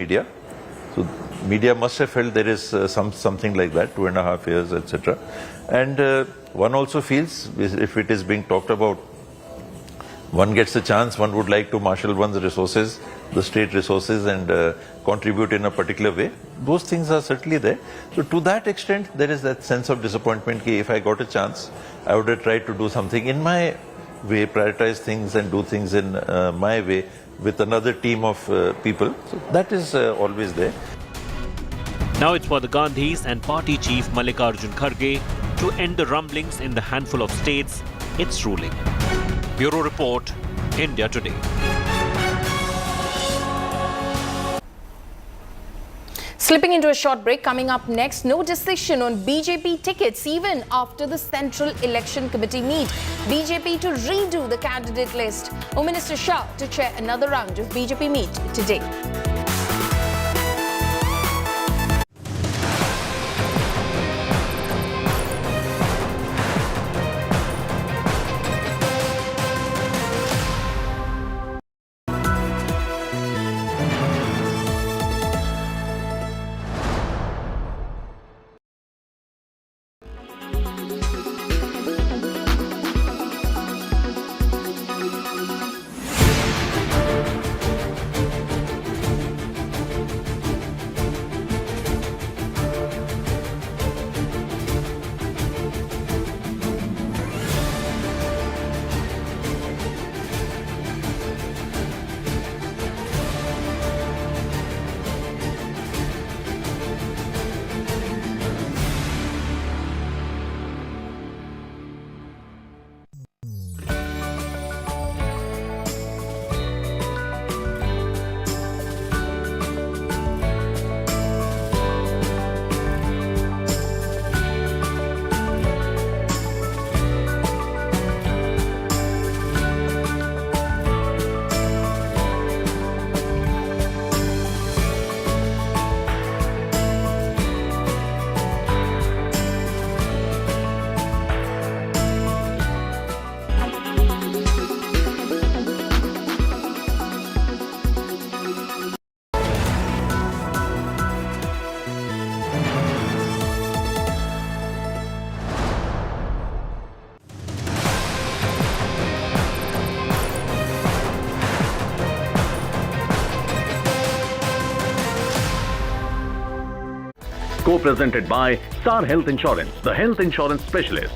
media. So media must have felt there is something like that, 2.5 years, etc. And one also feels, if it is being talked about, one gets a chance, one would like to marshal one's resources, the state resources, and contribute in a particular way. Those things are certainly there. So to that extent, there is that sense of disappointment that if I got a chance, I would have tried to do something in my way, prioritize things and do things in my way with another team of people. So that is always there. Now it's for the Gandhis and party chief Mallikarjun Kharge to end the rumblings in the handful of states it's ruling. Bureau Report, India Today. Slipping into a short break, coming up next, no decision on BJP tickets even after the Central Election Committee meet. BJP to redo the candidate list. Home Minister Shah to chair another round of BJP meet today. Co-presented by Star Health Insurance, the health insurance specialist.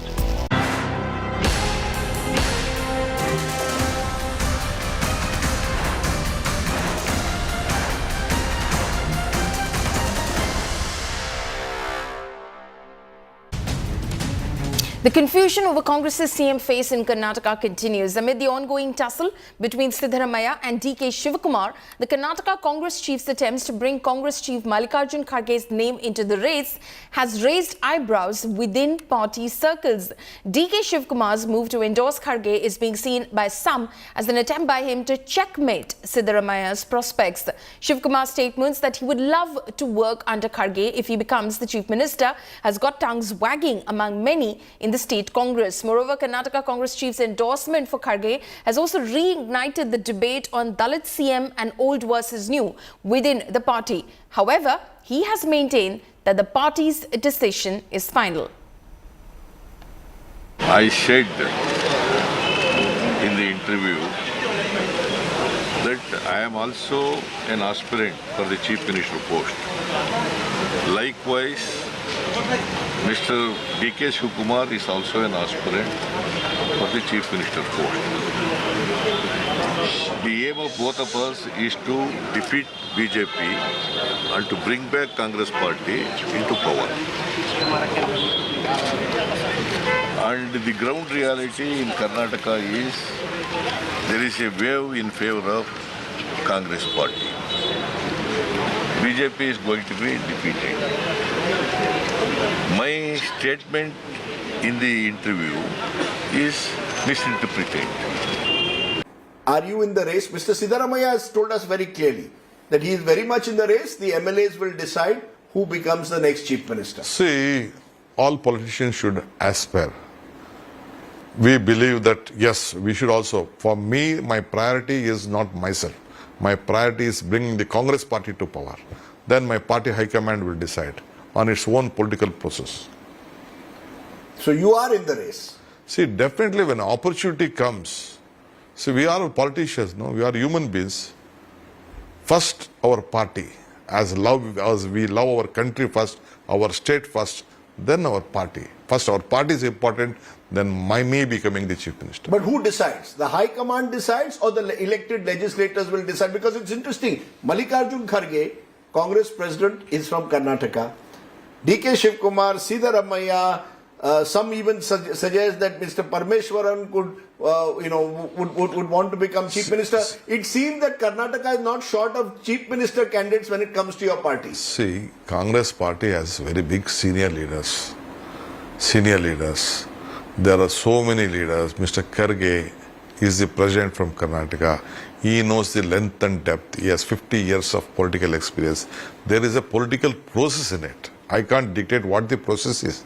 The confusion over Congress's CM face in Karnataka continues. Amid the ongoing tussle between Sitaraman and DK Shivakumar, the Karnataka Congress chief's attempts to bring Congress chief Mallikarjun Kharge's name into the race has raised eyebrows within party circles. DK Shivakumar's move to endorse Kharge is being seen by some as an attempt by him to checkmate Sitaraman's prospects. Shivakumar's statements that he would love to work under Kharge if he becomes the chief minister has got tongues wagging among many in the state Congress. Moreover, Karnataka Congress chief's endorsement for Kharge has also reignited the debate on Dalit CM and old versus new within the party. However, he has maintained that the party's decision is final. I said in the interview that I am also an aspirant for the chief minister post. Likewise, Mr. DK Shivakumar is also an aspirant for the chief minister post. The aim of both of us is to defeat BJP and to bring back Congress party into power. And the ground reality in Karnataka is there is a wave in favor of Congress party. BJP is going to be defeated. My statement in the interview is misinterpreted. Are you in the race? Mr. Sitaraman has told us very clearly that he is very much in the race. The MLAs will decide who becomes the next chief minister. See, all politicians should aspire. We believe that, yes, we should also. For me, my priority is not myself. My priority is bringing the Congress party to power. Then my party high command will decide on its own political process. So you are in the race. See, definitely when opportunity comes, see, we are politicians, no? We are human beings. First, our party, as we love our country first, our state first, then our party. First, our party is important, then me becoming the chief minister. But who decides? The high command decides or the elected legislators will decide? Because it's interesting. Mallikarjun Kharge, Congress president, is from Karnataka. DK Shivakumar, Sitaraman, some even suggest that Mr. Parmeshwaran could, would want to become chief minister. It seems that Karnataka is not short of chief minister candidates when it comes to your party. See, Congress party has very big senior leaders. Senior leaders. There are so many leaders. Mr. Kharge is the president from Karnataka. He knows the length and depth. He has 50 years of political experience. There is a political process in it. I can't dictate what the process is.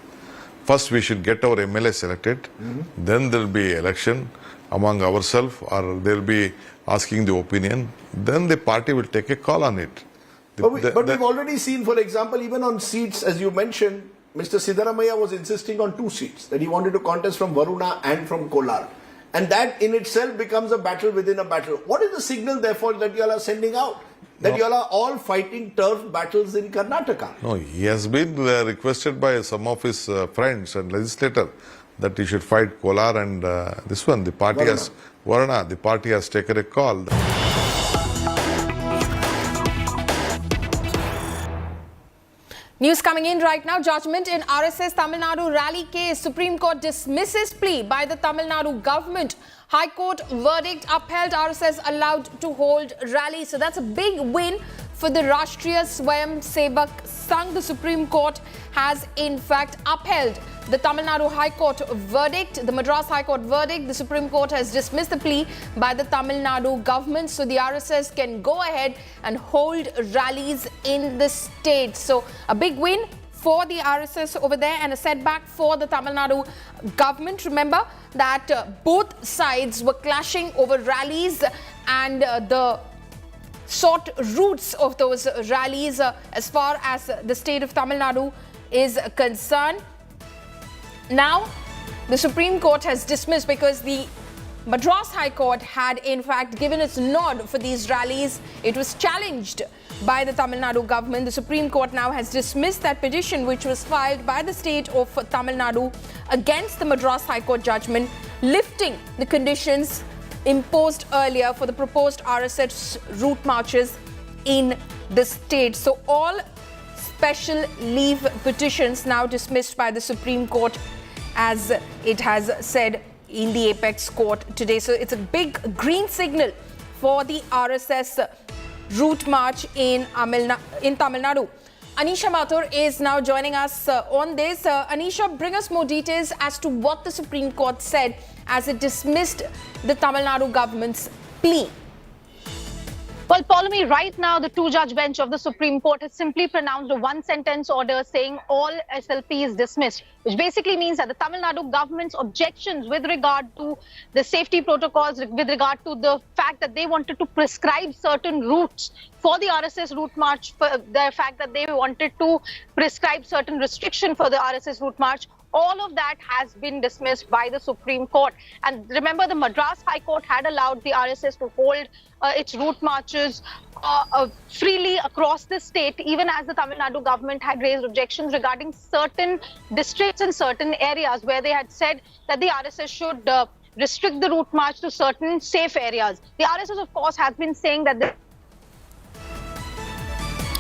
First, we should get our MLA selected. Then there will be election among ourselves, or they'll be asking the opinion. Then the party will take a call on it. But we've already seen, for example, even on seats, as you mentioned, Mr. Sitaraman was insisting on 2 seats, that he wanted to contest from Varuna and from Kolar. And that in itself becomes a battle within a battle. What is the signal, therefore, that you all are sending out? That you all are all fighting turf battles in Karnataka? No, he has been requested by some of his friends and legislators that he should fight Kolar and this one. The party Varuna, the party has taken a call. News coming in right now. Judgment in RSS Tamil Nadu rally case. Supreme Court dismisses plea by the Tamil Nadu government. High Court verdict upheld. RSS allowed to hold rally. So that's a big win for the Rashtriya Swayam Sevak Sangh. The Supreme Court has in fact upheld the Tamil Nadu High Court verdict, the Madras High Court verdict. The Supreme Court has dismissed the plea by the Tamil Nadu government, so the RSS can go ahead and hold rallies in the state. So a big win for the RSS over there and a setback for the Tamil Nadu government. Remember that both sides were clashing over rallies and the sought routes of those rallies as far as the state of Tamil Nadu is concerned. Now, the Supreme Court has dismissed because the Madras High Court had in fact given its nod for these rallies. It was challenged by the Tamil Nadu government. The Supreme Court now has dismissed that petition which was filed by the state of Tamil Nadu against the Madras High Court judgment, lifting the conditions imposed earlier for the proposed RSS route marches in the state. So all special leave petitions now dismissed by the Supreme Court, as it has said in the apex court today. So it's a big green signal for the RSS route march in Tamil Nadu. Anisha Mathur is now joining us on this. Anisha, bring us more details as to what the Supreme Court said as it dismissed the Tamil Nadu government's plea. Well, Pauline, right now the 2-judge bench of the Supreme Court has simply pronounced a 1-sentence order saying all SLP is dismissed, which basically means that the Tamil Nadu government's objections with regard to the safety protocols, with regard to the fact that they wanted to prescribe certain routes for the RSS route march, for the fact that they wanted to prescribe certain restriction for the RSS route march, all of that has been dismissed by the Supreme Court. And remember, the Madras High Court had allowed the RSS to hold its route marches freely across the state, even as the Tamil Nadu government had raised objections regarding certain districts and certain areas where they had said that the RSS should restrict the route march to certain safe areas. The RSS, of course, has been saying that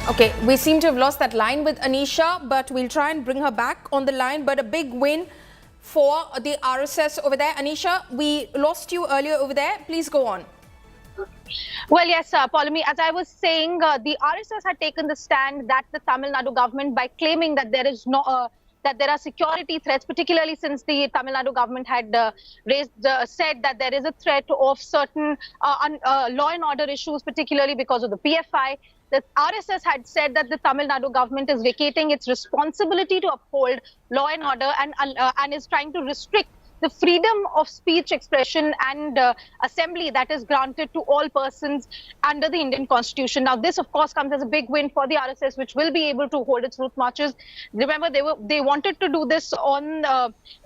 Okay, we seem to have lost that line with Anisha, but we'll try and bring her back on the line. But a big win for the RSS over there. Anisha, we lost you earlier over there. Please go on. Well, yes, Pauline, as I was saying, the RSS had taken the stand that the Tamil Nadu government, by claiming that there is no that there are security threats, particularly since the Tamil Nadu government had said that there is a threat of certain law and order issues, particularly because of the PFI. The RSS had said that the Tamil Nadu government is vacating its responsibility to uphold law and order and is trying to restrict the freedom of speech, expression and assembly that is granted to all persons under the Indian Constitution. Now, this, of course, comes as a big win for the RSS, which will be able to hold its route marches. Remember, they wanted to do this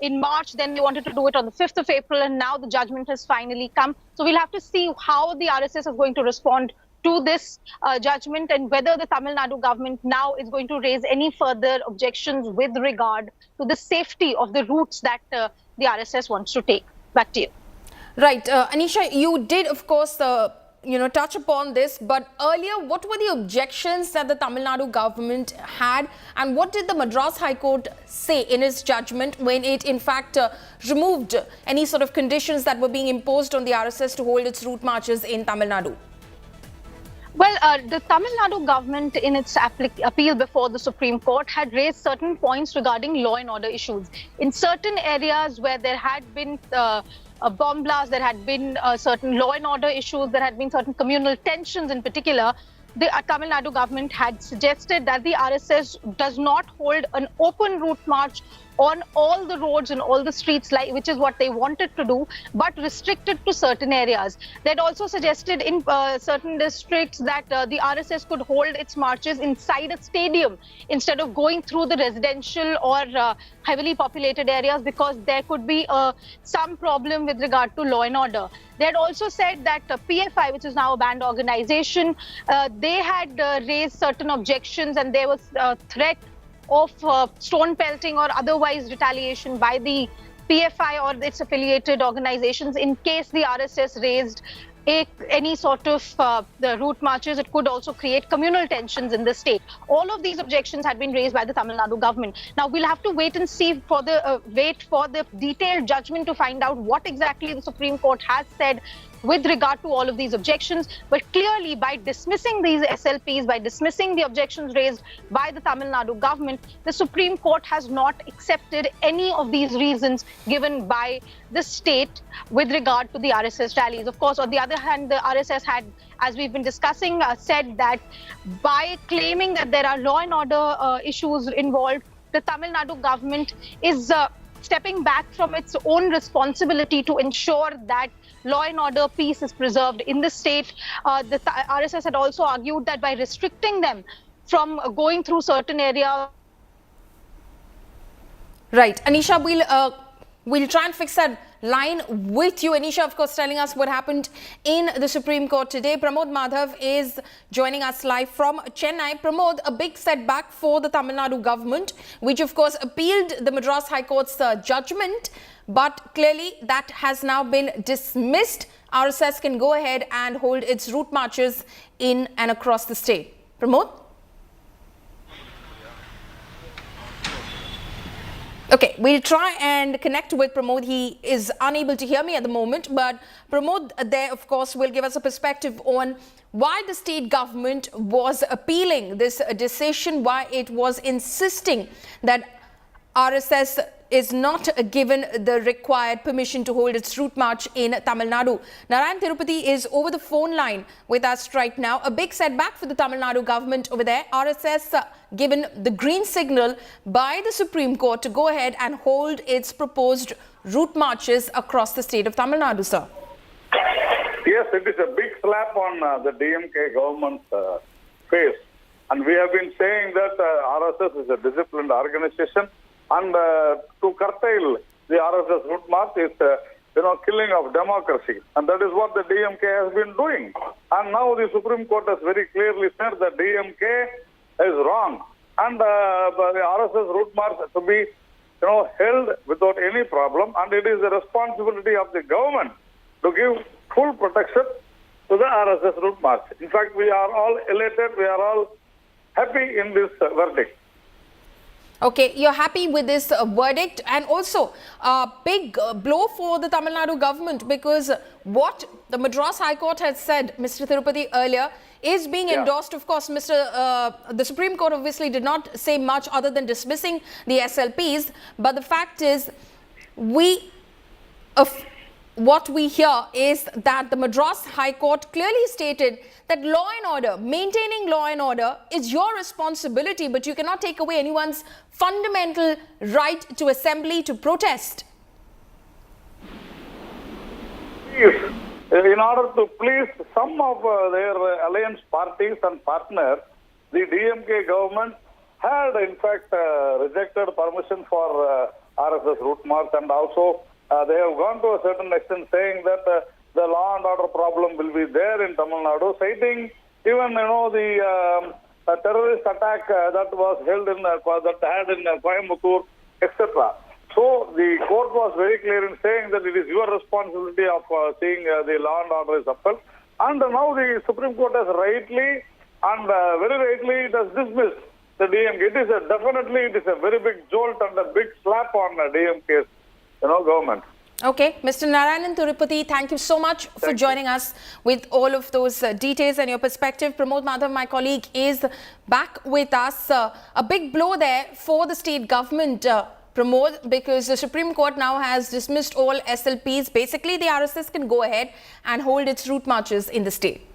in March, then they wanted to do it on the 5th of April, and now the judgment has finally come. So we'll have to see how the RSS is going to respond to this judgment and whether the Tamil Nadu government now is going to raise any further objections with regard to the safety of the routes that the RSS wants to take. Back to you. Right. Anisha, you did, of course, touch upon this, but earlier, what were the objections that the Tamil Nadu government had, and what did the Madras High Court say in its judgment when it, in fact, removed any sort of conditions that were being imposed on the RSS to hold its route marches in Tamil Nadu? Well, the Tamil Nadu government in its appeal before the Supreme Court had raised certain points regarding law and order issues. In certain areas where there had been a bomb blast, there had been certain law and order issues, there had been certain communal tensions in particular, the Tamil Nadu government had suggested that the RSS does not hold an open route march on all the roads and all the streets, which is what they wanted to do, but restricted to certain areas. They had also suggested in certain districts that the RSS could hold its marches inside a stadium instead of going through the residential or heavily populated areas, because there could be some problem with regard to law and order. They had also said that PFI, which is now a banned organization, they had raised certain objections, and there was a threat of stone pelting or otherwise retaliation by the PFI or its affiliated organizations in case the RSS raised any sort of the route marches. It could also create communal tensions in the state. All of these objections had been raised by the Tamil Nadu government. Now we'll have to wait and see for the detailed judgment to find out what exactly the Supreme Court has said with regard to all of these objections. But clearly, by dismissing these SLPs, by dismissing the objections raised by the Tamil Nadu government, the Supreme Court has not accepted any of these reasons given by the state with regard to the RSS rallies. Of course, on the other hand, the RSS had, as we've been discussing, said that by claiming that there are law and order issues involved, the Tamil Nadu government is stepping back from its own responsibility to ensure that law and order peace is preserved in the state. The RSS had also argued that by restricting them from going through certain areas. Right. Anisha, we'll try and fix that line with you. Anisha, of course, telling us what happened in the Supreme Court today. Pramod Madhav is joining us live from Chennai. Pramod, a big setback for the Tamil Nadu government, which of course appealed the Madras High Court's judgment, but clearly that has now been dismissed. RSS can go ahead and hold its route marches in and across the state. Pramod? Okay, we'll try and connect with Pramod. He is unable to hear me at the moment, but Pramod there, of course, will give us a perspective on why the state government was appealing this decision, why it was insisting that RSS is not given the required permission to hold its route march in Tamil Nadu. Narayan Tirupati is over the phone line with us right now. A big setback for the Tamil Nadu government over there. RSS given the green signal by the Supreme Court to go ahead and hold its proposed route marches across the state of Tamil Nadu, sir. Yes, it is a big slap on the DMK government's face. And we have been saying that RSS is a disciplined organization, and to curtail the RSS route march is, killing of democracy. And that is what the DMK has been doing. And now the Supreme Court has very clearly said that DMK is wrong. And the RSS route march to be, held without any problem. And it is the responsibility of the government to give full protection to the RSS route march. In fact, we are all elated, we are all happy in this verdict. Okay, you're happy with this verdict, and also a big blow for the Tamil Nadu government, because what the Madras High Court had said, Mr. Tirupati, earlier, is being endorsed. Of course, the Supreme Court obviously did not say much other than dismissing the SLPs, but the fact is, what we hear is that the Madras High Court clearly stated that law and order, maintaining law and order is your responsibility, but you cannot take away anyone's fundamental right to assembly, to protest. in order to please some of their alliance parties and partners, the DMK government had in fact rejected permission for RSS route march, and also they have gone to a certain extent saying that the law and order problem will be there in Tamil Nadu, citing even the terrorist attack that was held in that had in Coimbatore, etc. So the court was very clear in saying that it is your responsibility of seeing the law and order is upheld. And now the Supreme Court has rightly and very rightly it has dismissed the DMK. It is a very big jolt and a big slap on DMK's government. Okay, Mr. Narayanan Tirupati, thank you so much for joining us with all of those details and your perspective. Pramod Madhav, my colleague, is back with us. A big blow there for the state government, Pramod, because the Supreme Court now has dismissed all SLPs. Basically, the RSS can go ahead and hold its route marches in the state.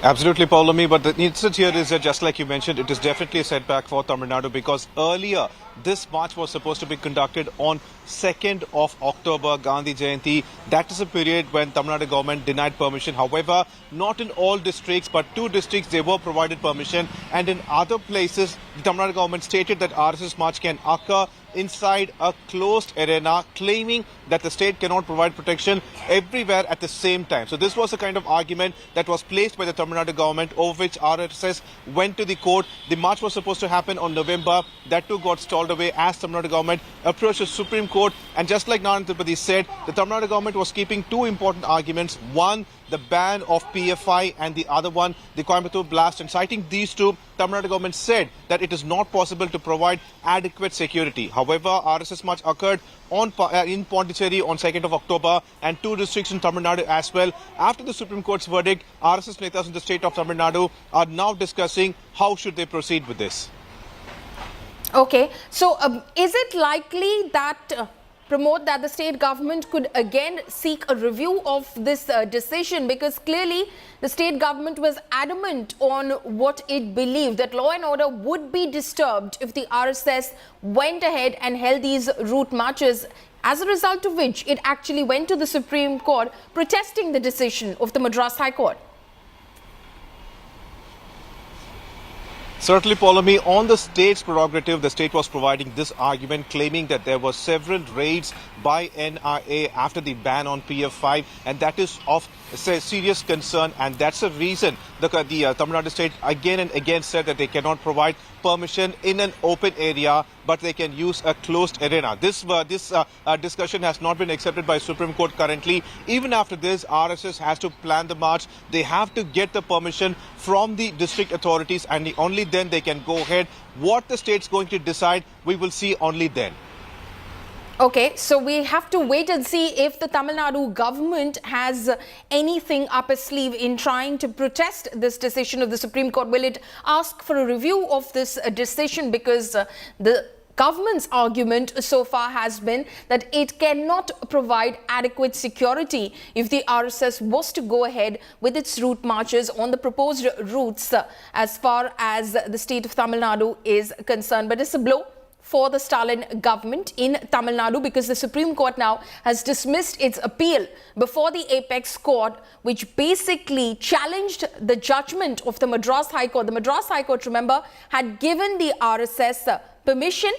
Absolutely, Paulami, but the instance here is that, just like you mentioned, it is definitely a setback for Tamil Nadu, because earlier this march was supposed to be conducted on 2nd of October, Gandhi Jayanti. That is a period when Tamil Nadu government denied permission. However, not in all districts, but 2 districts they were provided permission, and in other places the Tamil Nadu government stated that RSS march can occur inside a closed arena, claiming that the state cannot provide protection everywhere at the same time. So this was a kind of argument that was placed by the Tamil Nadu government, over which RSS went to the court. The march was supposed to happen on November. That too got stalled away as Tamil Nadu government approached the Supreme Court. And just like Narayanan Tirupati said, the Tamil Nadu government was keeping 2 important arguments. One, the ban of PFI, and the other one, the Coimbatore blast. And citing these 2, Tamil Nadu government said that it is not possible to provide adequate security. However, RSS march occurred in Pondicherry on 2nd of October, and 2 districts in Tamil Nadu as well. After the Supreme Court's verdict, RSS netas in the state of Tamil Nadu are now discussing how should they proceed with this. Okay, so is it likely that Pramod, that the state government could again seek a review of this decision, because clearly the state government was adamant on what it believed, that law and order would be disturbed if the RSS went ahead and held these route marches, as a result of which it actually went to the Supreme Court protesting the decision of the Madras High Court. Certainly, Paulami, on the state's prerogative, the state was providing this argument, claiming that there were several raids by NIA after the ban on PF5, and that is of serious concern, and that's the reason the Tamil Nadu state again and again said that they cannot provide permission in an open area, but they can use a closed arena. This discussion has not been accepted by Supreme Court currently. Even after this, RSS has to plan the march. They have to get the permission from the district authorities, and only then they can go ahead. What the state's going to decide, we will see only then. Okay, so we have to wait and see if the Tamil Nadu government has anything up its sleeve in trying to protest this decision of the Supreme Court. Will it ask for a review of this decision? Because the government's argument so far has been that it cannot provide adequate security if the RSS was to go ahead with its route marches on the proposed routes as far as the state of Tamil Nadu is concerned. But it's a blow for the Stalin government in Tamil Nadu, because the Supreme Court now has dismissed its appeal before the Apex Court, which basically challenged the judgment of the Madras High Court. The Madras High Court, remember, had given the RSS permission,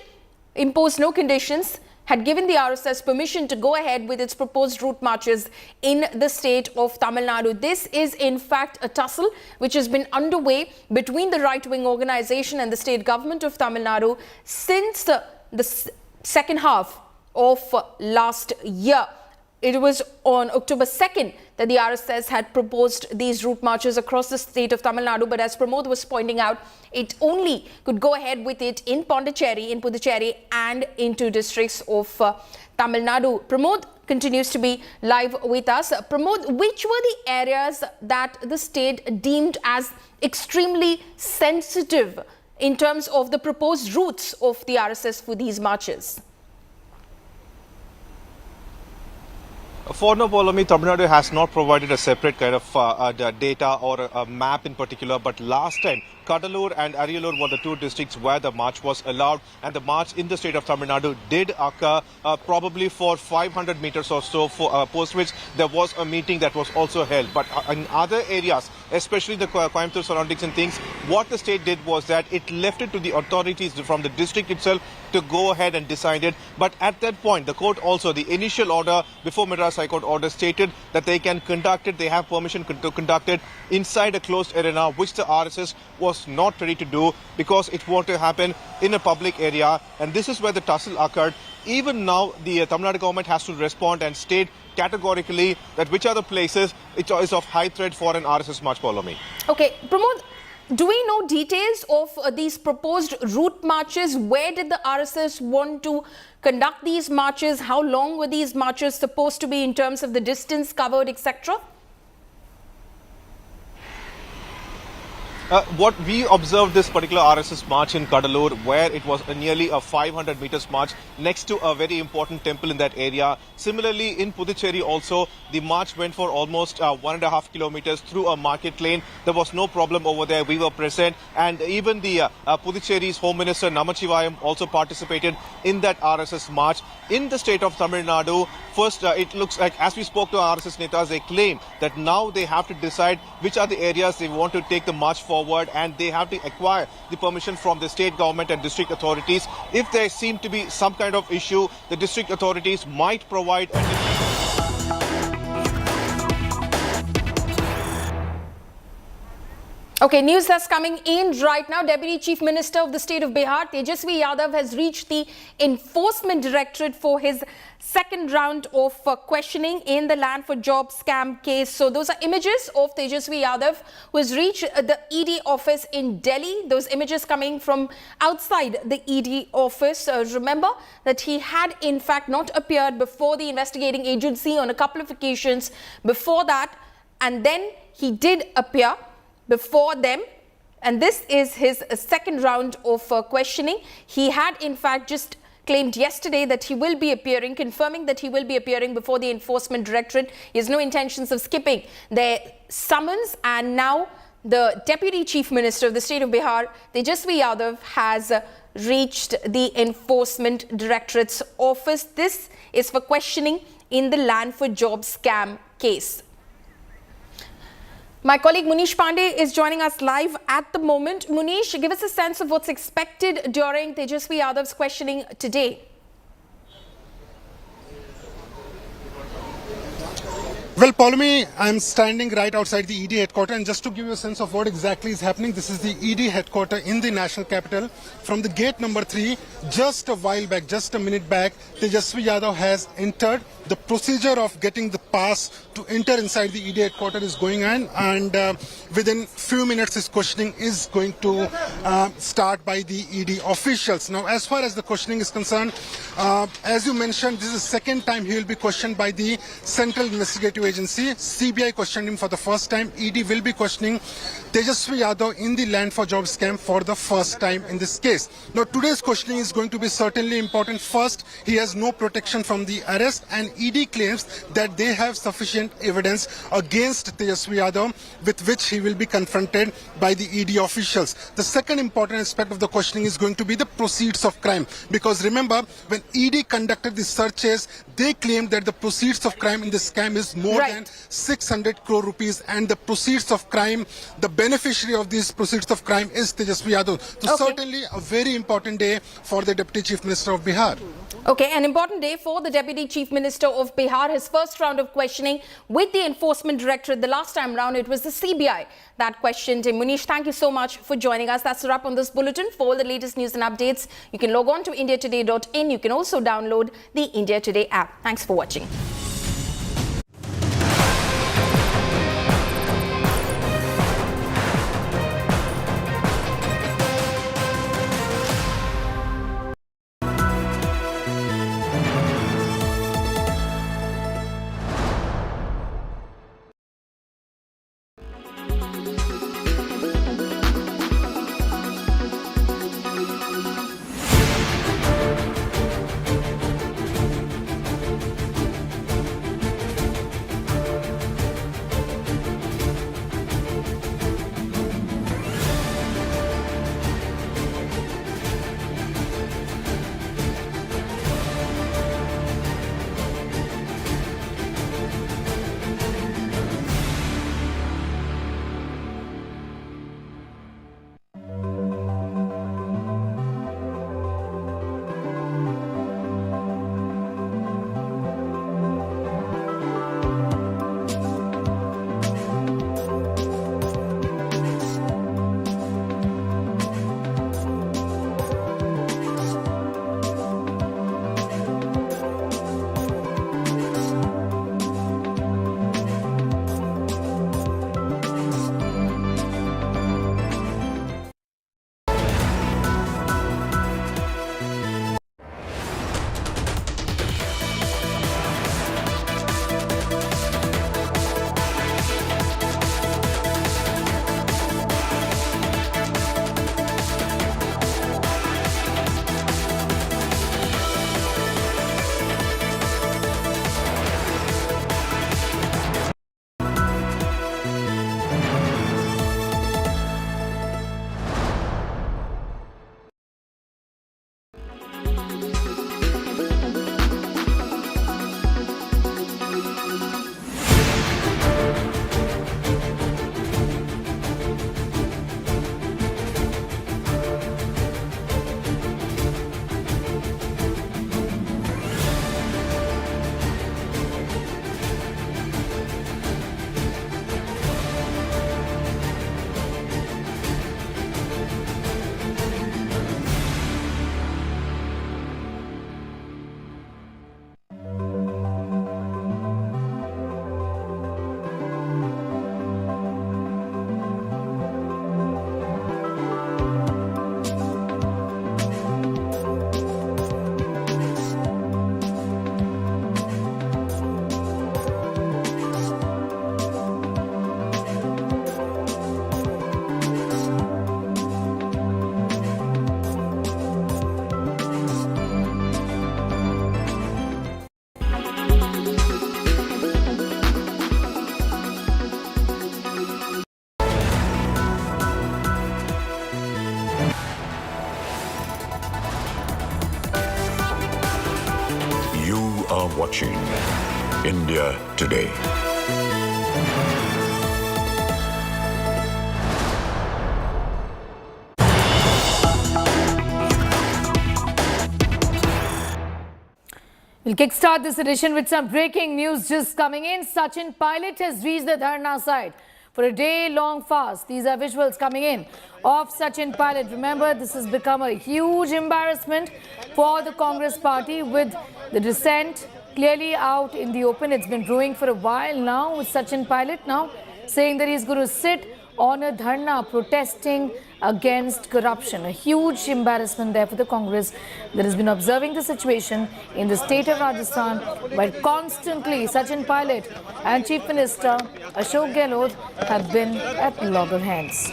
imposed no conditions, had given the RSS permission to go ahead with its proposed route marches in the state of Tamil Nadu. This is in fact a tussle which has been underway between the right-wing organization and the state government of Tamil Nadu since the second half of last year. It was on October 2nd that the RSS had proposed these route marches across the state of Tamil Nadu. But as Pramod was pointing out, it only could go ahead with it in Pondicherry, in Puducherry, and in 2 districts of Tamil Nadu. Pramod continues to be live with us. Pramod, which were the areas that the state deemed as extremely sensitive in terms of the proposed routes of the RSS for these marches? For now, Polami, Tamil Nadu has not provided a separate kind of data or a map in particular, but last time, Cuddalore and Ariyalur were the two districts where the march was allowed, and the march in the state of Tamil Nadu did occur probably for 500 meters or so, post which there was a meeting that was also held. But in other areas, especially the Coimbatore surroundings and things, what the state did was that it left it to the authorities from the district itself to go ahead and decide it. But at that point, the court also, the initial order before Madras High Court order stated that they can conduct it, they have permission to conduct it inside a closed arena, which the RSS was not ready to do because it wanted to happen in a public area. And this is where the tussle occurred. Even now, the Tamil Nadu government has to respond and state categorically that which are the places it is of high threat for an RSS march, Polami. Okay, Pramod, do we know details of these proposed route marches? Where did the RSS want to conduct these marches? How long were these marches supposed to be in terms of the distance covered, etc.? What we observed this particular RSS march in Cuddalore, where it was nearly a 500 meters march next to a very important temple in that area. Similarly, in Puducherry also, the march went for almost 1.5 kilometers through a market lane. There was no problem over there. We were present, and even the Puducherry's Home Minister Namachivayam also participated in that RSS march. In the state of Tamil Nadu, first it looks like, as we spoke to RSS netas, they claim that now they have to decide which are the areas they want to take the march forward, and they have to acquire the permission from the state government and district authorities. If there seem to be some kind of issue, the district authorities might provide Okay, news that's coming in right now. Deputy Chief Minister of the state of Bihar, Tejaswi Yadav, has reached the Enforcement Directorate for his second round of questioning in the Land for Job scam case. So those are images of Tejaswi Yadav, who has reached the ED office in Delhi. Those images coming from outside the ED office. Remember that he had in fact not appeared before the investigating agency on a couple of occasions before that, and then he did appear before them, and this is his second round of questioning. He had in fact just claimed yesterday that he will be appearing, confirming that he will be appearing before the Enforcement Directorate. He has no intentions of skipping their summons, and now the Deputy Chief Minister of the state of Bihar, Tejaswi Yadav, has reached the Enforcement Directorate's office. This is for questioning in the Land for Job scam case. My colleague Munish Pandey is joining us live at the moment. Munish, give us a sense of what's expected during Tejaswi Yadav's questioning today. Well, Paulami, I'm standing right outside the ED headquarters, and just to give you a sense of what exactly is happening, this is the ED headquarters in the national capital. From the gate number 3, just a while back, just a minute back, Tejaswi Yadav has entered. The procedure of getting the pass to enter inside the ED headquarters is going on, and within few minutes his questioning is going to start by the ED officials. Now, as far as the questioning is concerned, as you mentioned, this is the second time he will be questioned by the Central Investigative Agency. CBI questioned him for the first time. ED will be questioning Tejaswi Yadav in the Land for Job scam for the first time in this case. Now, today's questioning is going to be certainly important. First, he has no protection from the arrest, and ED claims that they have sufficient evidence against Tejaswi Yadav with which he will be confronted by the ED officials. The second important aspect of the questioning is going to be the proceeds of crime, because remember, when ED conducted the searches, they claimed that the proceeds of crime in this scam is more than 600 crore rupees, and the proceeds of crime, the beneficiary of these proceeds of crime is Tejaswi Yadav. So certainly a very important day for the Deputy Chief Minister of Bihar. Okay, an important day for the Deputy Chief Minister of Bihar. His first round of questioning with the Enforcement Directorate. The last time round, it was the CBI that questioned him. Munish, thank you so much for joining us. That's a wrap on this bulletin. For all the latest news and updates, you can log on to indiatoday.in. You can also download the India Today app. Thanks for watching. watching India Today. We'll kickstart this edition with some breaking news just coming in. Sachin Pilot has reached the Dharna site for a day-long fast. These are visuals coming in of Sachin Pilot. Remember, this has become a huge embarrassment for the Congress party with the dissent clearly out in the open. It's been brewing for a while now with Sachin Pilot now saying that he's going to sit on a dharna protesting against corruption. A huge embarrassment there for the Congress that has been observing the situation in the state of Rajasthan, where constantly Sachin Pilot and Chief Minister Ashok Gehlot have been at loggerheads.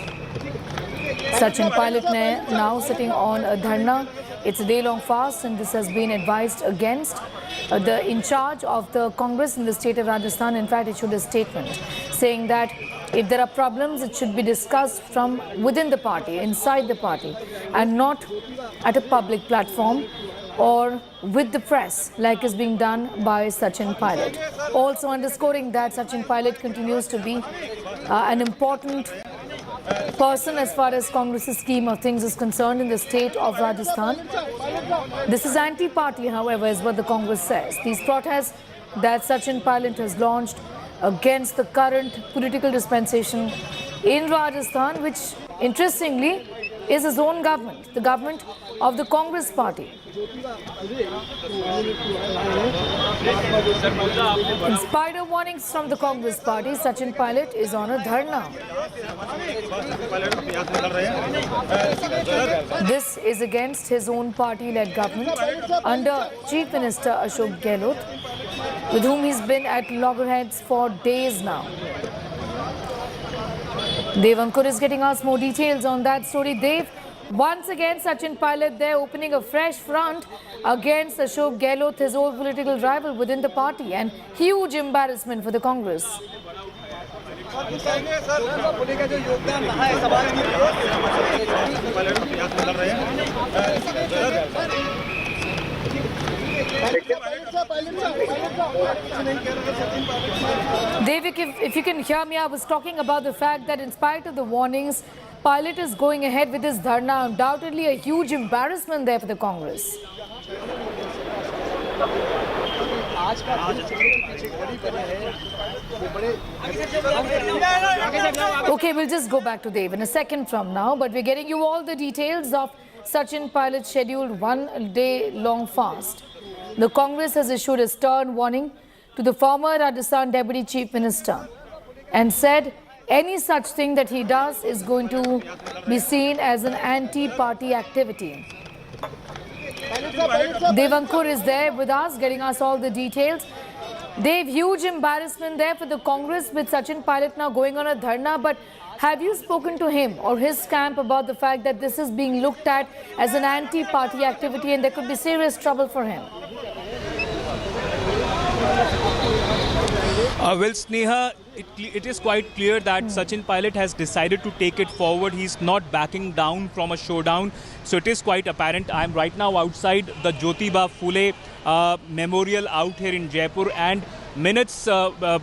Sachin Pilot now sitting on a dharna. It's a day-long fast, and this has been advised against. The in charge of the Congress in the state of Rajasthan, in fact, issued a statement saying that if there are problems, it should be discussed from within the party, inside the party, and not at a public platform or with the press, like is being done by Sachin Pilot. Also underscoring that Sachin Pilot continues to be an important person as far as Congress's scheme of things is concerned in the state of Rajasthan. This is anti-party, however, is what the Congress says. These protests that Sachin Pilot has launched against the current political dispensation in Rajasthan, which interestingly is his own government, the government of the Congress party. In spite of warnings from the Congress party, Sachin Pilot is on a dharna. This is against his own party-led government under Chief Minister Ashok Gehlot, with whom he's been at loggerheads for days now. Dev Ankur is getting us more details on that story. Dev, once again Sachin Pilot there opening a fresh front against Ashok Gehlot, his old political rival within the party, and huge embarrassment for the Congress. Devik, if you can hear me, I was talking about the fact that in spite of the warnings, Pilot is going ahead with his dharna. Undoubtedly a huge embarrassment there for the Congress. Okay, we'll just go back to Dev in a second from now, but we're getting you all the details of Sachin Pilot's scheduled one-day-long fast. The Congress has issued a stern warning to the former Rajasthan Deputy Chief Minister and said any such thing that he does is going to be seen as an anti-party activity. Dev Ankur is there with us, getting us all the details. Dev, huge embarrassment there for the Congress with Sachin Pilot now going on a dharna, but have you spoken to him or his camp about the fact that this is being looked at as an anti-party activity and there could be serious trouble for him? Well, Sneha, it is quite clear that Sachin Pilot has decided to take it forward. He's not backing down from a showdown. So it is quite apparent. I'm right now outside the Jyotiba Phule memorial out here in Jaipur, and minutes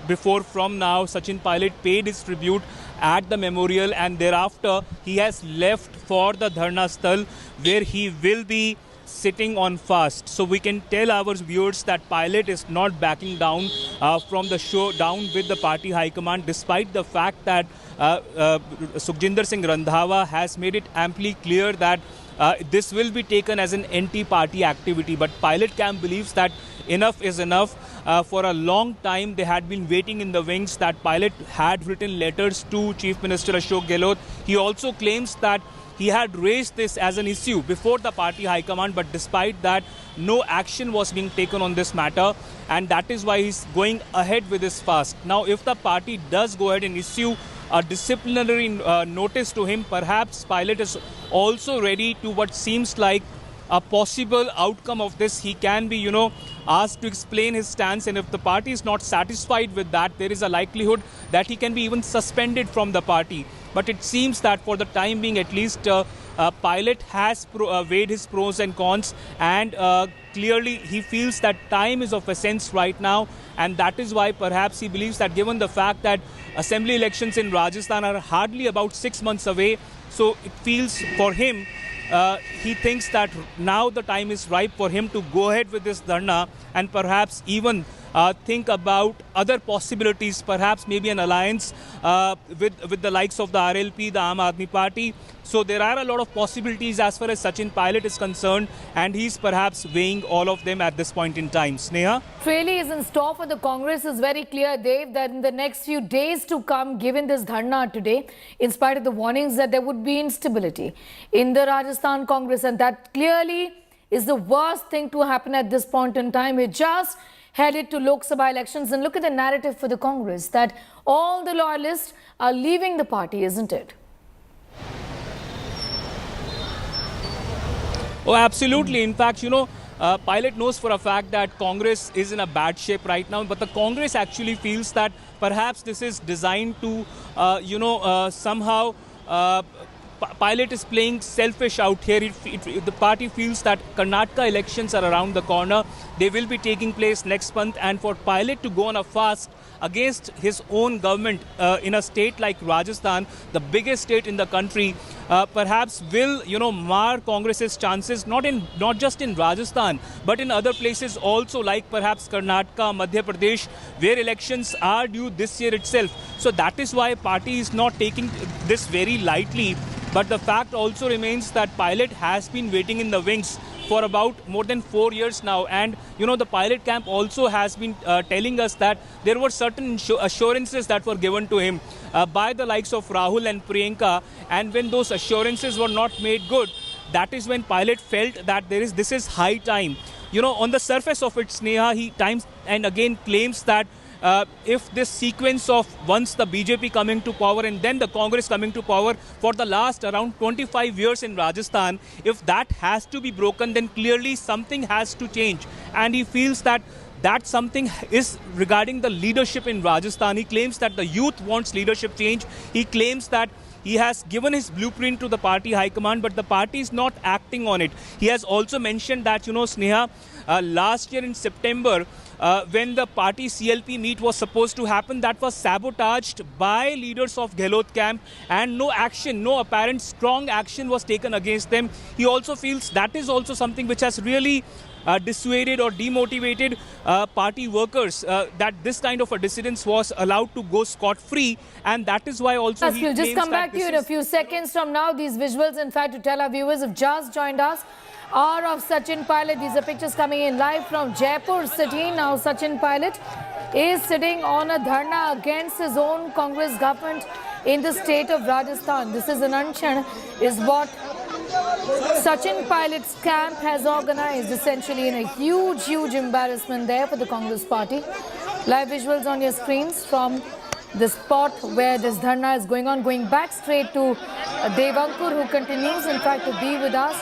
before from now, Sachin Pilot paid his tribute at the memorial, and thereafter he has left for the Dharna Sthal, where he will be sitting on fast. So we can tell our viewers that Pilot is not backing down from the showdown with the party high command, despite the fact that Sukhjinder Singh Randhawa has made it amply clear that this will be taken as an anti-party activity. But Pilot camp believes that enough is enough. For a long time they had been waiting in the wings, that Pilot had written letters to Chief Minister Ashok Gehlot. He also claims that he had raised this as an issue before the party high command, but despite that, no action was being taken on this matter, and that is why he's going ahead with this fast. Now, if the party does go ahead and issue a disciplinary notice to him, perhaps Pilot is also ready to what seems like a possible outcome of this. He can be, asked to explain his stance, and if the party is not satisfied with that, there is a likelihood that he can be even suspended from the party. But it seems that for the time being, at least, Pilot has weighed his pros and cons and clearly he feels that time is of essence right now, and that is why perhaps he believes that given the fact that assembly elections in Rajasthan are hardly about 6 months away, so it feels for him, he thinks that now the time is ripe for him to go ahead with this Dharna and perhaps even think about other possibilities, perhaps maybe an alliance with the likes of the RLP, the Aam Aadmi Party. So there are a lot of possibilities as far as Sachin Pilot is concerned, and he's perhaps weighing all of them at this point in time. Sneha? Really is in store for the Congress is very clear, Dave, that in the next few days to come, given this Dharna today, in spite of the warnings that there would be instability in the Rajasthan Congress, and that clearly is the worst thing to happen at this point in time. We're just headed to Lok Sabha elections, and look at the narrative for the Congress that all the loyalists are leaving the party, isn't it? Oh, absolutely. In fact, you know, Pilot knows for a fact that Congress is in a bad shape right now, but the Congress actually feels that perhaps this is designed to, somehow Pilot is playing selfish out here. The party feels that Karnataka elections are around the corner. They will be taking place next month, and for Pilot to go on a fast against his own government in a state like Rajasthan, the biggest state in the country, perhaps will, mar Congress's chances, not just in Rajasthan, but in other places also, like perhaps Karnataka, Madhya Pradesh, where elections are due this year itself. So that is why party is not taking this very lightly. But the fact also remains that Pilot has been waiting in the wings for about more than 4 years now. And, the Pilot camp also has been telling us that there were certain assurances that were given to him by the likes of Rahul and Priyanka. And when those assurances were not made good, that is when Pilot felt that this is high time. On the surface of it, Sneha, he times and again claims that if this sequence of once the BJP coming to power and then the Congress coming to power for the last around 25 years in Rajasthan, if that has to be broken, then clearly something has to change. And he feels that something is regarding the leadership in Rajasthan. He claims that the youth wants leadership change. He claims that he has given his blueprint to the party high command, but the party is not acting on it. He has also mentioned that, Sneha, last year in September, when the party CLP meet was supposed to happen, that was sabotaged by leaders of Gehlot camp, and no action, no apparent strong action was taken against them. He also feels that is also something which has really dissuaded or demotivated party workers, that this kind of a dissidence was allowed to go scot-free, and that is why also he we'll just come back to you in a few seconds from now. These visuals, in fact, to tell our viewers who've just joined us, are of Sachin Pilot. These are pictures coming in live from Jaipur city. Now Sachin Pilot is sitting on a dharna against his own Congress government in the state of Rajasthan. This is an unchan, is what Sachin Pilot's camp has organized, essentially in a huge embarrassment there for the Congress party. Live visuals on your screens from the spot where this dharna is going on, going back straight to Devankur, who continues in fact to be with us.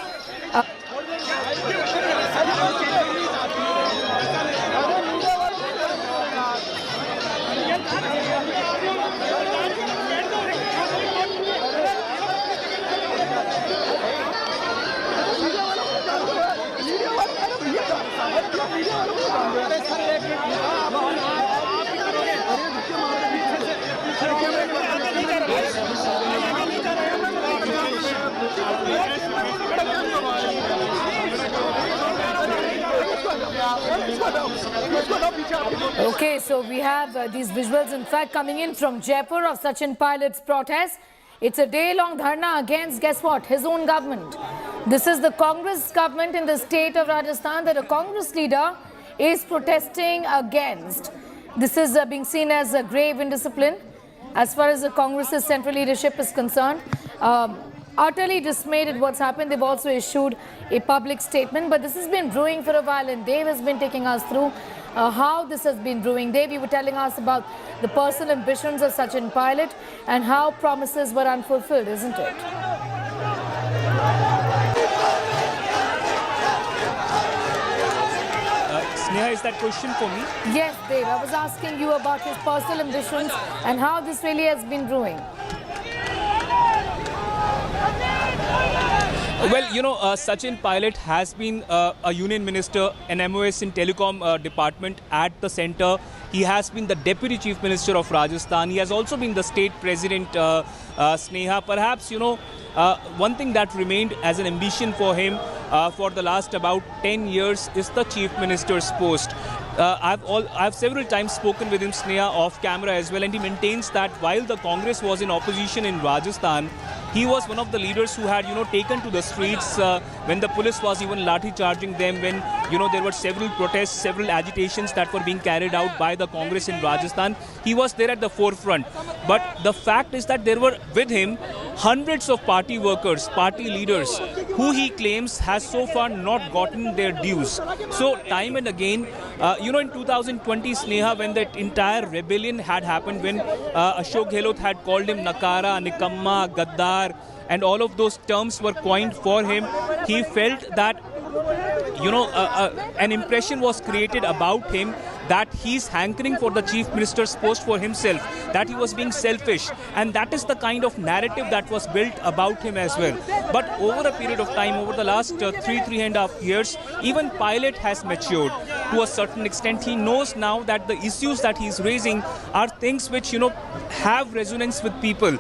Okay, so we have these visuals in fact coming in from Jaipur of Sachin Pilot's protest. It's a day-long dharna against, guess what, his own government. This is the Congress government in the state of Rajasthan that a Congress leader is protesting against. This is being seen as a grave indiscipline as far as the Congress's central leadership is concerned. Utterly dismayed at what's happened. They've also issued a public statement, but this has been brewing for a while, and Dave has been taking us through how this has been brewing. Dave, you were telling us about the personal ambitions of Sachin Pilot and how promises were unfulfilled, isn't it? Sneha, is that question for me? Yes, Dave. I was asking you about his personal ambitions and how this really has been brewing. Well, Sachin Pilot has been a union minister, an MOS in telecom department at the centre. He has been the deputy chief minister of Rajasthan. He has also been the state president, Sneha. Perhaps, one thing that remained as an ambition for him for the last about 10 years is the chief minister's post. I've several times spoken with him, Sneha, off camera as well, and he maintains that while the Congress was in opposition in Rajasthan, he was one of the leaders who had, taken to the streets when the police was even lathi charging them, when, there were several protests, several agitations that were being carried out by the Congress in Rajasthan. He was there at the forefront. But the fact is that there were with him hundreds of party workers, party leaders, who he claims has so far not gotten their dues. So time and again, in 2020, Sneha, when that entire rebellion had happened, when Ashok Gehlot had called him Nakara, Nikamma, Gaddar, and all of those terms were coined for him, he felt that, an impression was created about him that he's hankering for the chief minister's post for himself, that he was being selfish, and that is the kind of narrative that was built about him as well. But over a period of time, over the last 3.5 years, even Pilot has matured to a certain extent. He knows now that the issues that he's raising are things which, have resonance with people.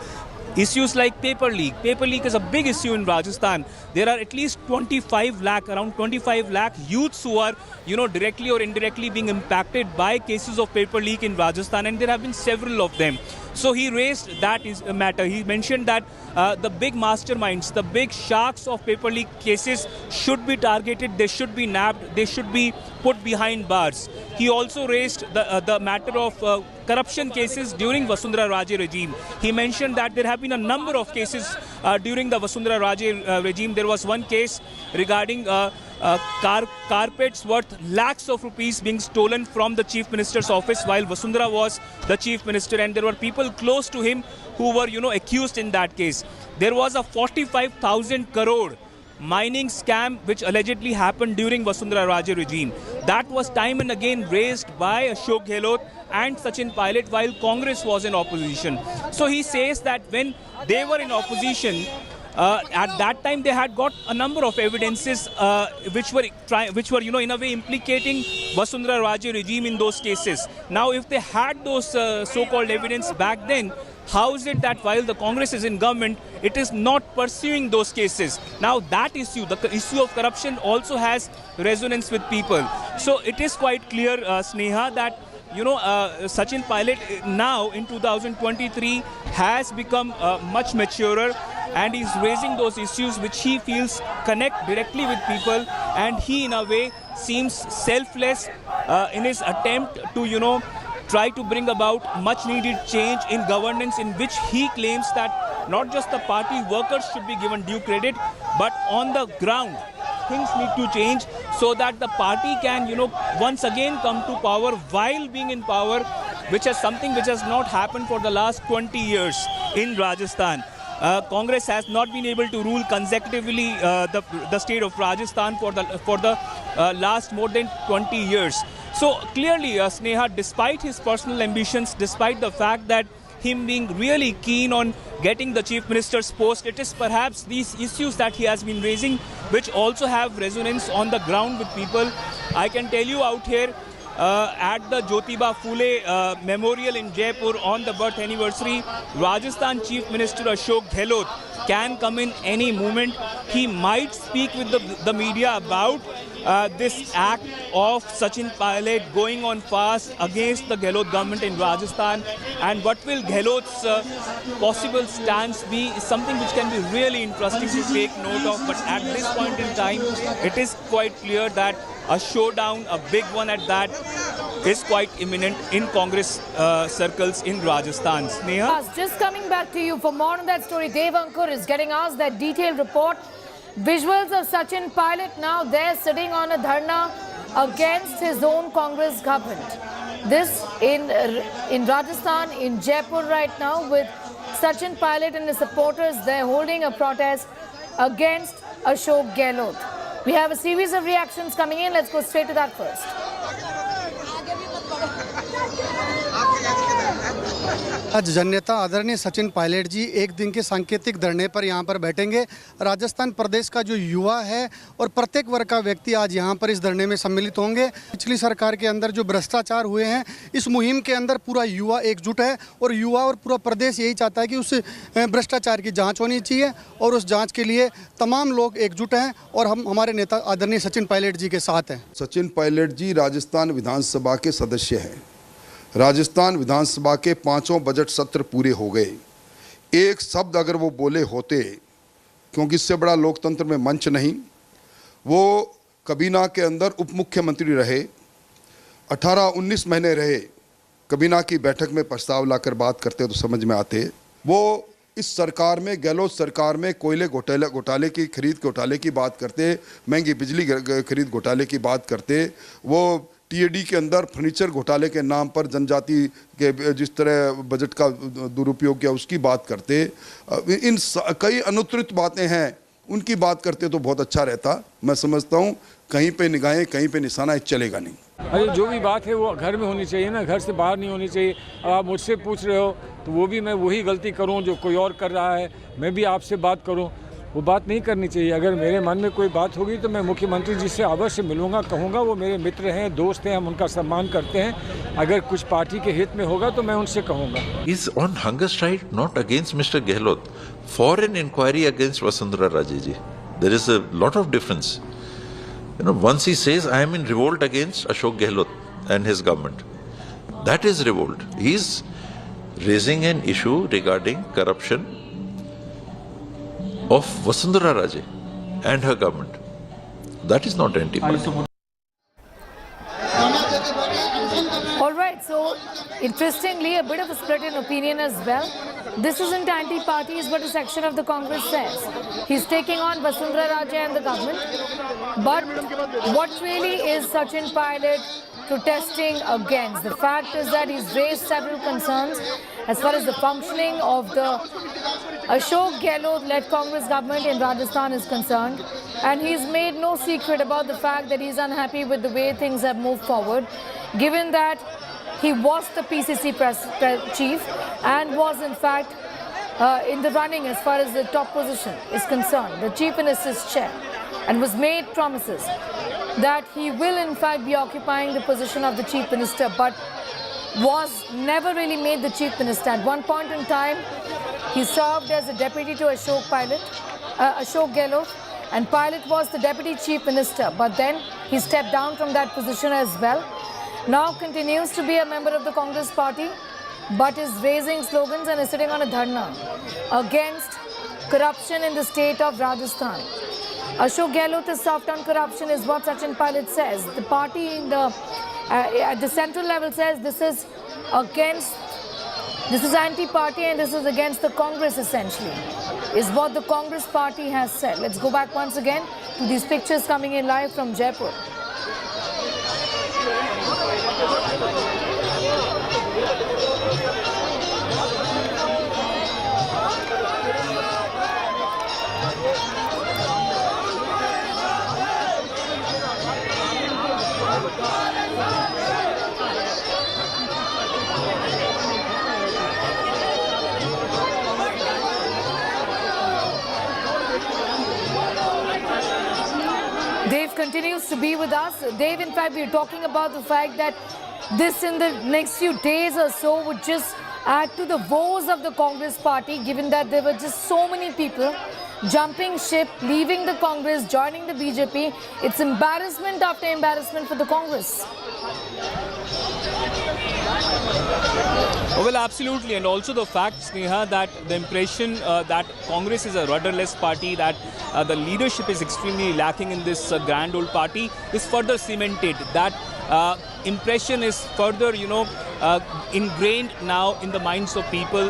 Issues like paper leak. Paper leak is a big issue in Rajasthan. There are at least around 25 lakh youths who are, directly or indirectly being impacted by cases of paper leak in Rajasthan, and there have been several of them. So he raised that matter. He mentioned that the big masterminds, the big sharks of paper leak cases should be targeted, they should be nabbed, they should be put behind bars. He also raised the matter of corruption cases during Vasundhara Raje regime. He mentioned that there have been a number of cases during the Vasundhara Raje regime. There was one case regarding carpets worth lakhs of rupees being stolen from the chief minister's office while Vasundhara was the chief minister, and there were people close to him who were, accused in that case. There was a 45,000 crore mining scam which allegedly happened during Vasundhara Raje regime. That was time and again raised by Ashok Gehlot and Sachin Pilot while Congress was in opposition. So he says that when they were in opposition, at that time they had got a number of evidences which were in a way implicating Vasundhara Raje regime in those cases. Now if they had those so-called evidence back then, how is it that while the Congress is in government, it is not pursuing those cases? Now that issue, the issue of corruption, also has resonance with people. So it is quite clear, Sneha, that Sachin Pilot now in 2023 has become much maturer, and he's raising those issues which he feels connect directly with people, and he in a way seems selfless in his attempt to try to bring about much needed change in governance, in which he claims that not just the party workers should be given due credit, but on the ground things need to change so that the party can once again come to power while being in power, which is something which has not happened for the last 20 years in Rajasthan. Congress has not been able to rule consecutively the state of Rajasthan for the last more than 20 years. So clearly, Sneha, despite his personal ambitions, despite the fact that him being really keen on getting the chief minister's post, it is perhaps these issues that he has been raising which also have resonance on the ground with people. I can tell you out here at the Jyotiba Phule Memorial in Jaipur on the birth anniversary, Rajasthan Chief Minister Ashok Gehlot can come in any moment. He might speak with the media about this act of Sachin Pilot going on fast against the Gehlot government in Rajasthan, and what will Gehlot's possible stance be is something which can be really interesting to take note of. But at this point in time, it is quite clear that a showdown, a big one at that, is quite imminent in Congress circles in Rajasthan. Sneha? Just coming back to you for more on that story, Dev Ankur is getting us that detailed report. Visuals of Sachin Pilot now there sitting on a dharna against his own Congress government. This in Rajasthan, in Jaipur right now, with Sachin Pilot and his supporters there holding a protest against Ashok Gehlot. We have a series of reactions coming in. Let's go straight to that first. आज जननेता आदरणीय सचिन पायलट जी एक दिन के सांकेतिक धरने पर यहाँ पर बैठेंगे। राजस्थान प्रदेश का जो युवा है और प्रत्येक वर्ग का व्यक्ति आज यहाँ पर इस धरने में सम्मिलित होंगे। पिछली सरकार के अंदर जो भ्रष्टाचार हुए हैं, इस मुहिम के अंदर पूरा युवा एकजुट है और युवा और पूरा प्रदेश यही चाहता है कि उस भ्रष्टाचार की जाँच होनी चाहिए और उस जाँच के लिए तमाम लोग एकजुट हैं और हम हमारे नेता आदरणीय सचिन पायलट जी के साथ हैं। सचिन पायलट जी राजस्थान विधानसभा के सदस्य हैं। राजस्थान विधानसभा के 5 बजट सत्र पूरे हो गए। एक शब्द अगर वो बोले होते, क्योंकि इससे बड़ा लोकतंत्र में मंच नहीं, वो कबीना के अंदर उप मुख्यमंत्री रहे, 18-19 महीने रहे, कबीना की बैठक में प्रस्ताव लाकर बात करते तो समझ में आते। वो इस सरकार में, गहलोत सरकार में कोयले घोटाले की खरीद घोटाले की बात करते, महंगी बिजली खरीद घोटाले की बात करते, वो टीएडी के अंदर फर्नीचर घोटाले के नाम पर जनजाति के जिस तरह बजट का दुरुपयोग किया उसकी बात करते। इन कई अनुत्तरित बातें हैं, उनकी बात करते तो बहुत अच्छा रहता। मैं समझता हूँ कहीं पे निगाहें, कहीं पे निशाना चलेगा नहीं। अरे जो भी बात है वो घर में होनी चाहिए ना, घर से बाहर नहीं होनी चाहिए। अब आप मुझसे पूछ रहे हो तो वो भी मैं वही गलती करूँ जो कोई और कर रहा है, मैं भी आपसे बात करूँ, वो बात नहीं करनी चाहिए। अगर मेरे मन में कोई बात होगी तो मैं मुख्यमंत्री जी से अवश्य मिलूंगा, कहूँगा, वो मेरे मित्र हैं, दोस्त हैं, हम उनका सम्मान करते हैं। अगर कुछ पार्टी के हित में होगा तो मैं उनसे कहूँगा। He's on hunger strike not against Mr. Gehlot, for an inquiry against Vasundhara Raje ji. There is a lot of difference. You know, once he says, I am in revolt against Ashok Gehlot and his government. That is revolt. He's raising an issue regarding corruption of Vasundhara Raje and her government. That is not anti-party. All right, so interestingly, a bit of a split in opinion as well. This isn't anti-party, is what a section of the Congress says. He's taking on Vasundhara Raje and the government. But what really is Sachin Pilot protesting against? The fact is that he's raised several concerns as far as the functioning of the Ashok Gehlot-led Congress government in Rajasthan is concerned. And he's made no secret about the fact that he's unhappy with the way things have moved forward, given that he was the PCC chief and was in fact in the running as far as the top position is concerned, the chief minister's chair, and was made promises that he will in fact be occupying the position of the chief minister, but was never really made the chief minister. At one point in time, he served as a deputy to Ashok Gehlot, and Pilot was the deputy chief minister, but then he stepped down from that position as well. Now continues to be a member of the Congress party, but is raising slogans and is sitting on a Dharna against corruption in the state of Rajasthan. Ashok Gehlot is soft on corruption is what Sachin Pilot says. The party in the at the central level says this is anti-party and this is against the Congress essentially, is what the Congress party has said. Let's go back once again to these pictures coming in live from Jaipur. Dave continues to be with us. Dave, in fact, we're talking about the fact that this in the next few days or so would just add to the woes of the Congress party, given that there were just so many people jumping ship, leaving the Congress, joining the BJP. It's embarrassment after embarrassment for the Congress. Well, absolutely. And also the fact, Sneha, that the impression that Congress is a rudderless party, that the leadership is extremely lacking in this grand old party is further cemented. That impression is further, ingrained now in the minds of people.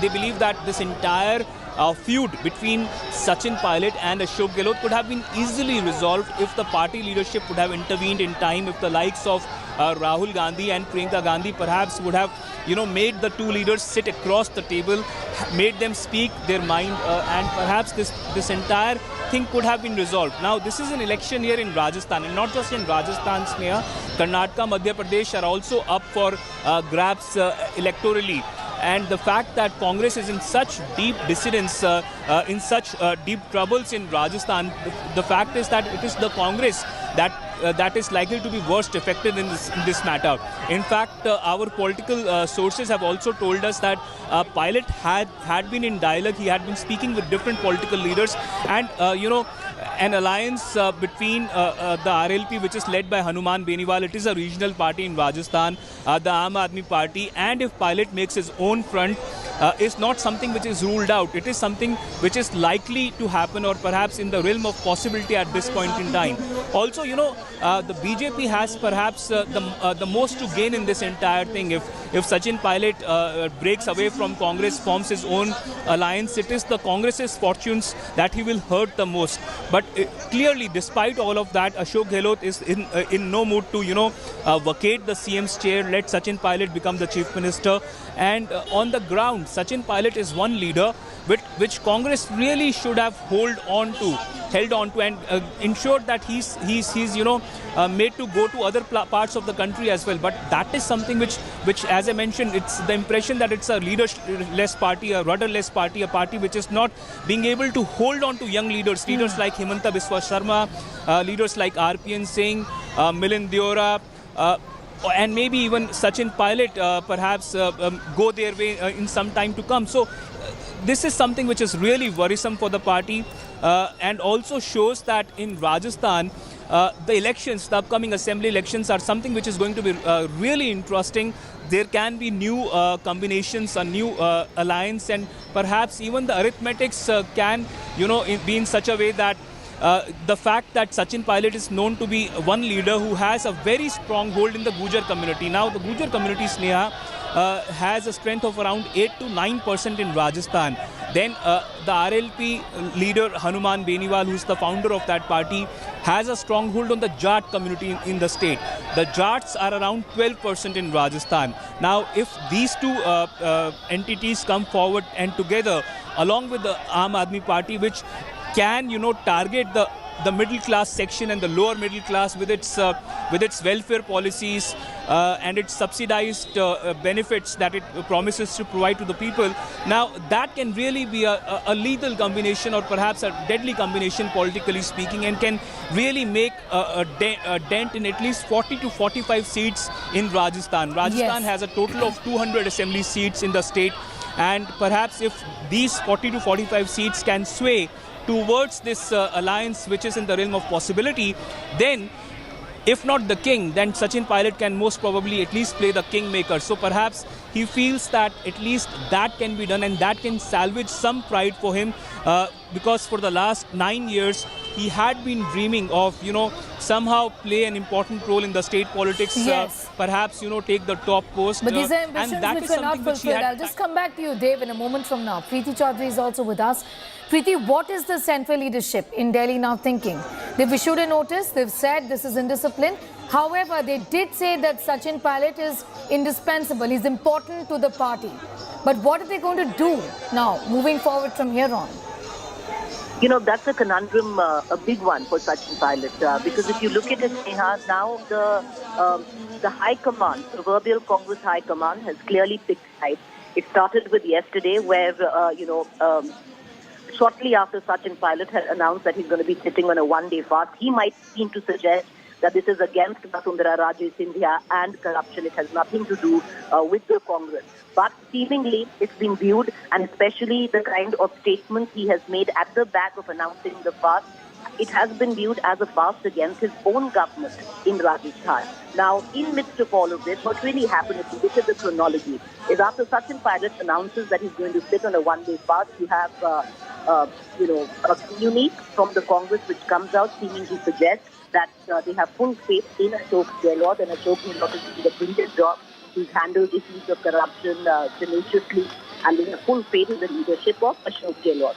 They believe that this entire feud between Sachin Pilot and Ashok Gehlot could have been easily resolved if the party leadership would have intervened in time, if the likes of Rahul Gandhi and Priyanka Gandhi perhaps would have, made the two leaders sit across the table, made them speak their mind, and perhaps this entire thing could have been resolved. Now, this is an election here in Rajasthan, and not just in Rajasthan, Sneha. Karnataka, Madhya Pradesh are also up for grabs electorally. And the fact that Congress is in such deep dissidence, in such deep troubles in Rajasthan, the fact is that it is the Congress that is likely to be worst affected in this matter. In fact, our political sources have also told us that Pilot had been in dialogue. He had been speaking with different political leaders, and an alliance between the RLP, which is led by Hanuman Beniwal. It is a regional party in Rajasthan, the Aam Aadmi Party, and if Pilot makes his own front, is not something which is ruled out. It is something which is likely to happen, or perhaps in the realm of possibility at this point in time. Also, the BJP has perhaps the most to gain in this entire thing. If Sachin Pilot breaks away from Congress, forms his own alliance, it is the Congress's fortunes that he will hurt the most. But clearly, despite all of that, Ashok Gehlot is in no mood to vacate the CM's chair, let Sachin Pilot become the chief minister. And on the ground, Sachin Pilot is one leader which Congress really should have held on to and ensured that he's made to go to other parts of the country as well. But that is something which, as I mentioned, it's the impression that it's a leaderless party, a rudderless party, a party which is not being able to hold on to young leaders like Himanta Biswa Sharma, leaders like RPN Singh, Milind Deora, and maybe even Sachin Pilot perhaps go their way in some time to come. So this is something which is really worrisome for the party, and also shows that in Rajasthan, the elections, the upcoming assembly elections, are something which is going to be really interesting. There can be new combinations, a new alliance, and perhaps even the arithmetics can be in such a way that the fact that Sachin Pilot is known to be one leader who has a very strong hold in the Gujar community. Now, the Gujar community, Sneha, has a strength of around 8 to 9% in Rajasthan. Then the RLP leader Hanuman Beniwal, who is the founder of that party, has a stronghold on the Jat community in the state. The Jats are around 12% in Rajasthan. Now, if these two entities come forward and together, along with the Aam Aadmi Party, which can target the middle class section and the lower middle class with its welfare policies and its subsidized benefits that it promises to provide to the people. Now, that can really be a lethal combination, or perhaps a deadly combination politically speaking, and can really make a dent in at least 40 to 45 seats in Rajasthan. Rajasthan has a total of 200 assembly seats in the state, and perhaps if these 40 to 45 seats can sway towards this alliance, which is in the realm of possibility, then if not the king, then Sachin Pilot can most probably at least play the kingmaker. So perhaps he feels that at least that can be done, and that can salvage some pride for him, because for the last 9 years he had been dreaming of somehow play an important role in the state politics. Perhaps take the top post. But these are ambitions which were not fulfilled. I'll just come back to you, Dave, in a moment from now. Preeti Chaudhary is also with us. Preeti, what is the central leadership in Delhi now thinking? They've issued a notice. They've said this is indiscipline. However, they did say that Sachin Pilot is indispensable. He's important to the party. But what are they going to do now, moving forward from here on? That's a conundrum, a big one for Sachin Pilot. Because if you look at it, Neha, now the high command, proverbial Congress high command, has clearly picked sides. It started with yesterday, where, shortly after Sachin Pilot had announced that he's going to be sitting on a one-day fast, he might seem to suggest that this is against Vasundhara Raje Scindia and corruption. It has nothing to do with the Congress. But seemingly, it's been viewed, and especially the kind of statements he has made at the back of announcing the fast, it has been viewed as a fast against his own government in Rajasthan. Now, in midst of all of this, what really happened, if you look at the chronology, is after Sachin Pilot announces that he's going to sit on a one-day fast, you have, a unique from the Congress which comes out seeming to suggest that they have full faith in Ashok Gehlot, and Ashok Gehlot is doing a brilliant job. He's handled issues of corruption tenaciously. and they have full faith in the leadership of Ashok Gehlot.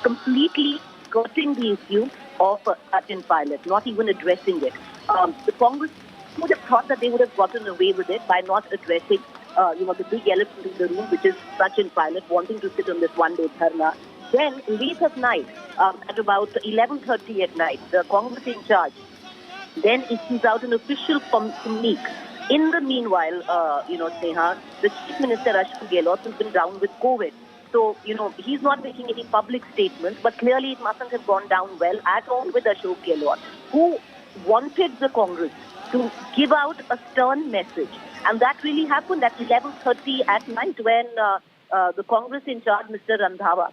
Completely skirting the issue of Sachin Pilot, not even addressing it. The Congress would have thought that they would have gotten away with it by not addressing, the big elephant in the room, which is Sachin Pilot wanting to sit on this one-day dharna. Then, late at night, at about 11:30 at night, the Congress in charge then issues out an official communique. In the meanwhile, Sneha, the Chief Minister Ashok Gehlot has been down with COVID. So, he's not making any public statements, but clearly it mustn't have gone down well at all with Ashok Gehlot, who wanted the Congress to give out a stern message. And that really happened at 11:30 at night when the Congress in charge, Mr. Randhawa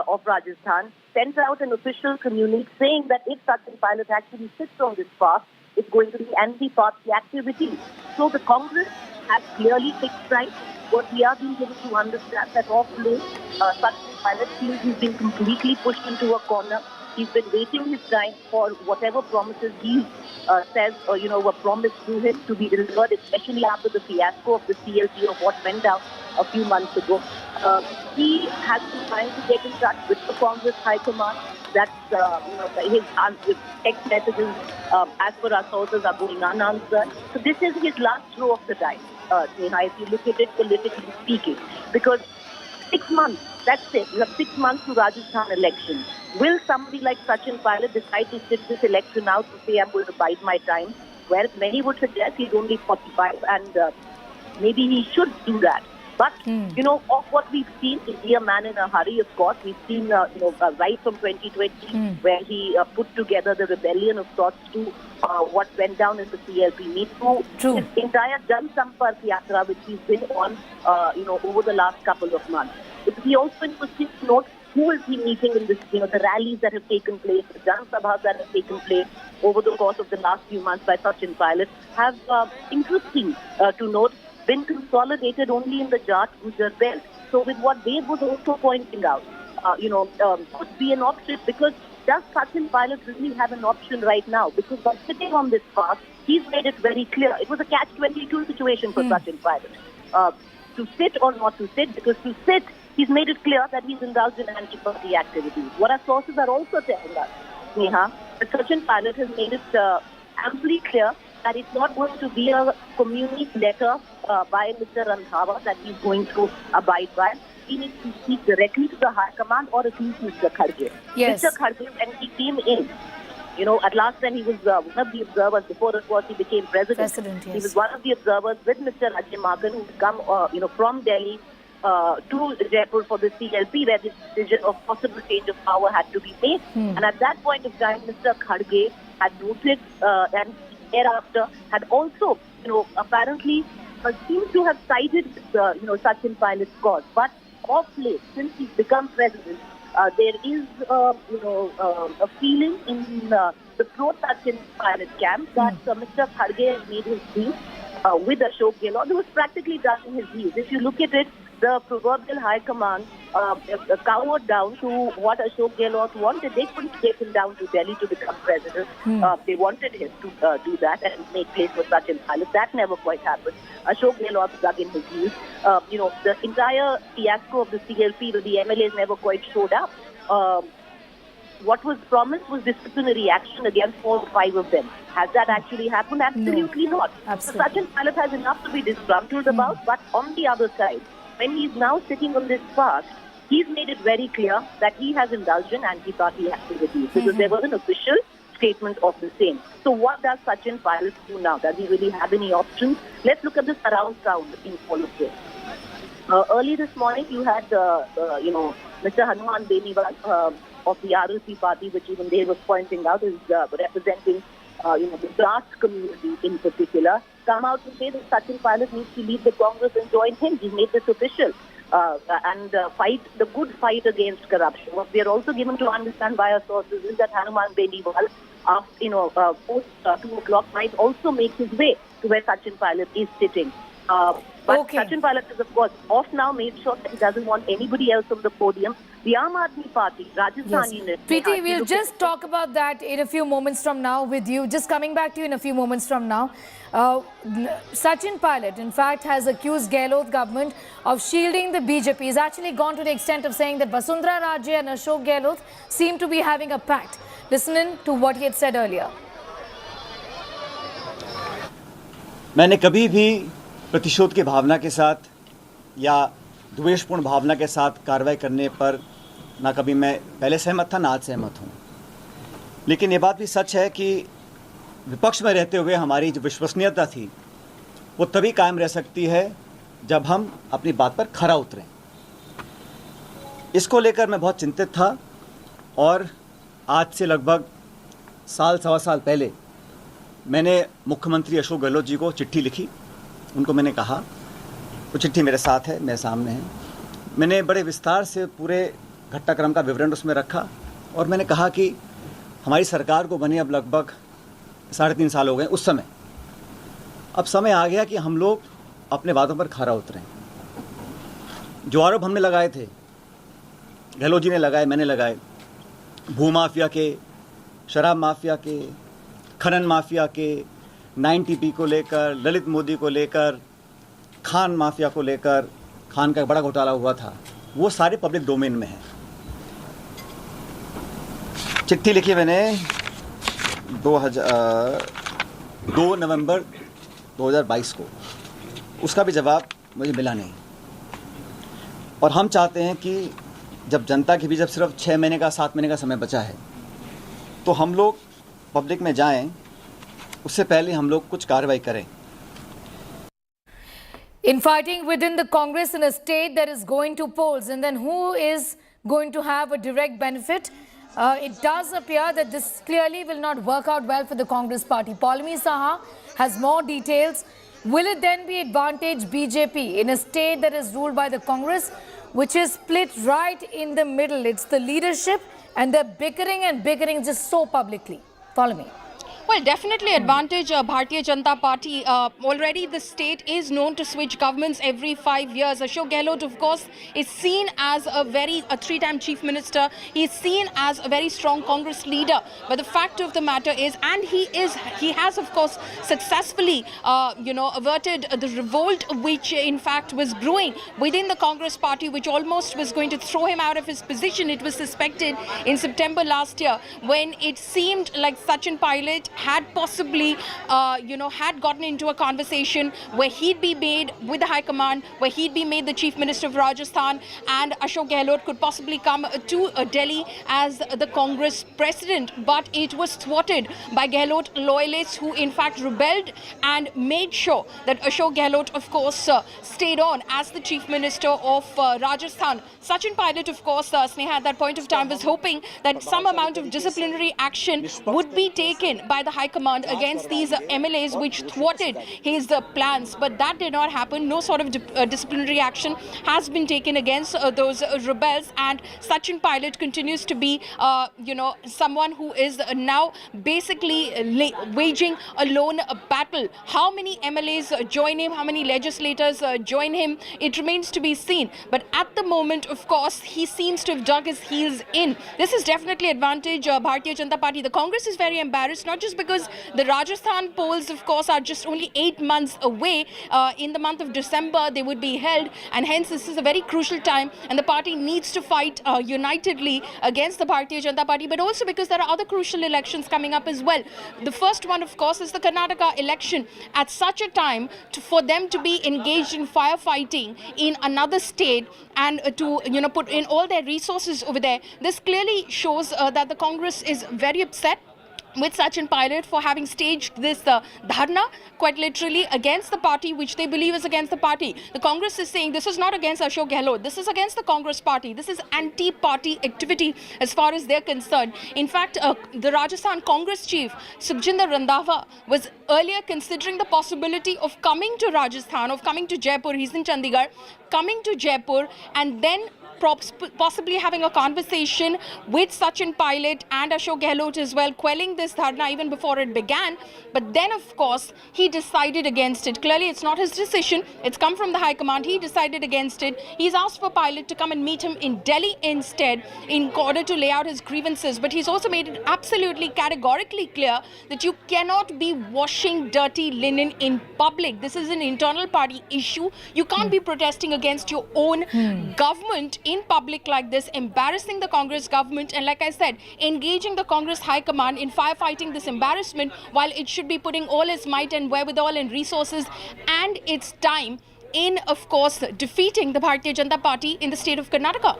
of Rajasthan, sent out an official communique saying that if Sachin Pilot actually sits on this path, it's going to be anti-party activity. So the Congress has clearly fixed right. What we are being given to understand that of late, Sachin Pilot feels he's been completely pushed into a corner. He's been waiting his time for whatever promises he says were promised to him to be delivered, especially after the fiasco of the CLP of what went down a few months ago. He has been trying to get in touch with the Congress High Command. That's, his text messages, as per our sources, are going unanswered. So this is his last throw of the dice, Sneha, if you look at it politically speaking. Because 6 months, that's it. You have 6 months to Rajasthan elections. Will somebody like Sachin Pilot decide to sit this election out and say, I'm going to bide my time? Whereas many would suggest he's only 45 and maybe he should do that. But, of what we've seen, is he a man in a hurry, of course. We've seen, right from 2020, where he put together the rebellion of sorts to what went down in the CLP meet. So his entire Jan Sampark Yatra, which he's been on, over the last couple of months. It would be also interesting to note who is he meeting in this, the rallies that have taken place, the Jan Sabhas that have taken place over the course of the last few months by Sachin Pilot have, interesting to note, been consolidated only in the Jat-Gujar belt. So with what Dave was also pointing out, could be an option, because does Sachin Pilot really have an option right now? Because by sitting on this path, he's made it very clear. It was a catch-22 situation for Sachin Pilot. To sit or not to sit, because to sit, he's made it clear that he's indulged in anti-party activities. What our sources are also telling us, Neha, that Sachin Pilot has made it amply clear that it's not going to be a community letter by Mr. Randhawa that he's going to abide by. He needs to speak directly to the High Command, or at least Mr. Kharge. Yes. Mr. Kharge, when he came in, at last when he was one of the observers, before of course he became president. Yes. He was one of the observers with Mr. Ajay Makan, who had come, from Delhi to Jaipur for the CLP, where the decision of possible change of power had to be made. And at that point of time, Mr. Kharge had noted and thereafter had also, apparently seems to have sided with, Sachin Pilot's cause. But of late, since he's become president, there is, a feeling in the pro-Sachin Pilot camp that Mr. Kharge has made his deal with Ashok Gehlot, who was practically done in his views. If you look at it, the proverbial High Command cowered down to what Ashok Gehlot wanted. They couldn't get him down to Delhi to become president. They wanted him to do that and make place for Sachin Pilot. That never quite happened. Ashok Gehlot dug in his heels. The entire fiasco of the CLP with the MLAs never quite showed up. What was promised was disciplinary action against 4 or 5 of them. Has that actually happened? Absolutely not. Absolutely. So Sachin Pilot has enough to be disgruntled about, but on the other side, when he's now sitting on this path, he's made it very clear that he has indulged in anti-party activities, because there was an official statement of the same. So what does Sachin Pilot do now? Does he really have any options? Let's look at the surround sound in all of this. Early this morning, you had, Mr. Hanuman Beniwal of the RLP party, which even they was pointing out is representing, the graft community in particular, come out to say that Sachin Pilot needs to leave the Congress and join him. He's made this official and fight the good fight against corruption. What we are also given to understand by our sources is that Hanuman Beniwal, post 2 o'clock, might also make his way to where Sachin Pilot is sitting. But Sachin Pilot is, of course, off now, made sure that he doesn't want anybody else on the podium. The Aam Aadmi Party, Rajasthan unit. Preeti, we'll just talk about that in a few moments from now with you. Just coming back to you in a few moments from now. Sachin Pilot, in fact, has accused Gehlot government of shielding the BJP. He's actually gone to the extent of saying that Vasundhara Raje and Ashok Gehlot seem to be having a pact. Listen to what he had said earlier. मैंने कभी भी प्रतिशोध की भावना के साथ या द्वेषपूर्ण भावना के साथ कार्रवाई करने पर ना कभी मैं पहले सहमत था ना आज सहमत हूँ। लेकिन ये बात भी सच है कि विपक्ष में रहते हुए हमारी जो विश्वसनीयता थी वो तभी कायम रह सकती है जब हम अपनी बात पर खरा उतरें। इसको लेकर मैं बहुत चिंतित था और आज से लगभग सवा साल पहले मैंने मुख्यमंत्री अशोक गहलोत जी को चिट्ठी लिखी। उनको मैंने कहा, वो चिट्ठी मेरे साथ है, मेरे सामने है। मैंने बड़े विस्तार से पूरे घटनाक्रम का विवरण उसमें रखा और मैंने कहा कि हमारी सरकार को बने अब लगभग 3.5 साल हो गए। उस समय अब समय आ गया कि हम लोग अपने वादों पर खरा उतरें। जो आरोप हमने लगाए थे, गहलोत जी ने लगाए, मैंने लगाए, भूमाफिया के, शराब माफिया के, खनन माफिया के, 9TP को लेकर, ललित मोदी को लेकर, खान माफिया को लेकर, खान का बड़ा घोटाला हुआ था, वो सारे पब्लिक डोमेन में है। चिट्ठी लिखी मैंने 2 नवंबर 2022 को। उसका भी जवाब मुझे मिला नहीं। और हम चाहते हैं कि जब जनता के बीच अब सिर्फ 6 महीने का 7 महीने का समय बचा है तो हम लोग पब्लिक में जाएं, उससे पहले हम लोग कुछ कार्रवाई करें। Infighting within the Congress in a state that is going to polls, and then who is going to have a direct benefit? It does appear that this clearly will not work out well for the Congress party. Paulmi Saha has more details. Will it then be advantage BJP in a state that is ruled by the Congress, which is split right in the middle? It's the leadership and they're bickering and bickering just so publicly. Follow me. Well, definitely advantage Bharatiya Janata Party. Already the state is known to switch governments every 5 years. Ashok Gehlot, of course, is seen as a 3-time chief minister. He is seen as a very strong Congress leader. But the fact of the matter is, and he has, of course, successfully, averted the revolt which, in fact, was brewing within the Congress party, which almost was going to throw him out of his position. It was suspected in September last year when it seemed like Sachin Pilot had possibly, had gotten into a conversation where he'd be made with the High Command, where he'd be made the Chief Minister of Rajasthan, and Ashok Gehlot could possibly come to Delhi as the Congress president. But it was thwarted by Gehlot loyalists who, in fact, rebelled and made sure that Ashok Gehlot, of course, stayed on as the Chief Minister of Rajasthan. Sachin Pilot, of course, Sneha, at that point of time was hoping that some amount of disciplinary action would be taken by the High Command against these MLAs which thwarted his plans, but that did not happen. No sort of disciplinary action has been taken against those rebels, and Sachin Pilot continues to be, someone who is now basically waging a lone battle. How many MLAs join him, how many legislators join him, it remains to be seen. But at the moment, of course, he seems to have dug his heels in. This is definitely advantage Bharatiya Janata Party. The Congress is very embarrassed, not just because the Rajasthan polls, of course, are just only 8 months away. In the month of December, they would be held, and hence this is a very crucial time, and the party needs to fight unitedly against the Bharatiya Janata Party, but also because there are other crucial elections coming up as well. The first one, of course, is the Karnataka election. At such a time, for them to be engaged in firefighting in another state and to put in all their resources over there, this clearly shows that the Congress is very upset with Sachin Pilot for having staged this Dharna, quite literally against the party, which they believe is against the party. The Congress is saying this is not against Ashok Gehlot, this is against the Congress party. This is anti-party activity as far as they're concerned. In fact, the Rajasthan Congress chief, Sukhjinder Randhawa, was earlier considering the possibility of coming to Rajasthan, of coming to Jaipur. He's in Chandigarh, coming to Jaipur and then possibly having a conversation with Sachin Pilot and Ashok Gehlot as well, quelling this dharna even before it began. But then, of course, he decided against it. Clearly, it's not his decision. It's come from the High Command. He decided against it. He's asked for Pilot to come and meet him in Delhi instead in order to lay out his grievances. But he's also made it absolutely categorically clear that you cannot be washing dirty linen in public. This is an internal party issue. You can't be protesting against your own government in public like this, embarrassing the Congress government, and like I said, engaging the Congress High Command in firefighting this embarrassment, while it should be putting all its might and wherewithal and resources and its time in, of course, defeating the Bharatiya Janata Party in the state of Karnataka.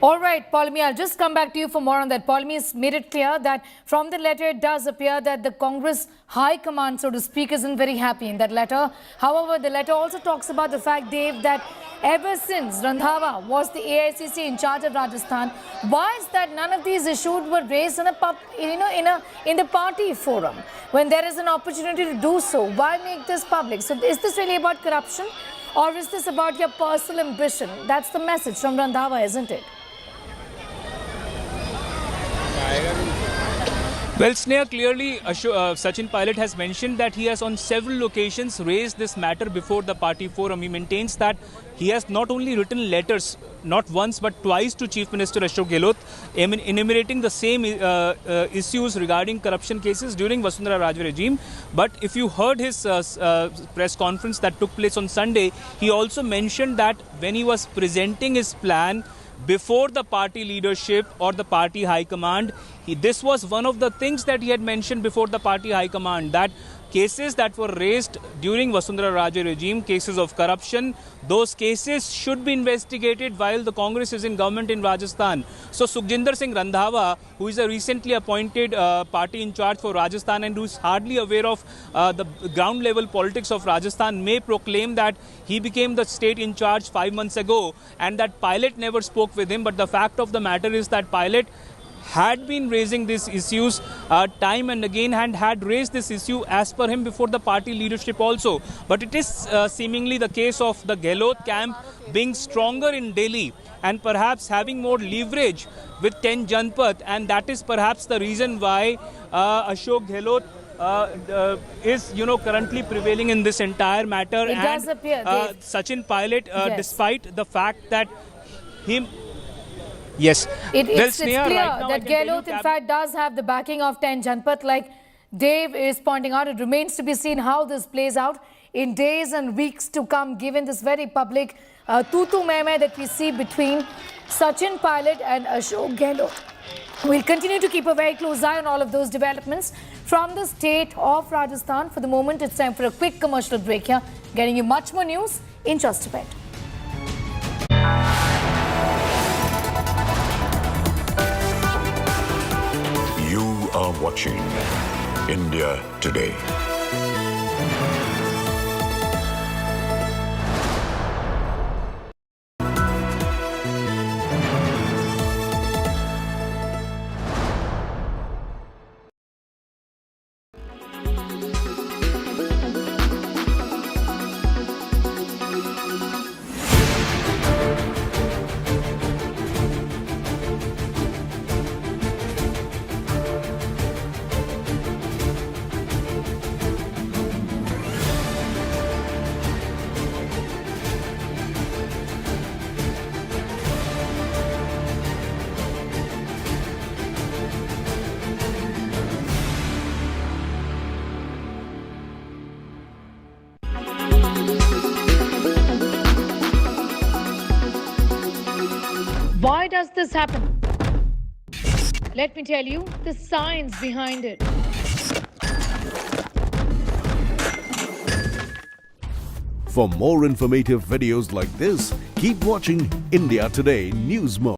All right, Paulmi, I'll just come back to you for more on that. Paulmi has made it clear that from the letter, it does appear that the Congress High Command, so to speak, isn't very happy in that letter. However, the letter also talks about the fact, Dave, that ever since Randhawa was the AICC in charge of Rajasthan, why is that none of these issues were raised in in the party forum when there is an opportunity to do so? Why make this public? So, is this really about corruption, or is this about your personal ambition? That's the message from Randhawa, isn't it? Well, Sneha, clearly Sachin Pilot has mentioned that he has on several occasions raised this matter before the party forum. He maintains that he has not only written letters, not once but twice, to Chief Minister Ashok Gehlot, enumerating the same issues regarding corruption cases during Vasundhara Raje regime. But if you heard his press conference that took place on Sunday, he also mentioned that when he was presenting his plan before the party leadership or the party high command, this was one of the things that he had mentioned before the party high command, that cases that were raised during Vasundhara Raje regime, cases of corruption, those cases should be investigated while the Congress is in government in Rajasthan. So Sukhjinder Singh Randhawa, who is a recently appointed party in charge for Rajasthan and who is hardly aware of the ground level politics of Rajasthan, may proclaim that he became the state in charge 5 months ago and that Pilot never spoke with him. But the fact of the matter is that Pilot had been raising these issues time and again, and had raised this issue as per him before the party leadership also. But it is seemingly the case of the Gehlot camp being stronger in Delhi and perhaps having more leverage with 10 Janpath, and that is perhaps the reason why Ashok Gehlot is currently prevailing in this entire matter. It does appear, Dave. Sachin Pilot, Yes. despite the fact that him... Yes. It's clear that Gehlot, in fact, does have the backing of 10 Janpath. Like Dave is pointing out, it remains to be seen how this plays out in days and weeks to come, given this very public tutu-meh-meh that we see between Sachin Pilot and Ashok Gehlot. We'll continue to keep a very close eye on all of those developments from the state of Rajasthan. For the moment, it's time for a quick commercial break here, getting you much more news in just a bit. You are watching India Today. Why does this happen? Let me tell you the science behind it. For more informative videos like this, keep watching India Today News Mode.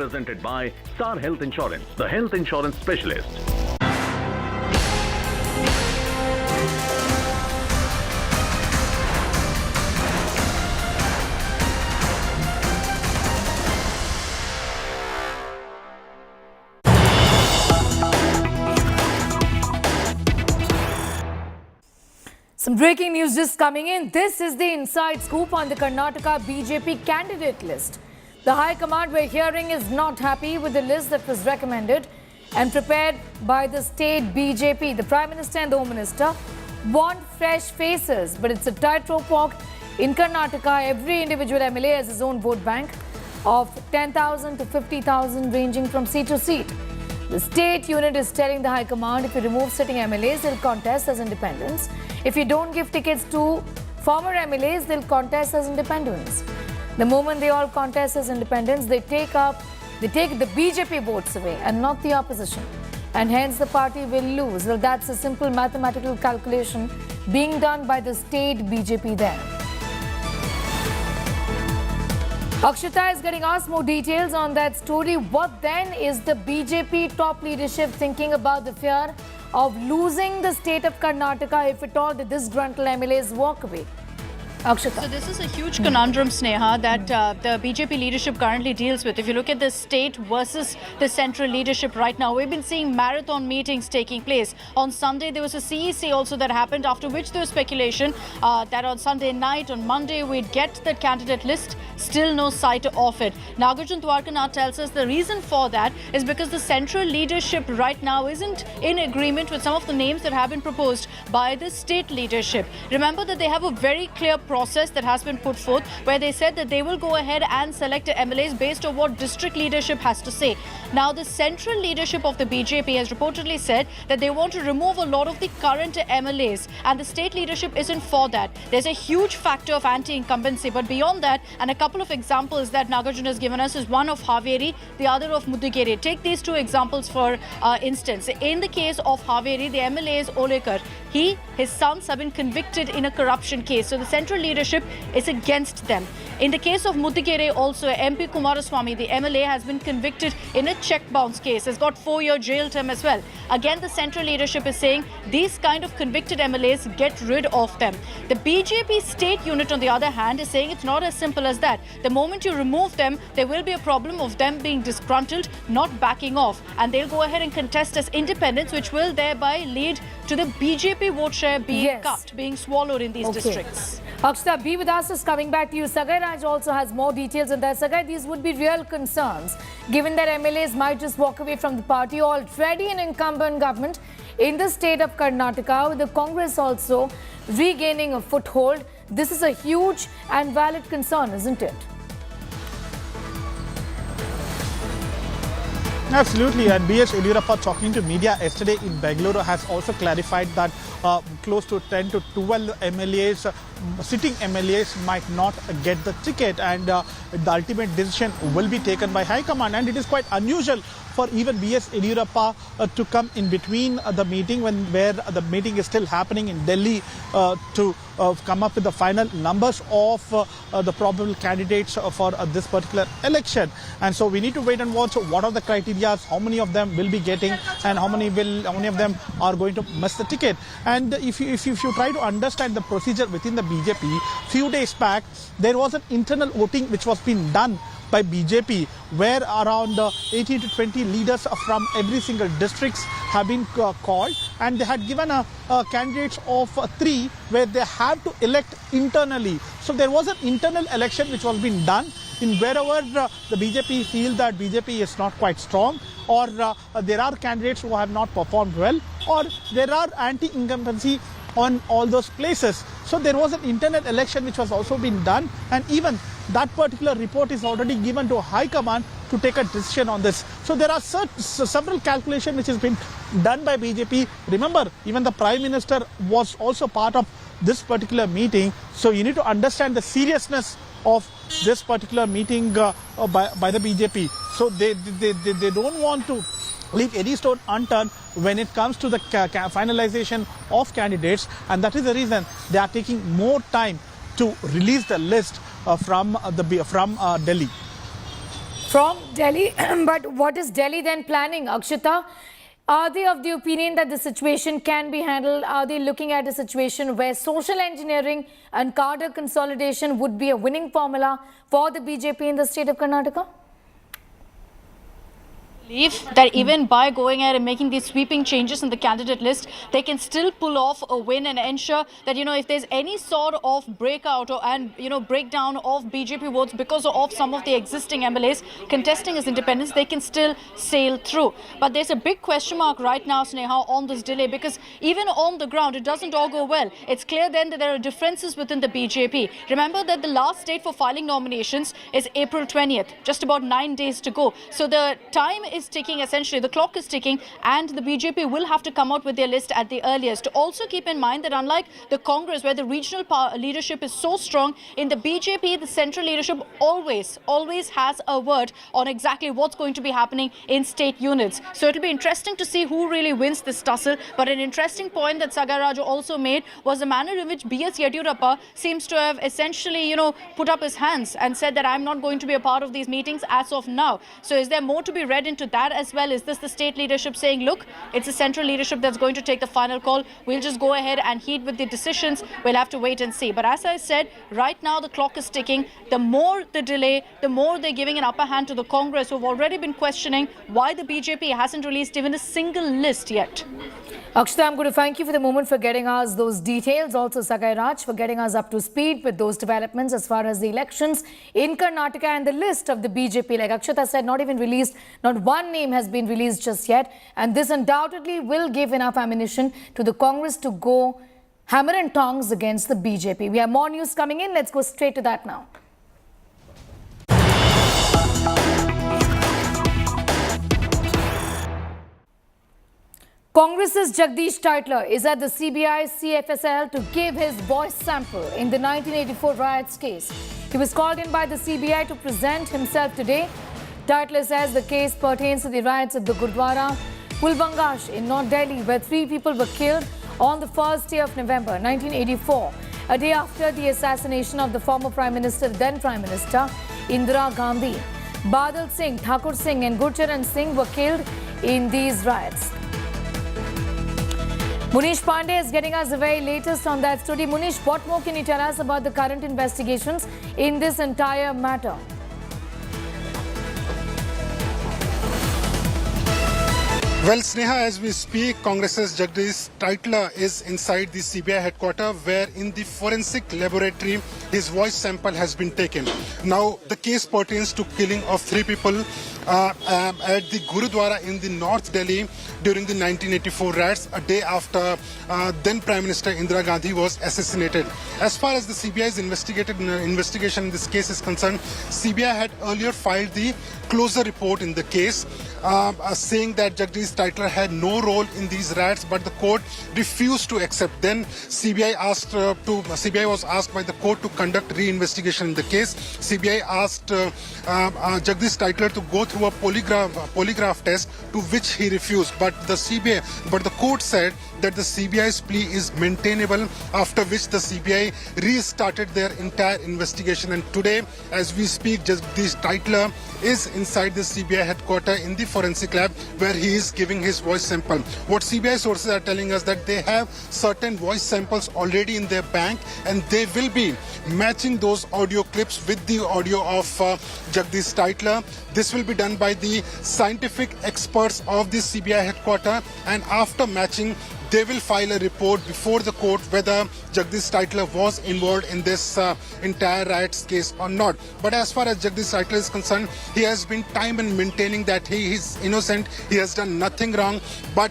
presented by Star Health Insurance, the health insurance specialist. Some breaking news just coming in. This is the inside scoop on the Karnataka BJP candidate list. The High Command we're hearing is not happy with the list that was recommended and prepared by the state BJP. The Prime Minister and the Home Minister want fresh faces, but it's a tightrope walk. In Karnataka, every individual MLA has his own vote bank of 10,000 to 50,000, ranging from seat to seat. The state unit is telling the High Command if you remove sitting MLAs, they'll contest as independents. If you don't give tickets to former MLAs, they'll contest as independents. The moment they all contest as independents, they take the BJP votes away and not the opposition. And hence the party will lose. Well, that's a simple mathematical calculation being done by the state BJP there. Akshita is getting us more details on that story. What then is the BJP top leadership thinking about the fear of losing the state of Karnataka if at all the disgruntled MLAs walk away? Akshita. So this is a huge conundrum, Sneha, that the BJP leadership currently deals with. If you look at the state versus the central leadership right now, we've been seeing marathon meetings taking place. On Sunday, there was a CEC also that happened, after which there was speculation that on Sunday night, on Monday, we'd get the candidate list. Still no sight of it. Nagarjun Dwarkanath tells us the reason for that is because the central leadership right now isn't in agreement with some of the names that have been proposed by the state leadership. Remember that they have a very clear process that has been put forth where they said that they will go ahead and select MLAs based on what district leadership has to say. Now, the central leadership of the BJP has reportedly said that they want to remove a lot of the current MLAs, and the state leadership isn't for that. There's a huge factor of anti-incumbency, but beyond that, and a couple of examples that Nagarjun has given us is one of Haveri, the other of Mudigere. Take these two examples for instance. In the case of Haveri, the MLA is Olekar. His sons have been convicted in a corruption case, so the central leadership is against them. In the case of Mudigere also, MP Kumaraswamy, the MLA, has been convicted in a check bounce case, has got 4-year jail term as well. Again, the central leadership is saying these kind of convicted MLAs, get rid of them. The BJP state unit, on the other hand, is saying it's not as simple as that. The moment you remove them, there will be a problem of them being disgruntled, not backing off, and they'll go ahead and contest as independents, which will thereby lead to the BJP vote share being cut, being swallowed in these districts. Akshita, be with us is coming back to you. Sagai Raj also has more details on that. Sagai, these would be real concerns, given that MLAs might just walk away from the party. Already an incumbent government in the state of Karnataka, with the Congress also regaining a foothold. This is a huge and valid concern, isn't it? Absolutely, and B.S. Yadurappa, talking to media yesterday in Bengaluru, has also clarified that close to 10 to 12 MLAs, sitting MLAs, might not get the ticket, and the ultimate decision will be taken by High Command. And it is quite unusual for even B.S. Yadurappa to come in between the meeting where the meeting is still happening in Delhi to come up with the final numbers of the probable candidates for this particular election. And so we need to wait and watch what are the criteria, how many of them will be getting, and how many of them are going to miss the ticket. And if you try to understand the procedure within the BJP, few days back there was an internal voting which was being done by BJP, where around 18 to 20 leaders from every single districts have been called, and they had given candidates of 3 where they have to elect internally. So there was an internal election which was being done in wherever the BJP feel that BJP is not quite strong, or there are candidates who have not performed well, or there are anti-incumbency on all those places. So there was an internal election which was also being done, and even that particular report is already given to High Command to take a decision on this. So there are several calculations which has been done by BJP. Remember, even the Prime Minister was also part of this particular meeting. So you need to understand the seriousness of this particular meeting by the BJP. So they don't want to leave any stone unturned when it comes to the finalization of candidates, and that is the reason they are taking more time to release the list from Delhi. from Delhi. But what is Delhi then planning, Akshita? Are they of the opinion that the situation can be handled? Are they looking at a situation where social engineering and cadre consolidation would be a winning formula for the BJP in the state of Karnataka? Believe that even by going ahead and making these sweeping changes in the candidate list, they can still pull off a win and ensure that, if there's any sort of breakout breakdown of BJP votes because of some of the existing MLAs contesting as independents, they can still sail through. But there's a big question mark right now, Sneha, on this delay, because even on the ground, it doesn't all go well. It's clear then that there are differences within the BJP. Remember that the last date for filing nominations is April 20th, just about 9 days to go. So the time is ticking, essentially the clock is ticking, and the BJP will have to come out with their list at the earliest. Also keep in mind that unlike the Congress, where the regional leadership is so strong, in the BJP the central leadership always has a word on exactly what's going to be happening in state units. So it'll be interesting to see who really wins this tussle. But an interesting point that Sagar Raju also made was the manner in which B.S. Yadurappa seems to have essentially put up his hands and said that I'm not going to be a part of these meetings as of now. So is there more to be read into that as well? Is this the state leadership saying, look, it's the central leadership that's going to take the final call, we'll just go ahead and heed with the decisions, we'll have to wait and see. But as I said, right now the clock is ticking. The more the delay, the more they're giving an upper hand to the Congress, who've already been questioning why the BJP hasn't released even a single list yet. Akshita, I'm going to thank you for the moment for getting us those details. Also, Sagai Raj, for getting us up to speed with those developments as far as the elections in Karnataka and the list of the BJP. Like Akshita said, not even released, not one name has been released just yet. And this undoubtedly will give enough ammunition to the Congress to go hammer and tongs against the BJP. We have more news coming in. Let's go straight to that now. Congress's Jagdish Titler is at the CBI CFSL to give his voice sample in the 1984 riots case. He was called in by the CBI to present himself today. Titler says the case pertains to the riots of the Gurdwara Pulbangash in North Delhi, where 3 people were killed on the first day of November 1984, a day after the assassination of the former then Prime Minister Indira Gandhi. Badal Singh, Thakur Singh and Gurcharan Singh were killed in these riots. Munish Pandey is getting us the very latest on that story. Munish, what more can you tell us about the current investigations in this entire matter? Well, Sneha, as we speak, Congress's Jagdish Titler is inside the CBI headquarters, where in the forensic laboratory, his voice sample has been taken. Now, the case pertains to killing of 3 people at the Gurudwara in the North Delhi during the 1984 riots, a day after then Prime Minister Indira Gandhi was assassinated. As far as the CBI's investigation in this case is concerned, CBI had earlier filed the closure report in the case, saying that Jagdish Titler had no role in these riots, but the court refused to accept. Then CBI was asked by the court to conduct re-investigation in the case. CBI asked Jagdish Titler to go through a polygraph test, to which he refused. But the court said that the CBI's plea is maintainable, after which the CBI restarted their entire investigation. And today, as we speak, Jagdish Titler is inside the CBI headquarters in the forensic lab, where he is giving his voice sample. What CBI sources are telling us that they have certain voice samples already in their bank, and they will be matching those audio clips with the audio of Jagdish Titler. This will be done by the scientific experts of the CBI headquarters, and after matching, they will file a report before the court whether Jagdish Titler was involved in this entire riots case or not. But as far as Jagdish Titler is concerned, he has been time in maintaining that he is innocent, he has done nothing wrong. But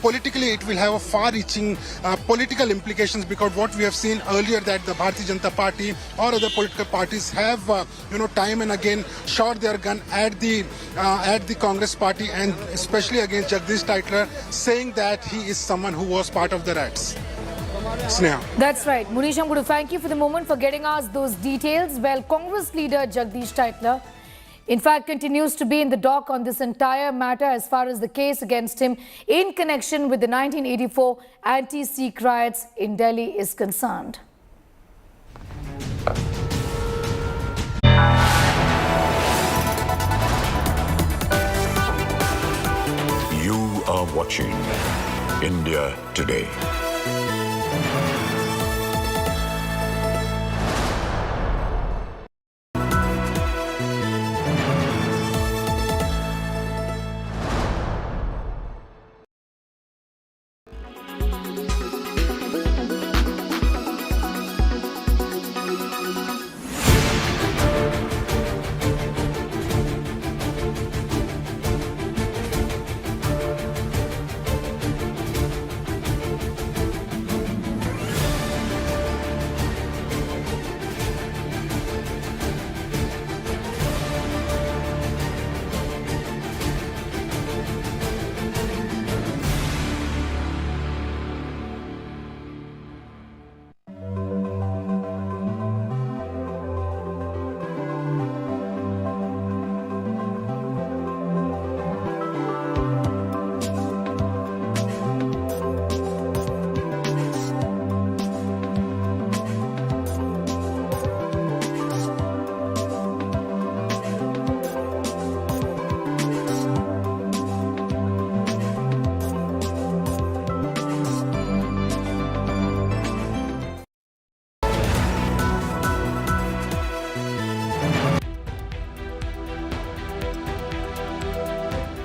politically it will have a far-reaching political implications, because what we have seen earlier, that the Bharatiya Janata Party or other political parties have time and again shot their gun at the Congress party, and especially against Jagdish Titler, saying that he is someone who was part of the riots. Sneha. That's right. Munish, I'm going to thank you for the moment for getting us those details. Well, Congress leader Jagdish Titler, in fact, continues to be in the dock on this entire matter as far as the case against him in connection with the 1984 anti-Sikh riots in Delhi is concerned. watching India Today.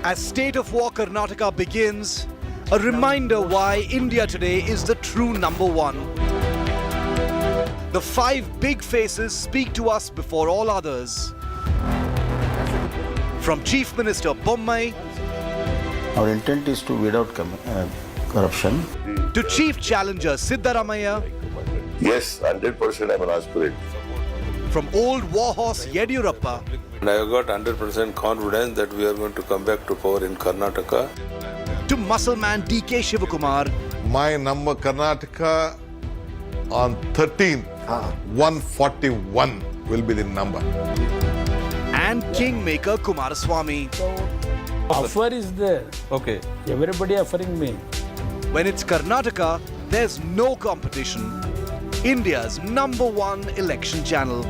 As State of War Karnataka begins, a reminder why India Today is the true number one. The 5 big faces speak to us before all others. From Chief Minister Bommai, our intent is to weed out corruption, to Chief Challenger Sitaraman, Yes, 100% I'm an aspirant. from old warhorse Yediyurappa, And I have got 100% confidence that we are going to come back to power in Karnataka. to muscle man DK Shivakumar, My number Karnataka on 13th, 141 will be the number. and Kingmaker Kumaraswamy. Offer is there. Okay. Everybody offering me. When it's Karnataka, there's no competition. India's #1 election channel.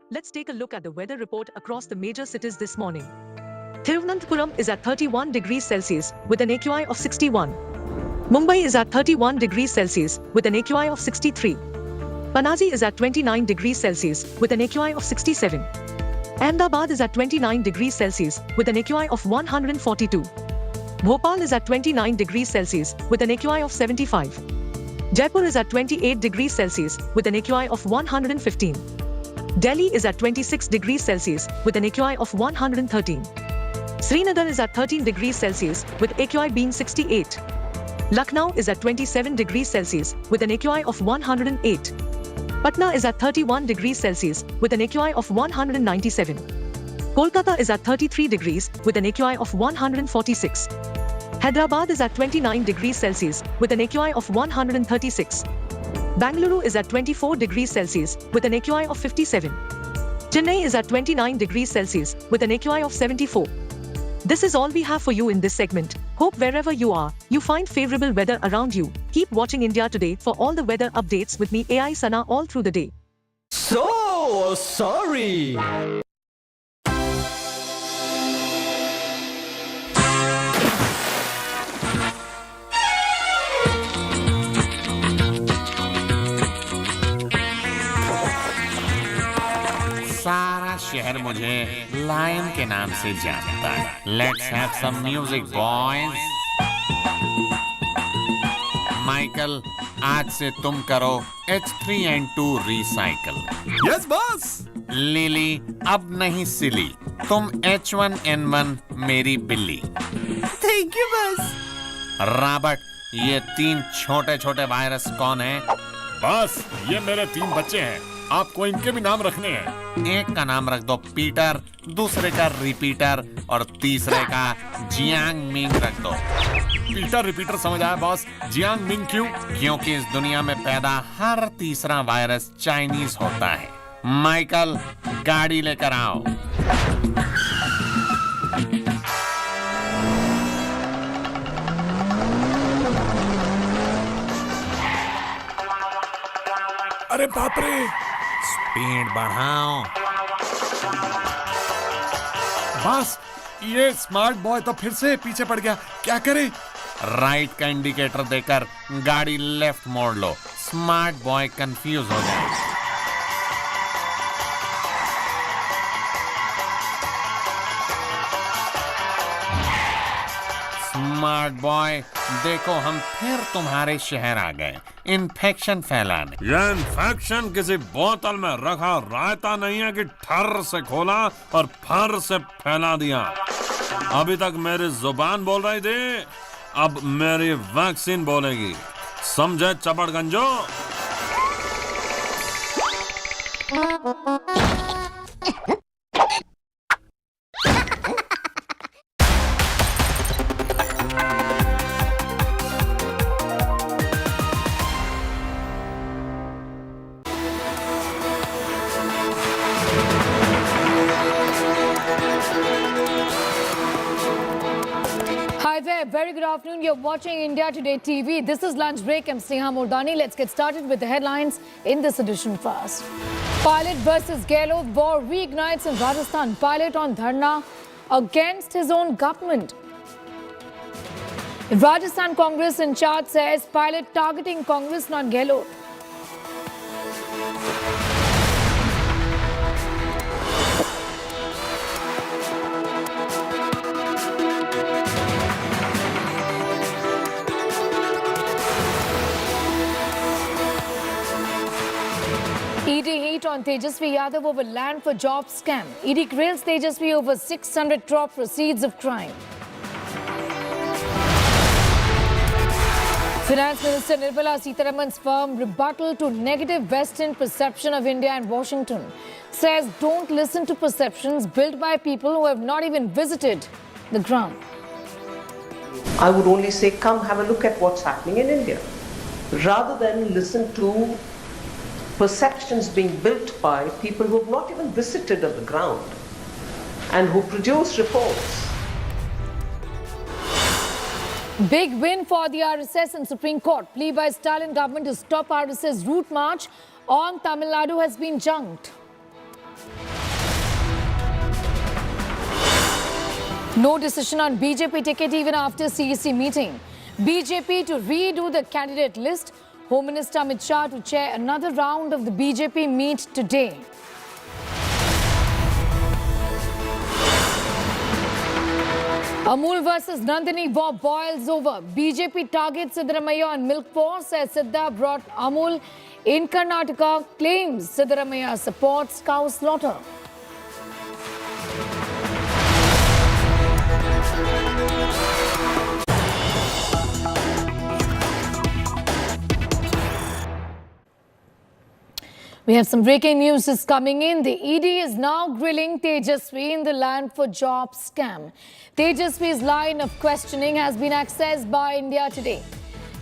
Let's take a look at the weather report across the major cities this morning. Thiruvananthapuram is at 31 degrees Celsius with an AQI of 61. Mumbai is at 31 degrees Celsius with an AQI of 63. Panaji is at 29 degrees Celsius with an AQI of 67. Ahmedabad is at 29 degrees Celsius with an AQI of 142. Bhopal is at 29 degrees Celsius with an AQI of 75. Jaipur is at 28 degrees Celsius with an AQI of 115. Delhi is at 26 degrees Celsius with an AQI of 113. Srinagar is at 13 degrees Celsius with AQI being 68. Lucknow is at 27 degrees Celsius with an AQI of 108. Patna is at 31 degrees Celsius with an AQI of 197. Kolkata is at 33 degrees with an AQI of 146. Hyderabad is at 29 degrees Celsius with an AQI of 136. Bangalore is at 24 degrees Celsius with an AQI of 57. Chennai is at 29 degrees Celsius with an AQI of 74. This is all we have for you in this segment. Hope wherever you are, you find favorable weather around you. Keep watching India Today for all the weather updates with me, AI Sana, all through the day. So sorry. सारा शहर मुझे lion के नाम से जानता है। Let's have some music boys. Michael, आज से तुम करो H3N2 recycle. Yes boss. Lily, अब नहीं सिली, तुम H1N1 मेरी बिल्ली। Thank you boss. रॉबर्ट, ये 3 छोटे छोटे वायरस कौन है? बॉस, ये मेरे 3 बच्चे हैं, आपको इनके भी नाम रखने हैं। एक का नाम रख दो पीटर, दूसरे का रिपीटर और तीसरे का जियांग मिंग रख दो। पीटर रिपीटर समझ आया बॉस, जियांग मिंग क्यों? क्योंकि इस दुनिया में पैदा हर तीसरा वायरस चाइनीज होता है। माइकल, गाड़ी लेकर आओ। अरे बाप रे, स्पीड बढ़ाओ। बॉस, ये स्मार्ट बॉय तो फिर से पीछे पड़ गया, क्या करे? राइट का इंडिकेटर देकर गाड़ी लेफ्ट मोड़ लो, स्मार्ट बॉय कंफ्यूज हो जाए। स्मार्ट बॉय, देखो हम फिर तुम्हारे शहर आ गए इन्फेक्शन फैलाने। ये इन्फेक्शन किसी बोतल में रखा रायता नहीं है कि ठर से खोला और फर से फैला दिया। अभी तक मेरी जुबान बोल रही थी, अब मेरी वैक्सीन बोलेगी, समझे चपड़गंजो? Hi there, very good afternoon. You're watching India Today TV. This is Lunch Break. I'm Sneha Mordani. Let's get started with the headlines in this edition first. Pilot versus Gehlot war reignites in Rajasthan. Pilot on Dharna against his own government. Rajasthan Congress in charge says Pilot targeting Congress, not Gehlot. ED heat on Tejaswi Yadav over land for job scam. ED grills Tejaswi over 600 crore proceeds of crime. Finance Minister Nirmala Sitaraman's firm rebuttal to negative Western perception of India and Washington says don't listen to perceptions built by people who have not even visited the ground. I would only say come have a look at what's happening in India rather than listen to perceptions being built by people who have not even visited on the ground and who produce reports. Big win for the RSS in Supreme Court. Plea by Stalin government to stop RSS route march on Tamil Nadu has been junked. No decision on BJP ticket even after CEC meeting. BJP to redo the candidate list. Home Minister Amit Shah to chair another round of the BJP meet today. Amul versus Nandini war boils over. BJP targets Sitaraman on milk poor, says Siddha brought Amul in Karnataka, claims Sitaraman supports cow slaughter. We have some breaking news just coming in. The ED is now grilling Tejaswi in the land for jobs scam. Tejaswi's line of questioning has been accessed by India Today.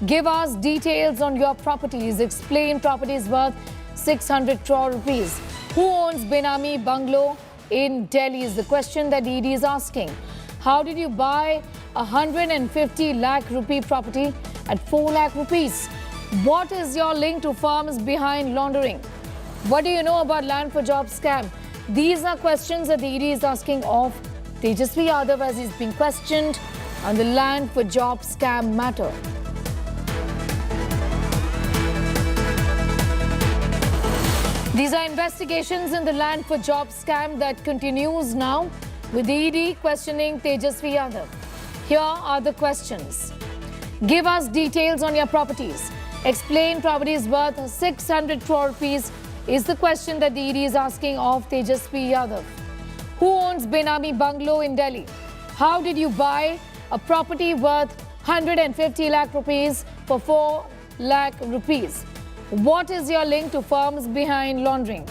Give us details on your properties. Explain properties worth 600 crore rupees. Who owns Benami bungalow in Delhi is the question that ED is asking. How did you buy 150 lakh rupee property at 4 lakh rupees? What is your link to firms behind laundering? What do you know about land for jobs scam? These are questions that the ED is asking of Tejaswi Yadav as he's being questioned on the land for jobs scam matter. These are investigations in the land for jobs scam that continues now with the ED questioning Tejaswi Yadav. Here are the questions. Give us details on your properties. Explain properties worth 600 crore rupees is the question that the ED is asking of Tejaswi Yadav. Who owns Benami bungalow in Delhi? How did you buy a property worth 150 lakh rupees for 4 lakh rupees? What is your link to firms behind laundering?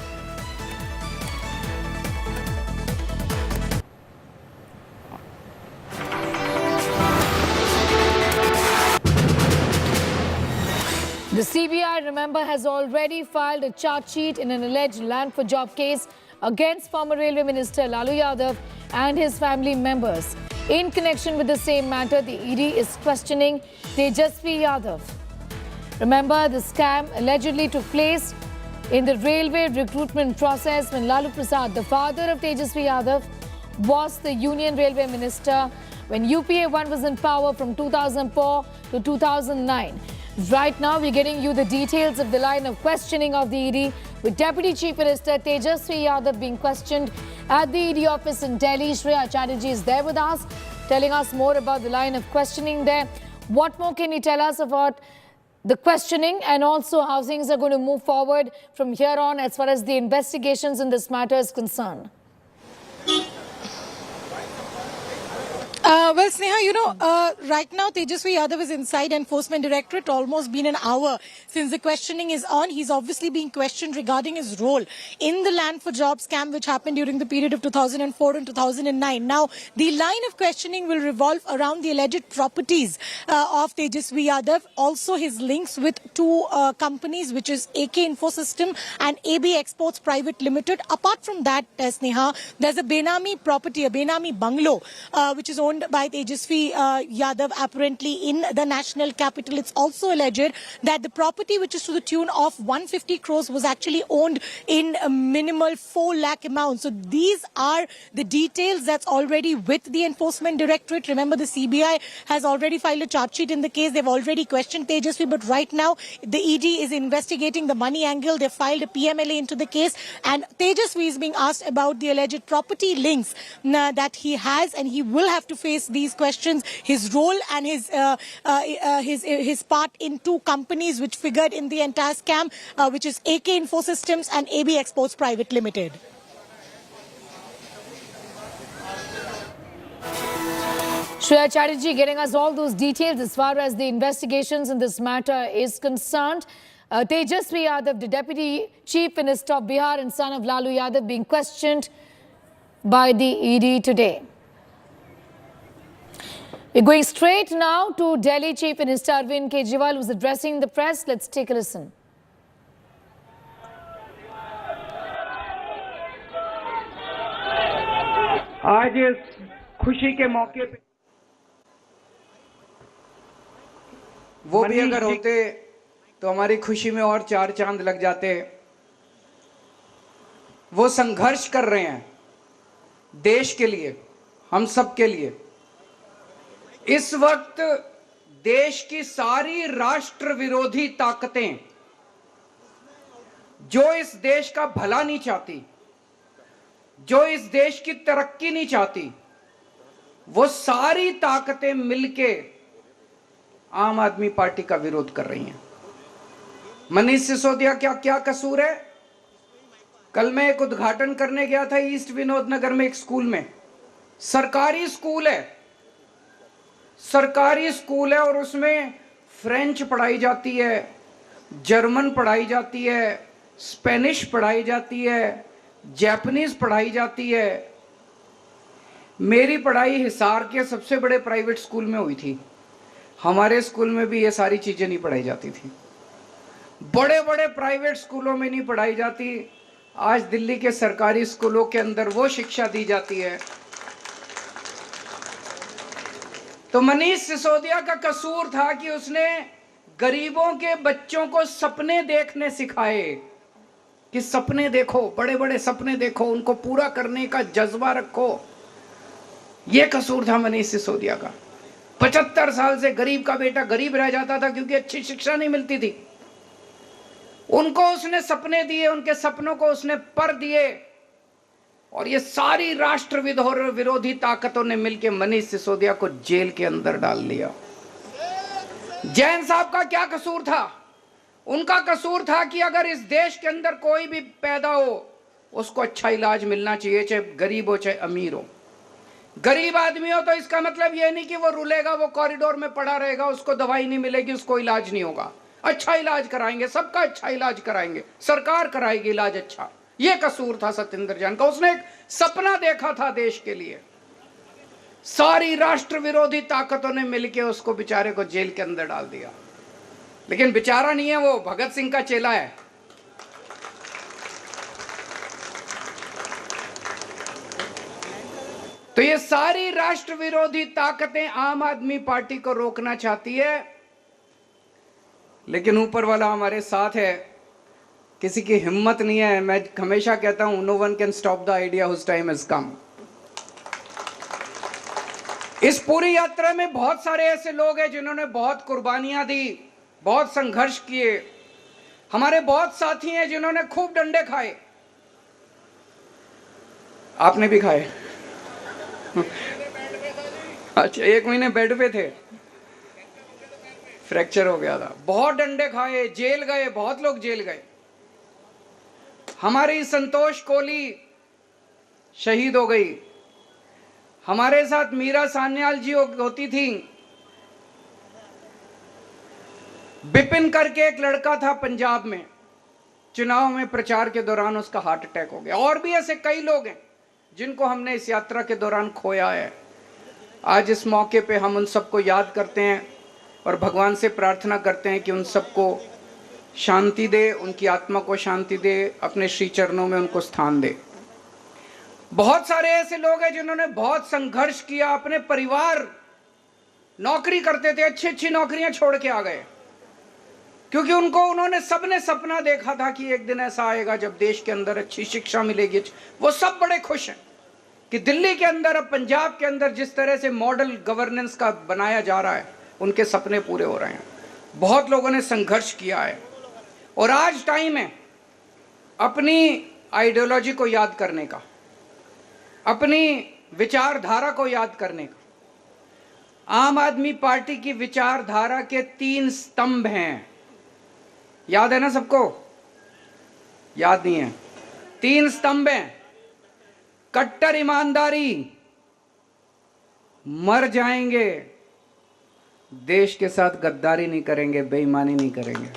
The CBI, remember, has already filed a charge sheet in an alleged land for job case against former Railway Minister Lalu Yadav and his family members. In connection with the same matter, the ED is questioning Tejaswi Yadav. Remember, the scam allegedly took place in the railway recruitment process when Lalu Prasad, the father of Tejaswi Yadav, was the Union Railway Minister when UPA 1 was in power from 2004 to 2009. Right now, we're getting you the details of the line of questioning of the ED with Deputy Chief Minister Tejaswi Yadav being questioned at the ED office in Delhi. Shreya Chatterjee is there with us, telling us more about the line of questioning there. What more can you tell us about the questioning and also how things are going to move forward from here on as far as the investigations in this matter is concerned? Well, Sneha, right now Tejaswi Yadav is inside Enforcement Directorate. Almost been an hour since the questioning is on. He's obviously being questioned regarding his role in the land for job scam which happened during the period of 2004 and 2009. Now, the line of questioning will revolve around the alleged properties of Tejaswi Yadav. Also, his links with two companies, which is AK Infosystem and AB Exports Private Limited. Apart from that, Sneha, there's a Benami property, a Benami bungalow, which is owned by Tejaswi Yadav apparently in the national capital. It's also alleged that the property, which is to the tune of 150 crores, was actually owned in a minimal 4 lakh amount. So these are the details that's already with the Enforcement Directorate. Remember, the CBI has already filed a charge sheet in the case. They've already questioned Tejaswi, but right now the ED is investigating the money angle. They filed a PMLA into the case, and Tejaswi is being asked about the alleged property links that he has, and he will have to face these questions, his role and his part in two companies which figured in the entire scam, which is AK Infosystems and AB Exports Private Limited. Shreya Chatterjee getting us all those details as far as the investigations in this matter is concerned. Tejaswi Yadav, the Deputy Chief Minister of Bihar and son of Lalu Yadav, being questioned by the ED today. We're going straight now to Delhi Chief Minister Arvind Kejriwal, who's addressing the press. Let's take a listen. आज इस खुशी के मौके पे वो भी अगर होते तो हमारी खुशी में और 4 चांद लग जाते। वो संघर्ष कर रहे हैं देश के लिए, हम सब के लिए। इस वक्त देश की सारी राष्ट्र विरोधी ताकतें जो इस देश का भला नहीं चाहती, जो इस देश की तरक्की नहीं चाहती, वो सारी ताकतें मिलके आम आदमी पार्टी का विरोध कर रही हैं। मनीष सिसोदिया क्या कसूर है? कल मैं एक उद्घाटन करने गया था ईस्ट विनोद नगर में एक स्कूल में। सरकारी स्कूल है और उसमें फ्रेंच पढ़ाई जाती है, जर्मन पढ़ाई जाती है, स्पेनिश पढ़ाई जाती है, जापानीज पढ़ाई जाती है। मेरी पढ़ाई हिसार के सबसे बड़े प्राइवेट स्कूल में हुई थी। हमारे स्कूल में भी ये सारी चीजें नहीं पढ़ाई जाती थी। बड़े बड़े प्राइवेट स्कूलों में नहीं पढ़ाई जाती। आज दिल्ली के सरकारी स्कूलों के अंदर वो शिक्षा दी जाती है। तो मनीष सिसोदिया का कसूर था कि उसने गरीबों के बच्चों को सपने देखने सिखाए कि सपने देखो, बड़े बड़े सपने देखो, उनको पूरा करने का जज्बा रखो। यह कसूर था मनीष सिसोदिया का। 75 साल से गरीब का बेटा गरीब रह जाता था क्योंकि अच्छी शिक्षा नहीं मिलती थी। उनको उसने सपने दिए, उनके सपनों को उसने पर दिए, और ये सारी राष्ट्र विरोधी ताकतों ने मिलकर मनीष सिसोदिया को जेल के अंदर डाल दिया। जैन साहब का क्या कसूर था? उनका कसूर था कि अगर इस देश के अंदर कोई भी पैदा हो, उसको अच्छा इलाज मिलना चाहिए, चाहे गरीब हो चाहे अमीर हो। गरीब आदमी हो तो इसका मतलब यह नहीं कि वो रुलेगा, वो कॉरिडोर में पड़ा रहेगा, उसको दवाई नहीं मिलेगी, उसको इलाज नहीं होगा। अच्छा इलाज कराएंगे, सबका अच्छा इलाज कराएंगे, सरकार कराएगी इलाज अच्छा। यह कसूर था सत्येंद्र जैन का। उसने एक सपना देखा था देश के लिए। सारी राष्ट्र विरोधी ताकतों ने मिलकर उसको बेचारे को जेल के अंदर डाल दिया। लेकिन बेचारा नहीं है, वो भगत सिंह का चेला है। तो ये सारी राष्ट्र विरोधी ताकतें आम आदमी पार्टी को रोकना चाहती है, लेकिन ऊपर वाला हमारे साथ है। किसी की हिम्मत नहीं है। मैं हमेशा कहता हूं, no one can stop the idea whose time has come. इस पूरी यात्रा में बहुत सारे ऐसे लोग हैं जिन्होंने बहुत कुर्बानियां दी, बहुत संघर्ष किए। हमारे बहुत साथी हैं जिन्होंने खूब डंडे खाए। आपने भी खाए? अच्छा, 1 महीने बेड पे थे, फ्रैक्चर हो गया था। बहुत डंडे खाए, जेल गए, बहुत लोग जेल गए। हमारी संतोष कोहली शहीद हो गई। हमारे साथ मीरा सान्याल जी होती थी। बिपिन करके एक लड़का था पंजाब में, चुनाव में प्रचार के दौरान उसका हार्ट अटैक हो गया। और भी ऐसे कई लोग हैं जिनको हमने इस यात्रा के दौरान खोया है। आज इस मौके पे हम उन सबको याद करते हैं और भगवान से प्रार्थना करते हैं कि उन सबको शांति दे, उनकी आत्मा को शांति दे, अपने श्री चरणों में उनको स्थान दे। बहुत सारे ऐसे लोग हैं जिन्होंने बहुत संघर्ष किया। अपने परिवार नौकरी करते थे, अच्छी अच्छी नौकरियां छोड़ के आ गए, क्योंकि उन्होंने सबने सपना देखा था कि एक दिन ऐसा आएगा जब देश के अंदर अच्छी शिक्षा मिलेगी। वो सब बड़े खुश हैं कि दिल्ली के अंदर, अब पंजाब के अंदर जिस तरह से मॉडल गवर्नेंस का बनाया जा रहा है, उनके सपने पूरे हो रहे हैं। बहुत लोगों ने संघर्ष किया है और आज टाइम है अपनी आइडियोलॉजी को याद करने का, अपनी विचारधारा को याद करने का। आम आदमी पार्टी की विचारधारा के 3 स्तंभ हैं। याद है ना सबको? याद नहीं है? 3 स्तंभ हैं। कट्टर ईमानदारी, मर जाएंगे, देश के साथ गद्दारी नहीं करेंगे, बेईमानी नहीं करेंगे,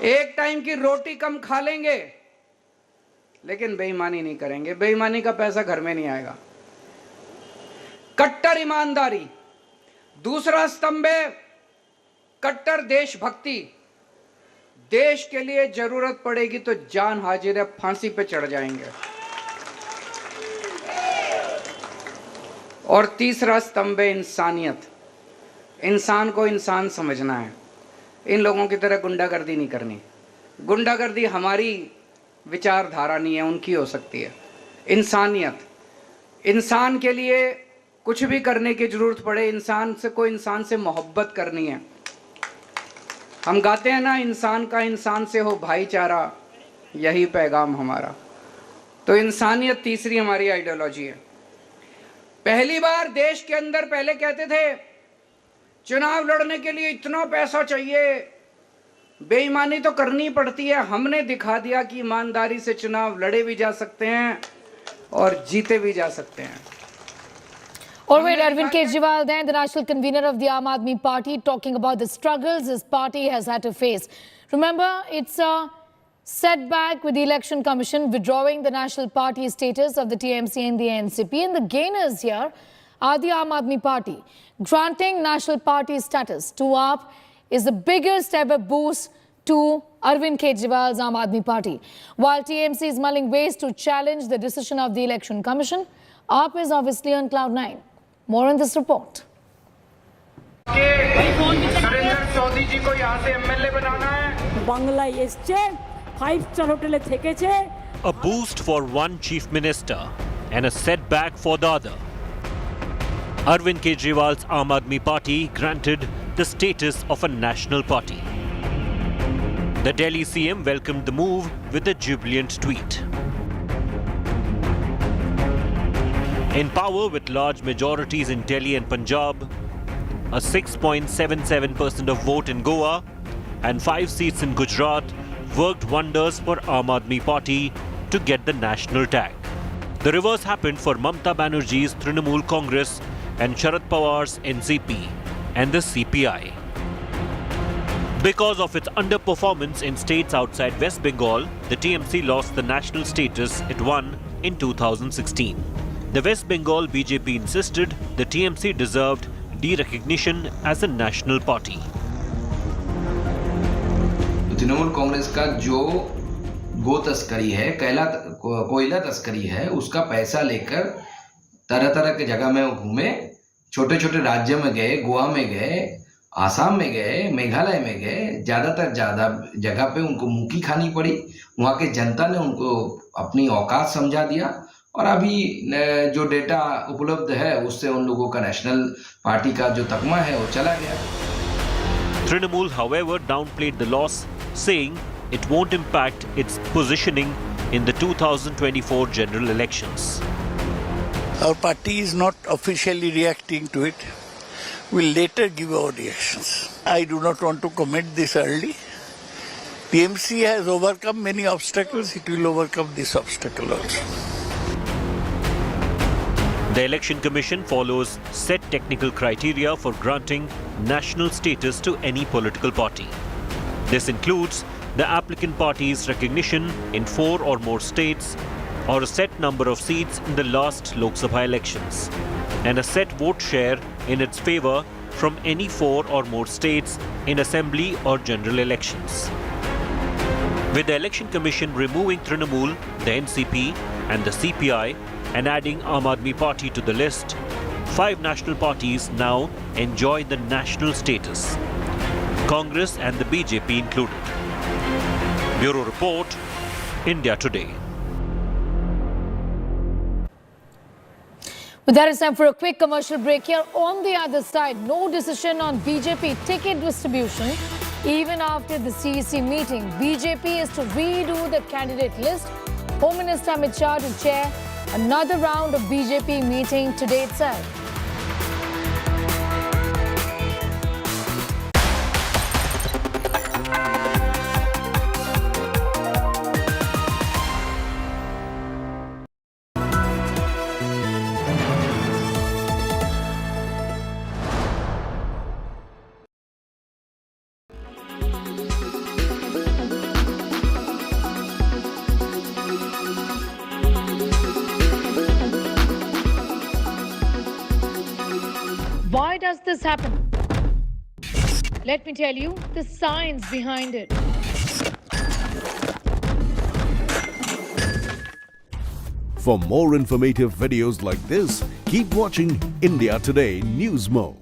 एक टाइम की रोटी कम खा लेंगे लेकिन बेईमानी नहीं करेंगे। बेईमानी का पैसा घर में नहीं आएगा। कट्टर ईमानदारी। दूसरा स्तंभ है कट्टर देशभक्ति। देश के लिए जरूरत पड़ेगी तो जान हाजिर है, फांसी पे चढ़ जाएंगे। और तीसरा स्तंभ है इंसानियत। इंसान को इंसान समझना है। इन लोगों की तरह गुंडागर्दी नहीं करनी। गुंडागर्दी हमारी विचारधारा नहीं है, उनकी हो सकती है। इंसानियत, इंसान के लिए कुछ भी करने की जरूरत पड़े, इंसान से कोई इंसान से मोहब्बत करनी है। हम गाते हैं ना, इंसान का इंसान से हो भाईचारा, यही पैगाम हमारा। तो इंसानियत तीसरी हमारी आइडियोलॉजी है। पहली बार देश के अंदर पहले कहते थे चुनाव लड़ने के लिए इतना पैसा चाहिए, बेईमानी तो करनी पड़ती है। हमने दिखा दिया कि ईमानदारी से चुनाव लड़े भी जा सकते हैं और जीते भी जा सकते हैं। All right, Arvind Kejriwal, then the national convener of the Aam Aadmi Party, talking about the struggles his party has had to face Remember, it's a setback with the Election Commission withdrawing the national party status of the TMC and the NCP. And the gainers here are the Aam Aadmi Party. Granting national party status to AAP is the biggest ever boost to Arvind Kejriwal's Aam Aadmi Party. While TMC is mulling ways to challenge the decision of the Election Commission, AAP is obviously on cloud 9. More on this report. A boost for one chief minister and a setback for the other. Arvind Kejriwal's Aam Aadmi Party granted the status of a national party. The Delhi CM welcomed the move with a jubilant tweet. In power with large majorities in Delhi and Punjab, a 6.77% of vote in Goa and 5 seats in Gujarat worked wonders for Aam Aadmi Party to get the national tag. The reverse happened for Mamata Banerjee's Trinamool Congress and Sharad Pawar's NCP and the CPI. Because of its underperformance in states outside West Bengal, the TMC lost the national status it won in 2016. The West Bengal BJP insisted the TMC deserved de-recognition as a national party. Trinamool Congress का जो गो तस्करी है, कोयला तस्करी है, उसका पैसा लेकर तरह तरह के जगह में घूमे, छोटे छोटे राज्य में गए, गोवा में गए, आसाम में गए, मेघालय में गए, ज्यादा जगह पे उनको मुक्की खानी पड़ी। वहाँ के जनता ने उनको अपनी औकात समझा दिया और अभी जो डेटा उपलब्ध है उससे उन लोगों का नेशनल पार्टी का जो तकमा है वो चला गया। Trinamool, however, downplayed the loss, saying it won't impact its positioning in the 2024 general elections. Our party is not officially reacting to it. We'll later give our reactions. I do not want to comment this early. TMC has overcome many obstacles. It will overcome this obstacle also. The Election Commission follows set technical criteria for granting national status to any political party. This includes the applicant party's recognition in 4 or more states, or a set number of seats in the last Lok Sabha elections, and a set vote share in its favour from any 4 or more states in assembly or general elections. With the Election Commission removing Trinamool, the NCP and the CPI and adding Aam Aadmi Party to the list, 5 national parties now enjoy the national status, Congress and the BJP included. Bureau Report, India Today. With that, it's time for a quick commercial break here. On the other side, no decision on BJP ticket distribution. Even after the CEC meeting, BJP is to redo the candidate list. Home Minister Amit Shah to chair another round of BJP meeting today itself. Why does this happen? Let me tell you the science behind it. For more informative videos like this, keep watching India Today News Mode.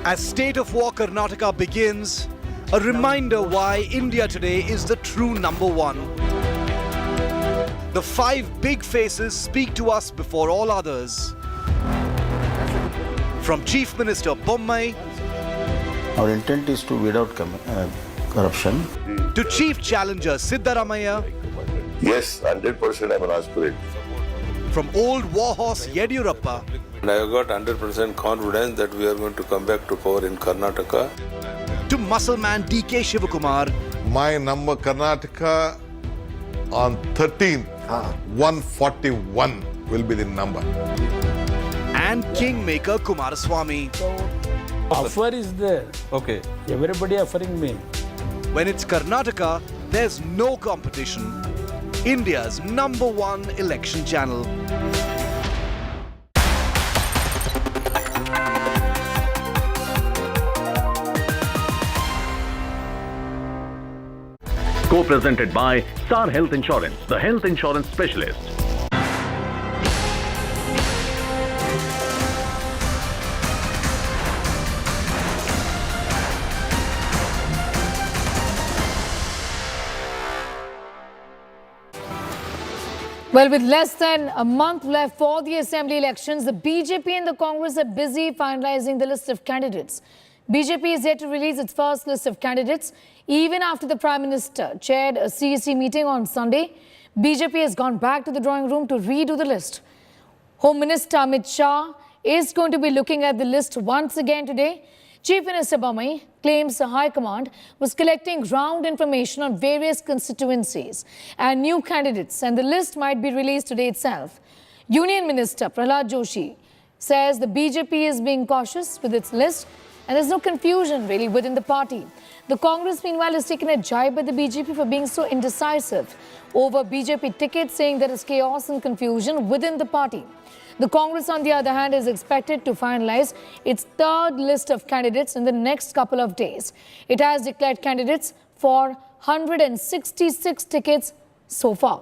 As State of War Karnataka begins, a reminder why India today is the true number one. The 5 big faces speak to us before all others. From Chief Minister Bommai, Our intent is to weed out corruption. to Chief Challenger Sitaraman, Yes, 100% I'm an aspirant. from old warhorse Yediyurappa, And I got 100% confidence that we are going to come back to power in Karnataka. to muscle man DK Shivakumar, My number Karnataka on 13th, 141 will be the number. and Kingmaker Kumaraswamy. Offer is there. Okay. Everybody offering me. When it's Karnataka, there's no competition. India's #1 election channel. Co-presented by Star Health Insurance, the health insurance specialist. Well, with less than a month left for the assembly elections, the BJP and the Congress are busy finalizing the list of candidates. BJP is yet to release its first list of candidates. Even after the Prime Minister chaired a CEC meeting on Sunday, BJP has gone back to the drawing room to redo the list. Home Minister Amit Shah is going to be looking at the list once again today. Chief Minister Bommai claims the High Command was collecting ground information on various constituencies and new candidates, and the list might be released today itself. Union Minister Prahlad Joshi says the BJP is being cautious with its list and there's no confusion really within the party. The Congress, meanwhile, has taken a jibe at the BJP for being so indecisive over BJP tickets, saying there is chaos and confusion within the party. The Congress, on the other hand, is expected to finalize its third list of candidates in the next couple of days. It has declared candidates for 166 tickets so far.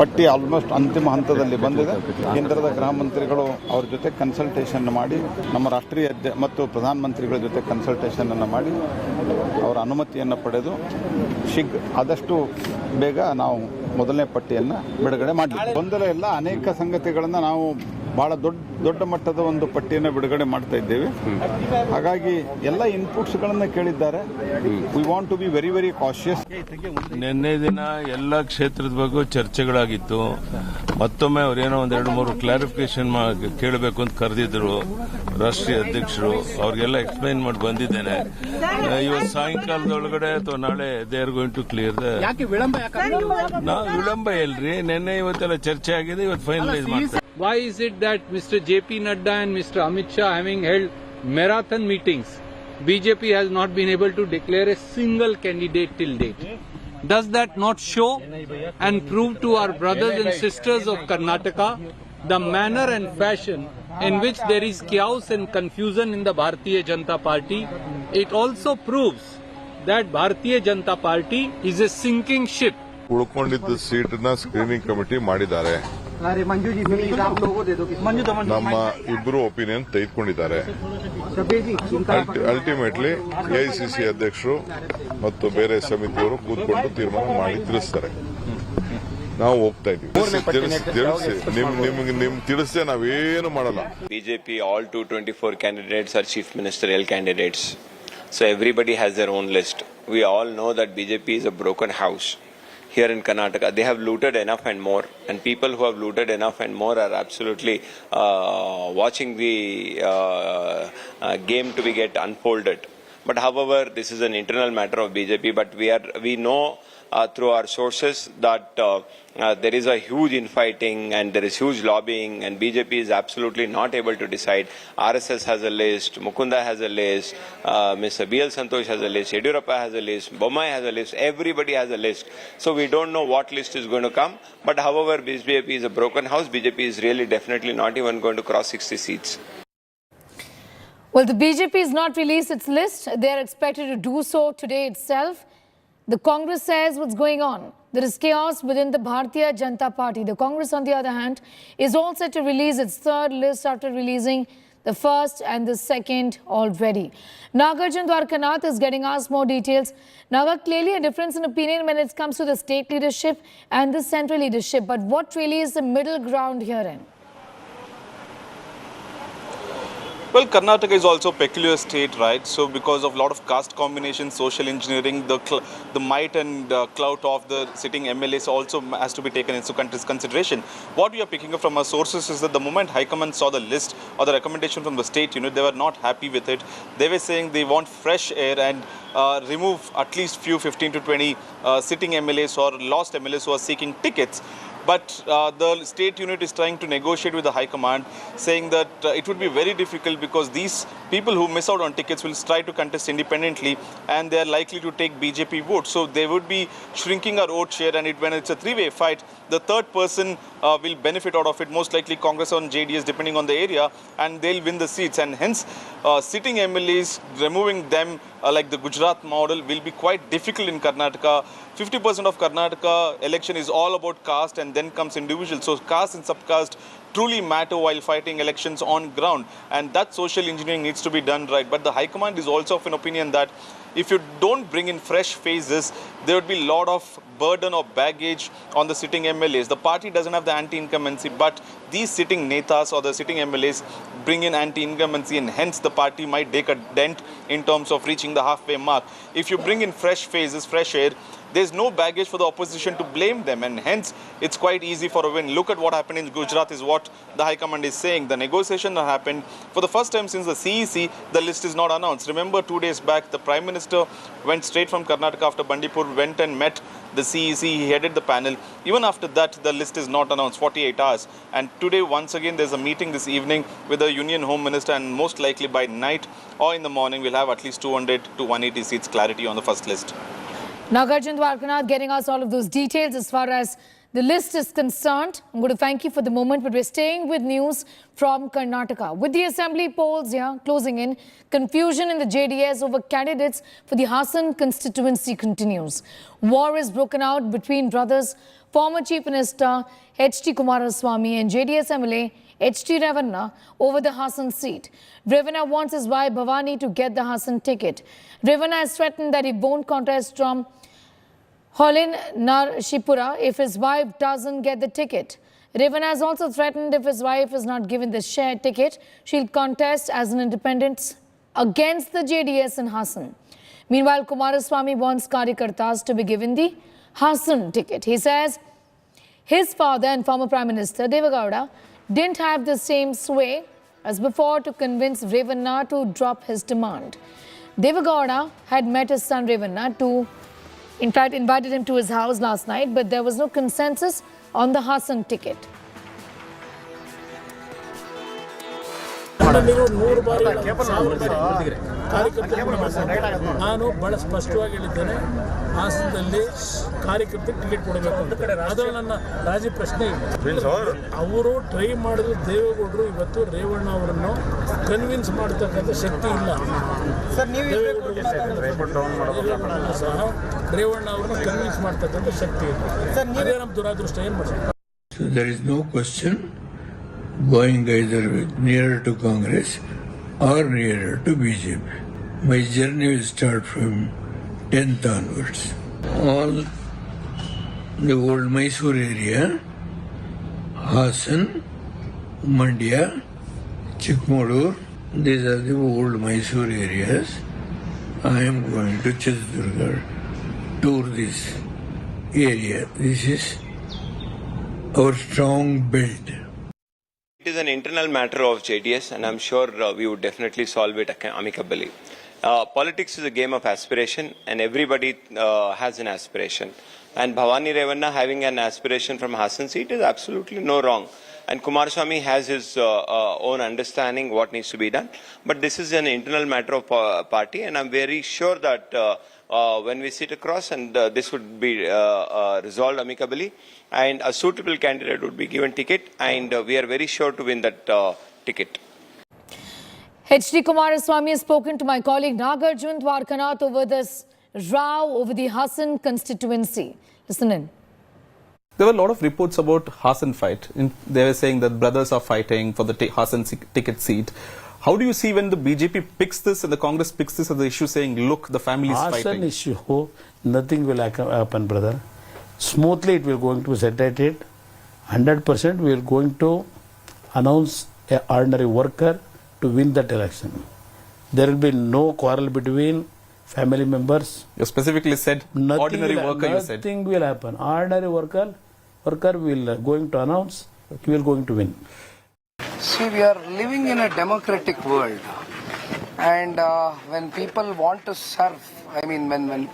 ಪಟ್ಟಿ almost ಅಂತಿಮ ಹಂತದಲ್ಲಿ ಬಂದಿದೆ. ಕೇಂದ್ರದ ಗೃಹ ಮಂತ್ರಿಗಳು ಅವರ ಜೊತೆ consultation ಮಾಡಿ, ನಮ್ಮ ರಾಷ್ಟ್ರೀಯ ಮತ್ತು ಪ್ರಧಾನಮಂತ್ರಿಗಳ ಜೊತೆ ಕನ್ಸಲ್ಟೇಷನ್ ಅನ್ನು ಮಾಡಿ ಅವರ ಅನುಮತಿಯನ್ನು ಪಡೆದು ಆದಷ್ಟು ಬೇಗ ನಾವು ಮೊದಲನೇ ಪಟ್ಟಿಯನ್ನು ಬಿಡುಗಡೆ ಮಾಡಲಿಕ್ಕೆ ಗೊಂದಲ ಇಲ್ಲ. ಅನೇಕ ಸಂಗತಿಗಳನ್ನು ನಾವು ಬಹಳ ದೊಡ್ಡ ಮಟ್ಟದ ಒಂದು ಪಟ್ಟಿಯನ್ನು ಬಿಡುಗಡೆ ಮಾಡ್ತಾ ಇದ್ದೇವೆ. ಹಾಗಾಗಿ ಎಲ್ಲ ಇನ್ಪುಟ್ಸ್ಗಳನ್ನು ಕೇಳಿದ್ದಾರೆ. We want to be very very cautious. ನಿನ್ನೆ ದಿನ ಎಲ್ಲ ಕ್ಷೇತ್ರದ ಬಗ್ಗೆ ಚರ್ಚೆಗಳಾಗಿತ್ತು. ಮತ್ತೊಮ್ಮೆ ಅವರೇನೋ ಒಂದೆರಡು ಮೂರು ಕ್ಲಾರಿಫಿಕೇಶನ್ ಕೇಳಬೇಕು ಅಂತ ಕರೆದಿದ್ರು ರಾಷ್ಟ್ರೀಯ ಅಧ್ಯಕ್ಷರು. ಅವ್ರಿಗೆಲ್ಲ ಎಕ್ಸ್ಪ್ಲೈನ್ ಮಾಡಿ ಬಂದಿದ್ದೇನೆ. ಇವತ್ತು ಸಾಯಂಕಾಲದೊಳಗಡೆ ಅಥವಾ ನಾಳೆ they are going to clear ವಿಳಂಬ ಇಲ್ರಿ. ನಿನ್ನೆ ಇವತ್ತೆಲ್ಲ ಚರ್ಚೆ ಆಗಿದೆ, ಇವತ್ತು ಫೈನಲೈಸ್ ಮಾಡ್ತಾರೆ. Why is it that Mr. JP Nadda and Mr. Amit Shah, having held marathon meetings, BJP has not been able to declare a single candidate till date? Does that not show and prove to our brothers and sisters of Karnataka the manner and fashion in which there is chaos and confusion in the Bharatiya Janata Party? It also proves that Bharatiya Janata Party is a sinking ship. ಉಳ್ಕೊಂಡಿದ್ದ ಸೀಟ್ನ screening committee ಮಾಡಿದ್ದಾರೆ. ನಮ್ಮ ಇಬ್ಬರು opinion ತೆಗೆದುಕೊಂಡಿದ್ದಾರೆ. Ultimately AICC ಅಧ್ಯಕ್ಷರು ಮತ್ತು ಬೇರೆ ಸಮಿತಿಯವರು ಕೂತ್ಕೊಂಡು ತೀರ್ಮಾನ ಮಾಡಿ ತಿಳಿಸ್ತಾರೆ. ನಾವು ಹೋಗ್ತಾ ಇದ್ದೀವಿ. ನಿಮ್ ತಿಳಿಸದೆ ನಾವೇನು ಮಾಡಲ್ಲ. BJP all 224 candidates are chief ministerial candidates. So everybody has their own list. We all know that BJP is a broken house. Here in Karnataka, they have looted enough and more, and people who have looted enough and more are absolutely watching the game to be get unfolded. But however, this is an internal matter of BJP, but we know through our sources that there is a huge infighting and there is huge lobbying, and BJP is absolutely not able to decide. RSS has a list, Mukunda has a list, Mr. BL Santosh has a list, Yediyurappa has a list, Bommai has a list, everybody has a list. So we don't know what list is going to come, but however, BJP is a broken house. BJP is really definitely not even going to cross 60 seats. Well, the BJP has not released its list. They are expected to do so today itself. The Congress says what's going on. There is chaos within the Bharatiya Janata Party. The Congress, on the other hand, is all set to release its third list after releasing the first and the second already. Nagarjun Dwarkanath is getting us more details. Naga, clearly a difference in opinion when it comes to the state leadership and the central leadership. But what really is the middle ground herein? Well, Karnataka is also a peculiar state, right? So because of a lot of caste combination, social engineering, the might and clout of the sitting MLAs also has to be taken into consideration. What we are picking up from our sources is that the moment High Command saw the list or the recommendation from the state unit, they were not happy with it. They were saying they want fresh air and remove at least few 15 to 20 sitting MLAs or lost MLAs who are seeking tickets. but the state unit is trying to negotiate with the High Command, saying that it would be very difficult because these people who miss out on tickets will try to contest independently and they are likely to take BJP votes. So they would be shrinking our vote share, and when it's a three-way fight, the third person will benefit out of it, most likely Congress or JDS depending on the area, and they'll win the seats. And hence sitting MLAs, removing them like the Gujarat model will be quite difficult in Karnataka. 50% of Karnataka election is all about caste and then comes individual. So caste and subcaste truly matter while fighting elections on ground, and that social engineering needs to be done right. But the High Command is also of an opinion that if you don't bring in fresh faces, there would be a lot of burden or baggage on the sitting MLAs. The party doesn't have the anti-incumbency, but these sitting netas or the sitting MLAs bring in anti-incumbency, and hence the party might take a dent in terms of reaching the halfway mark. If you bring in fresh faces, fresh air, there's no baggage for the opposition to blame them, and hence it's quite easy for a win. Look at what happened in Gujarat is what the High Command is saying. The negotiation that happened for the first time since the CEC, the list is not announced. Remember 2 days back, the Prime Minister went straight from Karnataka after Bandipur, went and met the CEC, he headed the panel. Even after that, the list is not announced, 48 hours. And today, once again, there's a meeting this evening with the Union Home Minister, and most likely by night or in the morning, we'll have at least 200 to 180 seats clarity on the first list. Nagarjun Dwarkanath getting us all of those details as far as the list is concerned. I'm going to thank you for the moment, but we're staying with news from Karnataka. With the assembly polls here closing in, confusion in the JDS over candidates for the Hassan constituency continues. War is broken out between brothers, former Chief Minister H.D. Kumaraswamy and JDS MLA H.T. Revanna over the Hassan seat. Revanna wants his wife Bhavani to get the Hassan ticket. Revanna has threatened that he won't contest from Holin Narshipura if his wife doesn't get the ticket. Revanna has also threatened if his wife is not given the shared ticket, she'll contest as an independent against the JDS in Hassan. Meanwhile, Kumaraswamy wants Karyakartas to be given the Hassan ticket. He says his father and former Prime Minister Deve Gowda didn't have the same sway as before to convince Revanna to drop his demand. Deve Gowda had met his son Revanna to, in fact, invited him to his house last night, but there was no consensus on the Hassan ticket. ನಾನು ಬಹಳ ಸ್ಪಷ್ಟವಾಗಿ ಹೇಳಿದ್ದೇನೆ, ಹಾಸನದಲ್ಲಿ ಕಾರ್ಯಕರ್ತರಿಗೆ ticket ಕೊಡಬೇಕು ಅಂತ. ಅದರಲ್ಲಿ ನನ್ನ ರಾಜಿ ಪ್ರಶ್ನೆ ಇಲ್ಲ. ಅವರು ಟ್ರೈ ಮಾಡಿದ್ರು, ದೇವೇಗೌಡರು ಇವತ್ತು ರೇವಣ್ಣ ಅವರನ್ನು ಕನ್ವಿನ್ಸ್ ಮಾಡತಕ್ಕಂಥ ಶಕ್ತಿ ಇಲ್ಲ. ಸಹ ರೇವಣ್ಣ ಅವರನ್ನು ಕನ್ವಿನ್ಸ್ ಮಾಡತಕ್ಕಂಥ ಶಕ್ತಿ ಇಲ್ಲ. ಅದೇ ನಮ್ಮ ದುರಾದೃಷ್ಟ. ಏನು ಮಾಡೋದು? So there is no question going either nearer to Congress or nearer to BJP. My journey will start from 10th onwards. All the old Mysore area, Hassan, Mandya, Chikmagalur, these are the old Mysore areas. I am going to Chitradurga, tour this area. This is our strong belt. It is an internal matter of JDS, and I'm sure we would definitely solve it amicably. Politics is a game of aspiration, and everybody has an aspiration. And Bhavani Revanna having an aspiration from Hassan seat is absolutely no wrong. And Kumaraswamy has his own understanding what needs to be done. But this is an internal matter of party, and I'm very sure that when we sit across and this would be resolved amicably, and a suitable candidate would be given ticket, and we are very sure to win that ticket. H.D. Kumaraswamy has spoken to my colleague Nagarjun Dwarkanath over this row over the Hassan constituency. Listen in. There were a lot of reports about Hassan fight. They were saying that brothers are fighting for the Hassan ticket seat. How do you see when the BJP picks this and the Congress picks this as the issue, saying, look, the family is fighting? Hassan issue, nothing will happen, brother. Smoothly it will going to be settled. 100% we are going to announce an ordinary worker to win that election. There will be no quarrel between family members. You specifically said ordinary worker, you said. Nothing will happen. Ordinary worker will going to announce, he will going to win. See, we are living in a democratic world, and when people want to serve, I mean when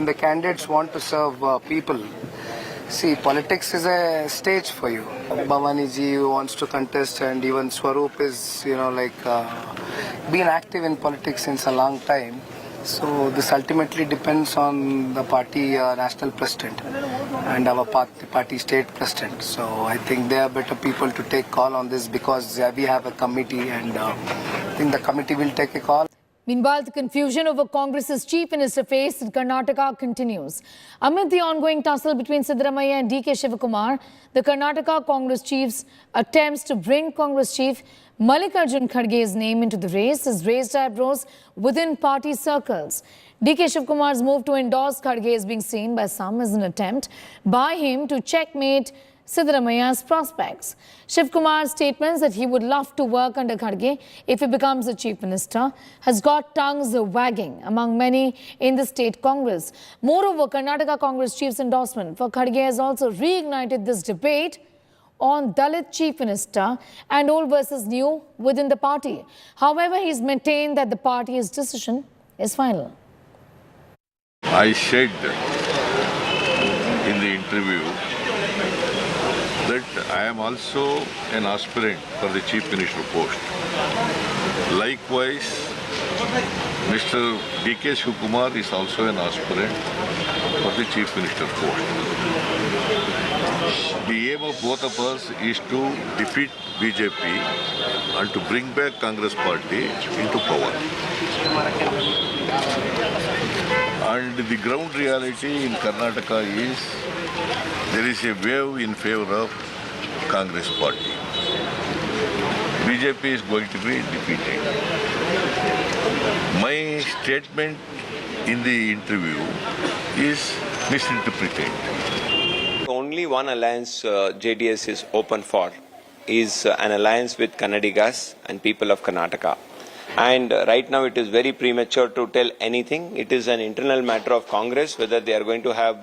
the candidates want to serve people, See, politics is a stage for you. Bhavani ji wants to contest, and even Swaroop is, been active in politics since a long time. So this ultimately depends on the party national president and our party state president. So I think they are better people to take call on this because we have a committee, and I think the committee will take a call. Meanwhile, the confusion over Congress's chief minister face in Karnataka continues. Amid the ongoing tussle between Sitaraman and DK Shivakumar, the Karnataka Congress chief's attempts to bring Congress chief Mallikarjun Kharge's name into the race has raised eyebrows within party circles. DK Shivakumar's move to endorse Kharge is being seen by some as an attempt by him to checkmate Siddharamayya's prospects. Shivakumar's statements that he would love to work under Kharge if he becomes the chief minister has got tongues wagging among many in the state Congress. Moreover, Karnataka Congress chief's endorsement for Kharge has also reignited this debate on Dalit chief minister and old versus new within the party. However, he's maintained that the party's decision is final. I said in the interview that I am also an aspirant for the chief minister post. Likewise, Mr. DK Shivakumar is also an aspirant for the chief minister post. The aim of both of us is to defeat BJP and to bring back Congress party into power. And the ground reality in Karnataka is there is a wave in favor of Congress party. BJP is going to be defeated. My statement in the interview is misinterpreted. Only one alliance JDS is open for is an alliance with Kannadigas and people of Karnataka. And right now it is very premature to tell anything. It is an internal matter of Congress whether they are going to have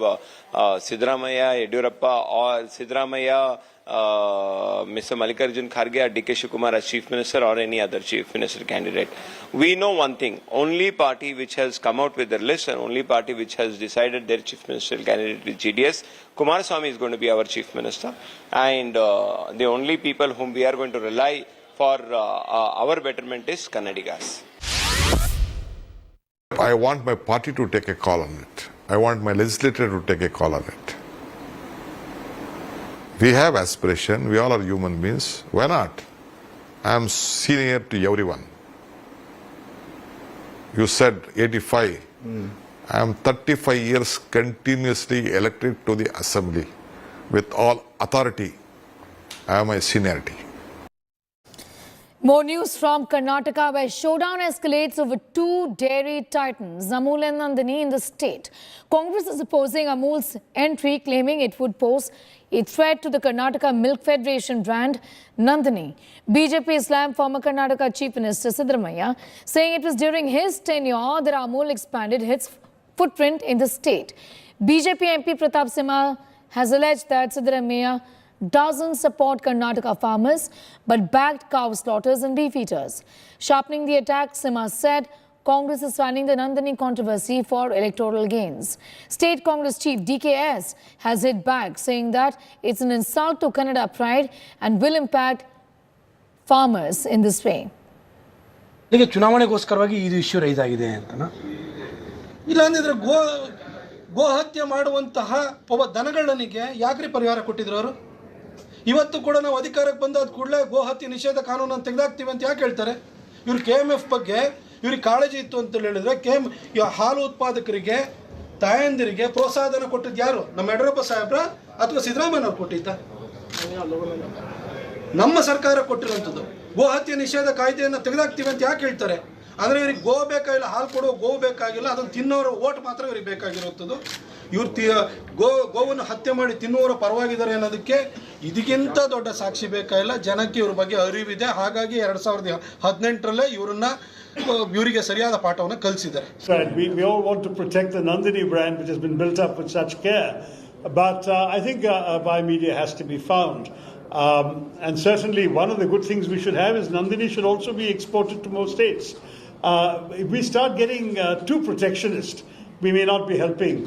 Siddaramaiah, Yediyurappa or Siddaramaiah, Mr. Mallikarjun Kharge or DK Shivakumar as chief minister or any other chief minister candidate. We know one thing, only party which has come out with their list and only party which has decided their chief ministerial candidate is GDS. Kumaraswamy is going to be our chief minister, and the only people whom we are going to rely for our betterment is Kannadigas. I want my party to take a call on it. I want my legislature to take a call on it. We have aspiration, we all are human beings. Why not? I am senior to everyone. You said 85. I am 35 years continuously elected to the assembly with all authority. I am a seniority. More news from Karnataka, where showdown escalates over two dairy titans, Amul and Nandini, in the state. Congress is opposing Amul's entry, claiming it would pose a threat to the Karnataka Milk Federation brand, Nandini. BJP slammed former Karnataka Chief Minister Sitaraman, saying it was during his tenure that Amul expanded its footprint in the state. BJP MP Pratap Simha has alleged that Sitaraman doesn't support Karnataka farmers but backed cow slaughters and beef eaters. Sharpening the attack, Simha said Congress is fanning the Nandini controversy for electoral gains. State Congress Chief DKS has hit back, saying that it's an insult to Kannada pride and will impact farmers in this way. ಈಗ ಚುನಾವಣೆಗೋಸ್ಕರವಾಗಿ ಇದು issue rice ಆಗಿದೆ ಅಂತನಾ ಇಲ್ಲಾಂದ್ರೆ ಗೋ ಹತ್ಯೆ ಮಾಡುವಂತಹ ದನಗಳನಿಗೆ ಯಾಕ್ರಿ ಪರಿಹಾರ ಕೊಟ್ಟಿದ್ರು ಅವರು ಇವತ್ತು ಕೂಡ ನಾವು ಅಧಿಕಾರಕ್ಕೆ ಬಂದಾದ ಕೂಡಲೇ ಗೋ ಹತ್ಯೆ ನಿಷೇಧ ಕಾನೂನನ್ನು ತೆಗೆದಾಕ್ತೀವಿ ಅಂತ ಯಾಕೆ ಹೇಳ್ತಾರೆ ಇವರು KMF ಬಗ್ಗೆ ಇವ್ರಿಗೆ ಕಾಳಜಿ ಇತ್ತು ಅಂತ ಹೇಳಿದ್ರೆ ಹಾಲು ಉತ್ಪಾದಕರಿಗೆ ತಾಯಂದಿರಿಗೆ ಪ್ರೋತ್ಸಾಹನ ಕೊಟ್ಟಿದ್ದು ಯಾರು ನಮ್ಮ ಯಡಿಯೂರಪ್ಪ ಸಾಹೇಬ್ರ ಅಥವಾ ಸಿದ್ದರಾಮಯ್ಯ ಅವರು ಕೊಟ್ಟಿದ್ದ ನಮ್ಮ ಸರ್ಕಾರ ಕೊಟ್ಟಿರುವಂಥದ್ದು ಗೋ ಹತ್ಯೆ ನಿಷೇಧ ಕಾಯ್ದೆಯನ್ನು ತೆಗೆದಾಕ್ತೀವಿ ಅಂತ ಯಾಕೆ ಹೇಳ್ತಾರೆ ಅಂದರೆ ಇವ್ರಿಗೆ ಗೋ ಬೇಕಾಗಿಲ್ಲ ಹಾಲು ಕೊಡೋ ಗೋ ಬೇಕಾಗಿಲ್ಲ ಅದನ್ನು ತಿನ್ನೋರು ಓಟ್ ಮಾತ್ರ ಇವ್ರಿಗೆ ಬೇಕಾಗಿರುವಂಥದ್ದು ಇವ್ರು ಗೋವನ್ನು ಹತ್ಯೆ ಮಾಡಿ ತಿನ್ನುವವರ ಪರವಾಗಿದ್ದಾರೆ ಅನ್ನೋದಕ್ಕೆ ಇದಕ್ಕಿಂತ ದೊಡ್ಡ ಸಾಕ್ಷಿ ಬೇಕಾಗಿಲ್ಲ ಜನಕ್ಕೆ ಇವ್ರ ಬಗ್ಗೆ ಅರಿವಿದೆ ಹಾಗಾಗಿ 2018ರಲ್ಲೇ ಇವರಿಗೆ ಸರಿಯಾದ ಪಾಠವನ್ನು ಕಲಿಸಿದ್ದಾರೆ. We all want to protect the Nandini brand which has been built up with such care, but I think by media has to be found. And certainly one of the good things we should have is Nandini should also be exported to more states. If we start getting too protectionist, we may not be helping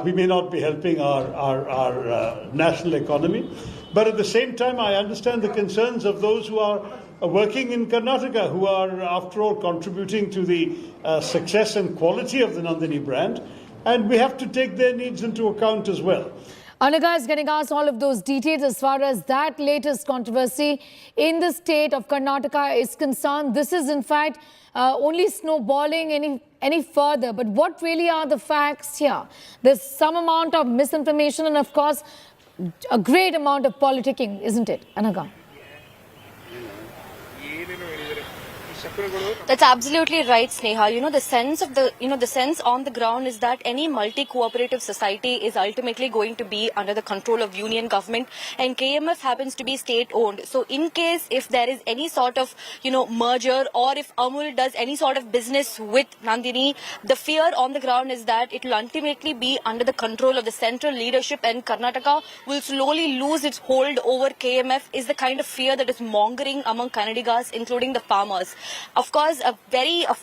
we may not be helping our national economy. But at the same time, I understand the concerns of those who are working in Karnataka, who are, after all, contributing to the success and quality of the Nandini brand. And we have to take their needs into account as well. Anaga is getting asked all of those details as far as that latest controversy in the state of Karnataka is concerned. This is, in fact, only snowballing any further. But what really are the facts here? There's some amount of misinformation and, of course, a great amount of politicking, isn't it, Anaga? That's absolutely right, Sneha. The sense on the ground is that any multi-cooperative society is ultimately going to be under the control of union government, and KMF happens to be state-owned. So in case if there is any sort of, merger, or if Amul does any sort of business with Nandini, the fear on the ground is that it will ultimately be under the control of the central leadership, and Karnataka will slowly lose its hold over KMF is the kind of fear that is mongering among Kannadigas, including the farmers. Of course, a very a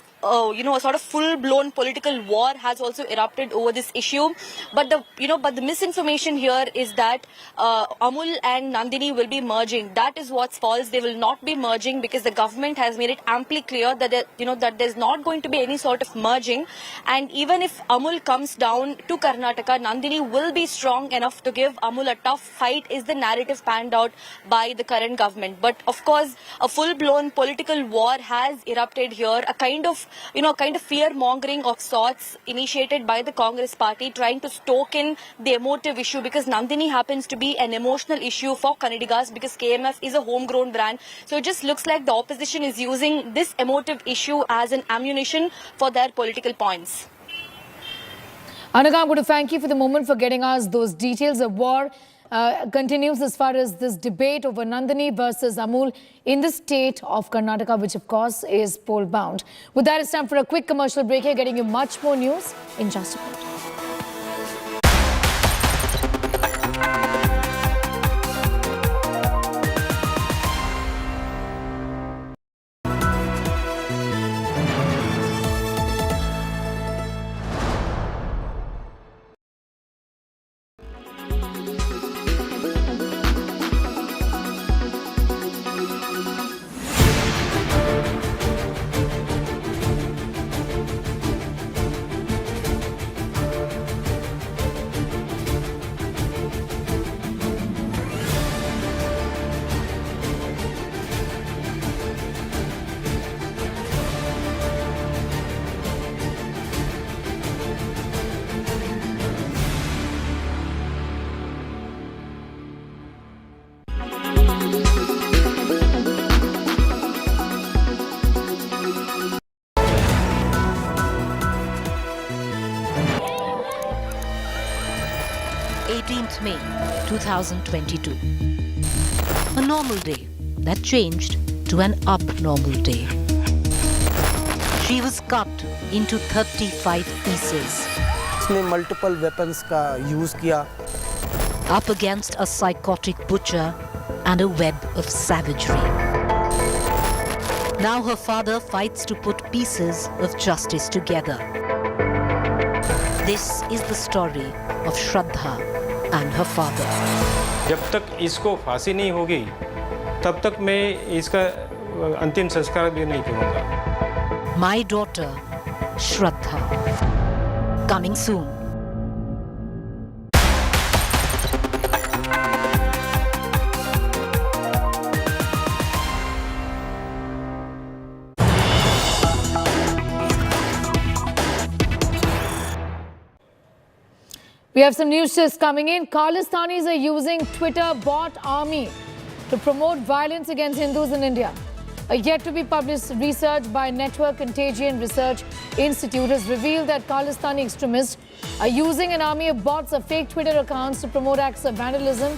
sort of full-blown political war has also erupted over this issue. But the misinformation here is that Amul and Nandini will be merging. That is what's false. They will not be merging because the government has made it amply clear that that there's not going to be any sort of merging. And even if Amul comes down to Karnataka, Nandini will be strong enough to give Amul a tough fight. Is the narrative panned out by the current government? But of course, a full-blown political war has erupted here. A kind of fear-mongering of sorts initiated by the Congress party, trying to stoke in the emotive issue, because Nandini happens to be an emotional issue for Kannadigas, because KMF is a homegrown brand. So it just looks like the opposition is using this emotive issue as an ammunition for their political points. Anaga, I'm going to thank you for the moment for getting us those details. Of war continues as far as this debate over Nandini versus Amul in the state of Karnataka, which of course is poll bound. With that, it's time for a quick commercial break here, getting you much more news in just a minute. May 2022. A normal day that changed to an abnormal day. She was cut into 35 pieces. उसने multiple weapons का use किया. Up against a psychotic butcher and a web of savagery. Now her father fights to put pieces of justice together. This is the story of Shraddha and her father. जब तक इसको फांसी नहीं होगी तब तक मैं इसका अंतिम संस्कार भी नहीं करूंगा. My daughter Shraddha, coming soon. We have some news just coming in. Khalistanis are using Twitter bot army to promote violence against Hindus in India. A yet-to-be-published research by Network Contagion Research Institute has revealed that Khalistani extremists are using an army of bots or fake Twitter accounts to promote acts of vandalism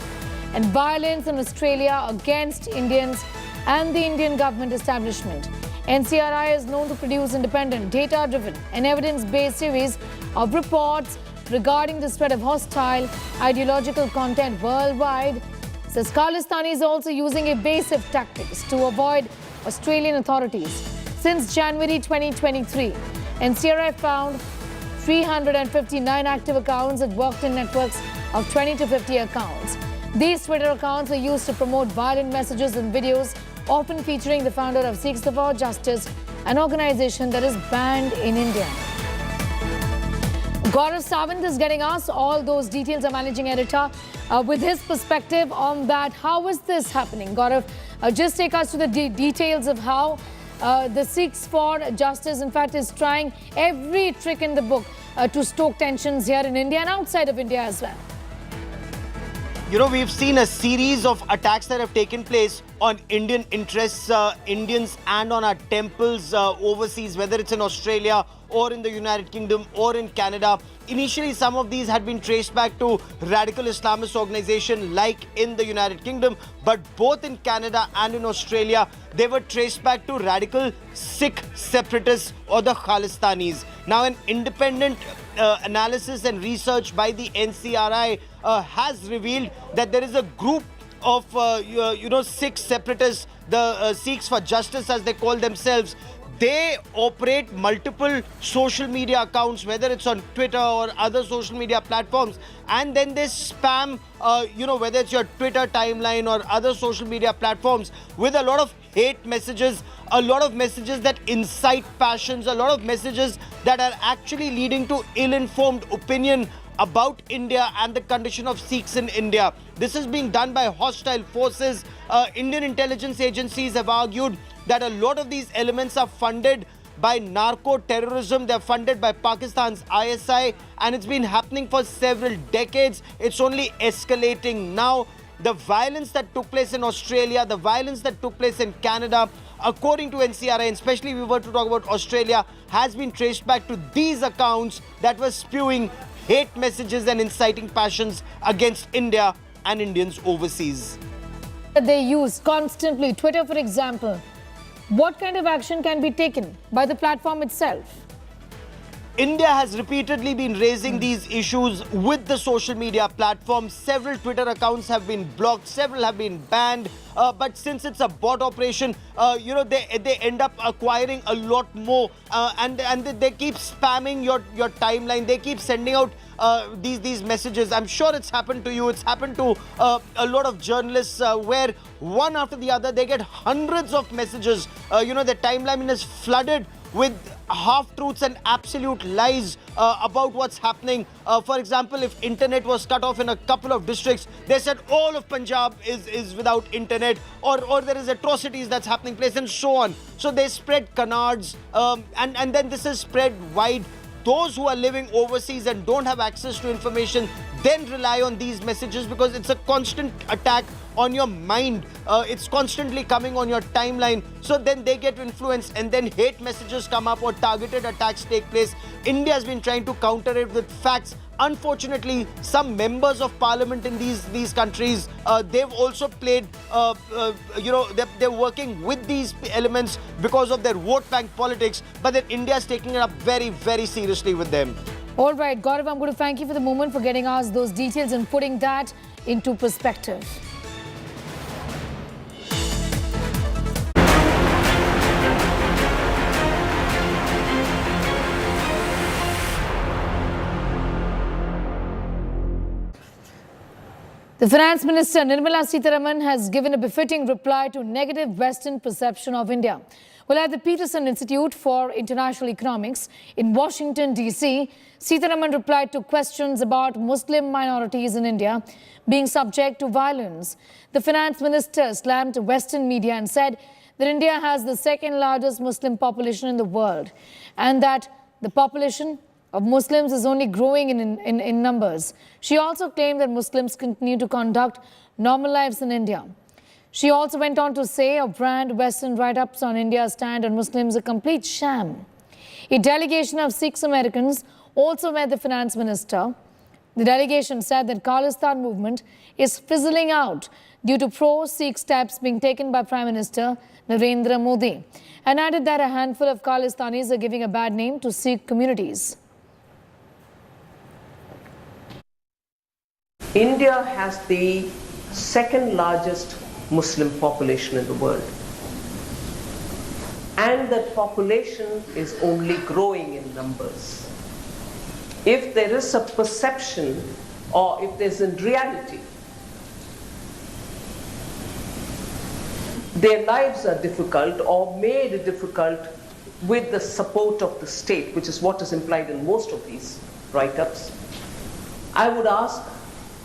and violence in Australia against Indians and the Indian government establishment. NCRI is known to produce independent, data-driven and evidence-based series of reports regarding the spread of hostile ideological content worldwide. Says Khalistani is also using evasive tactics to avoid Australian authorities. Since January 2023, NCRI found 359 active accounts that worked in networks of 20 to 50 accounts. These Twitter accounts are used to promote violent messages and videos, often featuring the founder of Sikhs for Justice, an organization that is banned in India. Gaurav Sawant is getting us all those details, our managing editor, with his perspective on that. How is this happening? Gaurav, just take us to the details of how the Sikhs for Justice, in fact, is trying every trick in the book to stoke tensions here in India and outside of India as well. You know, we've seen a series of attacks that have taken place on Indian interests, Indians, and on our temples overseas, whether it's in Australia or in the United Kingdom or in Canada. Initially, some of these had been traced back to radical Islamist organizations like in the United Kingdom, but both in Canada and in Australia, they were traced back to radical Sikh separatists or the Khalistanis. Now, an independent analysis and research by the NCRI has revealed that there is a group of, Sikh separatists, the Sikhs for Justice as they call themselves. They operate multiple social media accounts, whether it's on Twitter or other social media platforms, and then they spam, whether it's your Twitter timeline or other social media platforms with a lot of hate messages, a lot of messages that incite passions, a lot of messages that are actually leading to ill-informed opinion about India and the condition of Sikhs in India. This is being done by hostile forces. Indian intelligence agencies have argued that a lot of these elements are funded by narco-terrorism. They're funded by Pakistan's ISI, and it's been happening for several decades. It's only escalating now. The violence that took place in Australia, the violence that took place in Canada, according to NCRI, and especially if we were to talk about Australia, has been traced back to these accounts that were spewing hate messages and inciting passions against India and Indians overseas. They use constantly, Twitter for example. What kind of action can be taken by the platform itself? India has repeatedly been raising these issues with the social media platforms. Several Twitter accounts have been blocked, several have been banned. But since it's a bot operation, they end up acquiring a lot more, and they keep spamming your timeline. They keep sending out these messages. I'm sure it's happened to you. It's happened to a lot of journalists where one after the other they get hundreds of messages. The timeline is flooded with half-truths and absolute lies about what's happening. For example, if internet was cut off in a couple of districts, they said all of Punjab is without internet, or there is atrocities that's happening place, and so on. So they spread canards, and then this is spread wide. Those who are living overseas and don't have access to information then rely on these messages because it's a constant attack on your mind. It's constantly coming on your timeline. So then they get influenced and then hate messages come up or targeted attacks take place. India has been trying to counter it with facts. Unfortunately, some members of parliament in these countries, they've also played, they're working with these elements because of their vote bank politics, but then India is taking it up very, very seriously with them. All right, Gaurav, I'm going to thank you for the moment for getting us those details and putting that into perspective. The Finance Minister Nirmala Sitaraman has given a befitting reply to negative Western perception of India. Well, at the Peterson Institute for International Economics in Washington, D.C., Sitaraman replied to questions about Muslim minorities in India being subject to violence. The Finance Minister slammed Western media and said that India has the second largest Muslim population in the world and that the population of Muslims is only growing in numbers. She also claimed that Muslims continue to conduct normal lives in India. She also went on to say a brand Western write-ups on India's stand on Muslims a complete sham. A delegation of 6 Americans also met the finance minister. The delegation said that Khalistan movement is fizzling out due to pro-Sikh steps being taken by Prime Minister Narendra Modi, and added that a handful of Khalistanis are giving a bad name to Sikh communities. India has the second largest Muslim population in the world, and that population is only growing in numbers. if there is a perception or if there's in reality their lives are difficult or made difficult with the support of the state, which is what is implied in most of these write-ups, I would ask,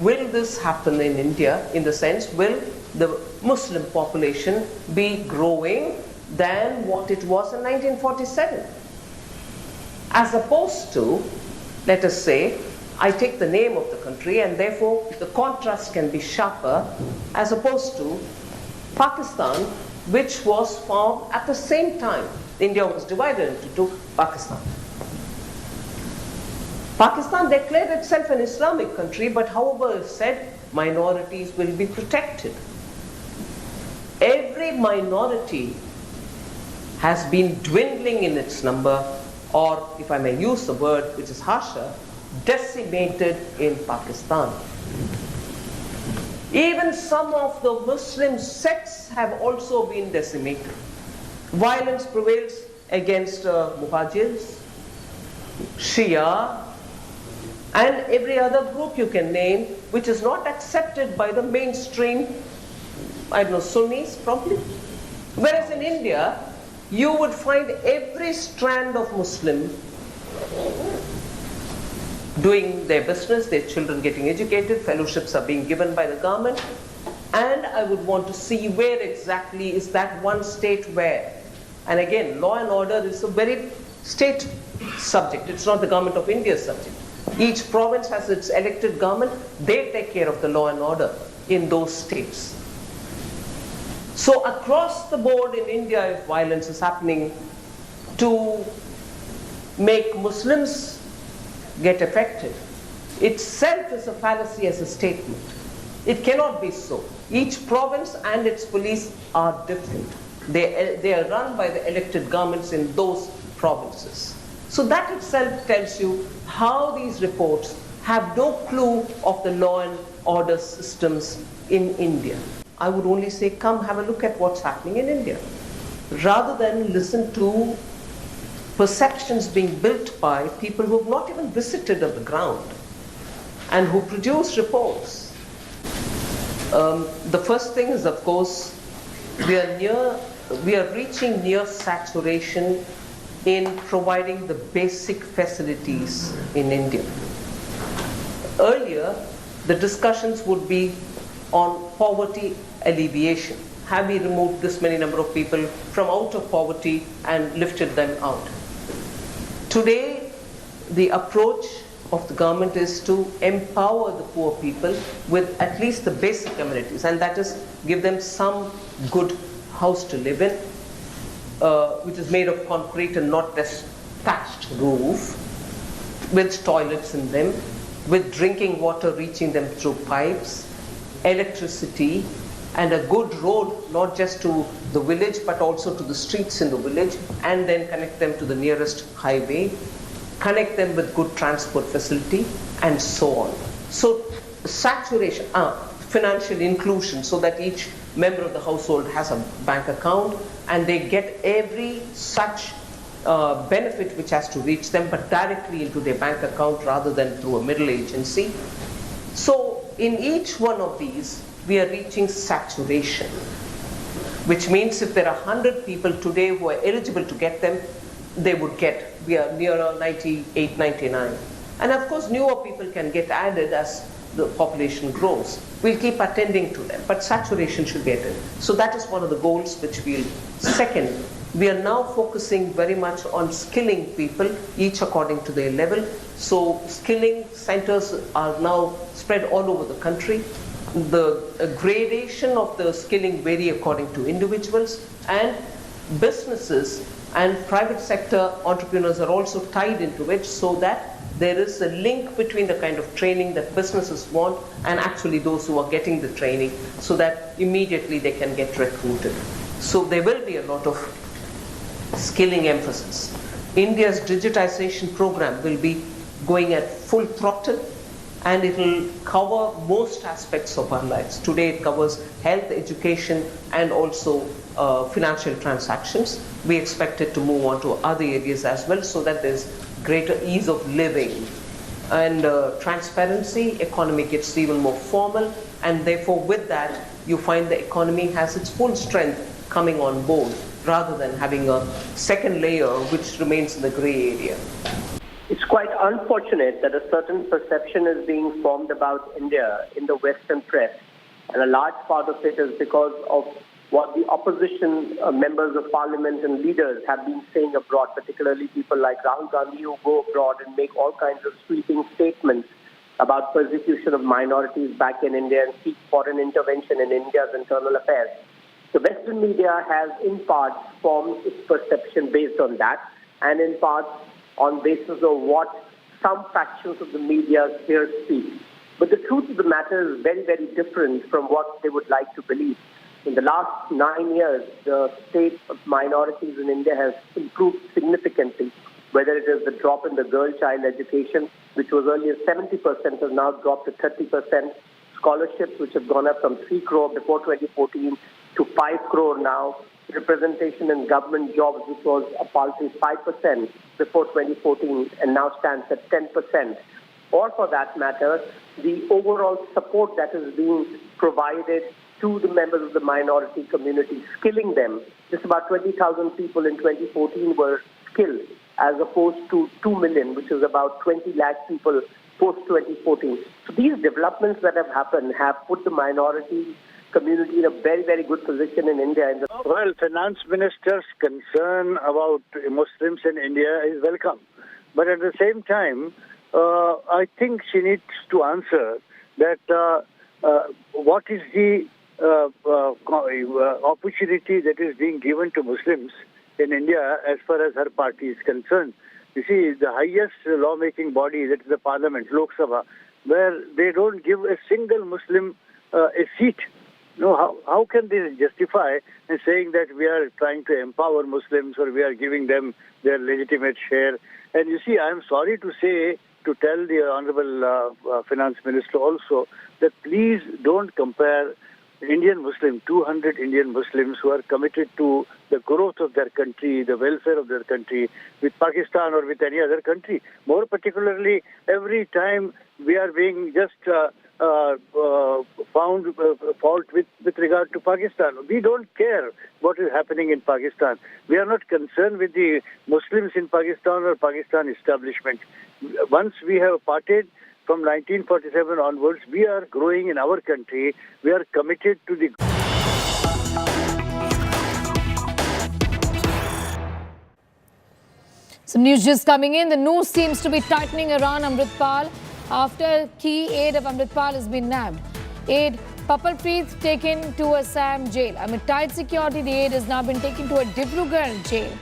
will this happen in India, in the sense, will the Muslim population be growing than what it was in 1947? As opposed to, let us say, I take the name of the country and therefore the contrast can be sharper, as opposed to Pakistan, which was formed at the same time. India was divided into two, Pakistan. Pakistan declared itself an Islamic country, but however said, minorities will be protected. Every minority has been dwindling in its number, or if I may use the word which is harsher, decimated in Pakistan. Even some of the Muslim sects have also been decimated. Violence prevails against Muhajirs, Shia, and every other group you can name, which is not accepted by the mainstream, I don't know, Sunnis probably. Whereas in India, you would find every strand of Muslim doing their business, their children getting educated, fellowships are being given by the government, and I would want to see where exactly is that one state where. And again, law and order is a very state subject, it's not the government of India's subject. Each province has its elected government, they take care of the law and order in those states. So across the board in India, if violence is happening to make Muslims get affected, itself is a fallacy as a statement. It cannot be so. Each province and its police are different. They are run by the elected governments in those provinces. So that itself tells you how these reports have no clue of the law and order systems in India. I would only say, come have a look at what's happening in India, rather than listen to perceptions being built by people who have not even visited on the ground and who produce reports. The first thing is, of course, we are reaching near saturation in providing the basic facilities in India. Earlier, the discussions would be on poverty alleviation. Have we removed this many number of people from out of poverty and lifted them out? Today, the approach of the government is to empower the poor people with at least the basic amenities, and that is give them some good house to live in, which is made of concrete and not this thatched roof, with toilets in them, with drinking water reaching them through pipes, electricity, and a good road, not just to the village but also to the streets in the village, and then connect them to the nearest highway, connect them with good transport facility, and so on. So saturation, financial inclusion, so that each member of the household has a bank account and they get every such benefit which has to reach them, but directly into their bank account rather than through a middle agency. So in each one of these, we are reaching saturation, which means if there are 100 people today who are eligible to get them, they would get, we are nearer 98, 99. And of course, newer people can get added as the population grows. We'll keep attending to them, but saturation should be attained. So that is one of the goals which we'll. Second, we are now focusing very much on skilling people, each according to their level. So skilling centers are now spread all over the country. The gradation of the skilling vary according to individuals, and businesses and private sector entrepreneurs are also tied into it, so that there is a link between the kind of training that businesses want and actually those who are getting the training, so that immediately they can get recruited. So there will be a lot of skilling emphasis. India's digitization program will be going at full throttle, and it will cover most aspects of our lives. Today it covers health, education, and also financial transactions. We expect it to move on to other areas as well, so that there's greater ease of living and transparency, economy gets even more formal, and therefore with that you find the economy has its full strength coming on board, rather than having a second layer which remains in the grey area. It's quite unfortunate that a certain perception is being formed about India in the Western press, and a large part of it is because of what the opposition members of parliament and leaders have been saying abroad, particularly people like Rahul Gandhi, who go abroad and make all kinds of sweeping statements about persecution of minorities back in India and seek foreign intervention in India's internal affairs. The Western media has in part formed its perception based on that, and in part on basis of what some factions of the media here speak. But the truth of the matter is very, very different from what they would like to believe. In the last 9 years, the state of minorities in India has improved significantly, whether it is the drop in the girl child education, which was earlier 70%, has now dropped to 30%, scholarships, which have gone up from 3 crore before 2014 to 5 crore now, representation in government jobs, which was a paltry 5% before 2014 and now stands at 10%. Or for that matter, the overall support that is being provided to the members of the minority community, skilling them. Just about 20,000 people in 2014 were skilled, as opposed to 2 million, which is about 20 lakh people post-2014. So these developments that have happened have put the minority community in a very, very good position in India. Well, Finance Minister's concern about Muslims in India is welcome. But at the same time, I think she needs to answer that what is the opportunity that is being given to Muslims in India as far as her party is concerned. You see, the highest lawmaking body, that is the Parliament, Lok Sabha, where they don't give a single Muslim a seat. No, how can they justify in saying that we are trying to empower Muslims or we are giving them their legitimate share? And you see, I am sorry to say, to tell the Honorable Finance Minister also, that please don't compare Indian Muslim, 200 Indian Muslims who are committed to the growth of their country, the welfare of their country, with Pakistan or with any other country. More particularly, every time we are being just found fault with regard to Pakistan. We don't care what is happening in Pakistan. We are not concerned with the Muslims in Pakistan or Pakistan establishment. Once we have parted from 1947 onwards, we are growing in our country. We are committed to the... Some news just coming in. The noose seems to be tightening around Amritpal after key aide of Amritpal has been nabbed. Aide Papalpreet taken to Assam jail. Amid tight security, the aide has now been taken to a Dibrugarh jail.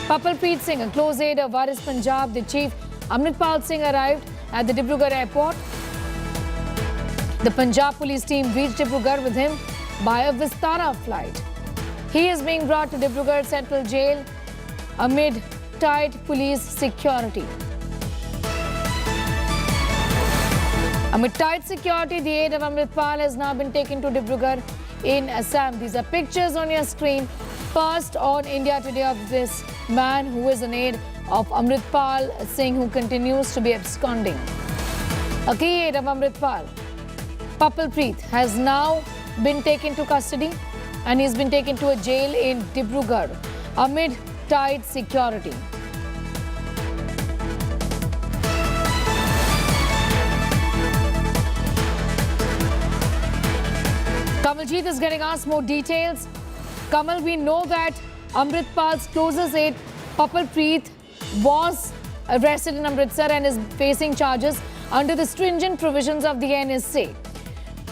Papalpreet Singh, a close aide of Waris Punjab, the chief Amritpal Singh, arrived at the Dibrugarh airport. The Punjab police team reached Dibrugarh with him by a Vistara flight. He is being brought to Dibrugarh Central Jail amid tight police security. Amid tight security, the aide of Amritpal has now been taken to Dibrugarh in Assam. These are pictures on your screen. First on India Today of this man who is an aide of Amritpal Singh, who continues to be absconding. A key aide of Amritpal, Papalpreet, has now been taken to custody and he's been taken to a jail in Dibrugarh amid tight security. Kamaljeet is getting us more details. Kamal, we know that Amritpal's closest aide, Papalpreet, was arrested in Amritsar and is facing charges under the stringent provisions of the NSA.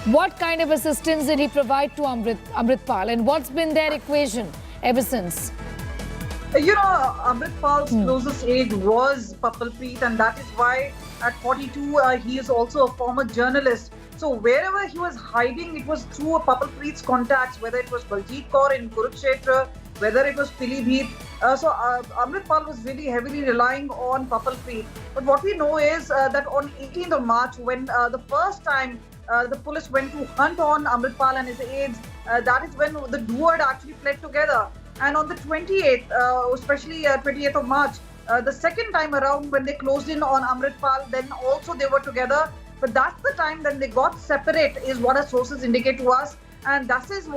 What kind of assistance did he provide to Amritpal, and what's been their equation ever since? You know, Amritpal's closest aide was Papalpreet, and that is why at 42 he is also a former journalist. So wherever he was hiding, it was through Papalpreet's contacts, whether it was Baljeet Kaur in Kurukshetra, whether it was Pilibhit. So Amritpal was really heavily relying on Papalpreet. But what we know is that on 18th of March, when the first time the police went to hunt on Amritpal and his aides, that is when the duo had actually fled together. And on the 28th, especially 28th of March, The second time around, when they closed in on Amritpal, then also they were together. But that's the time then they got separate, is what our sources indicate to us. And this is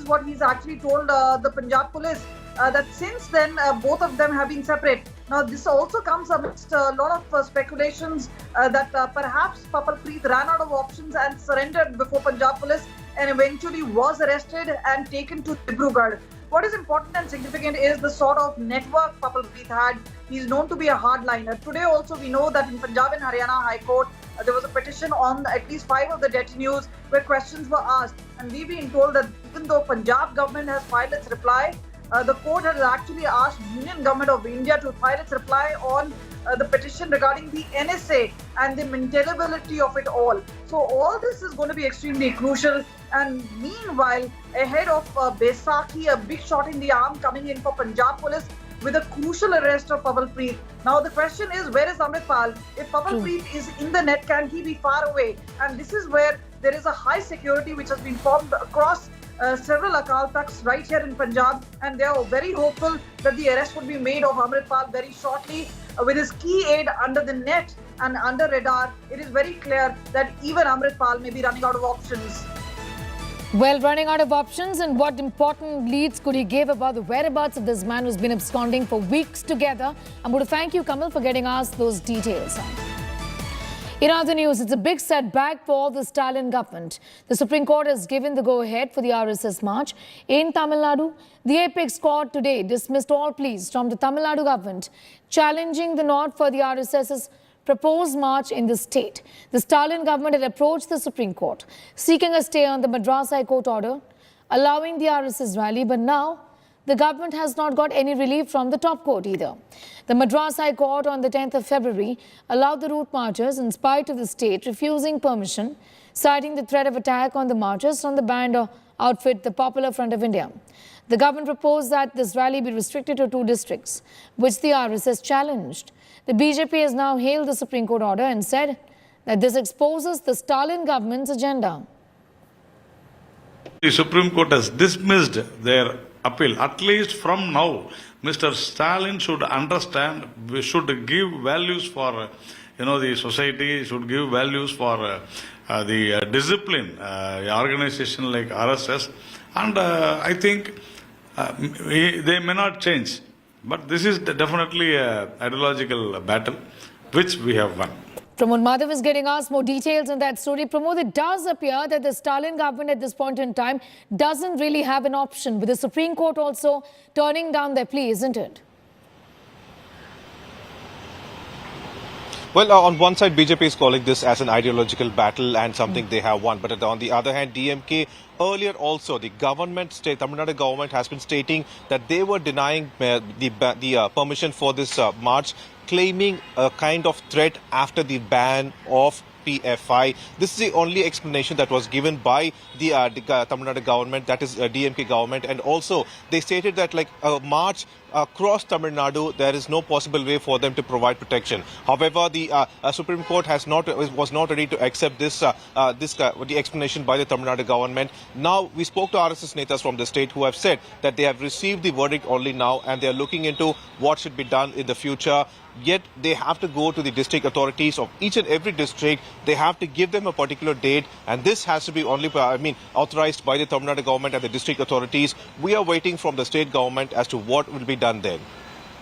what he's actually told the Punjab police, that since then both of them have been separate. Now this also comes amidst a lot of speculations that perhaps Papal Preet ran out of options and surrendered before Punjab police and eventually was arrested and taken to Dibrugarh. What is important and significant is the sort of network Papal Preet had. He's known to be a hardliner. Today also we know that in Punjab and Haryana High Court, there was a petition on at least 5 of the detainees where questions were asked. And we've been told that even though Punjab government has filed its reply, the court has actually asked Union Government of India to file its reply on the petition regarding the NSA and the maintainability of it all. So all this is going to be extremely crucial. And meanwhile, ahead of Baisakhi, a big shot in the arm coming in for Punjab police with a crucial arrest of Papal Preet. Now the question is, where is Amritpal? If Papal Preet is in the net, can he be far away? And this is where there is a high security which has been formed across several Akal Takts right here in Punjab, and they are very hopeful that the arrest would be made of Amritpal very shortly. With his key aide under the net and under radar, it is very clear that even Amritpal may be running out of options. Well, running out of options, and what important leads could he give about the whereabouts of this man who's been absconding for weeks together? I'm going to thank you, Kamal, for getting us those details. In other news, it's a big setback for the Stalin government. The Supreme Court has given the go-ahead for the RSS march. In Tamil Nadu, the apex court today dismissed all pleas from the Tamil Nadu government, challenging the nod for the RSS's proposed march in the state. The Stalin government had approached the Supreme Court, seeking a stay on the Madras High Court order, allowing the RSS rally, but now the government has not got any relief from the top court either. The Madras High Court on the 10th of February allowed the route marchers in spite of the state refusing permission, citing the threat of attack on the marchers from the band outfit the Popular Front of India. The government proposed that this rally be restricted to 2 districts, which the RSS challenged. The BJP has now hailed the Supreme Court order and said that this exposes the Stalin government's agenda. The Supreme Court has dismissed their appeal. At least from now, Mr. Stalin should understand, we should give values for the society, should give values for the discipline, organization like RSS, and I think they may not change. But this is definitely an ideological battle, which we have won. Pramod Madhav is getting us more details on that story. Pramod, it does appear that the Stalin government at this point in time doesn't really have an option, with the Supreme Court also turning down their plea, isn't it? Well, on one side, BJP is calling this as an ideological battle and something they have won. But on the other hand, DMK, earlier also, the government, Tamil Nadu government has been stating that they were denying the permission for this march, claiming a kind of threat after the ban of PFI. This is the only explanation that was given by the Tamil Nadu government, that is DMK government, and also they stated that like a march across Tamil Nadu, there is no possible way for them to provide protection. However, the Supreme Court was not ready to accept the explanation by the Tamil Nadu government. Now, we spoke to RSS netas from the state who have said that they have received the verdict only now and they are looking into what should be done in the future. Yet they have to go to the district authorities of each and every district. They have to give them a particular date, and this has to be only, authorized by the Tamil Nadu government and the district authorities. We are waiting from the state government as to what will be done then.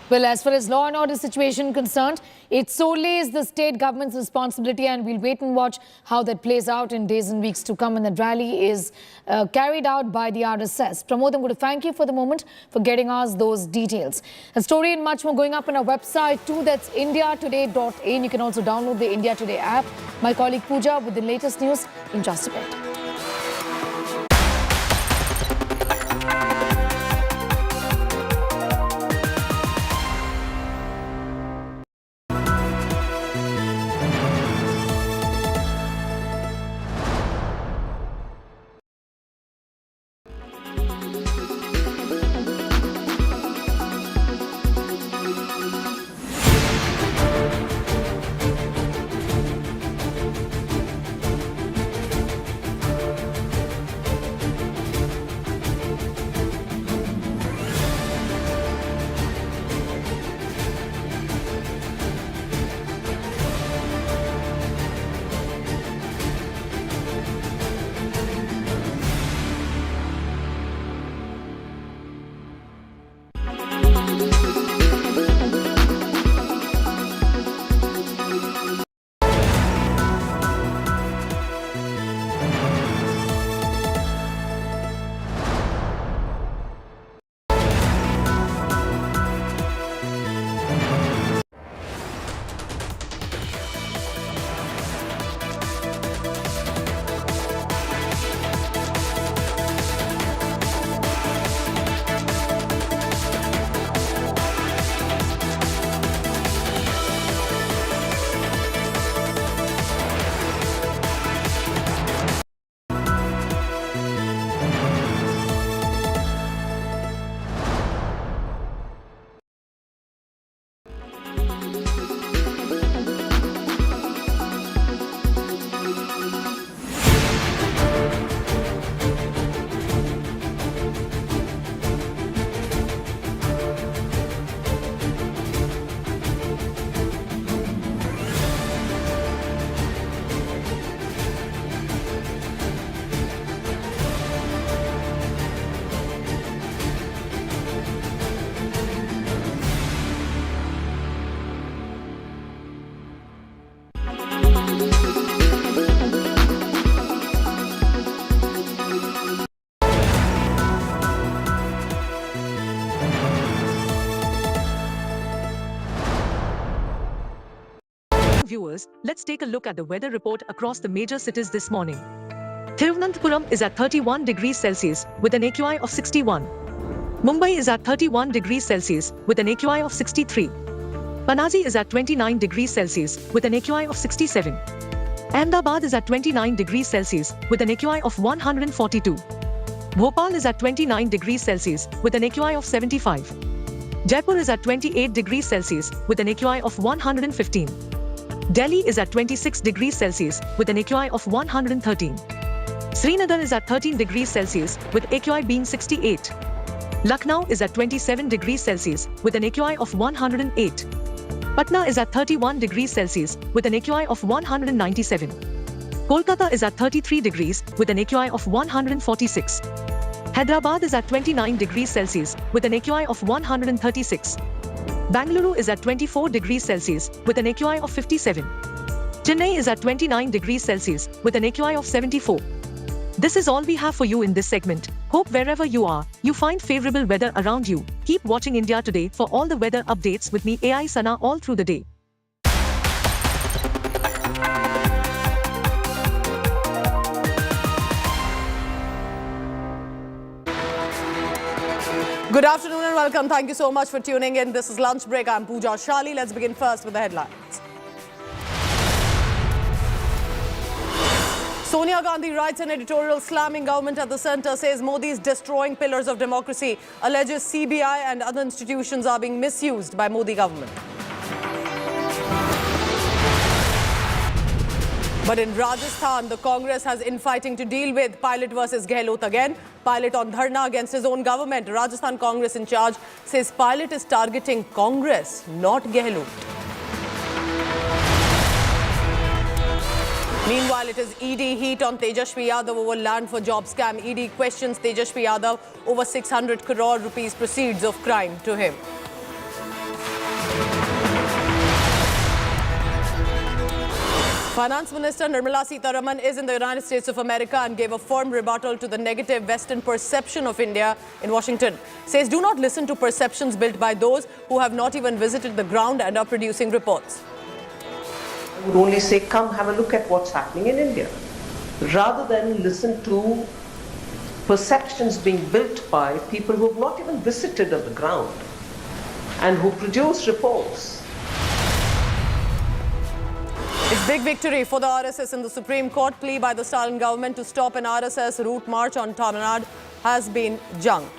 Well, as far as law and order situation concerned, it solely is the state government's responsibility, and we'll wait and watch how that plays out in days and weeks to come when the rally is carried out by the RSS. Pramod, I'm going to thank you for the moment for getting us those details. A story and much more going up on our website too. That's indiatoday.in. You can also download the India Today app. My colleague Pooja with the latest news in just a bit. viewers, let's take a look at the weather report across the major cities this morning. Thiruvananthapuram is at 31 degrees Celsius with an AQI of 61. Mumbai is at 31 degrees Celsius with an AQI of 63. Panaji is at 29 degrees Celsius with an AQI of 67. Ahmedabad is at 29 degrees Celsius with an AQI of 142. Bhopal is at 29 degrees Celsius with an AQI of 75. Jaipur is at 28 degrees Celsius with an AQI of 115. Delhi is at 26 degrees Celsius with an AQI of 113. Srinagar is at 13 degrees Celsius with AQI being 68. Lucknow is at 27 degrees Celsius with an AQI of 108. Patna is at 31 degrees Celsius with an AQI of 197. Kolkata is at 33 degrees with an AQI of 146. Hyderabad is at 29 degrees Celsius with an AQI of 136. Bangalore is at 24 degrees Celsius with an AQI of 57. Chennai is at 29 degrees Celsius with an AQI of 74. This is all we have for you in this segment. Hope wherever you are, you find favorable weather around you. Keep watching India Today for all the weather updates with me, AI Sana, all through the day. Good afternoon and welcome. Thank you so much for tuning in. This is Lunch Break. I'm Pooja Shali. Let's begin first with the headlines. Sonia Gandhi writes an editorial slamming government at the centre, says Modi is destroying pillars of democracy, alleges CBI and other institutions are being misused by Modi government. But in Rajasthan, the Congress has infighting to deal with. Pilot versus Gehlot again. Pilot on Dharna against his own government. Rajasthan Congress in charge says Pilot is targeting Congress, not Gehlot. Meanwhile, it is ED heat on Tejaswi Yadav over land for job scam. ED questions Tejaswi Yadav over 600 crore rupees proceeds of crime to him. Finance Minister Nirmala Sitaraman is in the United States of America and gave a firm rebuttal to the negative Western perception of India in Washington. Says do not listen to perceptions built by those who have not even visited the ground and are producing reports. I would only say, come have a look at what's happening in India, rather than listen to perceptions being built by people who have not even visited on the ground and who produce reports. It's big victory for the RSS in the Supreme Court. Plea by the Stalin government to stop an RSS route march on Tamil Nadu has been junked.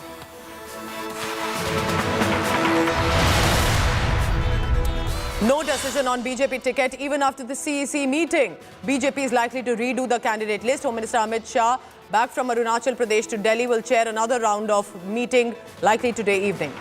No decision on BJP ticket even after the CEC meeting. BJP is likely to redo the candidate list. Home Minister Amit Shah, back from Arunachal Pradesh to Delhi, will chair another round of meeting likely today evening.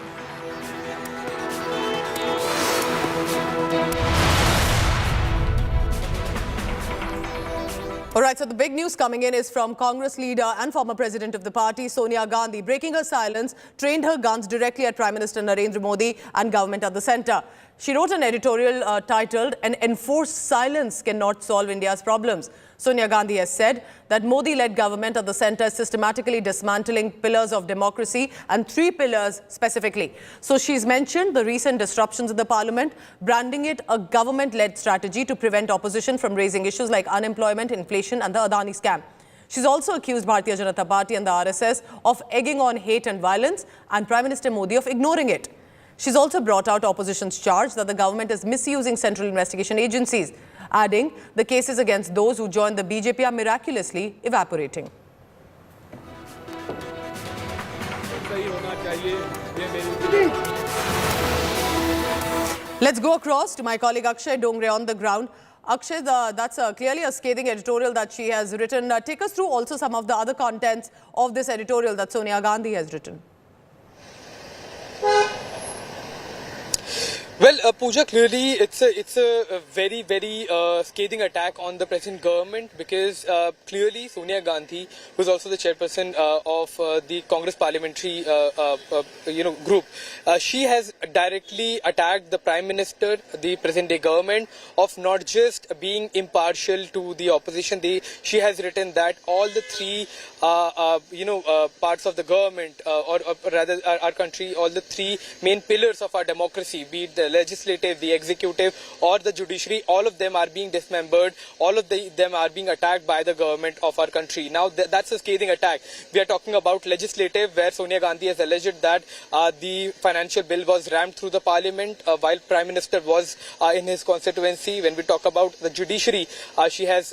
All right, so the big news coming in is from Congress leader and former president of the party, Sonia Gandhi, breaking her silence, trained her guns directly at Prime Minister Narendra Modi and government at the centre. She wrote an editorial titled, "An enforced silence cannot solve India's problems." Sonia Gandhi has said that Modi-led government at the centre is systematically dismantling pillars of democracy and 3 pillars specifically. So she's mentioned the recent disruptions in the parliament, branding it a government-led strategy to prevent opposition from raising issues like unemployment, inflation and the Adani scam. She's also accused Bharatiya Janata Party and the RSS of egging on hate and violence and Prime Minister Modi of ignoring it. She's also brought out opposition's charge that the government is misusing central investigation agencies, adding the cases against those who joined the BJP are miraculously evaporating. Let's go across to my colleague Akshay Dongre on the ground. Akshay, that's clearly a scathing editorial that she has written. Take us through also some of the other contents of this editorial that Sonia Gandhi has written. Well, Pooja, clearly it's a very, very scathing attack on the present government because clearly Sonia Gandhi, who is also the chairperson of the Congress parliamentary group, she has directly attacked the Prime Minister, the present-day government, of not just being impartial to the opposition. She has written that all the 3 parts of the government, or rather our country, all the 3 main pillars of our democracy, be it the the legislative, the executive, or the judiciary, all of them are being dismembered. All of them are being attacked by the government of our country. Now, that's a scathing attack. We are talking about legislative, where Sonia Gandhi has alleged that the financial bill was rammed through the parliament while Prime Minister was in his constituency. When we talk about the judiciary, she has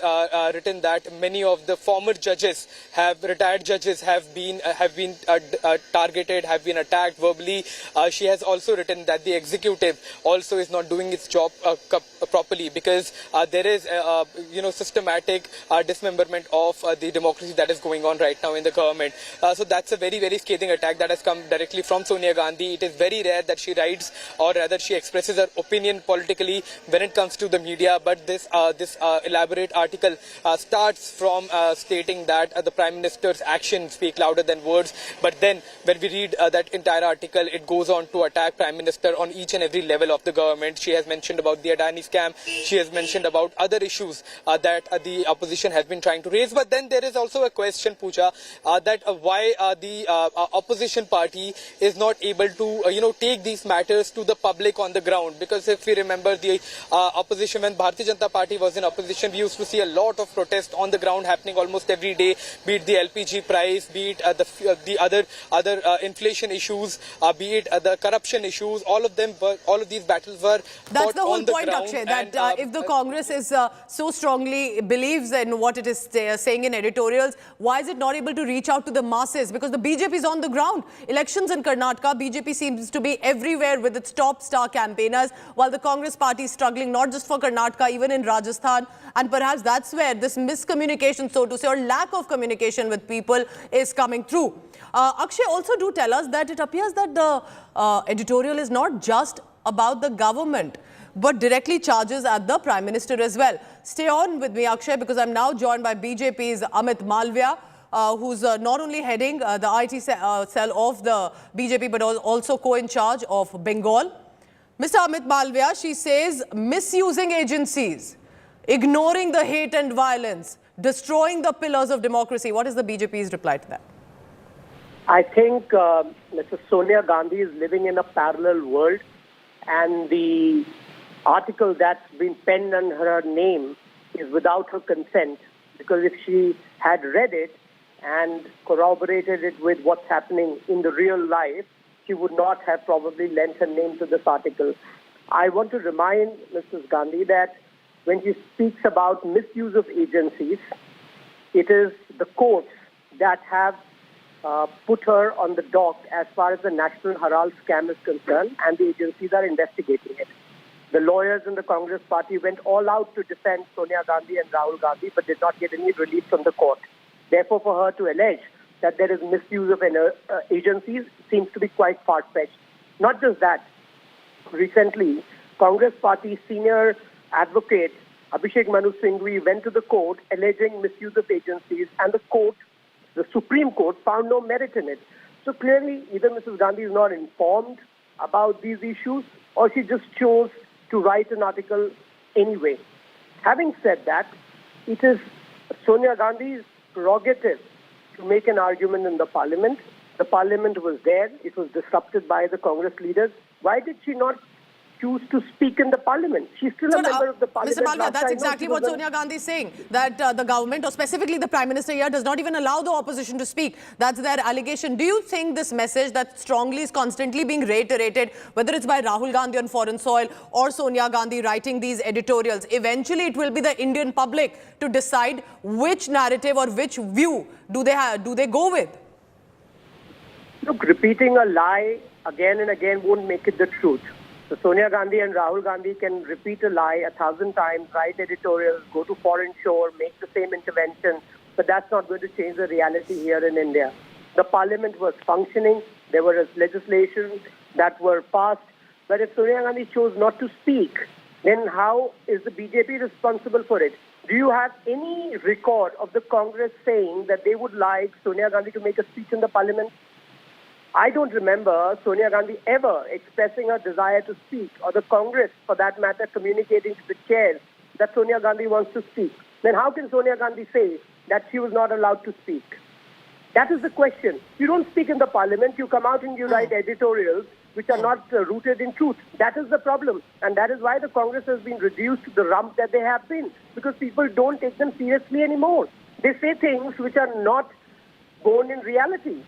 written that many of the former judges, retired judges, have been targeted, have been attacked verbally. She has also written that the executive also is not doing its job properly, because there is systematic dismemberment of the democracy that is going on right now in the government. So that's a very, very scathing attack that has come directly from Sonia Gandhi. It is very rare that she writes, or rather she expresses her opinion politically when it comes to the media, but this elaborate article starts from stating that the Prime Minister's actions speak louder than words, but then when we read that entire article, it goes on to attack Prime Minister on each and every level of the government. She has mentioned about the Adani scam, she has mentioned about other issues that the opposition has been trying to raise, but then there is also a question, Pooja, that why the opposition party is not able to take these matters to the public on the ground, because if we remember the opposition, when Bharatiya Janata Party was in opposition, we used to see a lot of protest on the ground happening almost every day, be it the LPG price, be it the other inflation issues, be it the corruption issues. All of these battles were That's the whole on the point, ground. Akshay, that if the Congress is so strongly believes in what it is saying in editorials, why is it not able to reach out to the masses? Because the BJP is on the ground. Elections in Karnataka, BJP seems to be everywhere with its top star campaigners, while the Congress party is struggling not just for Karnataka, even in Rajasthan. And perhaps that's where this miscommunication, so to say, or lack of communication with people is coming through. Akshay, also do tell us that it appears that the editorial is not just about the government, but directly charges at the Prime Minister as well. Stay on with me, Akshay, because I'm now joined by BJP's Amit Malviya, who's not only heading the IT cell of the BJP, but also co-in charge of Bengal. Mr. Amit Malviya, she says misusing agencies, ignoring the hate and violence, destroying the pillars of democracy. What is the BJP's reply to that? I think Mrs. Sonia Gandhi is living in a parallel world, and the article that's been penned under her name is without her consent, because if she had read it and corroborated it with what's happening in the real life, she would not have probably lent her name to this article. I want to remind Mrs. Gandhi that when she speaks about misuse of agencies, it is the courts that have put her on the dock as far as the National Herald scam is concerned, and the agencies are investigating it. The lawyers in the Congress party went all out to defend Sonia Gandhi and Rahul Gandhi, but did not get any relief from the court. Therefore, for her to allege that there is misuse of agencies seems to be quite far-fetched. Not just that, recently, Congress party senior advocate Abhishek Manu Singhvi went to the court alleging misuse of agencies, and the court, the Supreme Court, found no merit in it. So clearly, either Mrs. Gandhi is not informed about these issues, or she just chose to write an article anyway. Having said that, it is Sonia Gandhi's prerogative to make an argument in the parliament. The parliament was there. It was disrupted by the Congress leaders. Why did she not choose to speak in the parliament? She's still a member of the parliament. Mr. Malviya, that's exactly what Sonia Gandhi is saying, that the government, or specifically the Prime Minister here, does not even allow the opposition to speak. That's their allegation. Do you think this message that strongly is constantly being reiterated, whether it's by Rahul Gandhi on foreign soil or Sonia Gandhi writing these editorials, eventually it will be the Indian public to decide which narrative or which view do they go with? Look, repeating a lie again and again won't make it the truth. So Sonia Gandhi and Rahul Gandhi can repeat a lie 1,000 times, write editorials, go to foreign shore, make the same intervention, but that's not going to change the reality here in India. The parliament was functioning, there were legislations that were passed, but if Sonia Gandhi chose not to speak, then how is the BJP responsible for it? Do you have any record of the Congress saying that they would like Sonia Gandhi to make a speech in the parliament? I don't remember Sonia Gandhi ever expressing her desire to speak, or the Congress, for that matter, communicating to the chairs that Sonia Gandhi wants to speak. Then how can Sonia Gandhi say that she was not allowed to speak? That is the question. You don't speak in the parliament, you come out and you write editorials which are not rooted in truth. That is the problem. And that is why the Congress has been reduced to the rump that they have been, because people don't take them seriously anymore. They say things which are not born in reality.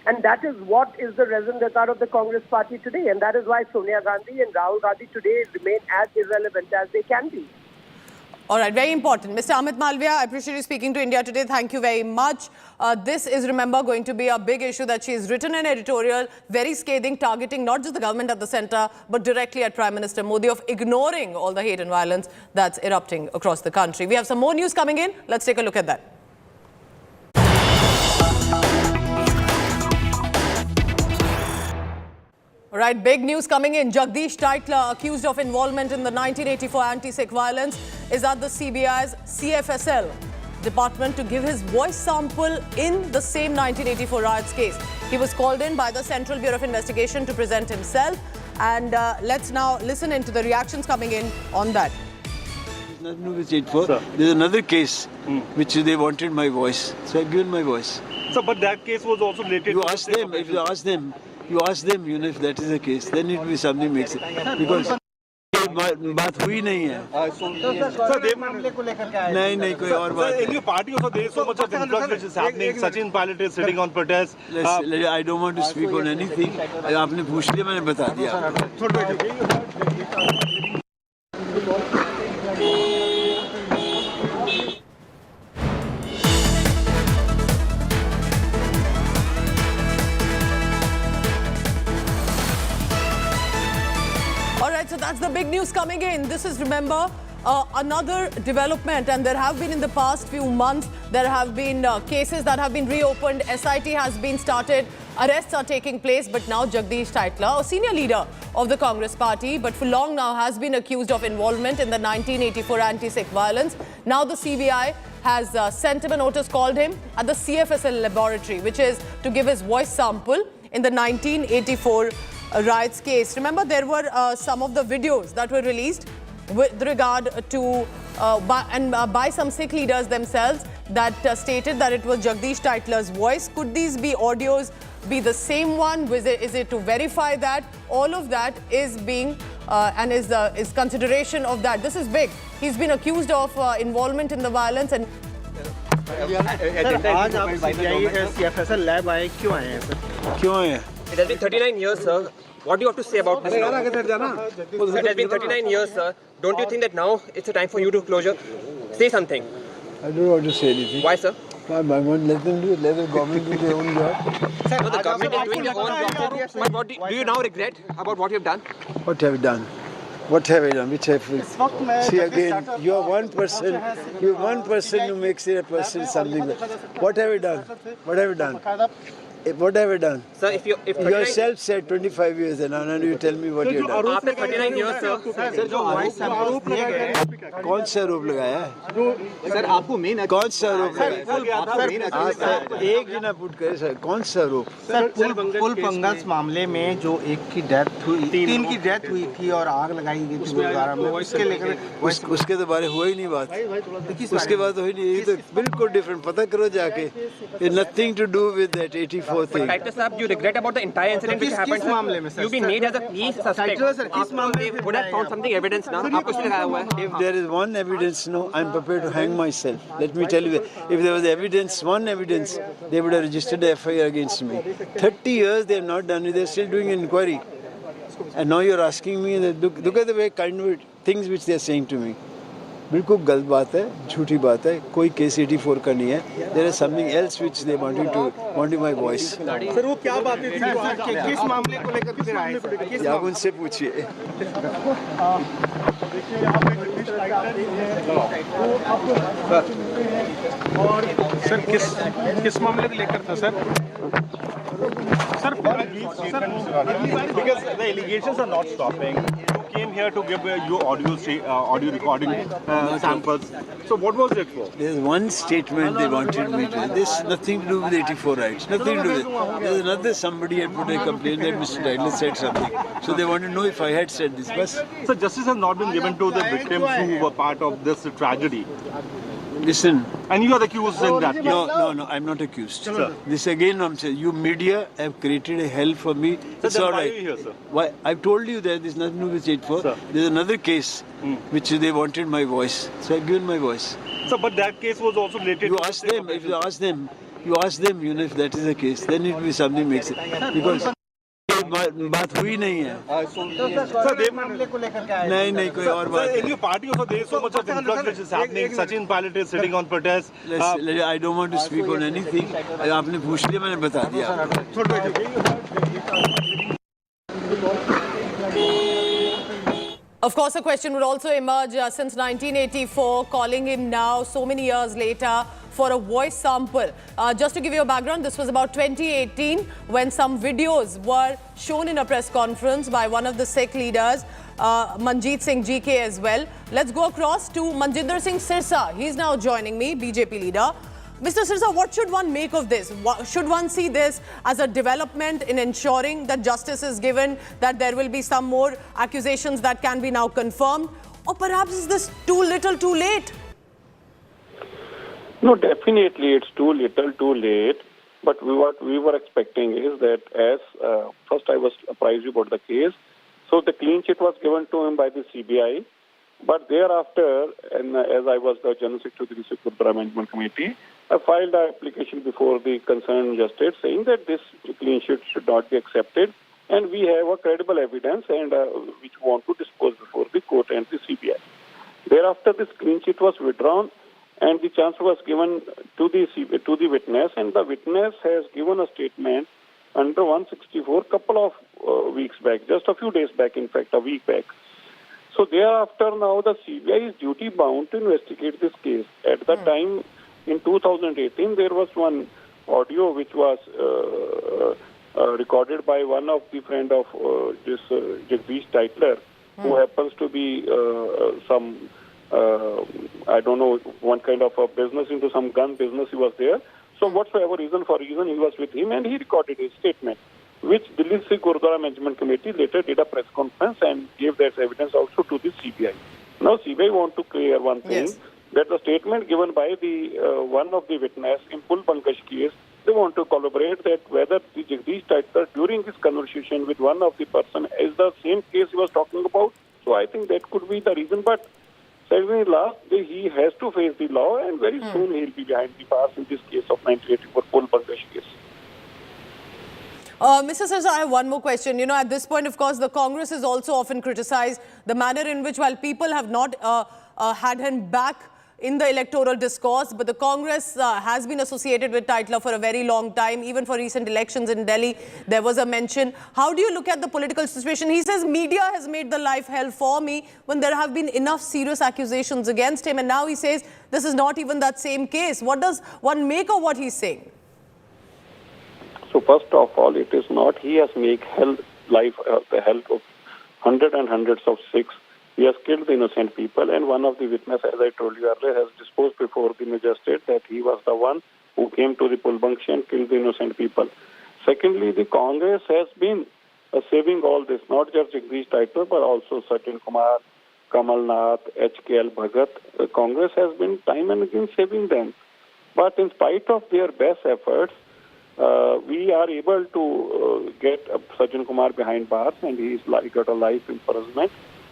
And that is what is the raison d'etre of the Congress party today. And that is why Sonia Gandhi and Rahul Gandhi today remain as irrelevant as they can be. All right, very important. Mr. Amit Malviya, I appreciate you speaking to India Today. Thank you very much. This is, remember, going to be a big issue that she has written an editorial, very scathing, targeting not just the government at the centre, but directly at Prime Minister Modi, of ignoring all the hate and violence that's erupting across the country. We have some more news coming in. Let's take a look at that. All right, big news coming in. Jagdish Titler, accused of involvement in the 1984 anti-Sikh violence, is at the CBI's CFSL department to give his voice sample in the same 1984 riots case. He was called in by the Central Bureau of Investigation to present himself. And let's now listen into the reactions coming in on that. Nothing to do with 84. There's another case which they wanted my voice. So I've given my voice. So, but that case was also related to... Ask them, if you ask them, you know, if that is the case, then it will be something makes it. Because बात हुई नहीं है. नहीं कोई और बात. In your party also there is so much of influx which is happening. Sachin Pilot is sitting on protest. I don't want to speak on anything. आपने पूछ लिया, मैंने बता दिया. So that's the big news coming in. This is, remember, another development, and there have been in the past few months, there have been cases that have been reopened, SIT has been started, arrests are taking place, but now Jagdish Titler, a senior leader of the Congress party, but for long now has been accused of involvement in the 1984 anti-Sikh violence. Now the CBI has sent him a notice, called him at the CFSL laboratory, which is to give his voice sample in the 1984 riots case. Remember, there were some of the videos that were released with regard to by some Sikh leaders themselves that stated that it was Jagdish Titler's voice. Could these be audios be the same one? Is it to verify that? All of that is being and is consideration of that. This is big. He's been accused of involvement in the violence. And It has been 39 years, sir. What do you have to say about this? It has been 39 years, sir. Don't you think that now it's a time for you to closure? Say something. I don't want to say anything. Why, sir? I want let them do it. Let the government do their own job. Sir, no, the government is doing their own job. But what do you now regret about what you have done? What have you done? What have I done? Which have you? See again, you are one person. You are one person who makes a person something. What have you done? What have you done? What have I done? Sir, if you yourself said 25 years and now you tell me what you have done. After 39 years, sir. Sir, जो voice samples दिए गए कौन सा आरोप लगाया है? Sir आपको main कौन सा आरोप लगाया? एक जना पुट करे सर कौन सा आरोप? सर पुल पंगस मामले में जो एक की डेथ हुई, तीन की डेथ हुई थी और आग लगाई गई थी गुरुद्वारा में, उसके लेकर उसके तो बारे हुआ ही नहीं बात. उसके बाद हुई नहीं. ये तो बिल्कुल डिफरेंट. पता करो जाके. Nothing to do with that 84. Director Sahab, you regret about the entire incident which happened? You've been made as a key suspect. They would have found something evidence now. If there is one evidence, no, I'm prepared to hang myself. Let me tell you that. If there was evidence, one evidence, they would have registered a FIR against me. 30 years they have not done it. They're still doing an inquiry. And now you're asking me, that look at the way kind of things which they're saying to me. बिल्कुल गलत बात है, झूठी बात है. कोई case 84 का नहीं है. There is something else which they wanted my voice. Sir वो क्या बातें थी? किस मामले को लेकर फिर आए? आप उनसे पूछिए. सर किस मामले को लेकर था sir? Sir, because the allegations are not stopping. You came here to give your audio recording samples. So what was it for? There's one statement they wanted me to. This nothing to do with 84 rights. Nothing to do with it. There's another somebody had put a complaint that Mr. Titler said something. So they want to know if I had said this. But so justice has not been given to the victims who were part of this tragedy. Listen. And you are accused in that. No, I'm not accused. Sir. This again, I'm saying, you media have created a hell for me. Sir, it's all right. Why are you here, sir? Why? I've told you that there's nothing to do with 8-4. There's another case which they wanted my voice. So I've given my voice. So, but that case was also related to... Ask them, if you ask them, if that is the case, then it will be something makes it. Because... बात हुई नहीं है नहीं कोई और बात in your party also there is so much of influx which is happening. Sachin Pilot is sitting on protest. I don't want to speak on anything. आपने पूछ लिया मैंने बता दिया. Of course, a question would also emerge since 1984, calling him now, so many years later, for a voice sample. Just to give you a background, this was about 2018 when some videos were shown in a press conference by one of the Sikh leaders, Manjeet Singh GK as well. Let's go across to Manjinder Singh Sirsa. He's now joining me, BJP leader. Mr. Sirsa, what should one make of this? Should one see this as a development in ensuring that justice is given, that there will be some more accusations that can be now confirmed? Or perhaps is this too little, too late? No, definitely it's too little, too late. But what we were expecting is that first I was apprised about the case. So the clean sheet was given to him by the CBI. But thereafter, and as I was the General Secretary of the Gurdwara Management Committee, I filed an application before the concerned justice saying that this clean sheet should not be accepted, and we have a credible evidence and which we want to dispose before the court and the CBI. Thereafter, this clean sheet was withdrawn, and the chance was given to the witness, and the witness has given a statement under 164 couple of weeks back, just a few days back, in fact, a week back. So thereafter, now the CBI is duty bound to investigate this case. At the time, in 2018, there was one audio which was recorded by one of the friend of this Jagdish Titler, who happens to be some, I don't know, one kind of a business into some gun business he was there. So whatsoever reason he was with him and he recorded his statement, which Delhi Gurdwara Management Committee later did a press conference and gave that evidence also to the CBI. Now CBI want to clear one thing, that the statement given by the one of the witness in Pul Pankaj case, they want to collaborate that whether the Jagdish Titler during his conversation with one of the person is the same case he was talking about. So I think that could be the reason, but certainly last day he has to face the law and very soon he'll be behind the bars in this case of 1984 Pul Pankaj case. Mr. Sirsa, I have one more question. You know, at this point, of course, the Congress is also often criticized the manner in which, while people have not had him back in the electoral discourse, but the Congress has been associated with Titler for a very long time. Even for recent elections in Delhi, there was a mention. How do you look at the political situation? He says media has made the life hell for me when there have been enough serious accusations against him. And now he says this is not even that same case. What does one make of what he's saying? So first of all, it is not he has made the hell of hundreds and hundreds of Sikhs. He has killed the innocent people, and one of the witnesses, as I told you earlier, has disposed before the magistrate that he was the one who came to the Pulbangshi and killed the innocent people. Secondly, the Congress has been saving all this, not just Jagdish Titler, but also Sachin Kumar, Kamal Nath, HKL Bhagat. The Congress has been time and again saving them. But in spite of their best efforts, we are able to get Sachin Kumar behind bars, and he got a life imprisonment.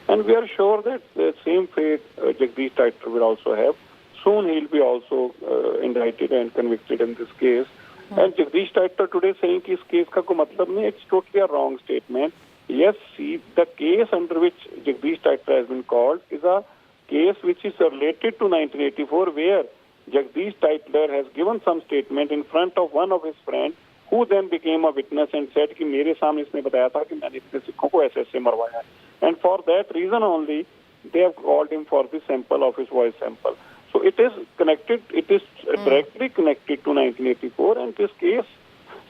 And we are sure that the same fate Jagdish Titler will also have. Soon he'll be also indicted and convicted in this case. And Jagdish Titler today saying that this case ka koi matlab nahi, it's totally a wrong statement. Yes, see, the case under which Jagdish Titler has been called is a case which is related to 1984, where Jagdish Titler has given some statement in front of one of his friends, who then became a witness and said कि मेरे सामने इसने बताया था कि मैंने इतने सिखों को ऐसे मरवाया. And for that reason only, they have called him for the sample of his voice sample. So it is connected, it is directly connected to 1984, and this case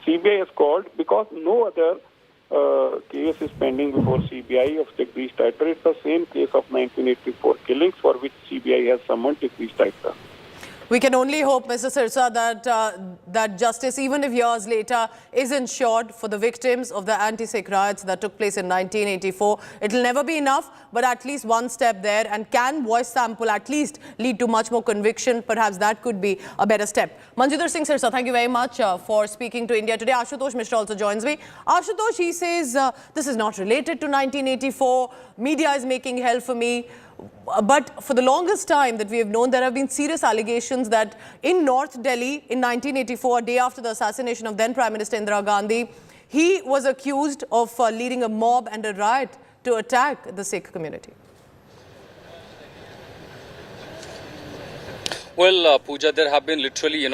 CBI has called because no other case is pending before CBI of Jagdish Titler. It's the same case of 1984 killings for which CBI has summoned Jagdish Titler. We can only hope, Mr. Sirsa, that justice, even if years later, is ensured for the victims of the anti-Sikh riots that took place in 1984. It will never be enough, but at least one step there. And can voice sample at least lead to much more conviction? Perhaps that could be a better step. Manjidhar Singh Sirsa, thank you very much for speaking to India today. Ashutosh Mishra also joins me. Ashutosh, he says, this is not related to 1984. Media is making hell for me. But for the longest time that we have known, there have been serious allegations that in North Delhi in 1984, a day after the assassination of then Prime Minister Indira Gandhi, he was accused of leading a mob and a riot to attack the Sikh community. Well, Pooja, there have been literally,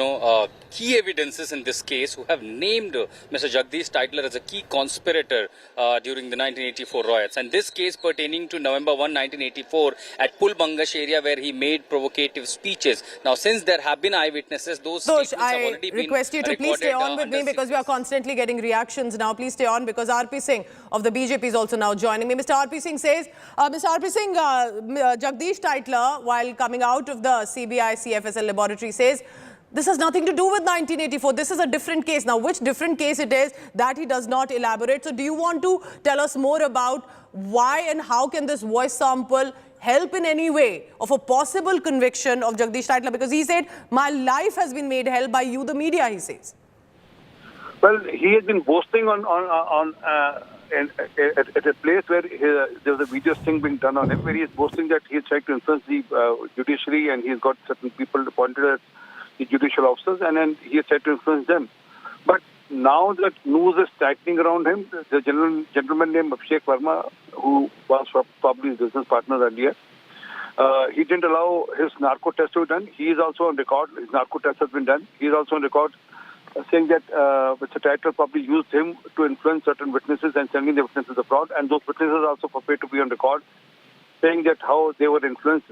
key evidences in this case who have named Mr. Jagdish Titler as a key conspirator during the 1984 riots. And this case pertaining to November 1, 1984 at Pulbangash area where he made provocative speeches. Now, since there have been eyewitnesses, those statements have already been request you to please stay on with me because we are constantly getting reactions now. Please stay on because RP Singh of the BJP is also now joining me. Mr. RP Singh says, Mr. RP Singh, Jagdish Titler, while coming out of the CBI CFSL laboratory, says, this has nothing to do with 1984. This is a different case. Now, which different case it is, that he does not elaborate. So, do you want to tell us more about why and how can this voice sample help in any way of a possible conviction of Jagdish Titler? Because he said, my life has been made hell by you, the media, he says. Well, he has been boasting at a place where there was a video sting being done on him, where he is boasting that he is trying to influence the judiciary and he has got certain people appointed as the judicial officers, and then he has tried to influence them. But now that news is tightening around him, the gentleman named Abhishek Verma, who was probably his business partner earlier, he didn't allow his narco test to be done. He is also on record. His narco test has been done. He is also on record saying that Mr. Titler probably used him to influence certain witnesses and sending the witnesses abroad. And those witnesses are also prepared to be on record, saying that how they were influenced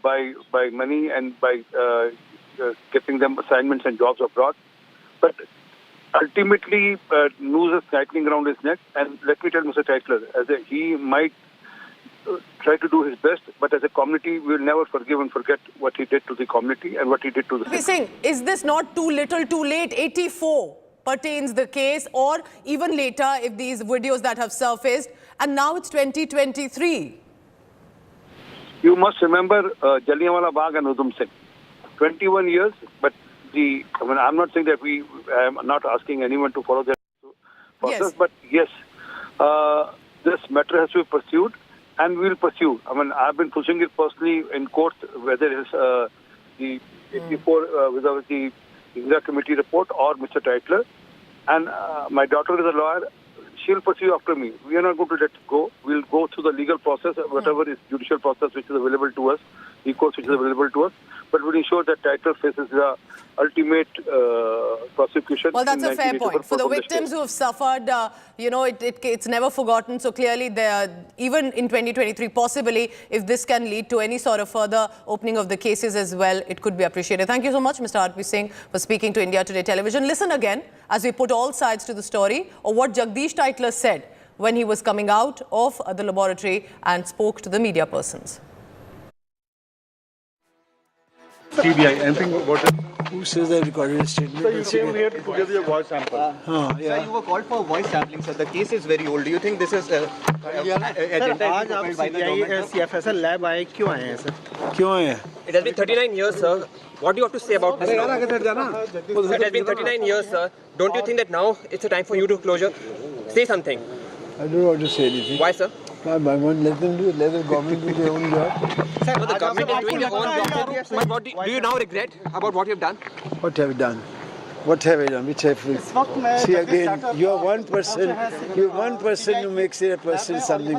by money and by getting them assignments and jobs abroad. But ultimately, news is tightening around his neck. And let me tell Mr. Titler, he might try to do his best, but as a community, we will never forgive and forget what he did to the community and what he did to the... We're saying, is this not too little, too late? 84 pertains the case, or even later, if these videos that have surfaced, and now it's 2023. You must remember Jallianwala Bagh and Udham Singh. 21 years, but I'm not saying that I'm not asking anyone to follow that process, yes. But yes, this matter has to be pursued, and we will pursue. I've been pushing it personally in court, whether it's the 84 without the exec committee report or Mr. Titler. And my daughter is a lawyer. She'll pursue after me. We are not going to let it go. We'll go through the legal process, whatever is judicial process which is available to us, the courts which is available to us. But we'll ensure that Titler faces the ultimate prosecution. Well, that's a fair point. For the victims who have suffered, it's never forgotten. So clearly, even in 2023, possibly, if this can lead to any sort of further opening of the cases as well, it could be appreciated. Thank you so much, Mr. RP Singh, for speaking to India Today Television. Listen again as we put all sides to the story of what Jagdish Titler said when he was coming out of the laboratory and spoke to the media persons. TBI, anything about it? Who says I recorded a statement? So you came here to give your voice sample. Yeah. Sir, you were called for voice sampling, sir. The case is very old. Do you think this is agenda? आज आप CBI CFSL lab आए क्यों आए हैं sir? क्यों आए हैं? It has been 39 years, sir. What do you have to say about this? It has been 39 years, sir. Don't you think that now it's a time for you to closure? Say something. I don't want to say anything. Why, sir? I want let them do it. Let the government do their own job. Sir, the government is doing their own job. But what do you now regret about what you've done? What have you done? What have I done? Which have you? See again, you are one person. You are one person who makes it a person something.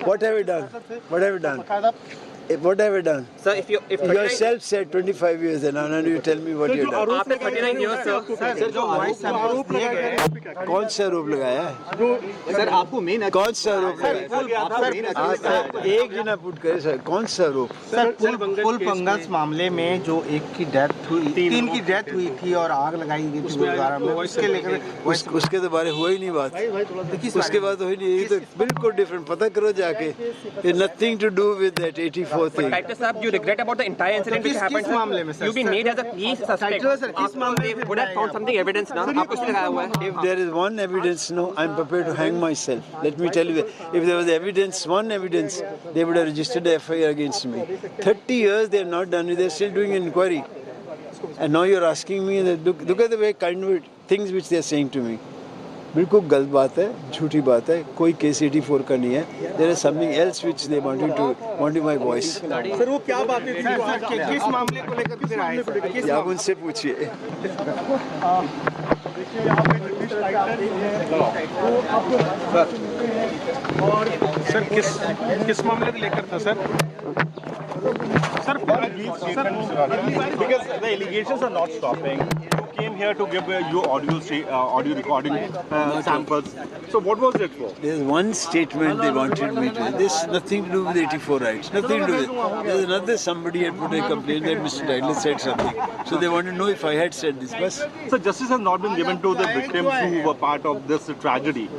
What have you done? What have you done? What have I done? Sir, if you yourself said 25 years and now you tell me what you have done. After 39 years, sir. Sir जो voice samples दिए गए कौन सा आरोप लगाया है? Sir आपको main कौन सा आरोप लगाया? एक जना पुट करे सर कौन सा आरोप? सर पुल पंगस मामले में जो एक की डेथ हुई, 3 की डेथ हुई थी और आग लगाई गई थी गुरुद्वारा में, उसके लेकर उसके तो बारे हुआ ही नहीं बात. उसके बाद हुई नहीं. ये तो बिल्कुल डिफरेंट. पता करो जाके. It nothing to do with that 84. 4 thing. Titler sir, you regret about the entire incident which happened? You've been made as a key suspect. They would have found something evidence now. If there is one evidence, no, I'm prepared to hang myself. Let me tell you, if there was evidence, one evidence, they would have registered a FIR against me. 30 years they have not done it. They're still doing an inquiry. And now you're asking me, look at the way kind of things which they're saying to me. बिल्कुल गलत बात है, झूठी बात है, कोई case 84 का नहीं है. There is something else which they wanted my voice. Sir वो क्या बातें थी किस मामले को लेकर फिर आए थे? आप उनसे पूछिए. सर किस मामले को लेकर था sir? Sir, because the allegations are not stopping. You came here to give your audio recording samples. So what was it for? There's one statement they wanted me to. This has nothing to do with 84 rights. Nothing to do with it. There's another somebody had put a complaint that Mr. Titler said something. So they want to know if I had said this. So justice has not been given to the victims who were part of this tragedy.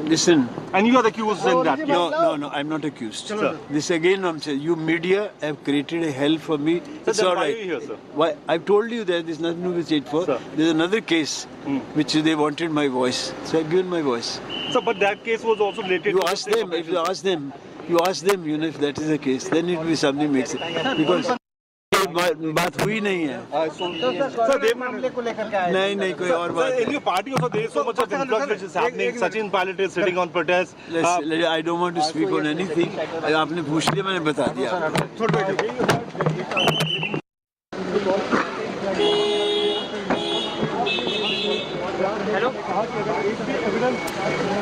Listen. And you are accused in that? No, I'm not accused. Sir. This again, I'm saying, you media have created a hell for me. Sir, it's all right. Why are you here, sir? Why? I've told you that there's nothing to do with 84. Sir. There's another case which they wanted my voice. So I've given my voice. Sir, but that case was also related to... Ask them, if you ask them, if that is the case, then it will be something makes it. Because... बात हुई नहीं है. नहीं कोई और बात. In your party also there is so much of influx which is happening. Sachin Pilot is sitting on protest. I don't want to speak on anything. आपने पूछ लिया, मैंने बता दिया.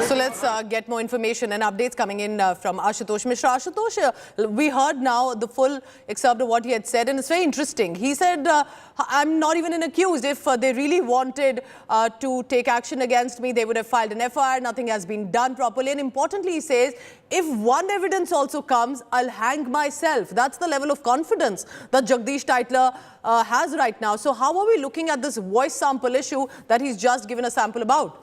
So let's get more information and updates coming in from Ashutosh Mishra. Ashutosh, we heard now the full excerpt of what he had said, and it's very interesting. He said, I'm not even an accused. If they really wanted to take action against me, they would have filed an FIR. Nothing has been done properly. And importantly, he says, if one evidence also comes, I'll hang myself. That's the level of confidence that Jagdish Titler has right now. So how are we looking at this voice sample issue that he's just given a sample about?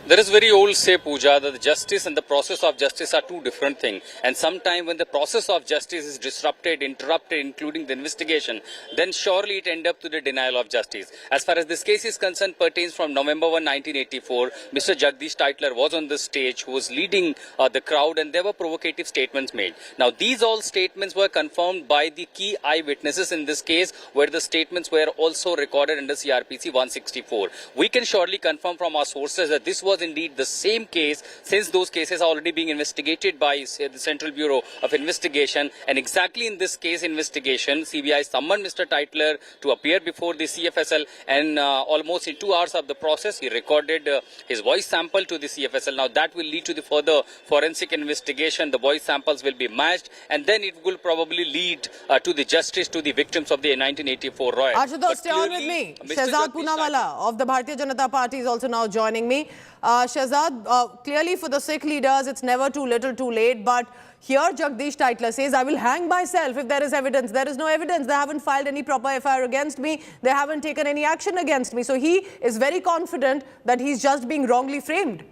There is very old say, Pooja, that the justice and the process of justice are two different things. And sometimes when the process of justice is disrupted, interrupted, including the investigation, then surely it ends up to the denial of justice. As far as this case is concerned, pertains from November 1, 1984. Mr. Jagdish Titler was on the stage, who was leading the crowd, and there were provocative statements made. Now, these all statements were confirmed by the key eyewitnesses in this case, where the statements were also recorded under CRPC 164. We can surely confirm from our sources that this was indeed the same case, since those cases are already being investigated by the Central Bureau of Investigation. And exactly in this case investigation, CBI summoned Mr. Titler to appear before the CFSL, and almost in 2 hours of the process, he recorded his voice sample to the CFSL. Now that will lead to the further forensic investigation. The voice samples will be matched, and then it will probably lead to the justice to the victims of the 1984 riots. Ashutosh, stay on with me. Shehzad Poonawala of the Bharatiya Janata Party is also now joining me. Shehzad, clearly for the Sikh leaders, it's never too little too late. But here Jagdish Titler says, I will hang myself if there is evidence. There is no evidence. They haven't filed any proper FIR against me. They haven't taken any action against me. So he is very confident that he's just being wrongly framed.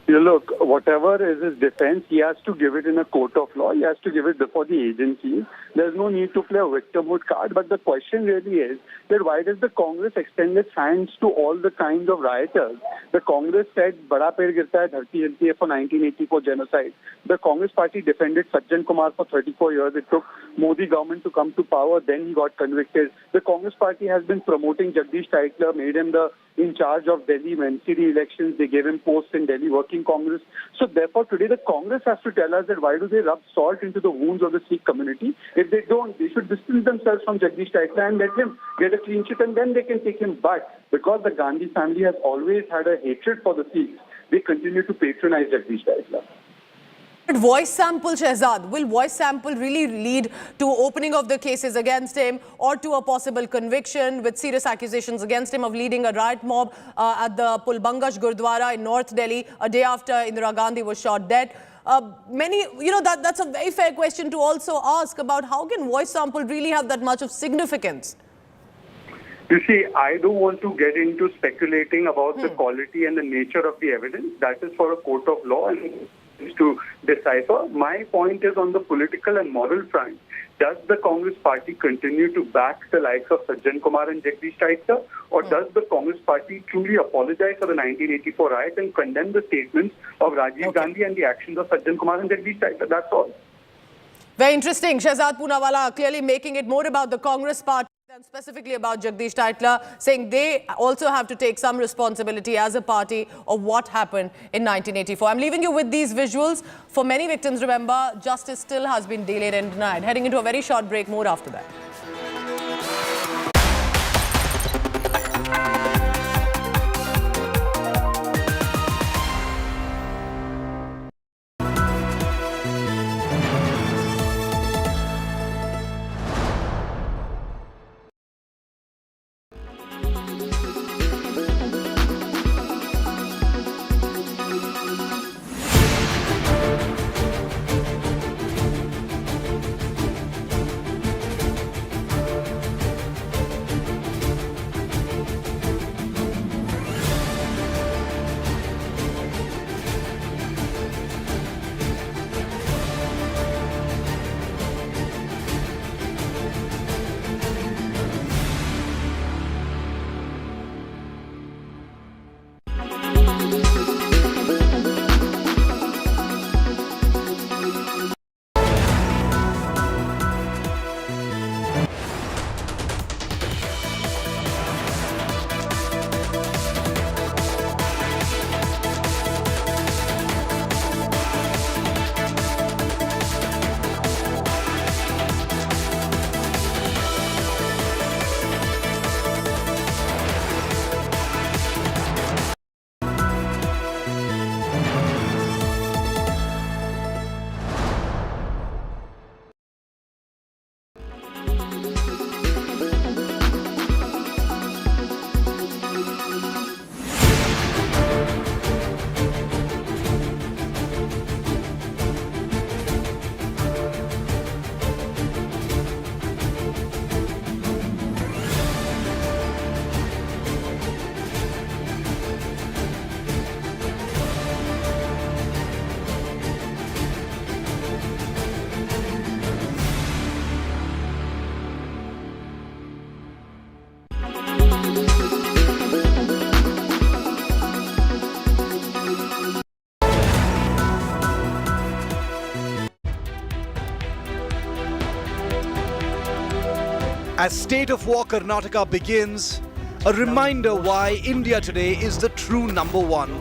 Look, whatever is his defense, he has to give it in a court of law. He has to give it before the agencies. There's no need to play a victimhood card. But the question really is that why does the Congress extend its hands to all the kinds of rioters? The Congress said, Bada Ped Girta Hai, Dharti Hilti Hai for 1984 genocide. The Congress party defended Sajjan Kumar for 34 years. It took Modi government to come to power. Then he got convicted. The Congress party has been promoting Jagdish Titler, made him in charge of Delhi NCRI elections. They gave him posts in Delhi Working Congress. So therefore, today the Congress has to tell us that why do they rub salt into the wounds of the Sikh community? If they don't, they should distance themselves from Jagdish Titler and let him get a clean sheet, and then they can take him. But because the Gandhi family has always had a hatred for the Sikhs, they continue to patronize Jagdish Titler. But voice sample, Shehzad, will voice sample really lead to opening of the cases against him or to a possible conviction with serious accusations against him of leading a riot mob at the Pulbangash Gurdwara in North Delhi a day after Indira Gandhi was shot dead? That's a very fair question to also ask about how can voice sample really have that much of significance? You see, I don't want to get into speculating about the quality and the nature of the evidence. That is for a court of law, and to decipher. My point is on the political and moral front. Does the Congress party continue to back the likes of Sajjan Kumar and Jagdish Titler, or does the Congress party truly apologize for the 1984 riot and condemn the statements of Rajiv Gandhi and the actions of Sajjan Kumar and Jagdish Titler? That's all. Very interesting. Shehzad Poonawalla clearly making it more about the Congress party than specifically about Jagdish Titler, saying they also have to take some responsibility as a party of what happened in 1984. I'm leaving you with these visuals. For many victims, remember, justice still has been delayed and denied. Heading into a very short break, more after that. As State of War Karnataka begins, a reminder why India today is the true number one.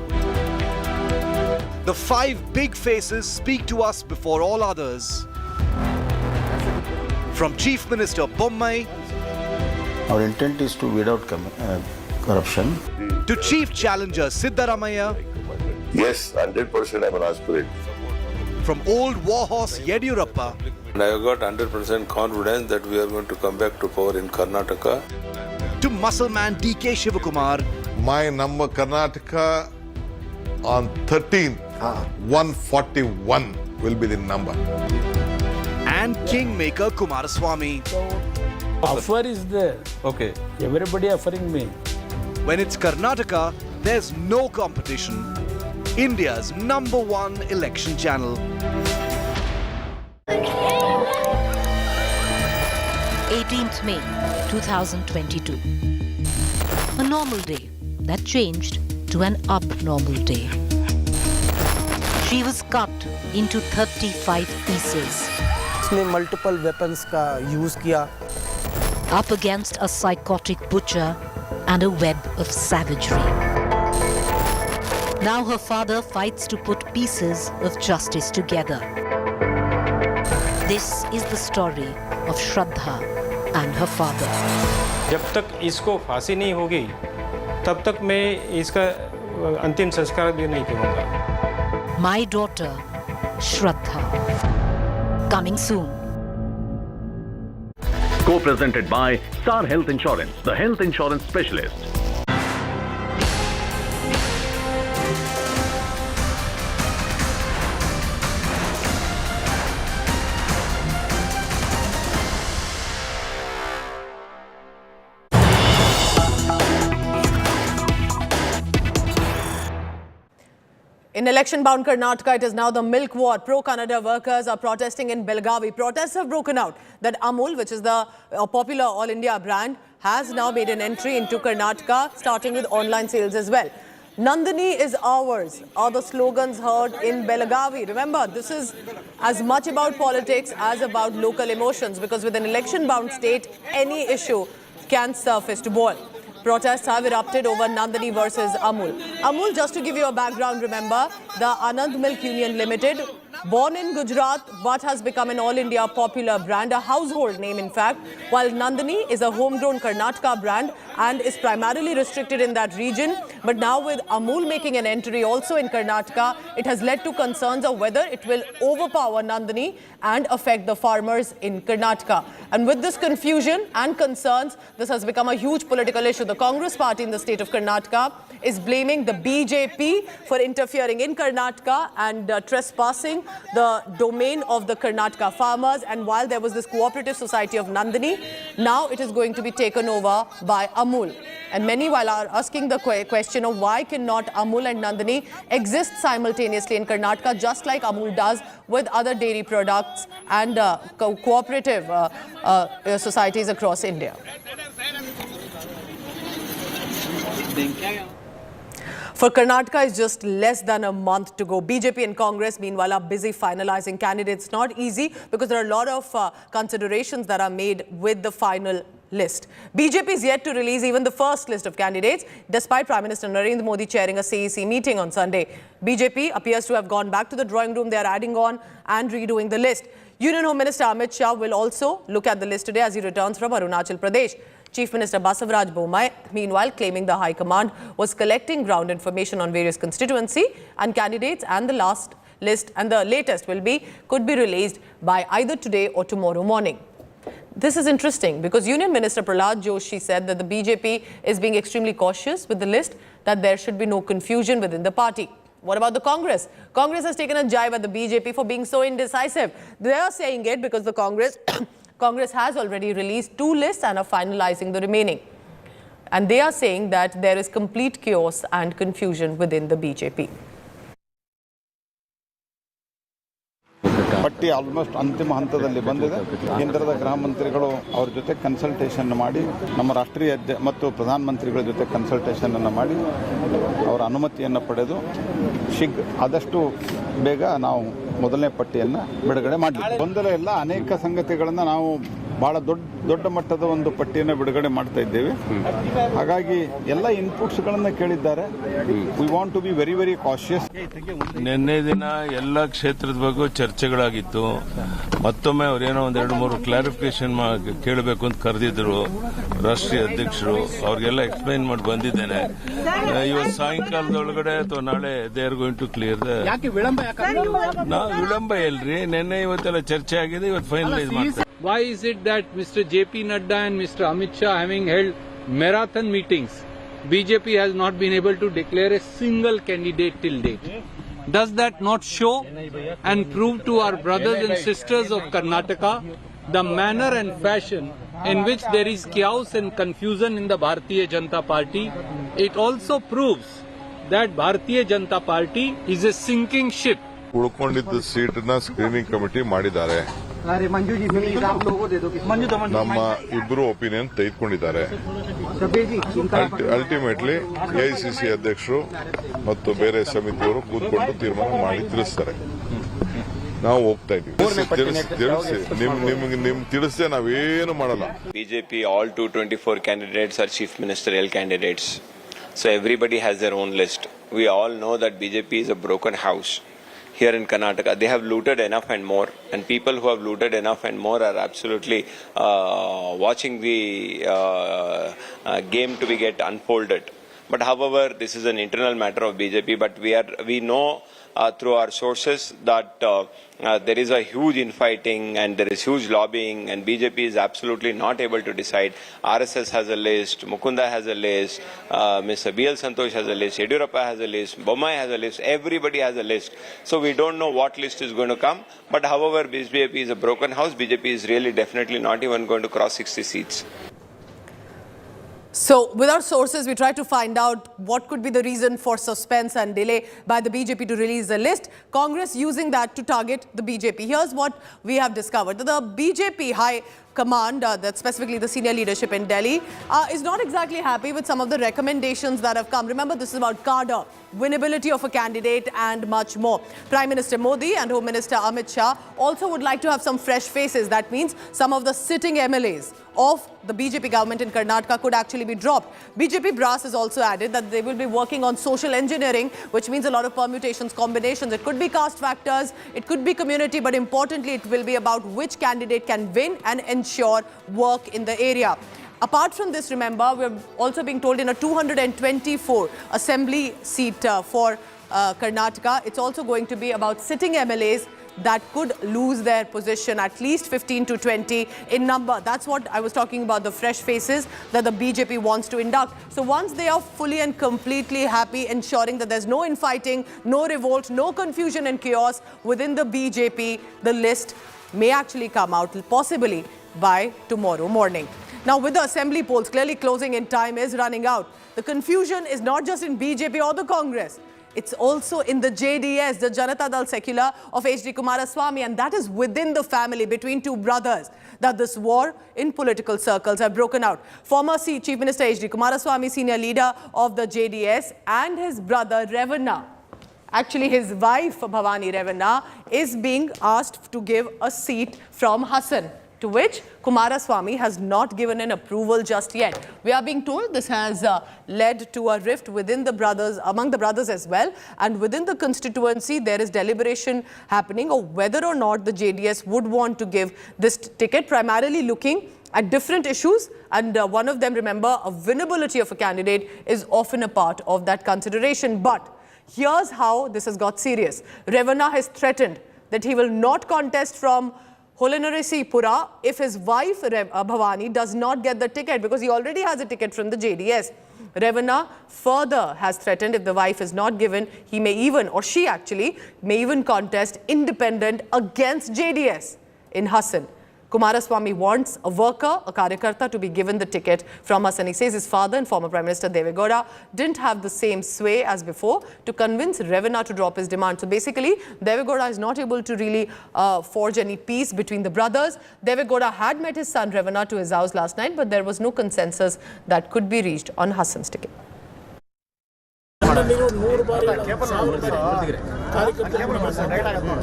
The five big faces speak to us before all others. From Chief Minister Bommai, our intent is to weed out corruption, to Chief Challenger Sitaraman, yes, 100% I'm an aspirant. From old warhorse Yadurappa, And I have got 100% confidence that we are going to come back to power in Karnataka. to muscle man DK Shivakumar, My number Karnataka on 13th, 141 will be the number. and Kingmaker Kumaraswamy. Offer is there. Okay. Everybody offering me. When it's Karnataka, there's no competition. India's number one election channel. 18th May 2022. A normal day that changed to an abnormal day. She was cut into 35 pieces. उसने multiple weapons का use किया. Up against a psychotic butcher and a web of savagery. Now her father fights to put pieces of justice together. This is the story of Shraddha and her father. जब तक इसको फांसी नहीं होगी तब तक मैं इसका अंतिम संस्कार भी नहीं करूंगा. My daughter, Shraddha. Coming soon. Co-presented by Star Health Insurance, the health insurance specialist. In election-bound Karnataka, it is now the milk war. Pro-Kannada workers are protesting in Belagavi. Protests have broken out that Amul, which is the popular All India brand, has now made an entry into Karnataka, starting with online sales as well. Nandini is ours are the slogans heard in Belagavi. Remember, this is as much about politics as about local emotions, because with an election-bound state, any issue can surface to boil. Protests have erupted over Nandini versus Amul. Amul, just to give you a background, remember, the Anand Milk Union Limited, born in Gujarat but has become an all-India popular brand, a household name in fact, while Nandini is a homegrown Karnataka brand and is primarily restricted in that region. But now with Amul making an entry also in Karnataka, it has led to concerns of whether it will overpower Nandini and affect the farmers in Karnataka. And with this confusion and concerns, this has become a huge political issue. The Congress party in the state of Karnataka is blaming the BJP for interfering in Karnataka and trespassing the domain of the Karnataka farmers. And while there was this cooperative society of Nandini, now it is going to be taken over by Amul. And many while are asking the question of why cannot Amul and Nandini exist simultaneously in Karnataka, just like Amul does with other dairy products and cooperative societies across India. For Karnataka, it's just less than a month to go. BJP and Congress, meanwhile, are busy finalizing candidates. Not easy because there are a lot of considerations that are made with the final list. BJP is yet to release even the first list of candidates, despite Prime Minister Narendra Modi chairing a CEC meeting on Sunday. BJP appears to have gone back to the drawing room. They are adding on and redoing the list. Union Home Minister Amit Shah will also look at the list today as he returns from Arunachal Pradesh. Chief Minister Basavaraj Bommai, meanwhile, claiming the High Command was collecting ground information on various constituency and candidates, and the last list and the latest could be released by either today or tomorrow morning. This is interesting because Union Minister Prahlad Joshi said that the BJP is being extremely cautious with the list, that there should be no confusion within the party. What about the Congress? Congress has taken a jibe at the BJP for being so indecisive. They are saying it because the Congress has already released 2 lists and are finalizing the remaining. And they are saying that there is complete chaos and confusion within the BJP. ಪಟ್ಟಿ almost ಅಂತಿಮ ಹಂತದಲ್ಲಿ ಬಂದಿದೆ. ಕೇಂದ್ರದ ಗೃಹ ಮಂತ್ರಿಗಳು ಅವರ ಜೊತೆ consultation ಮಾಡಿ, ನಮ್ಮ ರಾಷ್ಟ್ರೀಯ ಮತ್ತು ಪ್ರಧಾನಮಂತ್ರಿಗಳ ಜೊತೆ ಕನ್ಸಲ್ಟೇಷನ್ ಅನ್ನು ಮಾಡಿ ಅವರ ಅನುಮತಿಯನ್ನು ಪಡೆದು ಆದಷ್ಟು ಬೇಗ ನಾವು ಮೊದಲನೇ ಪಟ್ಟಿಯನ್ನು ಬಿಡುಗಡೆ ಮಾಡಲಿಕ್ಕೆ ಗೊಂದಲ ಇಲ್ಲ. ಅನೇಕ ಸಂಗತಿಗಳನ್ನು ನಾವು ಬಹಳ ದೊಡ್ಡ ಮಟ್ಟದ ಒಂದು ಪಟ್ಟಿಯನ್ನು ಬಿಡುಗಡೆ ಮಾಡ್ತಾ ಇದ್ದೇವೆ. ಹಾಗಾಗಿ ಎಲ್ಲ ಇನ್ಪುಟ್ಸ್ಗಳನ್ನು ಕೇಳಿದ್ದಾರೆ. We want to be very very cautious. ನಿನ್ನೆ ದಿನ ಎಲ್ಲ ಕ್ಷೇತ್ರದ ಬಗ್ಗೆ ಚರ್ಚೆಗಳಾಗಿತ್ತು. ಮತ್ತೊಮ್ಮೆ ಅವರೇನೋ 2-3 ಕ್ಲಾರಿಫಿಕೇಶನ್ ಕೇಳಬೇಕು ಅಂತ ಕರೆದಿದ್ರು ರಾಷ್ಟ್ರೀಯ ಅಧ್ಯಕ್ಷರು. ಅವ್ರಿಗೆಲ್ಲ ಎಕ್ಸ್ಪ್ಲೈನ್ ಮಾಡಿ ಬಂದಿದ್ದೇನೆ. ಇವತ್ತು ಸಾಯಂಕಾಲದೊಳಗಡೆ ಅಥವಾ ನಾಳೆ they are going to clear ವಿಳಂಬ ಇಲ್ರಿ. ನಿನ್ನೆ ಇವತ್ತೆಲ್ಲ ಚರ್ಚೆ ಆಗಿದೆ, ಇವತ್ತು ಫೈನಲೈಸ್ ಮಾಡ್ತಾರೆ. Why is it that Mr. JP Nadda and Mr. Amit Shah having held marathon meetings, BJP has not been able to declare a single candidate till date? Does that not show and prove to our brothers and sisters of Karnataka the manner and fashion in which there is chaos and confusion in the Bharatiya Janata Party? It also proves that Bharatiya Janata Party is a sinking ship. ಉಳ್ಕೊಂಡಿದ್ದ ಸೀಟ್ನ screening committee ಮಾಡಿದ್ದಾರೆ. ನಮ್ಮ ಇಬ್ಬರು opinion ತೆಗೆದುಕೊಂಡಿದ್ದಾರೆ. Ultimately AICC ಅಧ್ಯಕ್ಷರು ಮತ್ತು ಬೇರೆ ಸಮಿತಿಯವರು ಕೂತ್ಕೊಂಡು ತೀರ್ಮಾನ ಮಾಡಿ ತಿಳಿಸ್ತಾರೆ. ನಾವು ಹೋಗ್ತಾ ಇದ್ದೀವಿ. ನಿಮ್ ತಿಳಿಸದೆ ನಾವೇನು ಮಾಡಲ್ಲ. BJP all 224 candidates are chief ministerial candidates. So everybody has their own list. We all know that BJP is a broken house. Here in Karnataka, they have looted enough and more, and people who have looted enough and more are absolutely watching the game to be get unfolded. But however, this is an internal matter of BJP, but we know through our sources that there is a huge infighting and there is huge lobbying, and BJP is absolutely not able to decide. RSS has a list, Mukunda has a list, Mr. BL Santosh has a list, Yediyurappa has a list, Bommai has a list, everybody has a list. So we don't know what list is going to come, but however, BJP is a broken house. BJP is really definitely not even going to cross 60 seats. So, with our sources, we tried to find out what could be the reason for suspense and delay by the BJP to release the list. Congress using that to target the BJP. Here's what we have discovered. The BJP High Command, that specifically the senior leadership in Delhi, is not exactly happy with some of the recommendations that have come. Remember, this is about cadre, winnability of a candidate and much more. Prime Minister Modi and Home Minister Amit Shah also would like to have some fresh faces. That means some of the sitting MLAs of the BJP government in Karnataka could actually be dropped. BJP brass has also added that they will be working on social engineering, which means a lot of permutations, combinations. It could be caste factors, it could be community, but importantly, it will be about which candidate can win and ensure work in the area. Apart from this, remember, we're also being told in a 224 assembly seat for Karnataka, it's also going to be about sitting MLAs that could lose their position, at least 15 to 20 in number. That's what I was talking about, the fresh faces that the BJP wants to induct. So once they are fully and completely happy, ensuring that there's no infighting, no revolt, no confusion and chaos within the BJP, the list may actually come out possibly by tomorrow morning. Now, with the assembly polls clearly closing in, time is running out. The confusion is not just in BJP or the Congress. It's also in the JDS, the Janata Dal Secular of HD Kumaraswamy, and that is within the family, between two brothers, that this war in political circles have broken out. Former Chief Minister HD Kumaraswamy, senior leader of the JDS, and his brother Revanna, actually his wife Bhavani Revanna, is being asked to give a seat from Hassan, to which Kumaraswamy has not given an approval just yet. We are being told this has led to a rift within the brothers, among the brothers as well, and within the constituency there is deliberation happening of whether or not the JDS would want to give this ticket, primarily looking at different issues, and one of them, remember, a winnability of a candidate is often a part of that consideration. But here's how this has got serious. Revanna has threatened that he will not contest from Holanaresi if his wife Bhavani does not get the ticket, because he already has a ticket from the JDS. Revanna further has threatened if the wife is not given, he may even, or she actually, may even contest independent against JDS in Hassan. Kumaraswamy wants a worker, a karyakarta, to be given the ticket from Hassan. He says his father and former Prime Minister Deve Gowda didn't have the same sway as before to convince Revanna to drop his demand. So basically, Deve Gowda is not able to really forge any peace between the brothers. Deve Gowda had met his son Revanna to his house last night, but there was no consensus that could be reached on Hassan's ticket.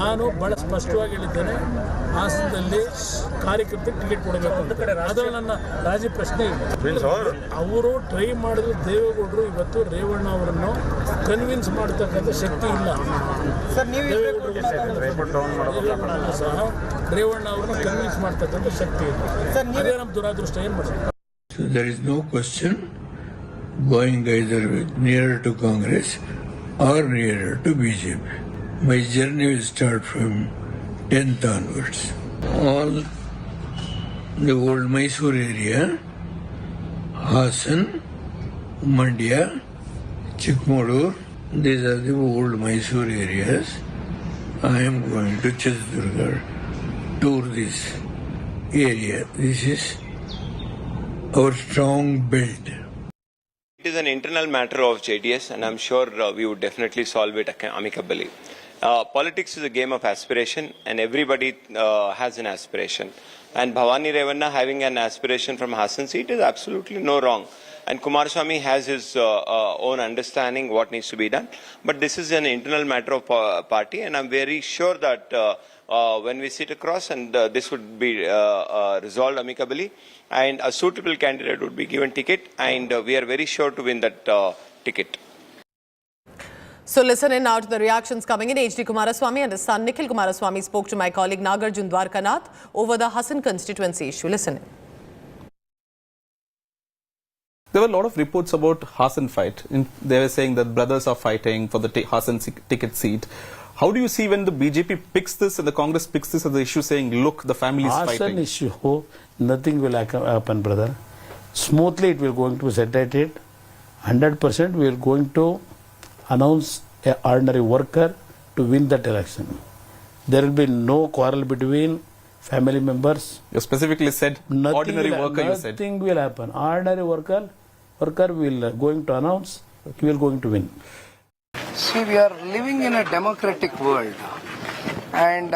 ನಾನು ಬಹಳ ಸ್ಪಷ್ಟವಾಗಿ ಹೇಳಿದ್ದೇನೆ, ಹಾಸನದಲ್ಲಿ ಕಾರ್ಯಕರ್ತರಿಗೆ ticket ಕೊಡಬೇಕು ಅಂತ. ಅದರಲ್ಲಿ ನನ್ನ ರಾಜಿ ಪ್ರಶ್ನೆ ಇಲ್ಲ. ಅವರು ಟ್ರೈ ಮಾಡಿದ್ರು, ದೇವೇಗೌಡರು ಇವತ್ತು ರೇವಣ್ಣ ಅವರನ್ನು ಕನ್ವಿನ್ಸ್ ಮಾಡತಕ್ಕಂಥ ಶಕ್ತಿ ಇಲ್ಲ. ಸಹ ರೇವಣ್ಣ ಅವರನ್ನು ಕನ್ವಿನ್ಸ್ ಮಾಡತಕ್ಕಂಥ ಶಕ್ತಿ ಇಲ್ಲ. ಅದೇ ನಮ್ಮ ದುರಾದೃಷ್ಟ. ಏನು ಮಾಡ್ತಾರೆ? There is no question going either nearer to Congress or nearer to BJP. My journey will start from 10th onwards. All the old Mysore area, Hassan, Mandya, Chikmagalur, these are the old Mysore areas. I am going to Chitradurga, tour this area. This is our strong belt. It is an internal matter of JDS, and I'm sure we would definitely solve it amicably. Politics is a game of aspiration, and everybody has an aspiration. And Bhavani Revanna having an aspiration from Hassan seat is absolutely no wrong. And Kumaraswamy has his own understanding what needs to be done. But this is an internal matter of party, and I'm very sure that when we sit across, and this would be resolved amicably, and a suitable candidate would be given ticket, and we are very sure to win that ticket. So listen in now to the reactions coming in. HD Kumaraswamy and his son Nikhil Kumaraswamy spoke to my colleague Nagarjun Dwarkanath over the Hassan constituency issue. Listen in. There were a lot of reports about Hassan fight. They were saying that brothers are fighting for the Hassan ticket seat. How do you see when the BJP picks this and the Congress picks this as the issue, saying, look, the family is fighting? Hassan issue, nothing will happen, brother. Smoothly it will going to be settled. 100% we are going to announce an ordinary worker to win that election. There will be no quarrel between family members. You specifically said ordinary worker, you said. Nothing will happen. Ordinary worker worker will going to announce, he will going to win. See, we are living in a democratic world, and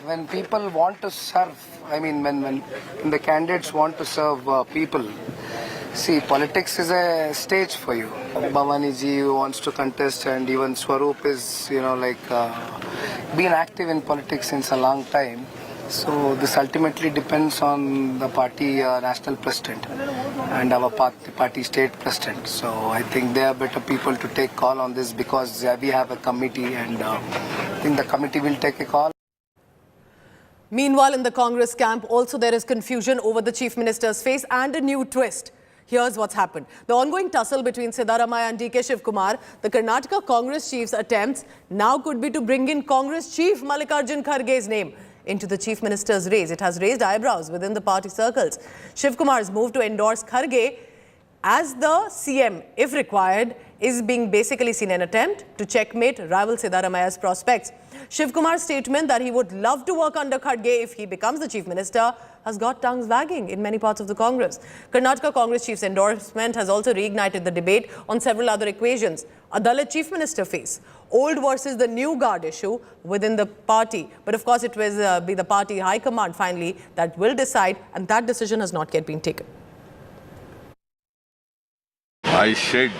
when people want to serve, I mean, when the candidates want to serve people, see, politics is a stage for you. Bhavani ji wants to contest, and even Swaroop is, been active in politics since a long time. So this ultimately depends on the party national president and our party state president. So I think they are better people to take call on this, because we have a committee, and I think the committee will take a call. Meanwhile, in the Congress camp, also there is confusion over the Chief Minister's face and a new twist. Here's what's happened. The ongoing tussle between Sitaraman and DK Shivakumar, the Karnataka Congress chief's attempts now could be to bring in Congress Chief Mallikarjun Kharge's name into the Chief Minister's race. It has raised eyebrows within the party circles. Shivakumar's move to endorse Kharge as the CM, if required, is being basically seen an attempt to checkmate rival Siddharamaya's prospects. Shivakumar's statement that he would love to work under Kharge if he becomes the Chief Minister has got tongues wagging in many parts of the Congress. Karnataka Congress Chief's endorsement has also reignited the debate on several other equations. A Dalit Chief Minister face, old versus the new guard issue within the party. But of course, it will be the party high command finally that will decide, and that decision has not yet been taken. I said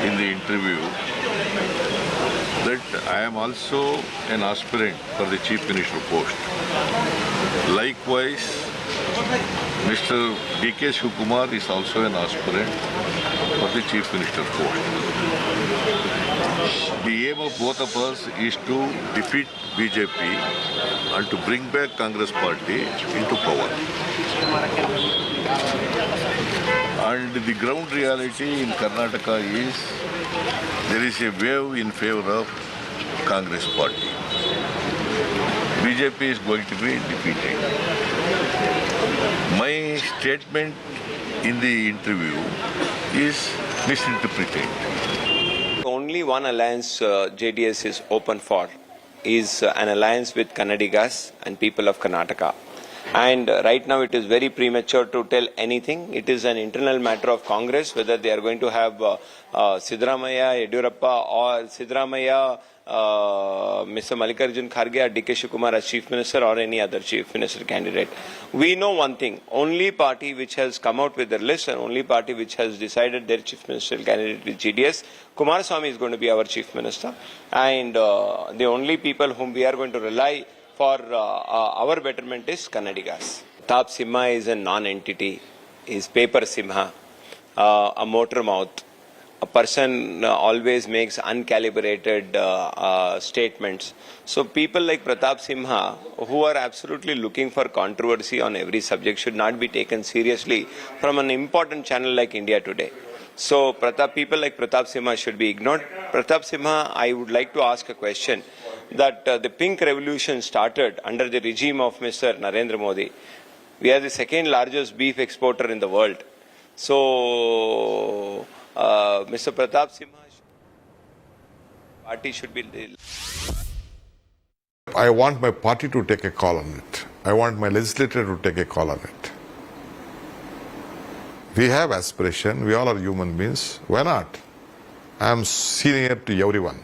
in the interview that I am also an aspirant for the Chief Minister post. Likewise, Mr. DK Shivakumar is also an aspirant for the Chief Minister post. The aim of both of us is to defeat BJP and to bring back Congress party into power. And the ground reality in Karnataka is there is a wave in favor of Congress party. BJP is going to be defeated. My statement in the interview is misinterpreted. Only one alliance JDS is open for is an alliance with Kannadigas and people of Karnataka. And right now it is very premature to tell anything. It is an internal matter of Congress whether they are going to have Siddaramaiah, Yediyurappa, or Siddaramaiah, Mr. Mallikarjun Kharge or DK Shivakumar as Chief Minister, or any other Chief Minister candidate. We know one thing, only party which has come out with their list and only party which has decided their Chief Ministerial candidate is GDS. Kumaraswamy is going to be our Chief Minister, and the only people whom we are going to rely for our betterment is Kannadigas. Pratap Simha is a non-entity, is paper Simha, a motor mouth. A person always makes uncalibrated statements. So people like Pratap Simha, who are absolutely looking for controversy on every subject, should not be taken seriously from an important channel like India Today. So people like Pratap Simha should be ignored. Pratap Simha, I would like to ask a question. That the pink revolution started under the regime of Mr. Narendra Modi. We are the second largest beef exporter in the world. So, Mr. Pratap Simha, party should be... I want my party to take a call on it. I want my legislature to take a call on it. We have aspiration. We all are human beings. Why not? I am senior to everyone.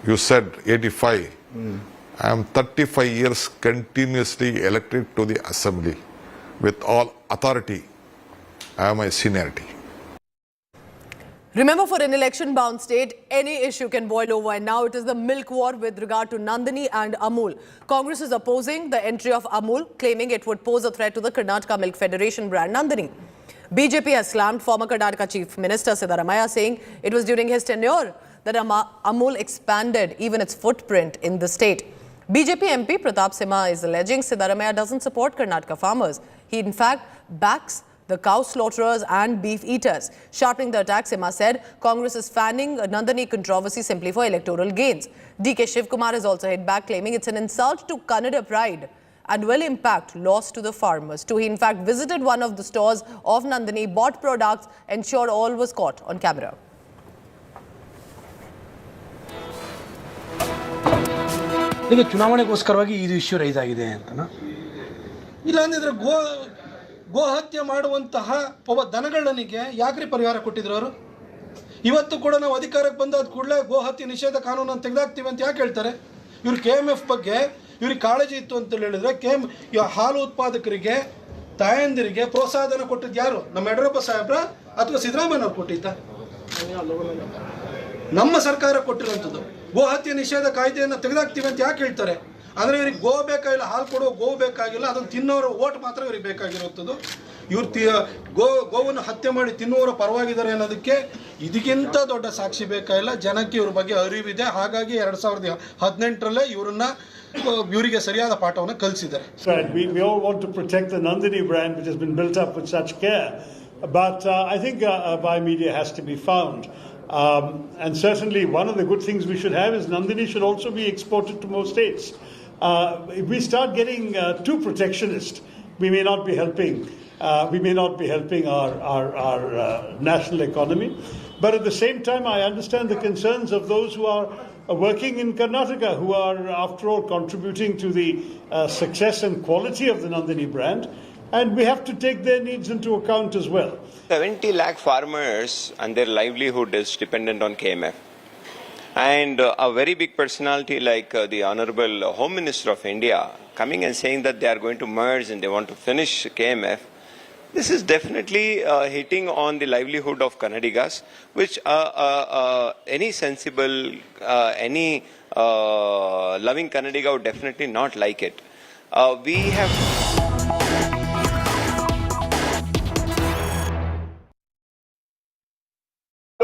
You said 85. I am 35 years continuously elected to the assembly with all authority. I have my seniority. Remember, for an election-bound state, any issue can boil over, and now it is the milk war with regard to Nandini and Amul. Congress is opposing the entry of Amul, claiming it would pose a threat to the Karnataka Milk Federation brand Nandini. BJP has slammed former Karnataka Chief Minister Sitaraman, saying it was during his tenure that Amul expanded even its footprint in the state. BJP MP Pratap Simha is alleging Sitaraman doesn't support Karnataka farmers. He in fact backs the cow slaughterers and beef eaters. Sharpening the attack, Simha said Congress is fanning a Nandini controversy simply for electoral gains. DK Shivakumar has also hit back, claiming it's an insult to Kannada pride and will impact loss to the farmers too. He in fact visited one of the stores of Nandini, bought products, ensured all was caught on camera. ಈಗ ಚುನಾವಣೆಗೋಸ್ಕರವಾಗಿ ಇದು issue rice ಆಗಿದೆ ಅಂತನಾ ಇಲ್ಲ ಅಂದಿದ್ರೆ ಗೋಹತ್ಯೆ ಮಾಡುವಂತಹ ಒಬ್ಬ ದನಗಳ್ಳನಿಗೆ ಯಾಕ್ರಿ ಪರಿಹಾರ ಕೊಟ್ಟಿದ್ರು ಅವರು? ಇವತ್ತು ಕೂಡ ನಾವು ಅಧಿಕಾರಕ್ಕೆ ಬಂದಾದ ಕೂಡಲೇ ಗೋಹತ್ಯೆ ನಿಷೇಧ ಕಾನೂನನ್ನು ತೆಗೆದಾಕ್ತೀವಿ ಅಂತ ಯಾಕೆ ಹೇಳ್ತಾರೆ? ಇವ್ರು KMF ಬಗ್ಗೆ ಇವ್ರಿಗೆ ಕಾಳಜಿ ಇತ್ತು ಅಂತ ಹೇಳಿದ್ರೆ ಹಾಲು ಉತ್ಪಾದಕರಿಗೆ, ತಾಯಂದಿರಿಗೆ ಪ್ರೋತ್ಸಾಹನ ಕೊಟ್ಟಿದ್ದು ಯಾರು? ನಮ್ಮ ಯಡಿಯೂರಪ್ಪ ಸಾಹೇಬ್ರ ಅಥವಾ ಸಿದ್ದರಾಮಯ್ಯ ಅವ್ರು ಕೊಟ್ಟಿದ್ದ? ನಮ್ಮ ಸರ್ಕಾರ ಕೊಟ್ಟಿರುವಂಥದ್ದು. ಗೋಹತ್ಯೆ ನಿಷೇಧ ಕಾಯ್ದೆಯನ್ನು ತೆಗೆದಾಕ್ತೀವಿ ಅಂತ ಯಾಕೆ ಹೇಳ್ತಾರೆ? ಅಂದರೆ ಇವ್ರಿಗೆ ಗೋ ಬೇಕಾಗಿಲ್ಲ, ಹಾಲು ಕೊಡೋ ಗೋ ಬೇಕಾಗಿಲ್ಲ, ಅದನ್ನು ತಿನ್ನೋರ ಓಟ್ ಮಾತ್ರ ಇವ್ರಿಗೆ ಬೇಕಾಗಿರುವಂಥದ್ದು. ಇವ್ರು ಗೋವನ್ನು ಹತ್ಯೆ ಮಾಡಿ ತಿನ್ನುವವರ ಪರವಾಗಿದ್ದಾರೆ ಅನ್ನೋದಕ್ಕೆ ಇದಕ್ಕಿಂತ ದೊಡ್ಡ ಸಾಕ್ಷಿ ಬೇಕಾಗಿಲ್ಲ. ಜನಕ್ಕೆ ಇವ್ರ ಬಗ್ಗೆ ಅರಿವಿದೆ. ಹಾಗಾಗಿ 2018ರಲ್ಲೇ ಇವರಿಗೆ ಸರಿಯಾದ ಪಾಠವನ್ನು ಕಲಿಸಿದ್ದಾರೆ. We all want to protect the Nandini brand which has been built up with such care. But I think buy media has to be found. And certainly one of the good things we should have is Nandini should also be exported to more states. If we start getting too protectionist, we may not be helping. We may not be helping our national economy. But at the same time, I understand the concerns of those who are working in Karnataka, who are, after all, contributing to the success and quality of the Nandini brand. And we have to take their needs into account as well. 70 lakh farmers and their livelihood is dependent on KMF. And a very big personality like the Honorable Home Minister of India coming and saying that they are going to merge and they want to finish KMF, this is definitely hitting on the livelihood of Kannadigas, which any sensible, any loving Kannadiga would definitely not like it. We have...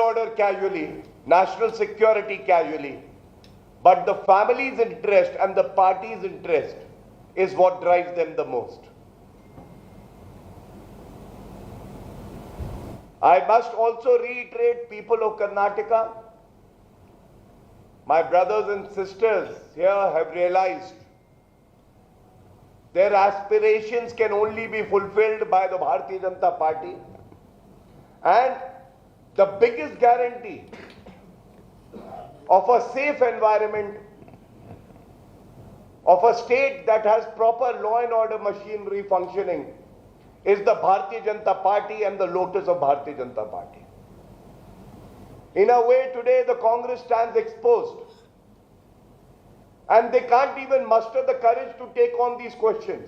Order casually, national security casually, but the family's interest and the party's interest is what drives them the most. I must also reiterate, people of Karnataka, my brothers and sisters here have realized their aspirations can only be fulfilled by the Bharatiya Janata Party, and the biggest guarantee of a safe environment, of a state that has proper law and order machinery functioning, is the Bharatiya Janata Party and the lotus of Bharatiya Janata Party. In a way, today the Congress stands exposed, and they can't even muster the courage to take on these questions.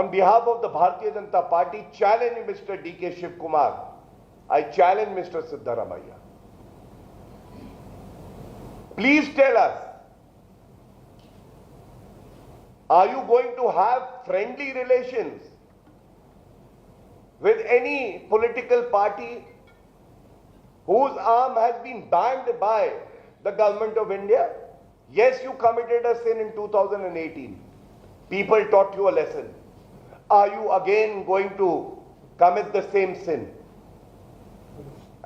On behalf of the Bharatiya Janata Party, challenge Mr. D.K. Shivakumar. I challenge Mr. Sitaraman. Please tell us, are you going to have friendly relations with any political party whose arm has been banned by the government of India? Yes, you committed a sin in 2018. People taught you a lesson. Are you again going to commit the same sin?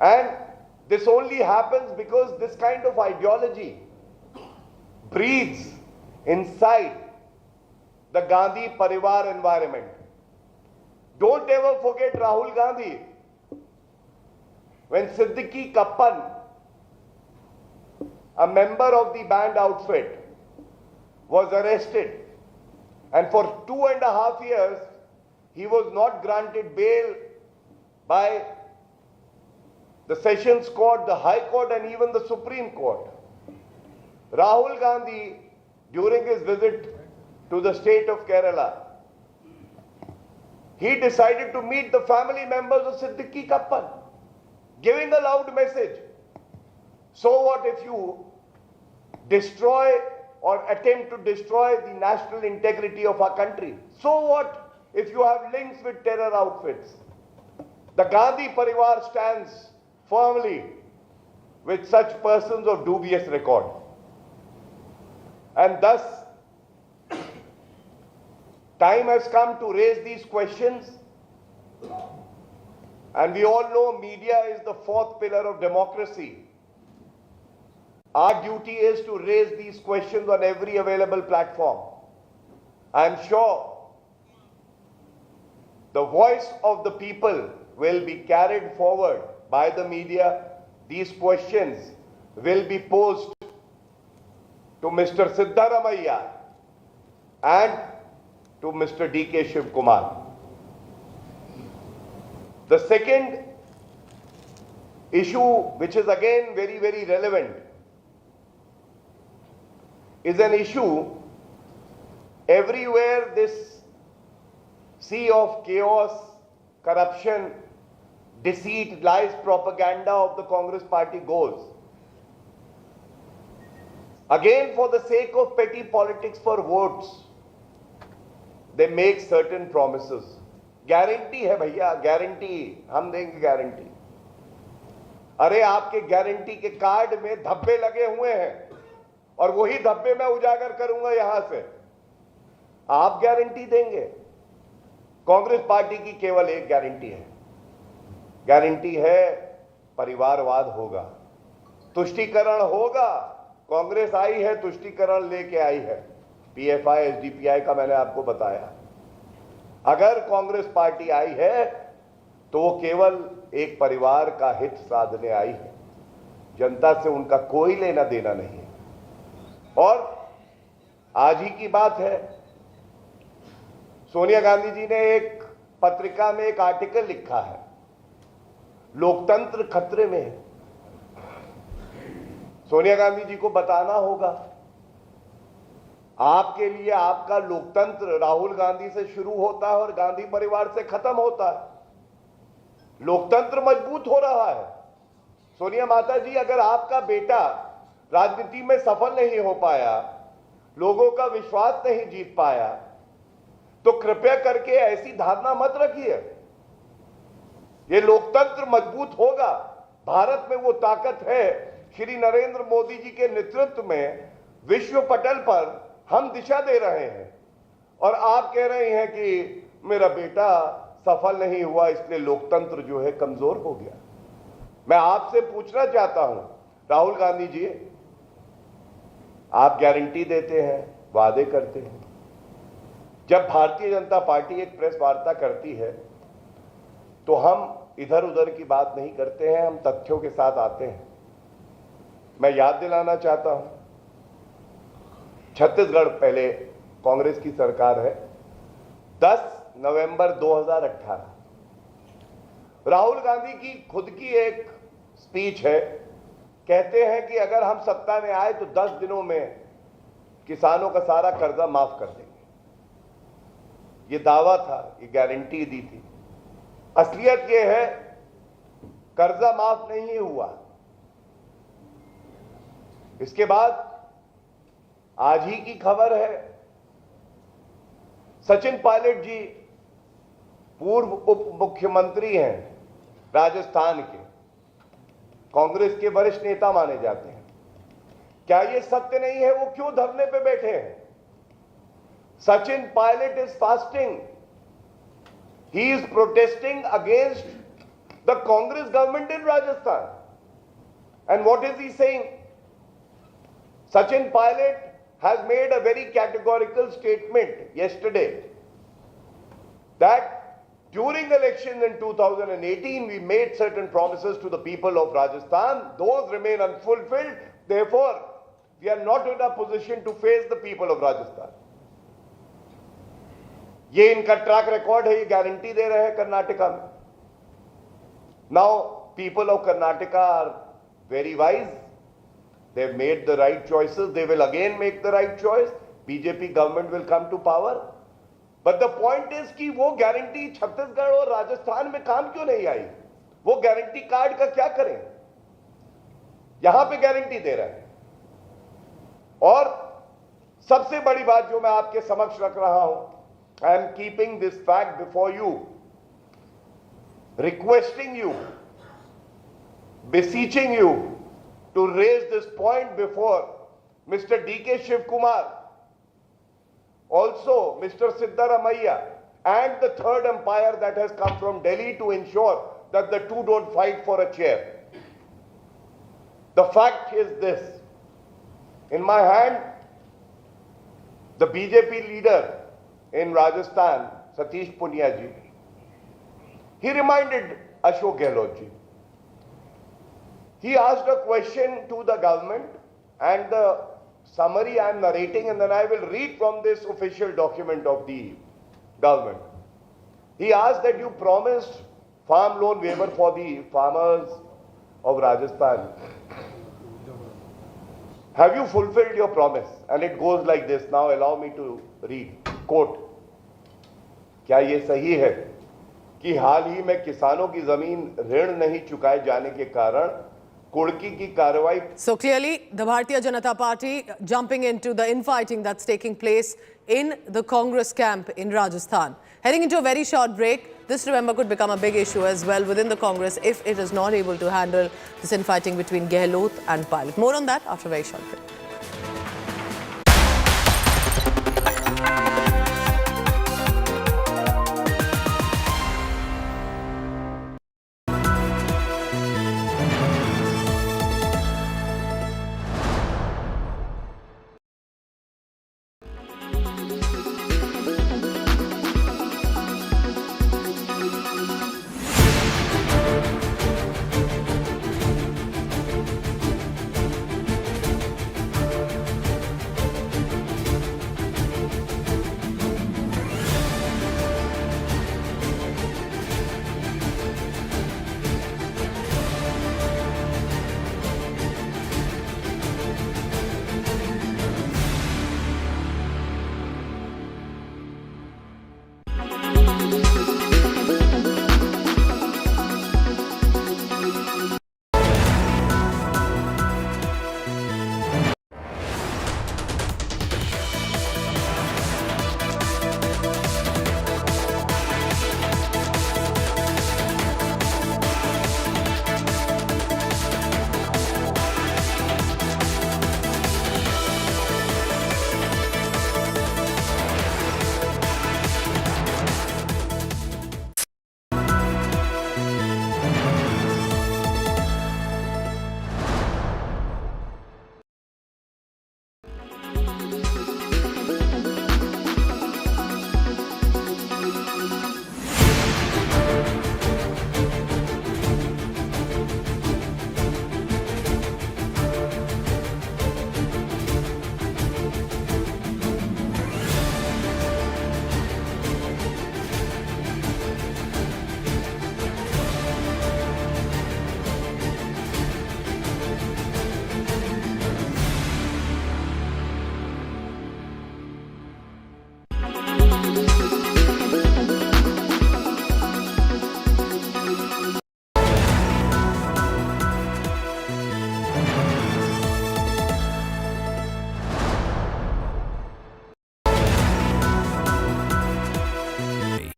And this only happens because this kind of ideology breeds inside the Gandhi Parivar environment. Don't ever forget Rahul Gandhi. When Siddiqui Kappan, a member of the band outfit, was arrested, and for 2.5 years, he was not granted bail by the Sessions Court, the High Court, and even the Supreme Court. Rahul Gandhi, during his visit to the state of Kerala, he decided to meet the family members of Siddiqui Kappan, giving a loud message. So what if you destroy or attempt to destroy the national integrity of our country? So what if you have links with terror outfits? The Gandhi Parivar stands firmly with such persons of dubious record. And thus, time has come to raise these questions. And we all know media is the fourth pillar of democracy. Our duty is to raise these questions on every available platform. I am sure the voice of the people will be carried forward by the media. These questions will be posed to Mr. Sitaraman and to Mr. D.K. Shivakumar. The second issue, which is again very, very relevant, is an issue everywhere this sea of chaos, corruption, deceit, lies, propaganda of the Congress party goes. Again, for the sake of petty politics for votes, they make certain promises. Guarantee है भैया, guarantee हम देंगे guarantee. अरे आपके guarantee के card में धब्बे लगे हुए हैं और वही धब्बे मैं उजागर करूंगा यहां से. आप गारंटी देंगे? कांग्रेस पार्टी की केवल एक गारंटी है. गारंटी है परिवारवाद होगा, तुष्टीकरण होगा. कांग्रेस आई है, तुष्टीकरण लेके आई है. पीएफआई, एसडीपीआई का मैंने आपको बताया. अगर कांग्रेस पार्टी आई है तो वो केवल एक परिवार का हित साधने आई है. जनता से उनका कोई लेना देना नहीं है. और आज ही की बात है, सोनिया गांधी जी ने एक पत्रिका में एक आर्टिकल लिखा है, लोकतंत्र खतरे में है. सोनिया गांधी जी को बताना होगा, आपके लिए आपका लोकतंत्र राहुल गांधी से शुरू होता है और गांधी परिवार से खत्म होता है. लोकतंत्र मजबूत हो रहा है. सोनिया माता जी, अगर आपका बेटा राजनीति में सफल नहीं हो पाया, लोगों का विश्वास नहीं जीत पाया, तो कृपया करके ऐसी धारणा मत रखिए. ये लोकतंत्र मजबूत होगा. भारत में वो ताकत है. श्री नरेंद्र मोदी जी के नेतृत्व में विश्व पटल पर हम दिशा दे रहे हैं और आप कह रहे हैं कि मेरा बेटा सफल नहीं हुआ इसलिए लोकतंत्र जो है कमजोर हो गया. मैं आपसे पूछना चाहता हूं, राहुल गांधी जी, आप गारंटी देते हैं, वादे करते हैं. जब भारतीय जनता पार्टी एक प्रेस वार्ता करती है तो हम इधर उधर की बात नहीं करते हैं, हम तथ्यों के साथ आते हैं. मैं याद दिलाना चाहता हूं, छत्तीसगढ़ पहले कांग्रेस की सरकार है. 10 नवंबर 2018 राहुल गांधी की खुद की एक स्पीच है. कहते हैं कि अगर हम सत्ता में आए तो 10 दिनों में किसानों का सारा कर्जा माफ कर देंगे. ये दावा था, ये गारंटी दी थी. असलियत ये है, कर्जा माफ नहीं हुआ. इसके बाद आज ही की खबर है, सचिन पायलट जी पूर्व उप मुख्यमंत्री हैं राजस्थान के, कांग्रेस के वरिष्ठ नेता माने जाते हैं. क्या ये सत्य नहीं है? वो क्यों धरने पे बैठे हैं? Sachin Pilot is fasting. He is protesting against the Congress government in Rajasthan. And what is he saying? Sachin Pilot has made a very categorical statement yesterday that during the elections in 2018 we made certain promises to the people of Rajasthan. Those remain unfulfilled. Therefore, we are not in a position to face the people of Rajasthan. ये इनका track record है. ये guarantee दे रहे हैं कर्नाटका में. Now, people of Karnataka are very wise. They've made the right choices. They will again make the right choice. BJP government will come to power. But the point is कि वो guarantee Chhattisgarh और राजस्थान में काम क्यों नहीं आई? वो गारंटी कार्ड का क्या करें? यहां पे गारंटी दे रहे हैं. और सबसे बड़ी बात जो मैं आपके समक्ष रख रहा हूं, I am keeping this fact before you, requesting you, beseeching you to raise this point before Mr. D.K. Shivakumar, also Mr. Sitaraman, and the third empire that has come from Delhi to ensure that the two don't fight for a chair. The fact is this. In my hand, the BJP leader in Rajasthan, Satish Punia ji, he reminded Ashok Gehlot ji. He asked a question to the government, and the summary I am narrating, and then I will read from this official document of the government. He asked that you promised farm loan waiver for the farmers of Rajasthan. Have you fulfilled your promise? And it goes like this. Now allow me to read. Quote. क्या ये सही है कि हाल ही में किसानों की जमीन ऋण नहीं चुकाए जाने के कारण कुड़की की कार्रवाई. So clearly, the Bharatiya Janata Party jumping into the infighting that's taking place in the Congress camp in Rajasthan. Heading into a very short break, this, remember, could become a big issue as well within the Congress if it is not able to handle this infighting between Gehlot and Pilot. More on that after a very short break.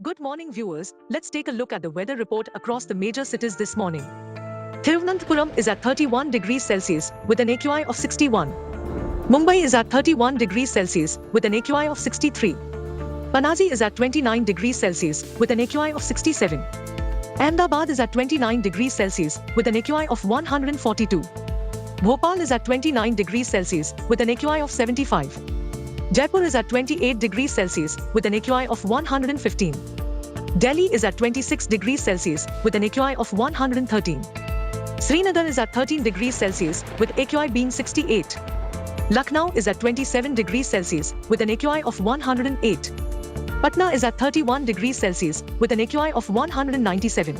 Good morning, viewers. Let's take a look at the weather report across the major cities this morning. Thiruvananthapuram is at 31 degrees Celsius with an AQI of 61. Mumbai is at 31 degrees Celsius with an AQI of 63. Panaji is at 29 degrees Celsius with an AQI of 67. Ahmedabad is at 29 degrees Celsius with an AQI of 142. Bhopal is at 29 degrees Celsius with an AQI of 75. Jaipur is at 28 degrees Celsius with an AQI of 115. Delhi is at 26 degrees Celsius with an AQI of 113. Srinagar is at 13 degrees Celsius with AQI being 68. Lucknow is at 27 degrees Celsius with an AQI of 108. Patna is at 31 degrees Celsius with an AQI of 197.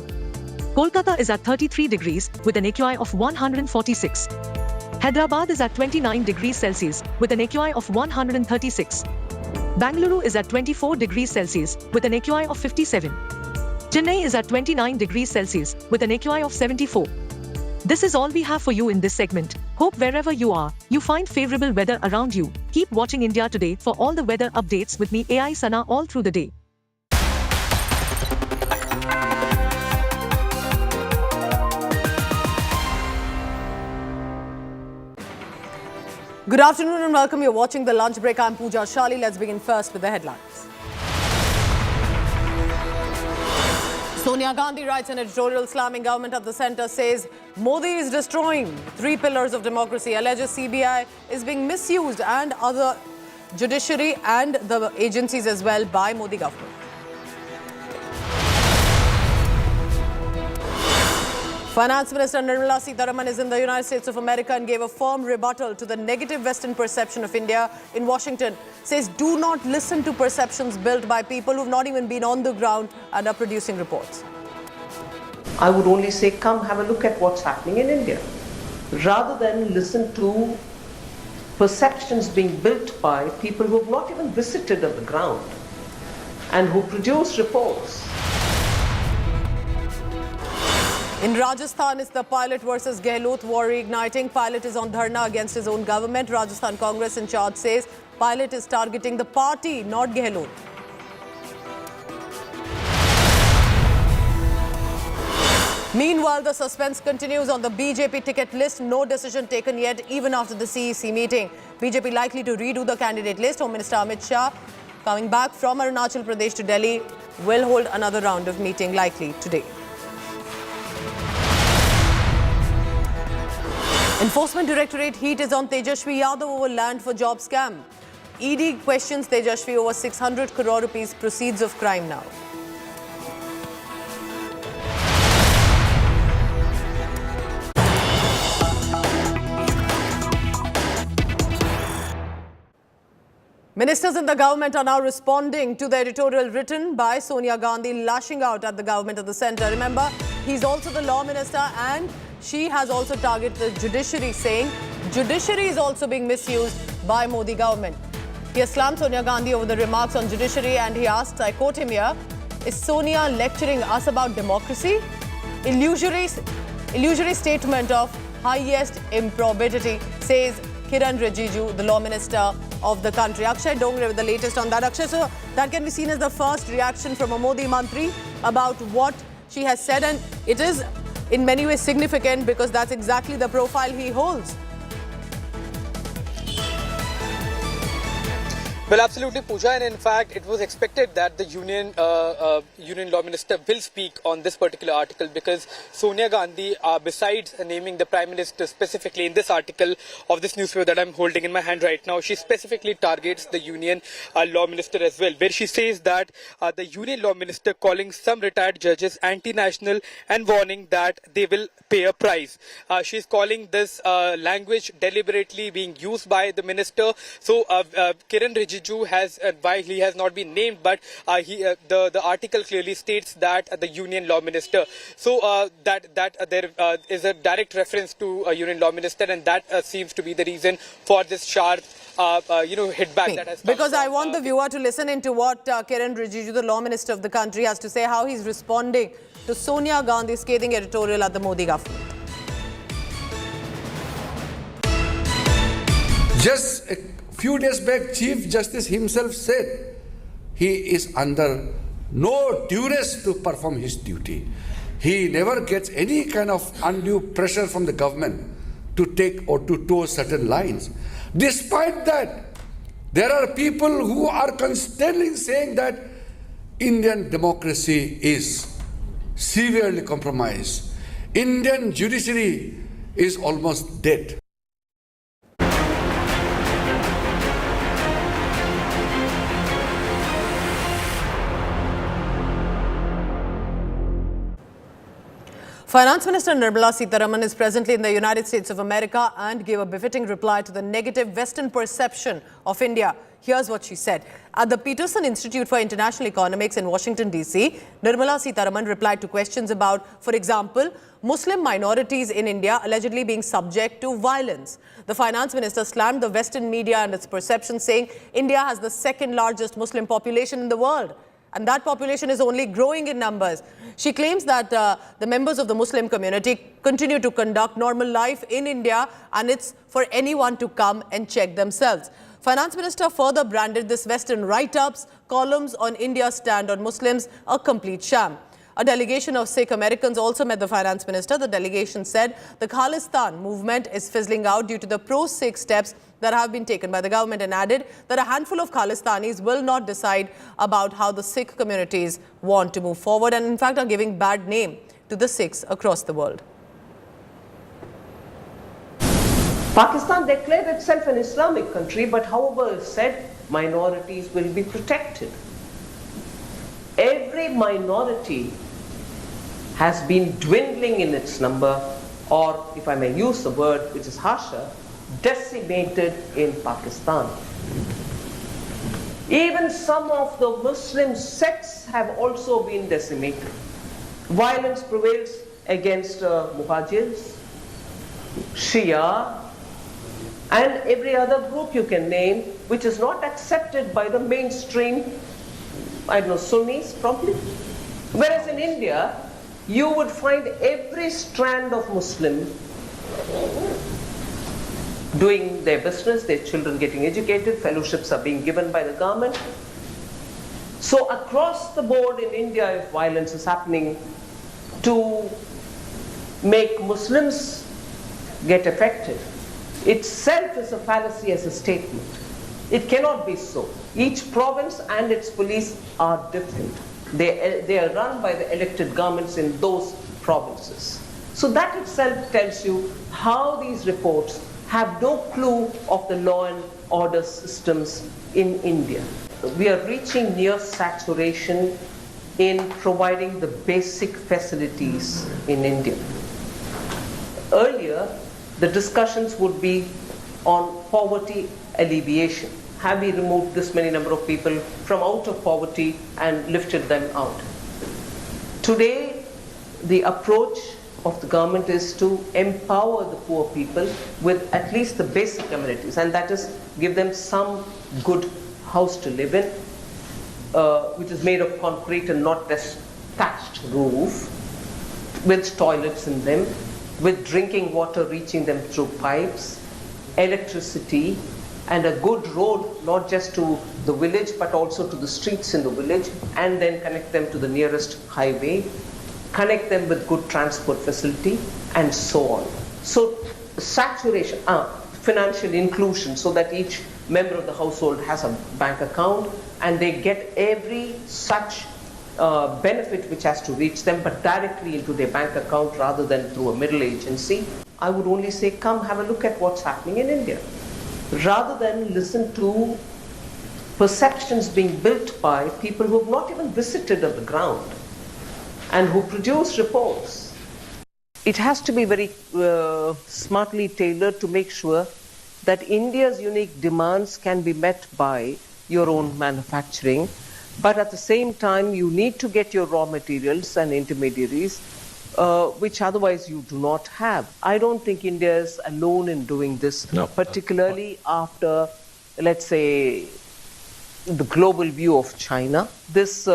Kolkata is at 33 degrees with an AQI of 146. Hyderabad is at 29 degrees Celsius with an AQI of 136. Bangalore is at 24 degrees Celsius with an AQI of 57. Chennai is at 29 degrees Celsius with an AQI of 74. This is all we have for you in this segment. Hope wherever you are, you find favorable weather around you. Keep watching India Today for all the weather updates with me, AI Sana, all through the day. Good afternoon and welcome. You're watching The Lunch Break. I'm Pooja Shali. Let's begin first with the headlines. Sonia Gandhi writes an editorial slamming government at the centre, says Modi is destroying 3 pillars of democracy, alleges CBI is being misused and other judiciary and the agencies as well by Modi government. Finance Minister Nirmala Sitaraman is in the United States of America and gave a firm rebuttal to the negative Western perception of India in Washington. Says do not listen to perceptions built by people who've not even been on the ground and are producing reports. I would only say come have a look at what's happening in India, rather than listen to perceptions being built by people who have not even visited on the ground and who produce reports. In Rajasthan, it's the Pilot versus Gehlot war reigniting. Pilot is on Dharna against his own government. Rajasthan Congress in charge says Pilot is targeting the party, not Gehlot. Meanwhile, the suspense continues on the BJP ticket list. No decision taken yet, even after the CEC meeting. BJP likely to redo the candidate list. Home Minister Amit Shah, coming back from Arunachal Pradesh to Delhi, will hold another round of meeting likely today. Enforcement Directorate heat is on Tejaswi Yadav over land for job scam. ED questions Tejaswi over 600 crore rupees proceeds of crime now. Ministers in the government are now responding to the editorial written by Sonia Gandhi, lashing out at the government of the centre. Remember, he's also the law minister and she has also targeted the judiciary, saying judiciary is also being misused by Modi government. He has slammed Sonia Gandhi over the remarks on judiciary and he asked, I quote him here, is Sonia lecturing us about democracy? Illusory statement of highest improbability, says Kiran Rijiju, the law minister of the country. Akshay Dongre with the latest on that. Akshay, so that can be seen as the first reaction from a Modi Mantri about what she has said, and it is in many ways significant because that's exactly the profile he holds. Well, absolutely, Pooja, and in fact, it was expected that the Union Law Minister will speak on this particular article because Sonia Gandhi, besides naming the Prime Minister specifically in this article of this newspaper that I'm holding in my hand right now, she specifically targets the Union Law Minister as well, where she says that the Union Law Minister calling some retired judges anti-national and warning that they will pay a price. She's calling this language deliberately being used by the minister. So, Kiran Rijiju has, why he has not been named, but the article clearly states that the Union Law Minister. So that there is a direct reference to a Union Law Minister, and that seems to be the reason for this sharp, hit back that has come. Because I want the viewer to listen into what Kiran Rijiju, the Law Minister of the country, has to say, how he's responding to Sonia Gandhi's scathing editorial at the Modi government. Just a few days back, Chief Justice himself said he is under no duress to perform his duty. He never gets any kind of undue pressure from the government to take or to toe certain lines. Despite that, there are people who are constantly saying that Indian democracy is severely compromised. Indian judiciary is almost dead. Finance Minister Nirmala Sitaraman is presently in the United States of America and gave a befitting reply to the negative Western perception of India. Here's what she said. At the Peterson Institute for International Economics in Washington, D.C., Nirmala Sitaraman replied to questions about, for example, Muslim minorities in India allegedly being subject to violence. The finance minister slammed the Western media and its perception, saying India has the second largest Muslim population in the world. And that population is only growing in numbers. She claims that the members of the Muslim community continue to conduct normal life in India, and it's for anyone to come and check themselves. Finance Minister further branded this Western write-ups, columns on India's stand on Muslims a complete sham. A delegation of Sikh Americans also met the Finance Minister. The delegation said the Khalistan movement is fizzling out due to the pro-Sikh steps that have been taken by the government, and added that a handful of Khalistanis will not decide about how the Sikh communities want to move forward, and in fact are giving bad name to the Sikhs across the world. Pakistan declared itself an Islamic country, but however said minorities will be protected. Every minority has been dwindling in its number, or if I may use the word which is harsher, decimated in Pakistan. Even some of the Muslim sects have also been decimated. Violence prevails against Muhajirs, Shia, and every other group you can name, which is not accepted by the mainstream, Sunnis probably. Whereas in India, you would find every strand of Muslim doing their business, their children getting educated, fellowships are being given by the government. So across the board in India, if violence is happening to make Muslims get affected, itself is a fallacy as a statement. It cannot be so. Each province and its police are different. They are run by the elected governments in those provinces. So that itself tells you how these reports have no clue of the law and order systems in India. We are reaching near saturation in providing the basic facilities in India. Earlier, the discussions would be on poverty alleviation. Have we removed this many number of people from out of poverty and lifted them out? Today, the approach of the government is to empower the poor people with at least the basic amenities, and that is give them some good house to live in, which is made of concrete and not this thatched roof, with toilets in them, with drinking water reaching them through pipes, electricity, and a good road, not just to the village, but also to the streets in the village, and then connect them to the nearest highway, connect them with good transport facility, and so on. So saturation, financial inclusion, so that each member of the household has a bank account, and they get every such benefit which has to reach them, but directly into their bank account rather than through a middle agency. I would only say, come have a look at what's happening in India, rather than listen to perceptions being built by people who have not even visited on the ground and who produce reports. It has to be very smartly tailored to make sure that India's unique demands can be met by your own manufacturing, but at the same time you need to get your raw materials and intermediaries, which otherwise you do not have. I don't think India is alone in doing this, particularly after, let's say, the global view of China. This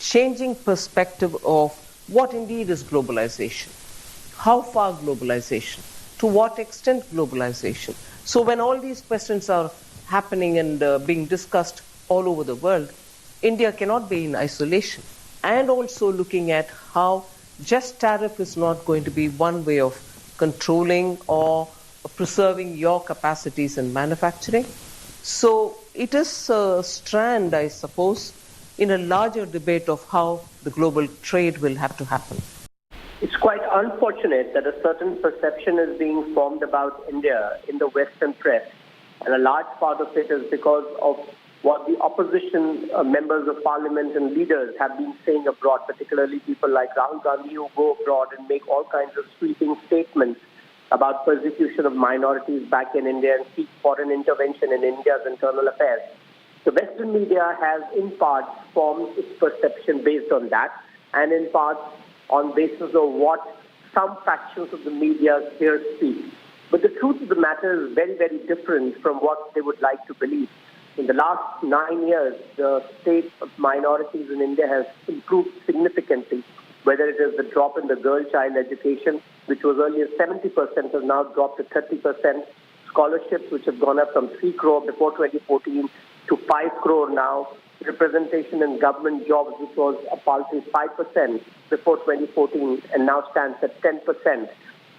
changing perspective of what indeed is globalization, how far globalization, to what extent globalization. So when all these questions are happening and being discussed all over the world, India cannot be in isolation. And also looking at how just tariff is not going to be one way of controlling or preserving your capacities in manufacturing. So it is a strand, I suppose, in a larger debate of how the global trade will have to happen. It's quite unfortunate that a certain perception is being formed about India in the Western press, and a large part of it is because of what the opposition members of parliament and leaders have been saying abroad, particularly people like Rahul Gandhi, who go abroad and make all kinds of sweeping statements about persecution of minorities back in India and seek foreign intervention in India's internal affairs. The Western media has in part formed its perception based on that, and in part on basis of what some factions of the media here speak. But the truth of the matter is very, very different from what they would like to believe. In the last 9 years, the state of minorities in India has improved significantly, whether it is the drop in the girl child education, which was earlier 70%, has now dropped to 30%, scholarships, which have gone up from 3 crore before 2014 to 5 crore now, representation in government jobs, which was a paltry 5% before 2014 and now stands at 10%.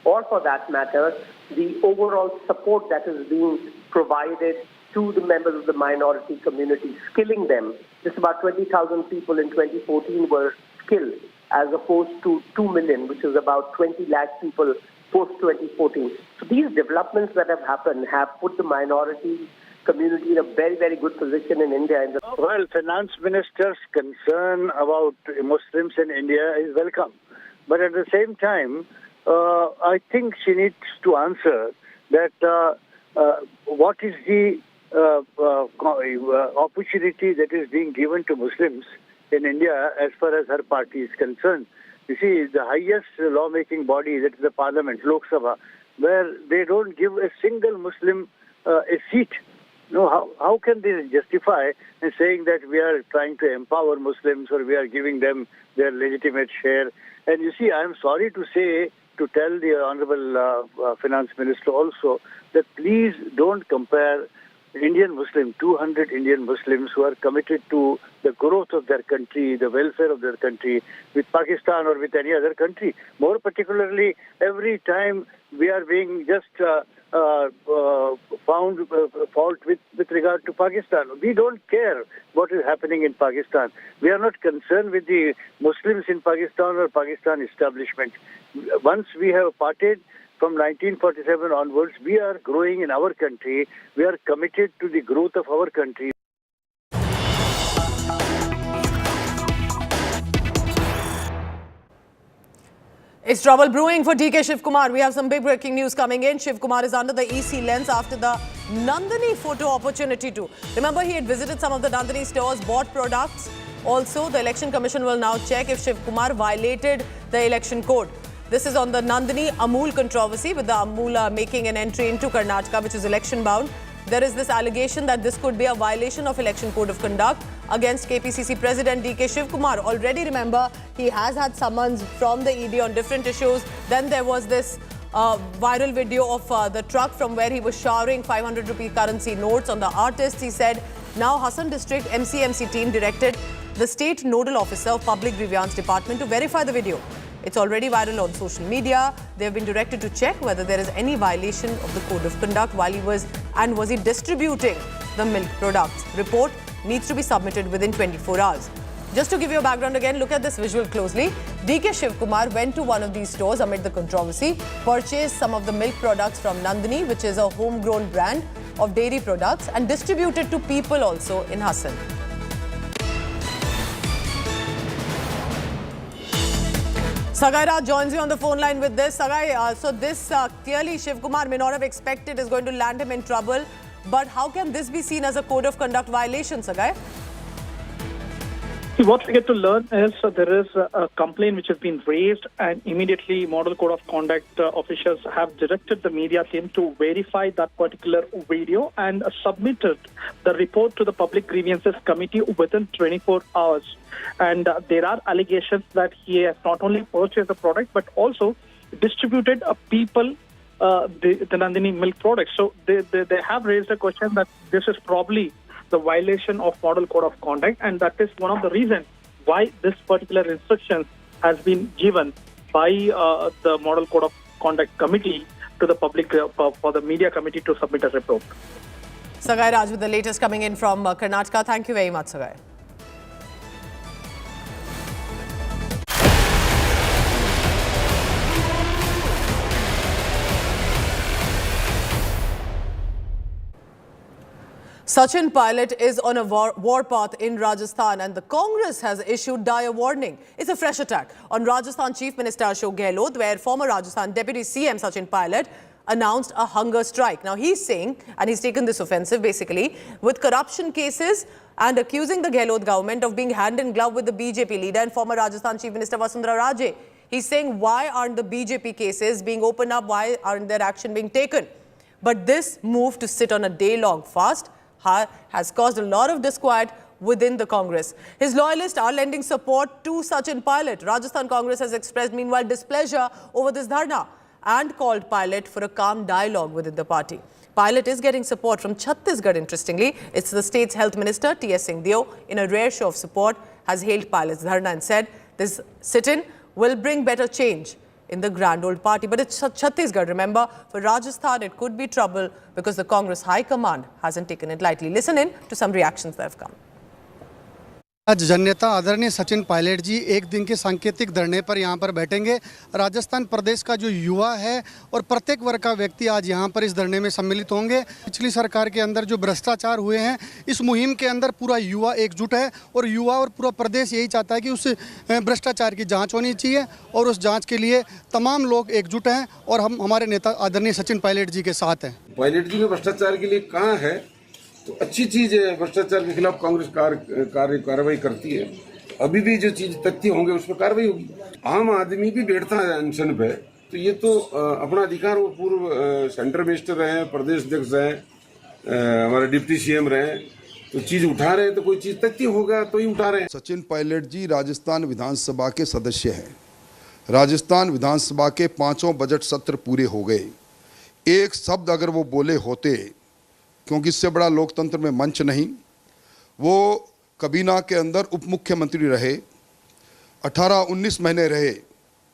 Or for that matter, the overall support that is being provided to the members of the minority community, skilling them. Just about 20,000 people in 2014 were skilled, as opposed to 2 million, which is about 20 lakh people post-2014. So these developments that have happened have put the minority community in a very, very good position in India. Well, Finance Minister's concern about Muslims in India is welcome. But at the same time, I think she needs to answer that what is the opportunity that is being given to Muslims in India as far as her party is concerned. You see, the highest lawmaking body, that is the Parliament, Lok Sabha, where they don't give a single Muslim a seat. No, how can they justify in saying that we are trying to empower Muslims or we are giving them their legitimate share? And you see, I am sorry to say, to tell the Honorable Finance Minister also, that please don't compare Indian Muslim, 200 Indian Muslims who are committed to the growth of their country, the welfare of their country, with Pakistan or with any other country. More particularly, every time we are being just found fault with regard to Pakistan. We don't care what is happening in Pakistan. We are not concerned with the Muslims in Pakistan or Pakistan establishment. Once we have parted from 1947 onwards, we are growing in our country. We are committed to the growth of our country. It's trouble brewing for DK Shivakumar. We have some big breaking news coming in. Shivakumar is under the EC lens after the Nandini photo opportunity too. Remember, he had visited some of the Nandini stores, bought products. Also, the Election Commission will now check if Shivakumar violated the election code. This is on the Nandini Amul controversy, with the Amul making an entry into Karnataka, which is election bound. There is this allegation that this could be a violation of election code of conduct against KPCC President DK Shivakumar. Already, remember, he has had summons from the ED on different issues. Then there was this viral video of the truck from where he was showering 500 rupee currency notes on the artist. He said, now Hassan District MCMC team directed the State Nodal Officer of Public Grievance Department to verify the video. It's already viral on social media. They have been directed to check whether there is any violation of the code of conduct while he was he distributing the milk products. Report needs to be submitted within 24 hours. Just to give you a background again, look at this visual closely. DK Shivakumar went to one of these stores amid the controversy, purchased some of the milk products from Nandini, which is a homegrown brand of dairy products, and distributed to people also in Hassan. Sagai Raj joins you on the phone line with this. Sagai, so this clearly Shivakumar may not have expected is going to land him in trouble. But how can this be seen as a code of conduct violation, Sagai? See, what we get to learn is there is a complaint which has been raised, and immediately Model Code of Conduct officials have directed the media team to verify that particular video and submitted the report to the Public Grievances Committee within 24 hours. And there are allegations that he has not only purchased the product but also distributed people the Nandini milk products. So they have raised a question that this is probably the violation of Model Code of Conduct, and that is one of the reasons why this particular instruction has been given by the Model Code of Conduct Committee to the public for the media committee to submit a report. Sagai Raj with the latest coming in from Karnataka. Thank you very much, Sagai. Sachin Pilot is on a war path in Rajasthan, and the Congress has issued dire warning. It's a fresh attack on Rajasthan Chief Minister Ashok Gehlot, where former Rajasthan Deputy CM Sachin Pilot announced a hunger strike. Now he's saying, and he's taken this offensive basically, with corruption cases and accusing the Gehlot government of being hand in glove with the BJP leader and former Rajasthan Chief Minister Vasundhara Raje. He's saying, why aren't the BJP cases being opened up? Why aren't their action being taken? But this move to sit on a day-long fast has caused a lot of disquiet within the Congress. His loyalists are lending support to Sachin Pilot. Rajasthan Congress has expressed, meanwhile, displeasure over this Dharna and called Pilot for a calm dialogue within the party. Pilot is getting support from Chhattisgarh, interestingly. It's the state's health minister, T.S. Singhdev, in a rare show of support, has hailed Pilot's Dharna and said this sit-in will bring better change in the grand old party. But it's Chhattisgarh, remember. For Rajasthan, it could be trouble because the Congress High Command hasn't taken it lightly. Listen in to some reactions that have come. आज जननेता आदरणीय सचिन पायलट जी एक दिन के सांकेतिक धरने पर यहाँ पर बैठेंगे। राजस्थान प्रदेश का जो युवा है और प्रत्येक वर्ग का व्यक्ति आज यहाँ पर इस धरने में सम्मिलित होंगे। पिछली सरकार के अंदर जो भ्रष्टाचार हुए हैं, इस मुहिम के अंदर पूरा युवा एकजुट है और युवा और पूरा प्रदेश यही चाहता है कि उस भ्रष्टाचार की जाँच होनी चाहिए और उस जाँच के लिए तमाम लोग एकजुट हैं और हम हमारे नेता आदरणीय सचिन पायलट जी के साथ हैं। पायलट जी में भ्रष्टाचार के लिए कहाँ है तो अच्छी चीज है। भ्रष्टाचार के खिलाफ कांग्रेस कार्रवाई करती है। अभी भी जो चीज तथ्य होंगे उस पर कार्रवाई होगी। आम आदमी भी बैठता है अनशन पे, तो ये तो अपना अधिकार, वो पूर्व सेंटर मिनिस्टर रहे, प्रदेश अध्यक्ष रहे, हमारे डिप्टी सीएम रहे, तो चीज उठा रहे हैं तो कोई चीज तथ्य होगा तो ही उठा रहे हैं। सचिन पायलट जी राजस्थान विधानसभा के सदस्य हैं। राजस्थान विधानसभा के 5 बजट सत्र पूरे हो गए। एक शब्द अगर वो बोले होते, क्योंकि इससे बड़ा लोकतंत्र में मंच नहीं, वो कबीना के अंदर उप मुख्यमंत्री रहे, 18-19 महीने रहे,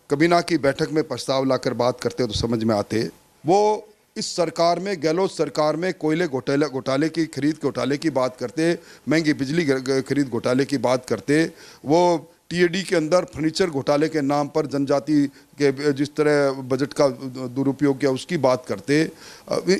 कबीना की बैठक में प्रस्ताव लाकर बात करते तो समझ में आते। वो इस सरकार में, गहलोत सरकार में कोयले घोटाले की खरीद घोटाले की बात करते, महंगी बिजली खरीद घोटाले की बात करते, वो टीएडी के अंदर फर्नीचर घोटाले के नाम पर जनजाति के जिस तरह बजट का दुरुपयोग किया उसकी बात करते।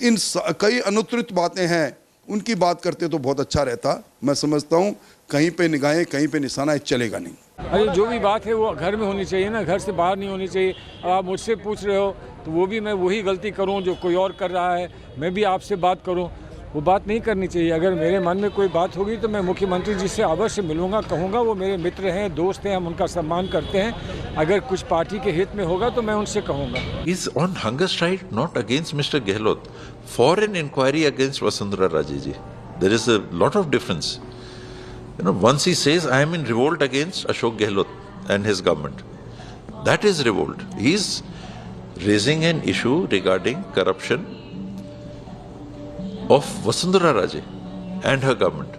इन कई अनुत्तरित बातें हैं, उनकी बात करते तो बहुत अच्छा रहता। मैं समझता हूँ कहीं पे निगाहें, कहीं पे निशाना चलेगा नहीं। अरे जो भी बात है वो घर में होनी चाहिए ना, घर से बाहर नहीं होनी चाहिए। अब आप मुझसे पूछ रहे हो तो वो भी मैं वही गलती करूँ जो कोई और कर रहा है, मैं भी आपसे बात करूँ, वो बात नहीं करनी चाहिए। अगर मेरे मन में कोई बात होगी तो मैं मुख्यमंत्री जी से अवश्य मिलूंगा, कहूंगा, वो मेरे मित्र हैं, दोस्त हैं, हम उनका सम्मान करते हैं। अगर कुछ पार्टी के हित में होगा तो मैं उनसे कहूंगा। Is on hunger strike not against Mr. Gehlot, for an inquiry against Vasundhara Raje ji. There is a lot of difference. You know, once he says I am in revolt against Ashok Gehlot and his government, that is revolt. He is raising an issue regarding corruption of Vasundhara Raje and her government.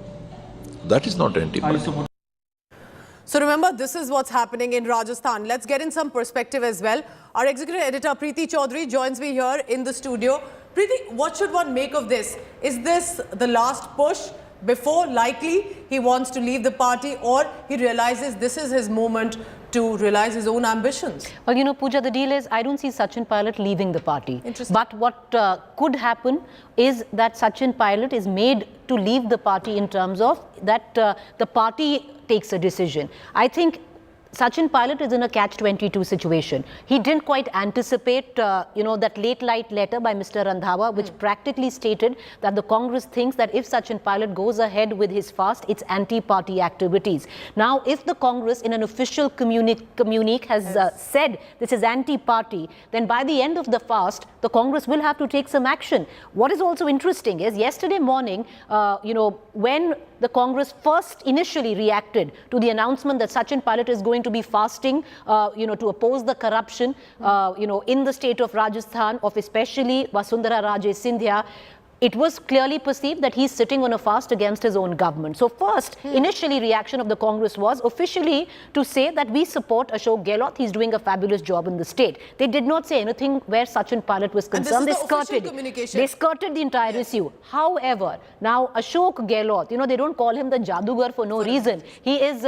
That is not anti-party. So remember, this is what's happening in Rajasthan. Let's get in some perspective as well. Our executive editor Preeti Chaudhary joins me here in the studio. Preeti, what should one make of this? Is this the last push before likely he wants to leave the party, or he realizes this is his moment to realize his own ambitions? Well, you know, Pooja, the deal is I don't see Sachin Pilot leaving the party. But what could happen is that Sachin Pilot is made to leave the party in terms of that the party takes a decision. I think Sachin Pilot is in a catch-22 situation. He didn't quite anticipate, you know, that late-light letter by Mr. Randhawa, which practically stated that the Congress thinks that if Sachin Pilot goes ahead with his fast, it's anti-party activities. Now, if the Congress in an official communique has said this is anti-party, then by the end of the fast, the Congress will have to take some action. What is also interesting is yesterday morning, you know, when the Congress first initially reacted to the announcement that Sachin Pilot is going to be fasting, you know, to oppose the corruption, you know, in the state of Rajasthan, of especially Vasundhara Raje Scindia, it was clearly perceived that he's sitting on a fast against his own government. So first, initially reaction of the Congress was officially to say that we support Ashok Gehlot. He's doing a fabulous job in the state. They did not say anything where Sachin Pilot was concerned. They skirted the entire issue. However, now Ashok Gehlot, you know, they don't call him the Jadugar for no reason. He is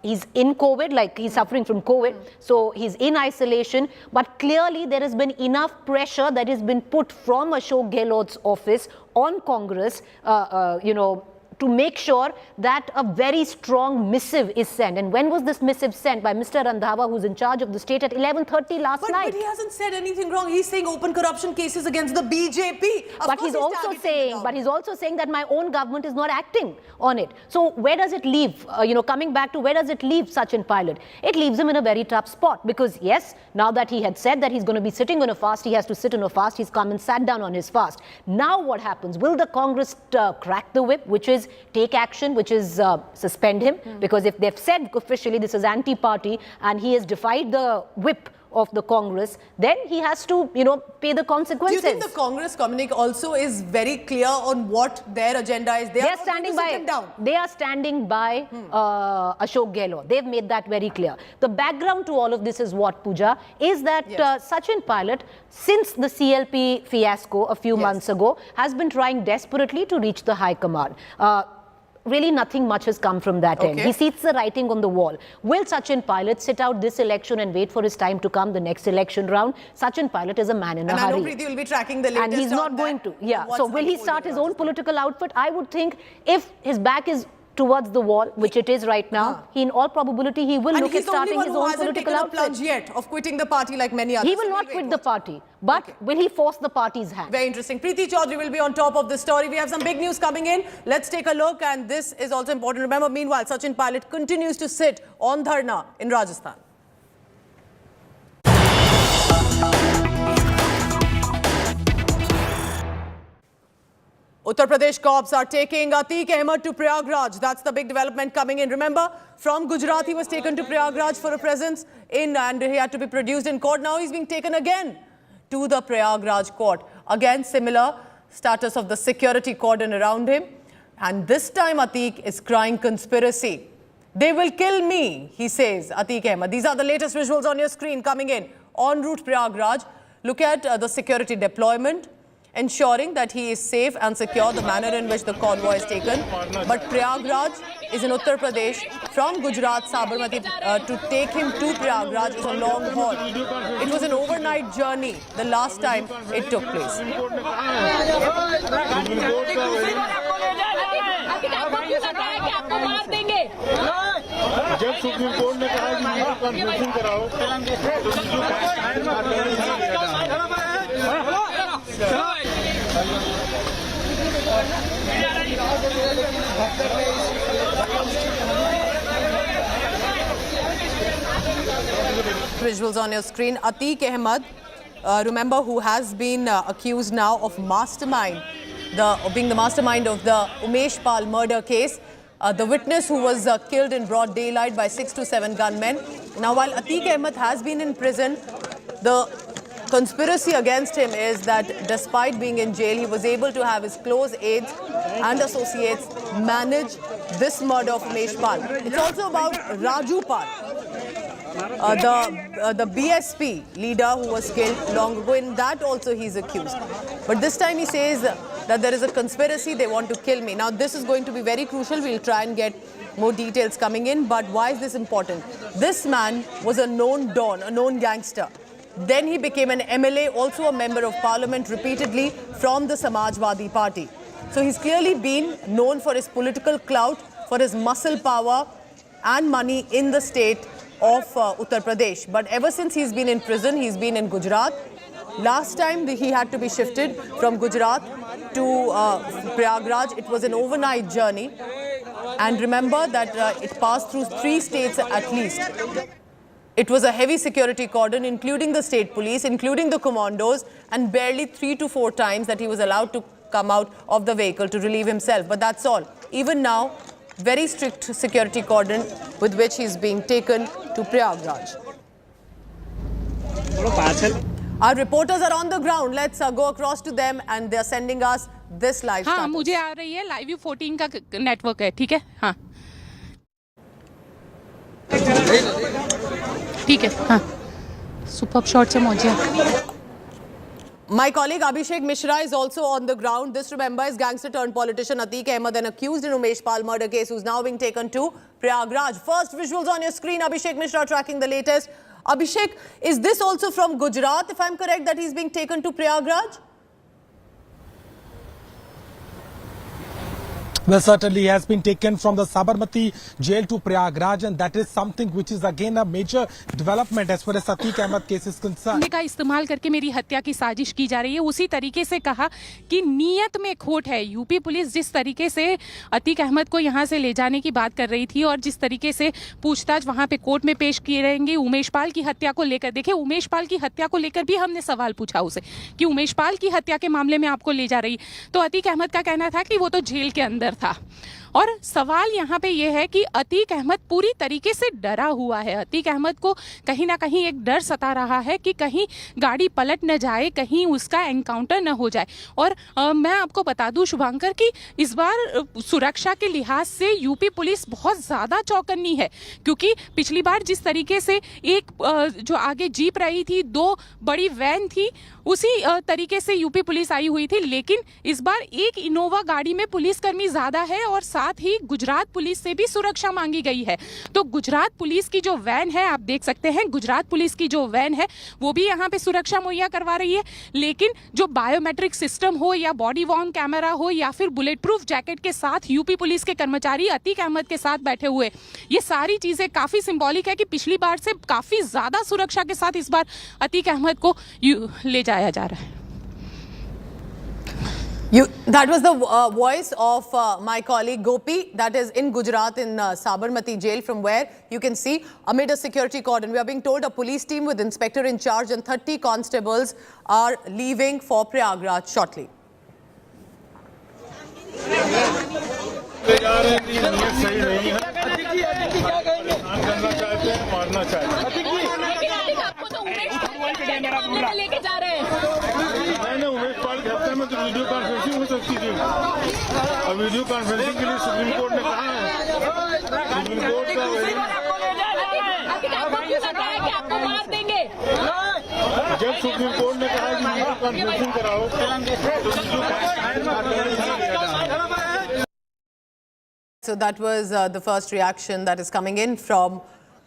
he's in COVID, like he's suffering from COVID, so he's in isolation. But clearly there has been enough pressure that has been put from Ashok Gehlot's office on Congress, you know, to make sure that a very strong missive is sent. And when was this missive sent? By Mr. Randhawa, who's in charge of the state, at 11:30 last night. But he hasn't said anything wrong. He's saying open corruption cases against the BJP. But he's also saying that my own government is not acting on it. So where does it leave? You know, coming back to where does it leave Sachin Pilot? It leaves him in a very tough spot, because yes, now that he had said that he's going to be sitting on a fast, he has to sit on a fast. He's come and sat down on his fast. Now what happens? Will the Congress crack the whip, which is take action, which is suspend him? Because if they've said officially this is anti-party and he has defied the whip of the Congress, then he has to, you know, pay the consequences. Do you think the Congress communique also is very clear on what their agenda is? They are standing by him down. They are standing by Ashok Gehlot. They've made that very clear. The background to all of this is what, Pooja, is that Sachin Pilot, since the CLP fiasco a few months ago, has been trying desperately to reach the high command. really nothing much has come from that end. He sees the writing on the wall. Will Sachin Pilot sit out this election and wait for his time to come the next election round? Sachin Pilot is a man in a hurry. And I know Preeti will be tracking the latest. And he's not going to. Yeah. So will he start his own political outfit? I would think if his back is towards the wall, which it is right now, he in all probability he will look at starting his own political outfit. Plunge yet of quitting the party like many others. He will not quit the party, but will he force the party's hand? Very interesting. Preeti Chaudhary will be on top of the story. We have some big news coming in. Let's take a look, and this is also important. Remember, meanwhile, Sachin Pilot continues to sit on Dharna in Rajasthan. Uttar Pradesh cops are taking Atiq Ahmed to Prayagraj. That's the big development coming in. Remember, from Gujarat, he was taken to Prayagraj for a presence in, and he had to be produced in court. Now he's being taken again to the Prayagraj court. Again, similar status of the security cordon around him. And this time, Atiq is crying conspiracy. They will kill me, he says, Atiq Ahmed. These are the latest visuals on your screen coming in. En route Prayagraj, look at the security deployment, ensuring that he is safe and secure, the manner in which the convoy is taken. But Prayagraj is in Uttar Pradesh. From Gujarat, Sabarmati, to take him to Prayagraj is a long haul. It was an overnight journey the last time it took place. जब supreme court ने कहा कि video conferencing कराओ Visuals on your screen. Atiq Ahmed, remember, who has been accused now of being the mastermind of the Umesh Pal murder case. The witness who was killed in broad daylight by 6 to 7 gunmen. Now, while Atiq Ahmed has been in prison, the conspiracy against him is that despite being in jail, he was able to have his close aides and associates manage this murder of Umesh Pal. It's also about Raju Pal, the BSP leader who was killed long ago. In that also he's accused. But this time he says that there is a conspiracy, they want to kill me. Now this is going to be very crucial. We'll try and get more details coming in. But why is this important? This man was a known don, a known gangster. Then he became an MLA, also a member of parliament repeatedly from the Samajwadi Party. So he's clearly been known for his political clout, for his muscle power and money in the state of Uttar Pradesh. But ever since he's been in prison, he's been in Gujarat. Last time he had to be shifted from Gujarat to Prayagraj. It was an overnight journey. And remember that it passed through 3 states at least. It was a heavy security cordon, including the state police, including the commandos, and barely 3 to 4 times that he was allowed to come out of the vehicle to relieve himself. But that's all. Even now, very strict security cordon with which he's being taken to Prayagraj. Our reporters are on the ground. Let's go across to them, and they're sending us this live. हाँ, मुझे आ रही है live 14 का network है, ठीक है? हाँ, ठीक है, हाँ, सुपर्ब शॉट से मौजिया. My colleague Abhishek Mishra is also on the ground. This, remember, is gangster turned politician Atiq Ahmed, and accused in Umesh Pal murder case, who's now being taken to Prayagraj. First visuals on your screen. Abhishek Mishra tracking the latest. Abhishek, is this also from Gujarat, if I'm correct, that he's being taken to Prayagraj? Well, certainly he has been taken from the Sabarmati jail to Prayagraj, and that is something which is again a major development as far as Atiq Ahmed case is concerned. का इस्तेमाल करके मेरी हत्या की साजिश की जा रही है. उसी तरीके से कहा कि नीयत में खोट है. यूपी पुलिस जिस तरीके से अतीक अहमद को यहां से ले जाने की बात कर रही थी और जिस तरीके से पूछताछ वहां पे कोर्ट में पेश किए रहेंगे उमेश पाल की हत्या को लेकर. देखिए, उमेश पाल की हत्या को लेकर भी हमने सवाल पूछा उसे कि उमेश पाल की हत्या के मामले में आपको ले जा रही, तो अतीक अहमद का कहना था कि वो तो जेल के अंदर था. और सवाल यहाँ पे ये है कि अतीक अहमद पूरी तरीके से डरा हुआ है. अतीक अहमद को कहीं ना कहीं एक डर सता रहा है कि कहीं गाड़ी पलट न जाए, कहीं उसका एनकाउंटर न हो जाए. और मैं आपको बता दूं शुभांकर कि इस बार सुरक्षा के लिहाज से यूपी पुलिस बहुत ज़्यादा चौकन्नी है, क्योंकि पिछली बार जिस तरीके से एक जो आगे जीप रही थी, 2 बड़ी वैन थी, उसी तरीके से यूपी पुलिस आई हुई थी. लेकिन इस बार एक इनोवा गाड़ी में पुलिसकर्मी ज़्यादा है और साथ ही गुजरात पुलिस से भी सुरक्षा मांगी गई है। तो गुजरात पुलिस की जो वैन है, आप देख सकते हैं, गुजरात पुलिस की जो वैन है वो भी यहाँ पे सुरक्षा मुहैया करवा रही है। लेकिन जो बायोमेट्रिक सिस्टम हो या बॉडी वॉर्न कैमरा हो या फिर बुलेट प्रूफ जैकेट के साथ यूपी पुलिस के कर्मचारी अतीक अहमद के साथ बैठे हुए, ये सारी चीजें काफी सिंबॉलिक है कि पिछली बार से काफी ज्यादा सुरक्षा के साथ इस बार अतीक अहमद को ले जाया जा रहा है। That was the voice of my colleague Gopi, that is in Gujarat in Sabarmati jail, from where you can see amid a security cordon. We are being told a police team with inspector in charge and 30 constables are leaving for Prayagraj shortly. लेके जा रहे हैं उमेश पाल के हफ्ते में तो video conferencing हो सकती थी, और वीडियो कॉन्फ्रेंसिंग के लिए सुप्रीम कोर्ट ने कहा है, सुप्रीम कोर्ट का आपको मार देंगे। जब सुप्रीम कोर्ट ने कहा कि वीडियो कॉन्फ्रेंसिंग कराओ So that was the first reaction that is coming in from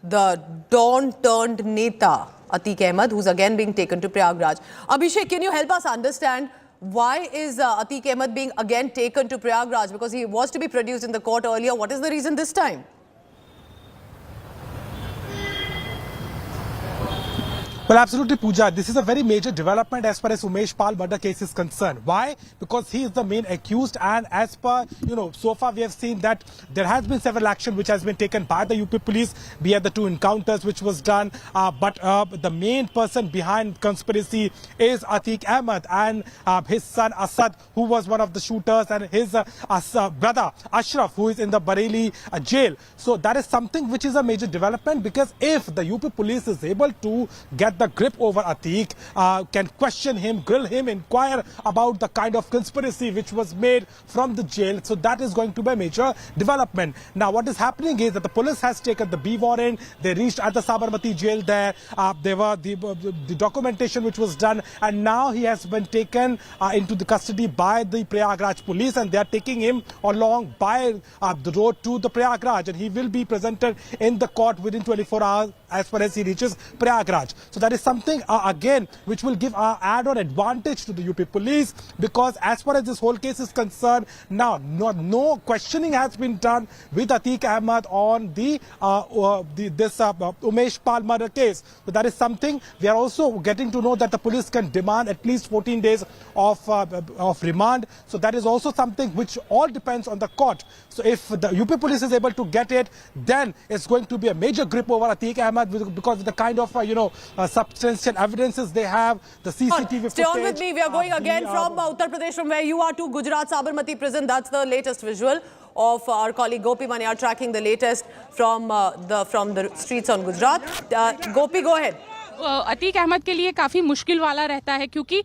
the Dawn-turned Neta, Atiq Ahmed, who's again being taken to Prayagraj. Abhishek, can you help us understand why is Atiq Ahmed being again taken to Prayagraj? Because he was to be produced in the court earlier. What is the reason this time? Well, absolutely, Pooja. This is a very major development as far as Umesh Pal murder case is concerned. Why? Because he is the main accused, and as per, so far we have seen that there has been several action which has been taken by the UP police, be it the 2 encounters which was done, but the main person behind conspiracy is Atiq Ahmed and his son Asad, who was one of the shooters, and his brother Ashraf, who is in the Bareilly jail. So that is something which is a major development, because if the UP police is able to get the grip over Atiq, can question him, grill him, inquire about the kind of conspiracy which was made from the jail. So that is going to be a major development. Now what is happening is that the police has taken the B warrant, they reached at the Sabarmati jail there, there were the documentation which was done, and now he has been taken into the custody by the Prayagraj police, and they are taking him along by the road to the Prayagraj, and he will be presented in the court within 24 hours as far as he reaches Prayagraj. So that is something again which will give add-on advantage to the UP police, because as far as this whole case is concerned, now no questioning has been done with Atiq Ahmed on this Umesh Pal murder case. So that is something we are also getting to know, that the police can demand at least 14 days of remand. So that is also something which all depends on the court. So if the UP police is able to get it, then it's going to be a major grip over Atiq Ahmed, because of the kind of substantial evidences they have, the CCTV footage. Stay on with me. We are going again from Uttar Pradesh, from where you are, to Gujarat Sabarmati prison. That's the latest visual of our colleague Gopi Manyar tracking the latest from the streets on Gujarat. Gopi, go ahead. Atiq Ahmed के लिए काफ़ी मुश्किल वाला रहता है, क्योंकि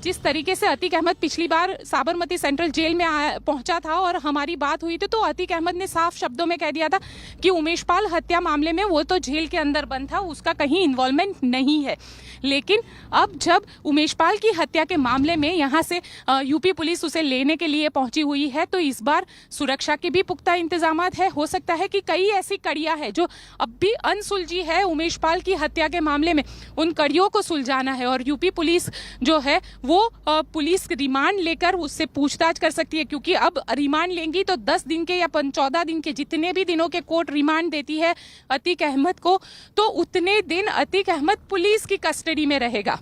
जिस तरीके से अतीक अहमद पिछली बार साबरमती सेंट्रल जेल में पहुंचा था और हमारी बात हुई थी, तो अतीक अहमद ने साफ शब्दों में कह दिया था कि उमेश पाल हत्या मामले में वो तो जेल के अंदर बंद था, उसका कहीं इन्वॉल्वमेंट नहीं है। लेकिन अब जब उमेश पाल की हत्या के मामले में यहाँ से यूपी पुलिस उसे लेने के लिए पहुंची हुई है, तो इस बार सुरक्षा के भी पुख्ता इंतजामात है। हो सकता है कि कई ऐसी कड़ियां हैं जो अब भी अनसुलझी है उमेश पाल की हत्या के मामले में, उन कड़ियों को सुलझाना है, और यूपी पुलिस जो है वो पुलिस रिमांड लेकर उससे पूछताछ कर सकती है, क्योंकि अब रिमांड लेंगी तो 10 दिन के या 14 दिन के जितने भी दिनों के कोर्ट रिमांड देती है अतीक अहमद को, तो उतने दिन अतीक अहमद पुलिस की कस्टडी में रहेगा,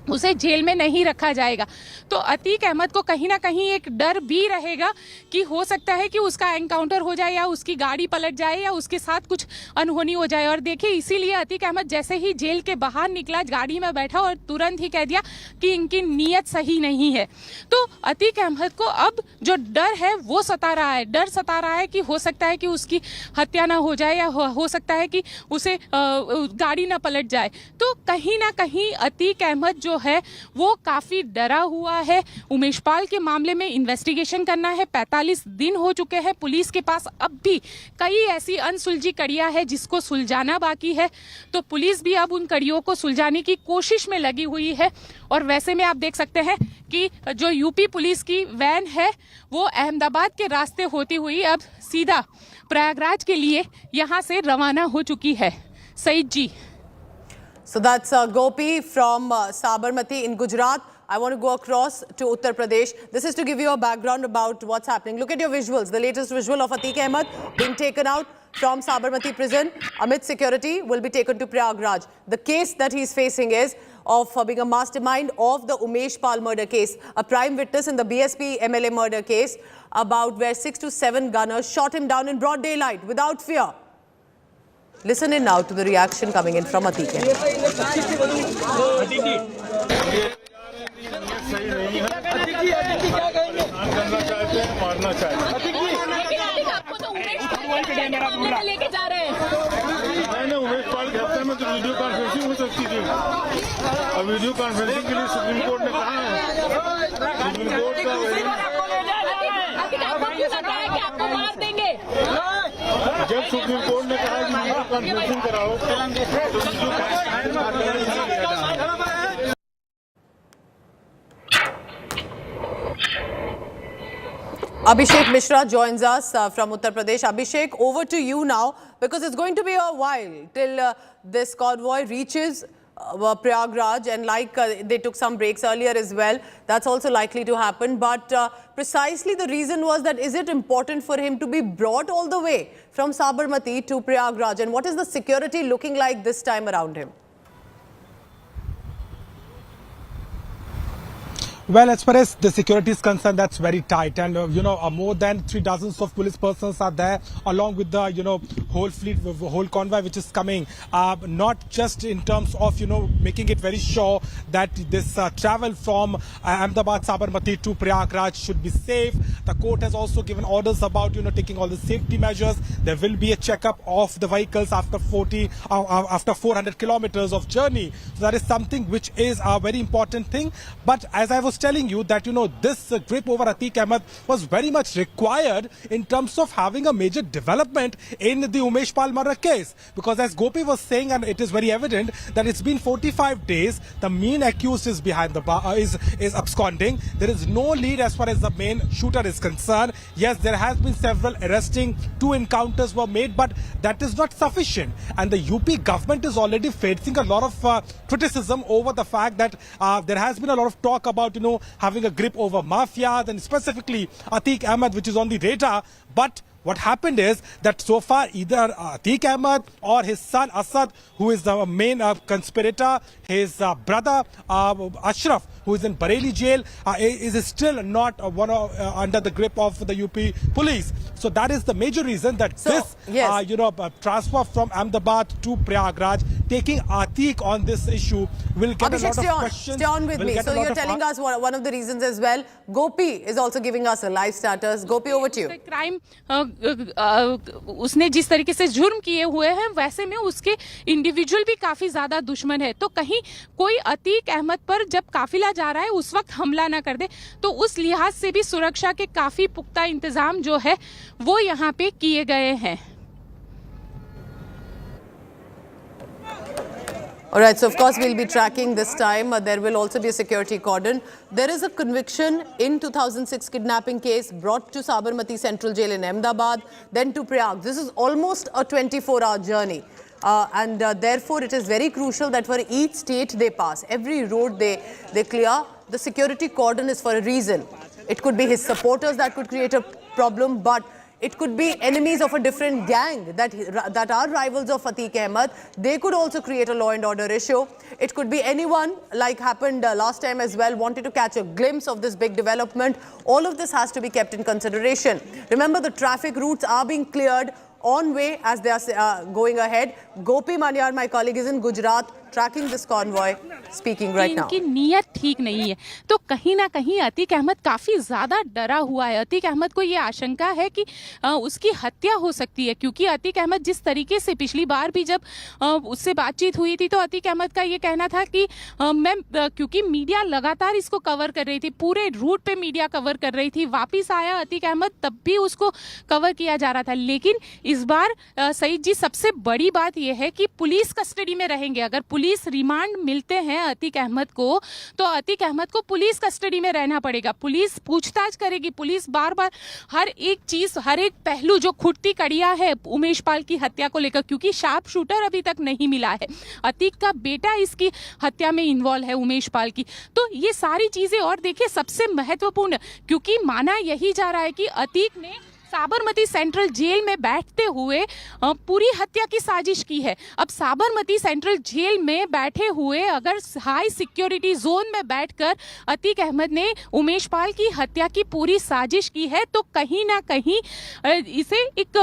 उसे जेल में नहीं रखा जाएगा। तो अतीक अहमद को कहीं ना कहीं एक डर भी रहेगा कि हो सकता है कि उसका एनकाउंटर हो जाए, या उसकी गाड़ी पलट जाए, या उसके साथ कुछ अनहोनी हो जाए। और देखिए, इसीलिए अतीक अहमद जैसे ही जेल के बाहर निकला, गाड़ी में बैठा और तुरंत ही कह दिया कि इनकी नीयत सही नहीं है। तो अतीक अहमद को अब जो डर है वो सता रहा है, डर सता रहा है कि हो सकता है कि उसकी हत्या ना हो जाए, या हो सकता है कि उसे गाड़ी ना पलट जाए। तो कहीं ना कहीं अतीक अहमद जो जो है वो काफ़ी डरा हुआ है। उमेश पाल के मामले में इन्वेस्टिगेशन करना है, 45 दिन हो चुके हैं, पुलिस के पास अब भी कई ऐसी अनसुलझी कड़ियां हैं जिसको सुलझाना बाकी है, तो पुलिस भी अब उन कड़ियों को सुलझाने की कोशिश में लगी हुई है। और वैसे में आप देख सकते हैं कि जो यूपी पुलिस की वैन है वो अहमदाबाद के रास्ते होती हुई अब सीधा प्रयागराज के लिए यहां से रवाना हो चुकी है। सईद जी। So that's Gopi from Sabarmati in Gujarat. I want to go across to Uttar Pradesh. This is to give you a background about what's happening. Look at your visuals. The latest visual of Atiq Ahmed being taken out from Sabarmati prison amid security will be taken to Prayagraj. The case that he's facing is of being a mastermind of the Umesh Pal murder case, a prime witness in the BSP MLA murder case about where 6 to 7 gunners shot him down in broad daylight without fear. Listen in now to the reaction coming in from Atiq Ahmed. Umesh Pal के हफ्ते में तो video conferencing हो सकती थी, और video conferencing के लिए सुप्रीम कोर्ट ने कहा है, सुप्रीम कोर्ट का आपको मार देंगे। जब सुप्रीम कोर्ट ने कहा कि वीडियो कॉन्फ्रेंसिंग कराओ Abhishek Mishra joins us from Uttar Pradesh. Abhishek, over to you now, because it's going to be a while till this convoy reaches Prayagraj, and like they took some breaks earlier as well, that's also likely to happen. But precisely the reason was that, is it important for him to be brought all the way from Sabarmati to Prayagraj, and what is the security looking like this time around him? Well, as far as the security is concerned, that's very tight, and more than 3 dozens of police persons are there, along with the whole fleet, whole convoy which is coming. Not just in terms of making it very sure that this travel from Ahmedabad Sabarmati to Prayagraj should be safe. The court has also given orders about taking all the safety measures. There will be a checkup of the vehicles after 400 kilometers of journey. So that is something which is a very important thing. But as I was telling you that this grip over Atiq Ahmed was very much required in terms of having a major development in the Umesh Pal murder case, because as Gopi was saying, and it is very evident that it's been 45 days, the main accused is behind the bar, is absconding. There is no lead as far as the main shooter is concerned. Yes, there has been several arresting, 2 encounters were made, but that is not sufficient, and the UP government is already facing a lot of criticism over the fact that there has been a lot of talk about having a grip over mafia, and specifically Atiq Ahmed, which is on the radar. But what happened is that so far either Atiq Ahmed or his son Asad, who is the main conspirator, his brother Ashraf, who is in Bareilly jail, is still not under the grip of the UP police. So that is the major reason that transfer from Ahmedabad to Prayagraj, taking Atiq on this issue will get Abhishek, a lot of questions. Stay on with me. So you're telling us one of the reasons as well. Gopi is also giving us a live status. Gopi, over to you. Crime उसने जिस तरीके से जुर्म किए हुए हैं, वैसे में उसके इंडिविजुअल भी काफी ज्यादा दुश्मन है, तो कहीं कोई अतीक अहमद पर जब काफिला जा रहा है उस वक्त हमला ना कर दे, तो उस लिहाज से भी सुरक्षा के काफी पुख्ता इंतजाम जो है वो यहाँ पे किए गए हैं. All right, so of course we'll be tracking this time. There will also be a security cordon. There is a conviction in 2006 kidnapping case brought to Sabarmati Central Jail in Ahmedabad, then to Prayag. This is almost a 24-hour journey. And therefore it is very crucial that for each state they pass, every road they clear, the security cordon is for a reason. It could be his supporters that could create a problem, but it could be enemies of a different gang that are rivals of Atiq Ahmed. They could also create a law and order issue. It could be anyone, like happened last time as well, wanted to catch a glimpse of this big development. All of this has to be kept in consideration. Remember, the traffic routes are being cleared. on way as they are going ahead. Gopi Manyar, my colleague, is in Gujarat tracking this convoy, speaking right now. इनकी नीयत ठीक नहीं है, तो कहीं ना कहीं अतीक अहमद काफी ज्यादा डरा हुआ है। अतीक अहमद को ये आशंका है कि उसकी हत्या हो सकती है, क्योंकि अतीक अहमद जिस तरीके से पिछली बार भी जब उससे बातचीत हुई थी तो अतीक अहमद का ये कहना था कि मैं, क्योंकि मीडिया लगातार इसको कवर कर रही थी, पूरे रूट पे मीडिया कवर कर रही थी, वापिस आया अतीक अहमद तब भी उसको कवर किया जा रहा था। लेकिन इस बार सईद जी सबसे बड़ी बात यह है कि पुलिस कस्टडी में रहेंगे। अगर पुलिस रिमांड मिलते हैं अतीक अहमद को, तो अतीक अहमद को पुलिस कस्टडी में रहना पड़ेगा। पुलिस पूछताछ करेगी, पुलिस बार बार हर एक चीज, हर एक पहलू जो खुटती कड़ियां है उमेश पाल की हत्या को लेकर, क्योंकि शार्प शूटर अभी तक नहीं मिला है, अतीक का बेटा इसकी हत्या में इन्वॉल्व है उमेश पाल की, तो ये सारी चीजें। और देखिए सबसे महत्वपूर्ण, क्योंकि माना यही जा रहा है कि अतीक ने साबरमती सेंट्रल जेल में बैठते हुए पूरी हत्या की साजिश की है। अब साबरमती सेंट्रल जेल में बैठे हुए अगर हाई सिक्योरिटी जोन में बैठकर अतीक अहमद ने उमेश पाल की हत्या की पूरी साजिश की है, तो कहीं ना कहीं इसे एक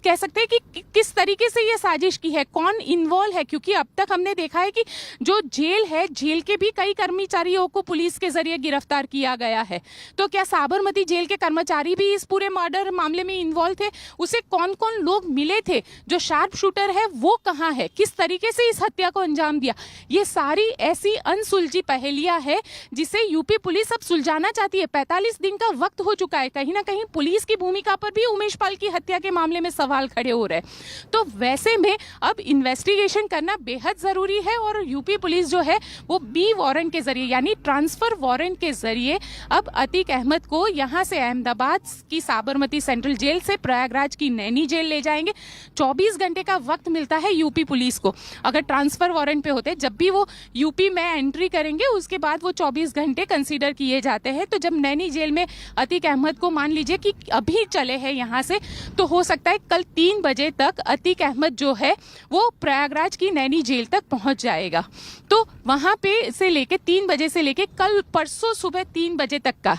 कह सकते हैं कि किस तरीके से ये साजिश की है, कौन इन्वॉल्व है। क्योंकि अब तक हमने देखा है कि जो जेल है, जेल के भी कई कर्मचारियों को पुलिस के जरिए गिरफ्तार किया गया है, तो क्या साबरमती जेल के कर्मचारी भी इस पूरे मर्डर मामले में इन्वॉल्व थे? उसे कौन कौन लोग मिले थे? जो शार्प शूटर है वो कहाँ है? किस तरीके से इस हत्या को अंजाम दिया? ये सारी ऐसी अनसुलझी पहेलियां है जिसे यूपी पुलिस अब सुलझाना चाहती है। 45 दिन का वक्त हो चुका है, कहीं ना कहीं पुलिस की भूमिका पर भी उमेश पाल की हत्या के मामले में सवाल खड़े हो रहे हैं। तो वैसे में अब इन्वेस्टिगेशन करना बेहद जरूरी है, और यूपी पुलिस जो है वो बी वारंट के जरिए, यानी ट्रांसफर वारंट के जरिए अब अतीक अहमद को यहाँ से अहमदाबाद की साबरमती सेंट्रल जेल से प्रयागराज की नैनी जेल ले जाएंगे। 24 घंटे का वक्त मिलता है यूपी पुलिस को, अगर ट्रांसफर वारंट पे होते, जब भी वो यूपी में एंट्री करेंगे उसके बाद वो 24 घंटे कंसीडर किए जाते हैं। तो जब नैनी जेल में अतीक अहमद को मान लीजिए कि अभी चले हैं यहाँ से, तो हो सकता है कल 3 बजे तक अतीक अहमद जो है वो प्रयागराज की नैनी जेल तक पहुंच जाएगा। तो वहां पे से लेके 3 बजे से लेके कल परसों सुबह 3 बजे तक का।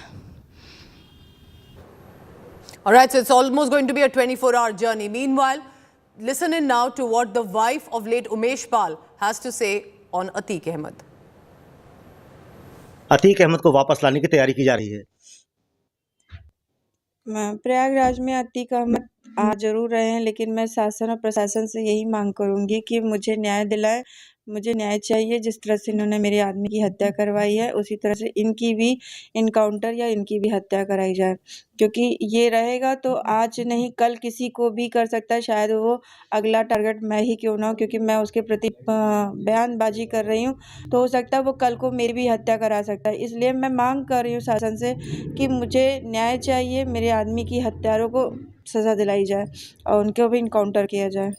All right, so it's almost going to be a 24-hour journey. Meanwhile, listen in now to what the wife of late Umesh Pal has to say on Atiq Ahmed. Atiq Ahmad को वापस लाने की तैयारी की जा रही है। प्रयागराज में अतीक अहमद आ जरूर रहे हैं, लेकिन मैं शासन और प्रशासन से यही मांग करूंगी कि मुझे न्याय दिलाए। मुझे न्याय चाहिए। जिस तरह से इन्होंने मेरे आदमी की हत्या करवाई है, उसी तरह से इनकी भी इनकाउंटर या इनकी भी हत्या कराई जाए, क्योंकि ये रहेगा तो आज नहीं कल किसी को भी कर सकता है। शायद वो अगला टारगेट मैं ही क्यों ना हो, क्योंकि मैं उसके प्रति बयानबाजी कर रही हूँ, तो हो सकता है वो कल को मेरी भी हत्या करा सकता है। इसलिए मैं मांग कर रही हूँ शासन से कि मुझे न्याय चाहिए, मेरे आदमी की हत्यारों को सज़ा दिलाई जाए और उनको भी इनकाउंटर किया जाए।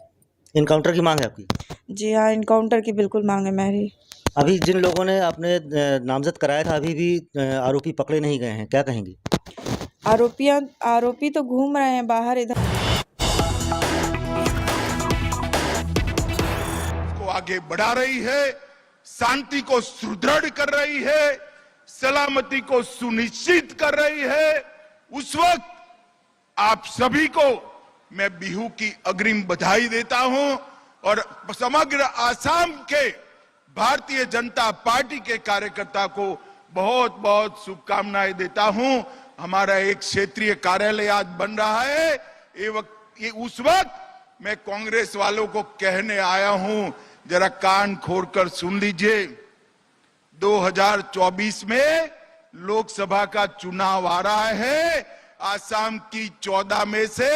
इनकाउंटर की मांग है आपकी? जी हाँ, इनकाउंटर की बिल्कुल मांग है मेरी। अभी जिन लोगों ने आपने नामजद कराया था, अभी भी आरोपी पकड़े नहीं गए हैं, क्या कहेंगे? आरोपी तो घूम रहे हैं बाहर इधर। को आगे बढ़ा रही है, शांति को सुदृढ़ कर रही है, सलामती को सुनिश्चित कर रही है। उस वक्त आप सभी को मैं बिहू की अग्रिम बधाई देता हूं और समग्र आसाम के भारतीय जनता पार्टी के कार्यकर्ता को बहुत बहुत शुभकामनाएं देता हूं। हमारा एक क्षेत्रीय कार्यालय आज बन रहा है। ये उस वक्त मैं कांग्रेस वालों को कहने आया हूं, जरा कान खोलकर सुन लीजिए। 2024 में लोकसभा का चुनाव आ रहा है। आसाम की 14 में से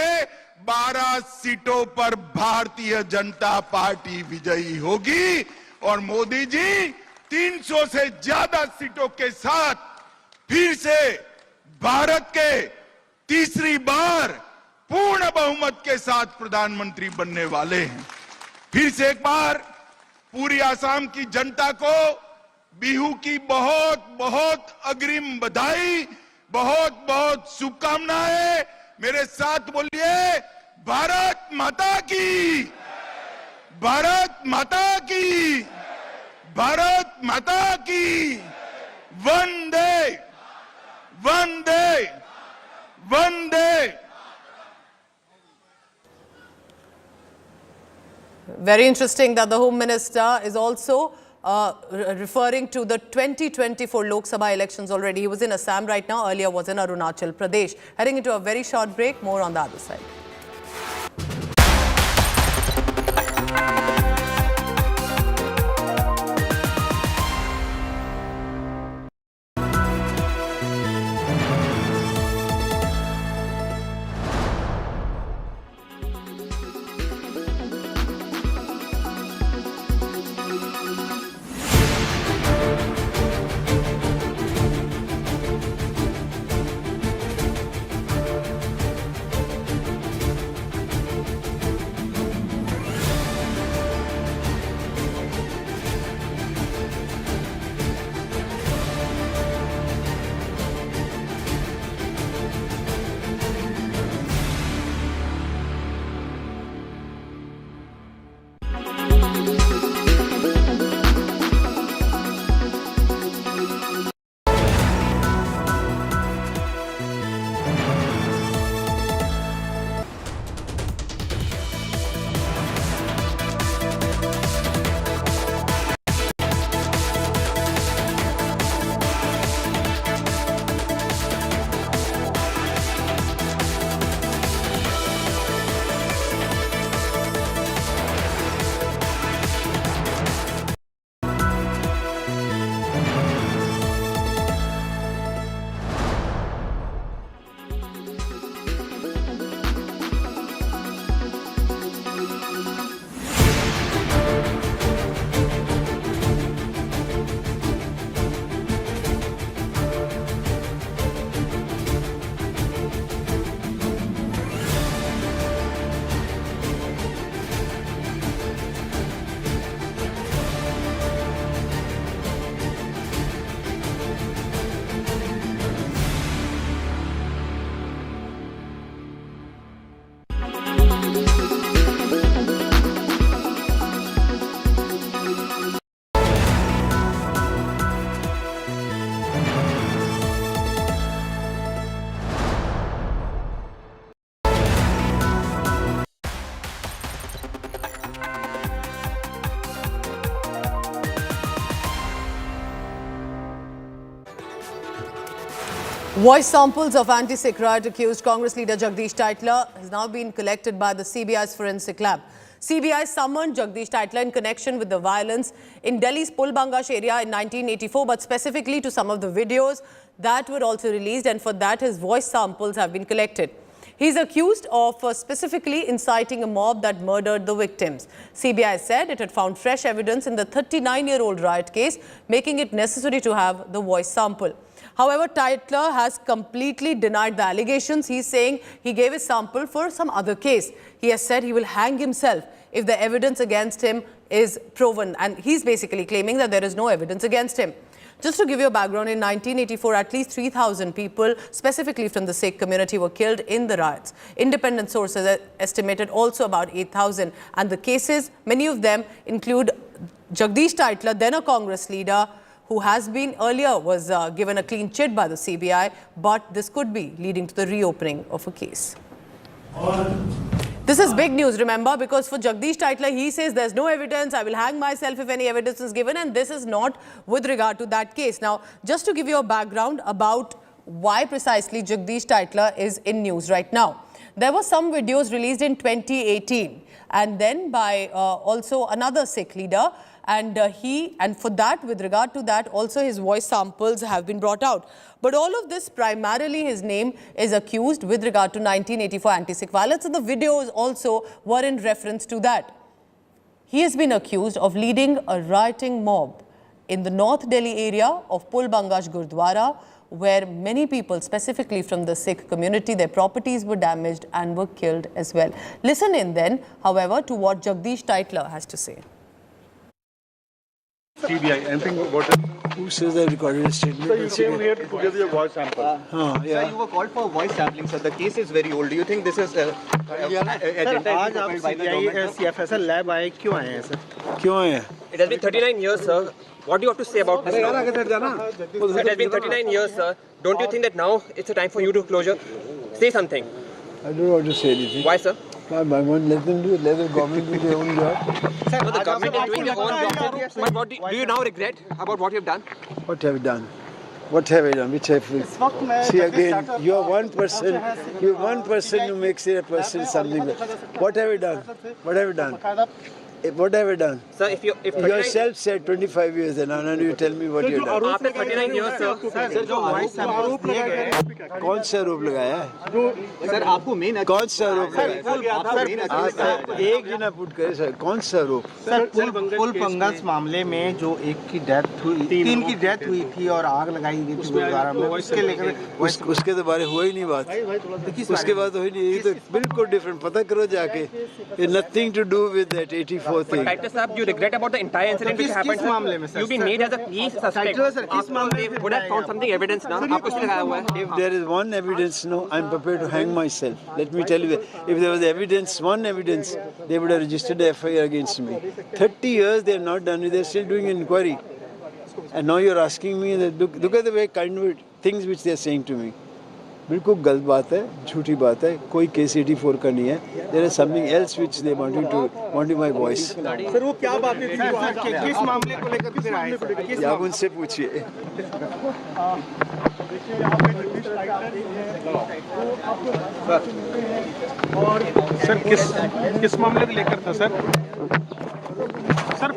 12 सीटों पर भारतीय जनता पार्टी विजयी होगी और मोदी जी 300 से ज्यादा सीटों के साथ फिर से भारत के तीसरी बार पूर्ण बहुमत के साथ प्रधानमंत्री बनने वाले हैं। फिर से एक बार पूरी आसाम की जनता को बिहू की बहुत बहुत अग्रिम बधाई, बहुत बहुत शुभकामनाएं। मेरे साथ बोलिए, भारत माता की, भारत माता की, भारत माता की। वंदे वंदे वंदे। Very interesting that the Home Minister is also referring to the 2024 Lok Sabha elections already. He was in Assam right now, earlier was in Arunachal Pradesh. Heading into a very short break, more on the other side. Voice samples of anti-Sikh riot accused Congress leader Jagdish Titler has now been collected by the CBI's forensic lab. CBI summoned Jagdish Titler in connection with the violence in Delhi's Pulbangash area in 1984, but specifically to some of the videos that were also released, and for that his voice samples have been collected. He is accused of specifically inciting a mob that murdered the victims. CBI said it had found fresh evidence in the 39-year-old riot case, making it necessary to have the voice sample. However, Titler has completely denied the allegations. He's saying he gave his sample for some other case. He has said he will hang himself if the evidence against him is proven. And he's basically claiming that there is no evidence against him. Just to give you a background, in 1984, at least 3,000 people, specifically from the Sikh community, were killed in the riots. Independent sources estimated also about 8,000. And the cases, many of them include Jagdish Titler, then a Congress leader, who has been earlier was given a clean chit by the CBI, but this could be leading to the reopening of a case. This is big news, remember, because for Jagdish Titler, he says there's no evidence, I will hang myself if any evidence is given, and this is not with regard to that case. Now, just to give you a background about why precisely Jagdish Titler is in news right now. There were some videos released in 2018 and then by also another Sikh leader, and for that, with regard to that, also his voice samples have been brought out. But all of this, primarily his name is accused with regard to 1984 anti-Sikh violence, and the videos also were in reference to that. He has been accused of leading a rioting mob in the North Delhi area of Pulbangash Gurdwara, where many people, specifically from the Sikh community, their properties were damaged and were killed as well. Listen in then, however, to what Jagdish Titler has to say. CBI, anything about it? Who says I recorded a statement? So you came here to give your voice sample. Yeah. Sir, you were called for voice sampling, sir. The case is very old. Do you think this is agenda आज आप CBI CFSL lab आए क्यों आए हैं sir? क्यों आए हैं? It has been 39 years, sir. What do you have to say about this? It has been 39 years, sir. Don't you think that now it's a time for you to closure? Say something. I don't want to say anything. Why, sir? I won't let them do it. Let the government do their own job. Sir, the government is doing their own job. But what do you now regret about what you have done? What have you done? What have I done? Which have you? See again, you are one person. You are one person who makes a person something. What have you done? What have you done? What have I done? Sir, if you yourself said 25 years and now you tell me what you have done. After 39 years, sir, जो voice samples दिए गए कौन सा आरोप लगाया है? Sir आपको main कौन सा आरोप लगाया? एक जना पुट करे सर कौन सा आरोप? सर पुल पंगस मामले में जो एक की डेथ हुई, तीन की डेथ हुई थी और आग लगाई गई थी गुरुद्वारा में, उसके लेकर उसके तो बारे हुआ ही नहीं बात. उसके बाद हुई नहीं. ये तो बिल्कुल डिफरेंट. पता करो जाके. Nothing to do with that 84 thing. Director Sahab, you regret about the entire incident which happened? You've been made as a key suspect. They would have found something evidence now. आपको इसलिए लगाया हुआ है? If there is one evidence, no, I'm prepared to hang myself. Let me tell you that. If there was evidence, one evidence, they would have registered a FIR against me. 30 years they have not done it. They're still doing an inquiry. And now you're asking me that look at the way kind of things which they're saying to me. बिल्कुल गलत बात है, झूठी बात है. कोई case 84 का नहीं है. There is something else which they wanted my voice. Sir वो क्या बातें थी? किस मामले को लेकर फिर आए? आप उनसे पूछिए. सर किस मामले को लेकर था sir? Sir,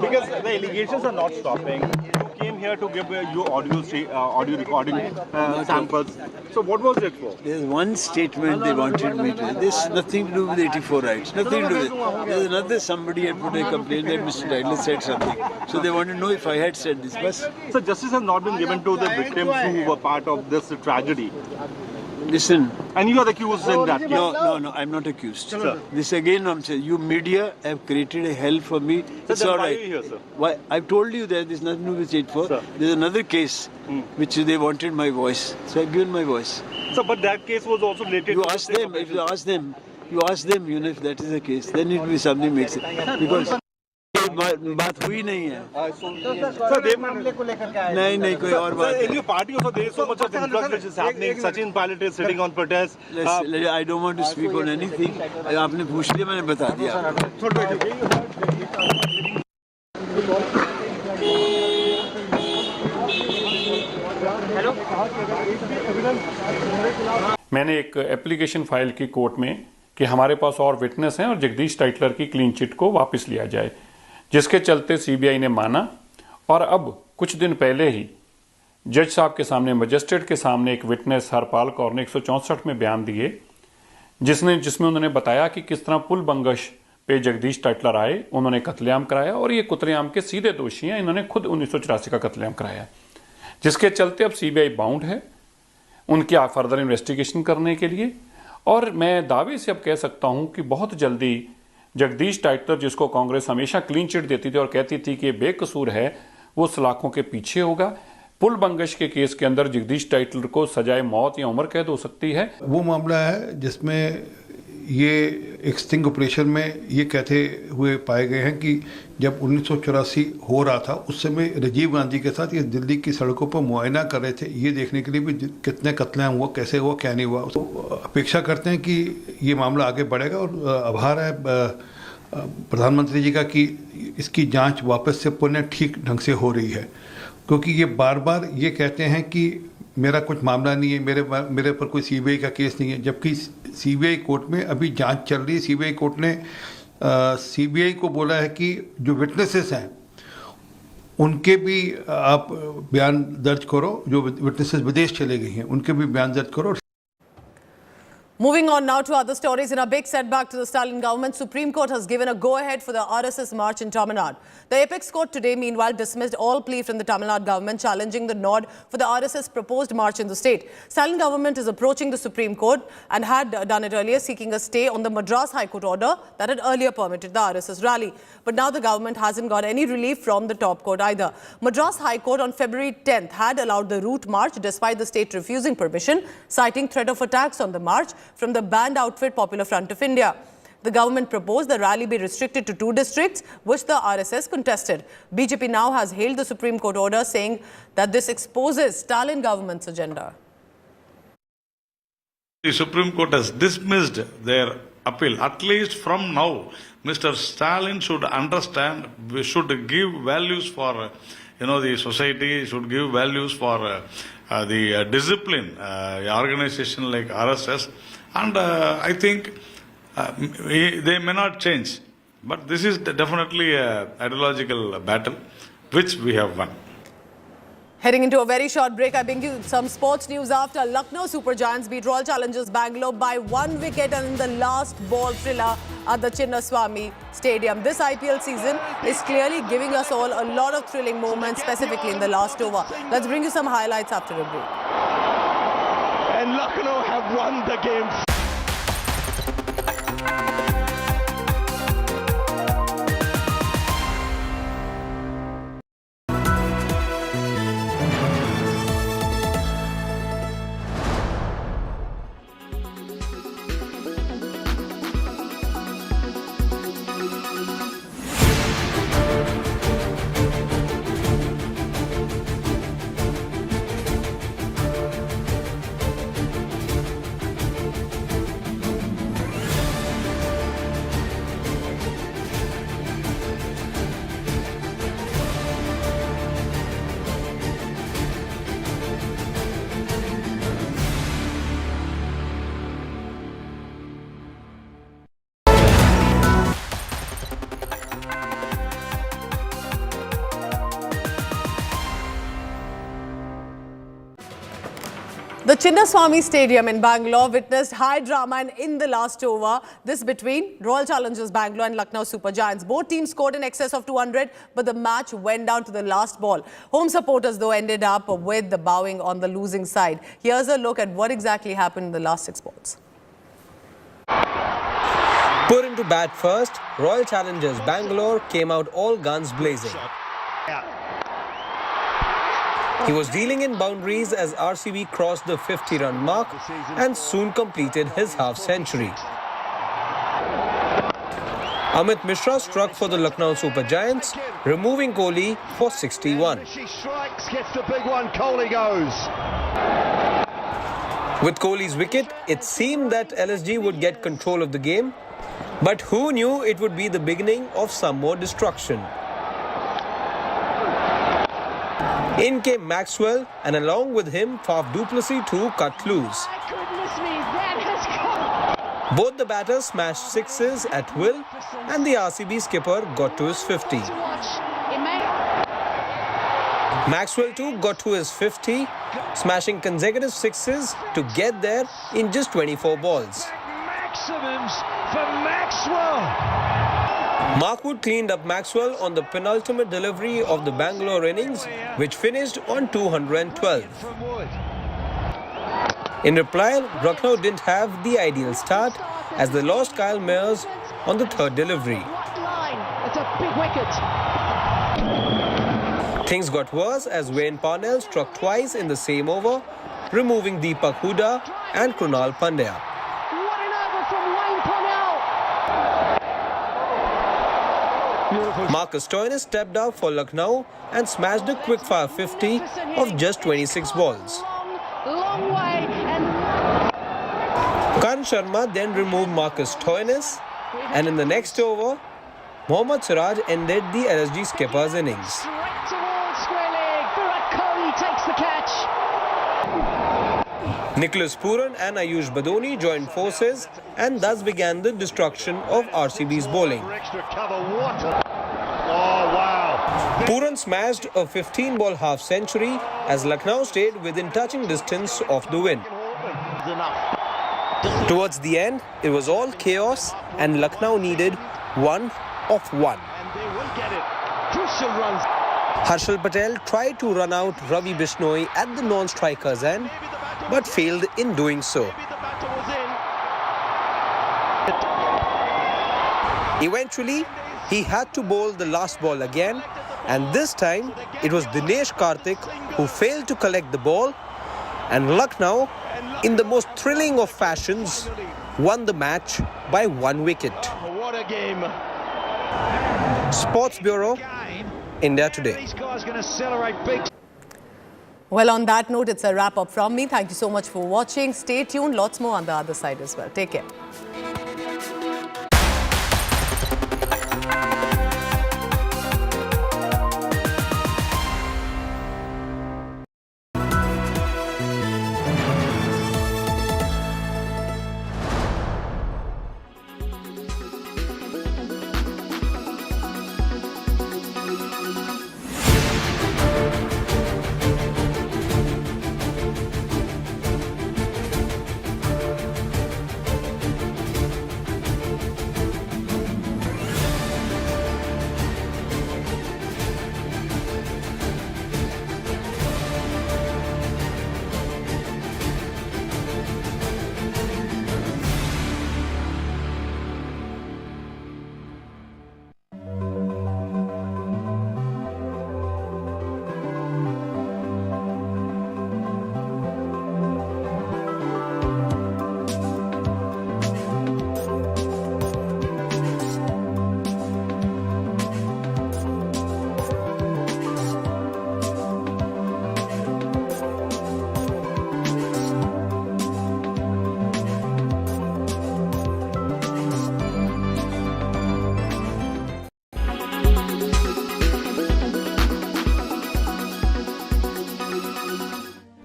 because the allegations are not stopping. You came here to give your audio recording samples. So what was it for? There's one statement they wanted me to. This has nothing to do with 84 rights. Nothing to do with it. There's another somebody had put a complaint that Mr. Titler said something. So they want to know if I had said this. But so justice has not been given to the victims who were part of this tragedy. Listen. And you are accused in that case. No, I'm not accused. Sir. This again, I'm saying, you media have created a hell for me. Sir, it's all right. Why are you here, sir? Why? I've told you that there's nothing to do with 84. Sir. There's another case which they wanted my voice. So I've given my voice. So, but that case was also related you to ask them. If you ask them, if that is the case, then it will be something makes it. Because बात हुई नहीं है. नहीं कोई और बात. In your party also there is so much of influx which is happening. Sachin Pilot is sitting on protest. I don't want to speak on anything. आपने पूछ लिया, मैंने बता दिया. मैंने एक एप्लीकेशन फाइल की कोर्ट में कि हमारे पास और विटनेस हैं और जगदीश टाइटलर की क्लीन चिट को वापस लिया जाए, जिसके चलते सीबीआई ने माना. और अब कुछ दिन पहले ही जज साहब के सामने, मजिस्ट्रेट के सामने एक विटनेस हरपाल कौर ने 164 में बयान दिए, जिसमें उन्होंने बताया कि किस तरह पुल बंगश पे जगदीश टाइटलर आए, उन्होंने कत्लेआम कराया और ये कत्लेआम के सीधे दोषी हैं. इन्होंने खुद 1984 का कत्लेआम कराया, जिसके चलते अब सीबीआई बाउंड है उनकी फर्दर इन्वेस्टिगेशन करने के लिए. और मैं दावे से अब कह सकता हूं कि बहुत जल्दी जगदीश टाइटलर, जिसको कांग्रेस हमेशा क्लीन चिट देती थी और कहती थी कि बेकसूर है, वो सलाखों के पीछे होगा. पुल बंगश के केस के अंदर जगदीश टाइटलर को सजाए मौत या उम्र कैद हो सकती है. वो मामला है जिसमें ये एक स्टिंग ऑपरेशन में ये कहते हुए पाए गए हैं कि जब 1984 हो रहा था उस समय राजीव गांधी के साथ ये दिल्ली की सड़कों पर मुआयना कर रहे थे, ये देखने के लिए भी कितने कत्लेआम हुआ, कैसे हुआ, क्या नहीं हुआ. तो अपेक्षा करते हैं कि ये मामला आगे बढ़ेगा और आभार है प्रधानमंत्री जी का कि इसकी जांच वापस से पुनः ठीक ढंग से हो रही है. क्योंकि ये बार बार ये कहते हैं कि मेरा कुछ मामला नहीं है, मेरे पर कोई सीबीआई का केस नहीं है, जबकि सीबीआई कोर्ट में अभी जांच चल रही है. सीबीआई कोर्ट ने सीबीआई को बोला है कि जो विटनेसेस हैं उनके भी आप बयान दर्ज करो, जो विटनेसेस विदेश चले गई हैं उनके भी बयान दर्ज करो. Moving on now to other stories. In a big setback to the Stalin government, Supreme Court has given a go-ahead for the RSS march in Tamil Nadu. The apex court today, meanwhile, dismissed all plea from the Tamil Nadu government challenging the nod for the RSS proposed march in the state. Stalin government is approaching the Supreme Court and had done it earlier, seeking a stay on the Madras High Court order that had earlier permitted the RSS rally. But now the government hasn't got any relief from the top court either. Madras High Court on February 10th had allowed the route march despite the state refusing permission, citing threat of attacks on the march from the banned outfit Popular Front of India. The government proposed the rally be restricted to 2 districts, which the RSS contested. BJP now has hailed the Supreme Court order, saying that this exposes Stalin government's agenda. The Supreme Court has dismissed their appeal. At least from now, Mr. Stalin should understand, we should give values for the society, should give values for the discipline, organization like RSS, and I think they may not change. But this is definitely an ideological battle, which we have won. Heading into a very short break, I bring you some sports news after Lucknow Super Giants beat Royal Challengers Bangalore by 1 wicket and in the last ball thriller at the Chinnaswamy Stadium. This IPL season is clearly giving us all a lot of thrilling moments, specifically in the last over. Let's bring you some highlights after a break. And Lucknow have won the game. The Chinnaswamy Stadium in Bangalore witnessed high drama and in the last over, this between Royal Challengers Bangalore and Lucknow Super Giants. Both teams scored in excess of 200, but the match went down to the last ball. Home supporters, though, ended up with the bowing on the losing side. Here's a look at what exactly happened in the last 6 balls. Put into bat first, Royal Challengers Bangalore came out all guns blazing. He was dealing in boundaries as RCB crossed the 50-run mark and soon completed his half-century. Amit Mishra struck for the Lucknow Super Giants, removing Kohli for 61. She strikes, gets the big one, Kohli goes. With Kohli's wicket, it seemed that LSG would get control of the game, but who knew it would be the beginning of some more destruction. In came Maxwell, and along with him, Faf du Plessis too cut loose. Both the batters smashed sixes at will, and the RCB skipper got to his 50. Maxwell too got to his 50, smashing consecutive sixes to get there in just 24 balls. Maximums for Maxwell. Mark Wood cleaned up Maxwell on the penultimate delivery of the Bangalore innings, which finished on 212. In reply, Lucknow didn't have the ideal start as they lost Kyle Mayers on the third delivery. It's a big wicket. Things got worse as Wayne Parnell struck twice in the same over, removing Deepak Hooda and Krunal Pandya. Marcus Stoinis stepped up for Lucknow and smashed a quick-fire 50 of just 26 balls. Karan Sharma then removed Marcus Stoinis, and in the next over, Mohammad Siraj ended the LSG skipper's innings. Nicholas Pooran and Ayush Badoni joined forces and thus began the destruction of RCB's bowling. Pooran smashed a 15-ball half-century as Lucknow stayed within touching distance of the win. Towards the end, it was all chaos and Lucknow needed 1 of 1. Harshal Patel tried to run out Ravi Bishnoi at the non-striker's end, but failed in doing so. Eventually, he had to bowl the last ball again, and this time it was Dinesh Karthik who failed to collect the ball, and Lucknow, in the most thrilling of fashions, won the match by 1 wicket. What a game. Sports Bureau, India Today. These guys are going to celebrate big. Well, on that note, it's a wrap-up from me. Thank you so much for watching. Stay tuned. Lots more on the other side as well. Take care.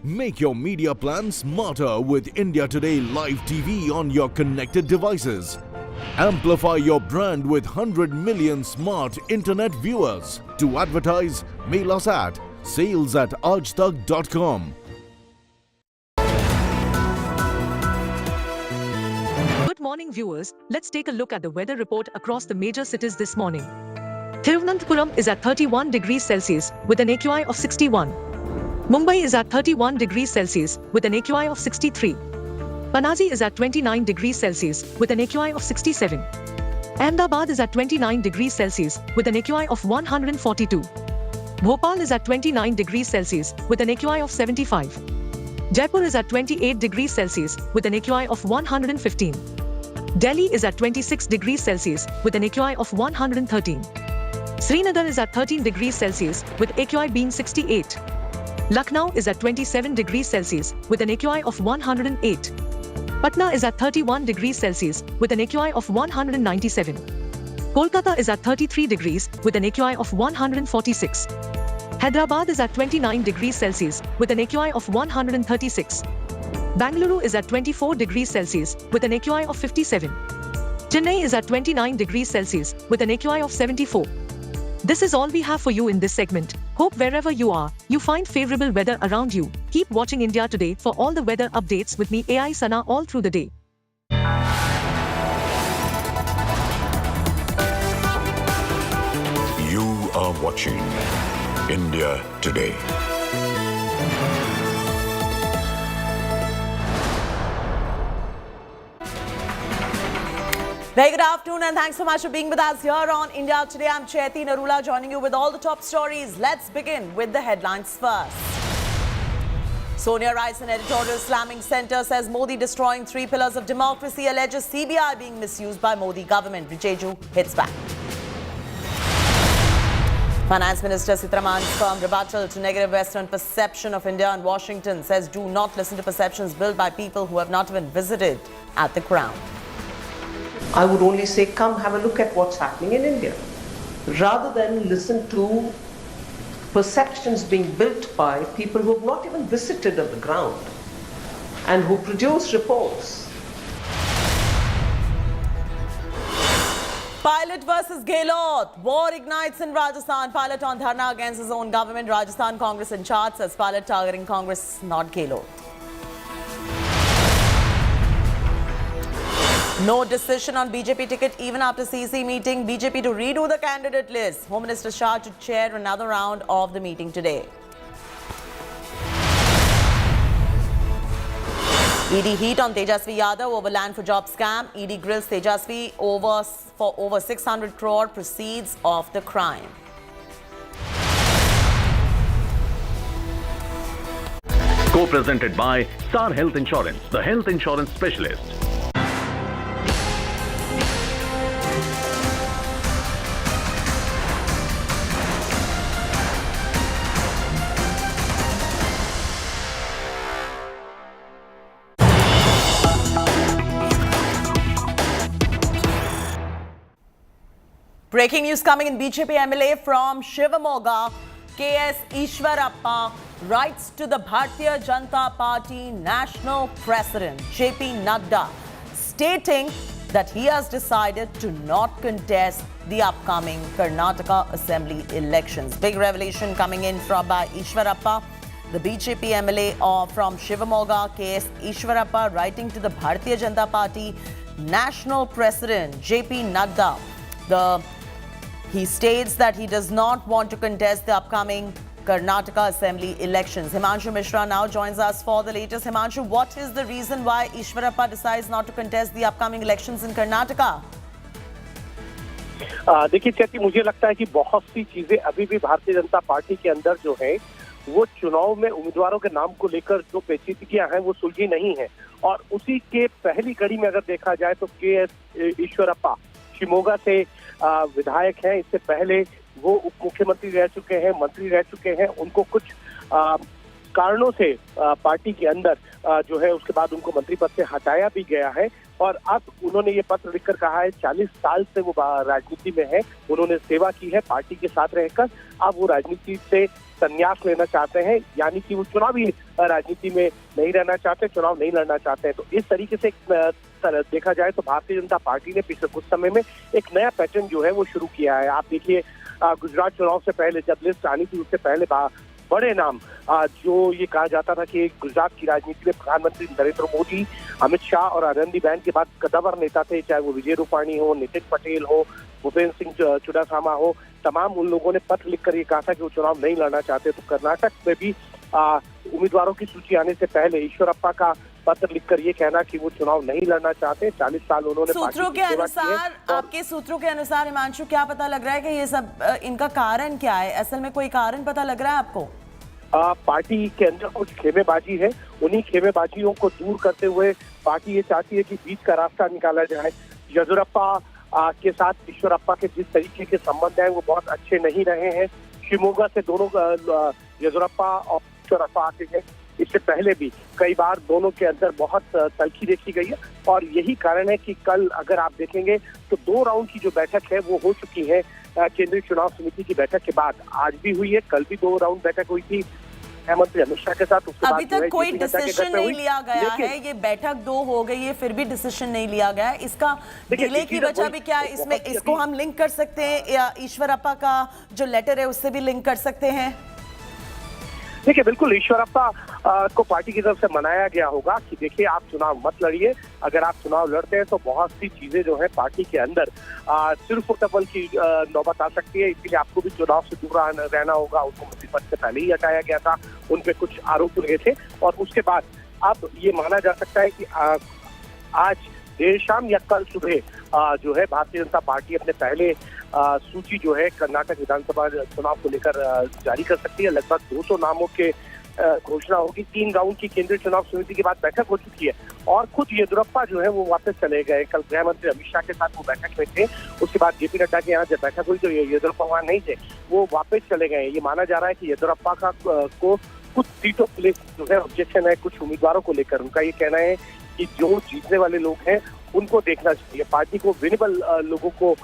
Make your media plan smarter with India Today Live TV on your connected devices. Amplify your brand with 100 million smart internet viewers. To advertise, mail us at sales@aajtak.com. Good morning, viewers. Let's take a look at the weather report across the major cities this morning. Thiruvananthapuram is at 31 degrees Celsius with an AQI of 61. Mumbai is at 31 degrees Celsius with an AQI of 63. Panaji is at 29 degrees Celsius with an AQI of 67. Ahmedabad is at 29 degrees Celsius with an AQI of 142. Bhopal is at 29 degrees Celsius with an AQI of 75. Jaipur is at 28 degrees Celsius with an AQI of 115. Delhi is at 26 degrees Celsius with an AQI of 113. Srinagar is at 13 degrees Celsius with AQI being 68. Lucknow is at 27 degrees Celsius with an AQI of 108. Patna is at 31 degrees Celsius with an AQI of 197. Kolkata is at 33 degrees with an AQI of 146. Hyderabad is at 29 degrees Celsius with an AQI of 136. Bangalore is at 24 degrees Celsius with an AQI of 57. Chennai is at 29 degrees Celsius with an AQI of 74. This is all we have for you in this segment. Hope wherever you are, you find favorable weather around you. Keep watching India Today for all the weather updates with me, AI Sana, all through the day. You are watching India Today. Very good afternoon and thanks so much for being with us here on India Today. I'm Chaiti Narula joining you with all the top stories. Let's begin with the headlines first. Sonia writes an editorial slamming centre, says Modi destroying three pillars of democracy, alleges CBI being misused by Modi government. Richeju hits back. Finance Minister Sitaraman's firm rebuttal to negative Western perception of India and Washington, says do not listen to perceptions built by people who have not even visited at the ground. I would only say, come have a look at what's happening in India, rather than listen to perceptions being built by people who have not even visited on the ground and who produce reports. Pilot versus Gehlot. War ignites in Rajasthan. Pilot on Dharna against his own government. Rajasthan Congress in charge, says Pilot targeting Congress, not Gehlot. No decision on BJP ticket even after CC meeting. BJP to redo the candidate list. Home Minister Shah to chair another round of the meeting today. ED heat on Tejaswi Yadav over land for job scam. ED grills Tejaswi for over 600 crore proceeds of the crime. Co-presented by Star Health Insurance, the health insurance specialist. Breaking news coming in. BJP MLA from Shivakumar, KS Ishwarappa, writes to the Bharatiya Janata Party National President JP Nadda, stating that he has decided to not contest the upcoming Karnataka Assembly elections. Big revelation coming in from Ishwarappa. The BJP MLA from Shivakumar, KS Ishwarappa, writing to the Bharatiya Janata Party National President JP Nadda. He states that he does not want to contest the upcoming Karnataka Assembly elections. Himanshu Mishra now joins us for the latest. Himanshu, what is the reason why Ishwarappa decides not to contest the upcoming elections in Karnataka? देखिए चैती, मुझे लगता है कि बहुत सी चीजें अभी भी Bharatiya Janata party के अंदर जो है वो चुनाव में उम्मीदवारों के नाम को लेकर जो पेचीदगियां हैं वो सुलझी नहीं है। और उसी के पहली कड़ी में अगर देखा जाए तो KS ईश्वरप्पा शिमोगा से विधायक हैं। इससे पहले वो उप मुख्यमंत्री रह चुके हैं, मंत्री रह चुके हैं। उनको कुछ कारणों से पार्टी के अंदर जो है उसके बाद उनको मंत्री पद से हटाया भी गया है। और अब उन्होंने ये पत्र लिखकर कहा है 40 साल से वो राजनीति में है, उन्होंने सेवा की है पार्टी के साथ रहकर, अब वो राजनीति से संन्यास लेना चाहते हैं, यानी कि वो चुनावी राजनीति में नहीं रहना चाहते, चुनाव नहीं लड़ना चाहते हैं। तो इस तरीके से देखा जाए तो भारतीय जनता पार्टी ने पिछले कुछ समय में एक नया पैटर्न जो है वो शुरू किया है। आप देखिए गुजरात चुनाव से पहले जब लिस्ट आनी थी उससे पहले बड़े नाम जो ये कहा जाता था कि गुजरात की राजनीति में प्रधानमंत्री नरेंद्र मोदी, अमित शाह और आनंदीबेन के बाद कदावर नेता थे, चाहे वो विजय रूपाणी हो, नितिन पटेल हो, भूपेंद्र सिंह चुड़ासामा हो, तमाम उन लोगों ने पत्र लिखकर ये कहा था कि वो चुनाव नहीं लड़ना चाहते। तो कर्नाटक में भी उम्मीदवारों की सूची आने से पहले ईश्वरप्पा का पत्र लिखकर ये कहना कि वो चुनाव नहीं लड़ना चाहते। 40 साल उन्होंने सूत्रों के अनुसार, आपके सूत्रों के अनुसार हिमांशु क्या पता लग रहा है कि ये सब इनका कारण क्या है? असल में कोई कारण पता लग रहा है आपको? पार्टी के अंदर कुछ खेमेबाजी है, उन्हीं खेमेबाजियों को दूर करते हुए पार्टी ये चाहती है कि बीच का रास्ता निकाला जाए। येदियुरप्पा के साथ ईश्वरप्पा के जिस तरीके के संबंध हैं वो बहुत अच्छे नहीं रहे हैं। शिमोगा से दोनों येदियुरप्पा और ईश्वरप्पा आते हैं, इससे पहले भी कई बार दोनों के अंदर बहुत तलखी देखी गई है। और यही कारण है कि कल अगर आप देखेंगे तो 2 राउंड की जो बैठक है वो हो चुकी है केंद्रीय चुनाव समिति की बैठक के बाद। आज भी हुई है, कल भी 2 राउंड बैठक हुई थी मंत्री अमित शाह के साथ। अभी तक कोई डिसीजन नहीं लिया गया है। ये बैठक 2 हो गई है फिर भी डिसीजन नहीं लिया गया है। इसका डिले की वजह भी क्या है? इसमें इसको हम लिंक कर सकते हैं या ईश्वरप्पा का जो लेटर है उससे भी लिंक कर सकते हैं? देखिए बिल्कुल ईश्वरप्पा को पार्टी की तरफ से मनाया गया होगा कि देखिए आप चुनाव मत लड़िए, अगर आप चुनाव लड़ते हैं तो बहुत सी चीजें जो है पार्टी के अंदर सिर्फ फुटबॉल की नौबत आ सकती है, इसलिए आपको भी चुनाव से दूर रहना होगा। उनको मंत्री पद से पहले ही हटाया गया था, उन पे कुछ आरोप लगे थे। और उसके बाद अब ये माना जा सकता है कि आज देर शाम या कल सुबह जो है भारतीय जनता पार्टी अपने पहले सूची जो है कर्नाटक विधानसभा चुनाव को लेकर जारी कर सकती है। लगभग 200 नामों के घोषणा होगी। 3 राउंड की केंद्रीय चुनाव समिति के बाद बैठक हो चुकी है और खुद येदियुरप्पा जो है वो वापस चले गए। कल गृह मंत्री अमित शाह के साथ वो बैठक में थे, उसके बाद JP नड्डा के यहाँ जब बैठक हुई तो येदियुरप्पा वहाँ नहीं थे, वो वापस चले गए। ये माना जा रहा है कि येदियुरप्पा को कुछ सीटों के लिए जो है ऑब्जेक्शन है, कुछ उम्मीदवारों को लेकर। उनका ये कहना है कि जो जीतने वाले लोग हैं उनको देखना चाहिए, पार्टी को विनेबल लोगों को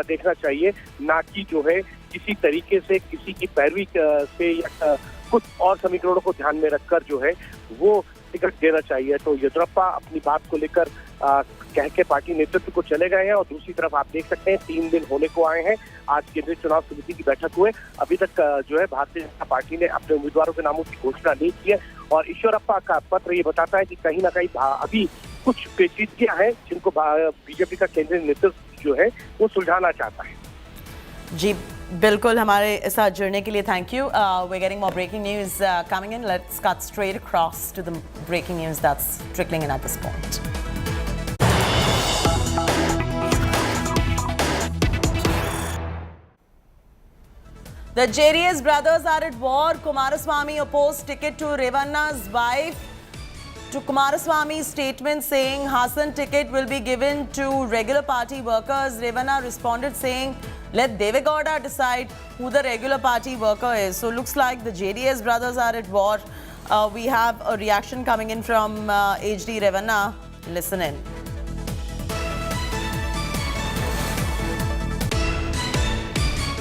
देखना चाहिए, ना कि जो है किसी तरीके से किसी की पैरवी से या कुछ और समीकरणों को ध्यान में रखकर जो है वो टिकट देना चाहिए। तो येदियुरप्पा अपनी बात को लेकर कह के पार्टी नेतृत्व को चले गए हैं। और दूसरी तरफ आप देख सकते हैं 3 दिन होने को आए हैं, आज केंद्रीय चुनाव समिति की बैठक हुए, अभी तक जो है भारतीय जनता पार्टी ने अपने उम्मीदवारों के नामों की घोषणा नहीं की है। और ईश्वरप्पा का पत्र ये बताता है कि कहीं ना कहीं अभी कुछ पेचीदगियां हैं जिनको बीजेपी का केंद्रीय नेतृत्व जो है वो सुलझाना चाहता है। जी बिल्कुल, हमारे साथ जुड़ने के लिए thank you. We getting more breaking news coming in. Let's cut straight across to the breaking news that's trickling in at this point. The JDS brothers are at war. Kumaraswamy opposed ticket to Revanna's wife. To Kumaraswamy's statement saying Hassan ticket will be given to regular party workers, Revanna responded saying, let Devegowda decide who the regular party worker is. So looks like the JDS brothers are at war. We have a reaction coming in from HD Revanna. Listen in.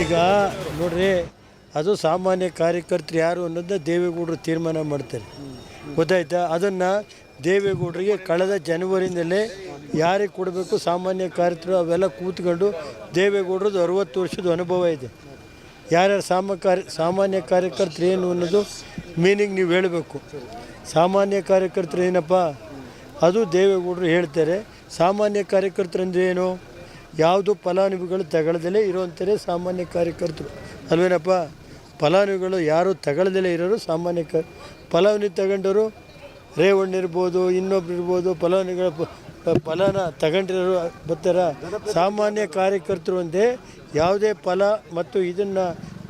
ಈಗ ನೋಡ್ರಿ ಅದು ಸಾಮಾನ್ಯ ಕಾರ್ಯಕರ್ತರು ಯಾರು ಅನ್ನೋದನ್ನ ದೇವೇಗೌಡರು ತೀರ್ಮಾನ ಮಾಡ್ತಾರೆ ಗೊತ್ತಾಯ್ತಾ. ಅದನ್ನು ದೇವೇಗೌಡರಿಗೆ ಕಳೆದ ಜನವರಿಯಿಂದಲೇ ಯಾರಿಗೆ ಕೊಡಬೇಕು ಸಾಮಾನ್ಯ ಕಾರ್ಯಕರ್ತರು ಅವೆಲ್ಲ ಕೂತ್ಕೊಂಡು ದೇವೇಗೌಡರದ್ದು 60 ವರ್ಷದ ಅನುಭವ ಇದೆ. ಯಾರ್ಯಾರು ಸಾಮಾನ್ಯ ಕಾರ್ಯಕರ್ತರು ಏನು ಅನ್ನೋದು ಮೀನಿಂಗ್ ನೀವು ಹೇಳಬೇಕು. ಸಾಮಾನ್ಯ ಕಾರ್ಯಕರ್ತರು ಏನಪ್ಪ ಅದು ದೇವೇಗೌಡರು ಹೇಳ್ತಾರೆ. ಸಾಮಾನ್ಯ ಕಾರ್ಯಕರ್ತರು ಅಂದರೆ ಏನು, ಯಾವುದು ಫಲಾನುಭವಿಗಳು ತಗೊಳ್ದಲೇ ಇರೋಂಥರೇ ಸಾಮಾನ್ಯ ಕಾರ್ಯಕರ್ತರು ಅಲ್ವೇನಪ್ಪ. ಫಲಾನುಭವಿಗಳು ಯಾರು ತಗೊಳ್ದಲೇ ಇರೋರು ಸಾಮಾನ್ಯ ಫಲಾನುಭವಿ ತಗೊಂಡವರು ರೇವಣ್ಣ ಇರ್ಬೋದು, ಇನ್ನೊಬ್ರು ಇರ್ಬೋದು, ಫಲಾನ ತಗೊಂಡಿರೋರು ಬರ್ತಾರ. ಸಾಮಾನ್ಯ ಕಾರ್ಯಕರ್ತರು ಒಂದೇ, ಯಾವುದೇ ಫಲ ಮತ್ತು ಇದನ್ನು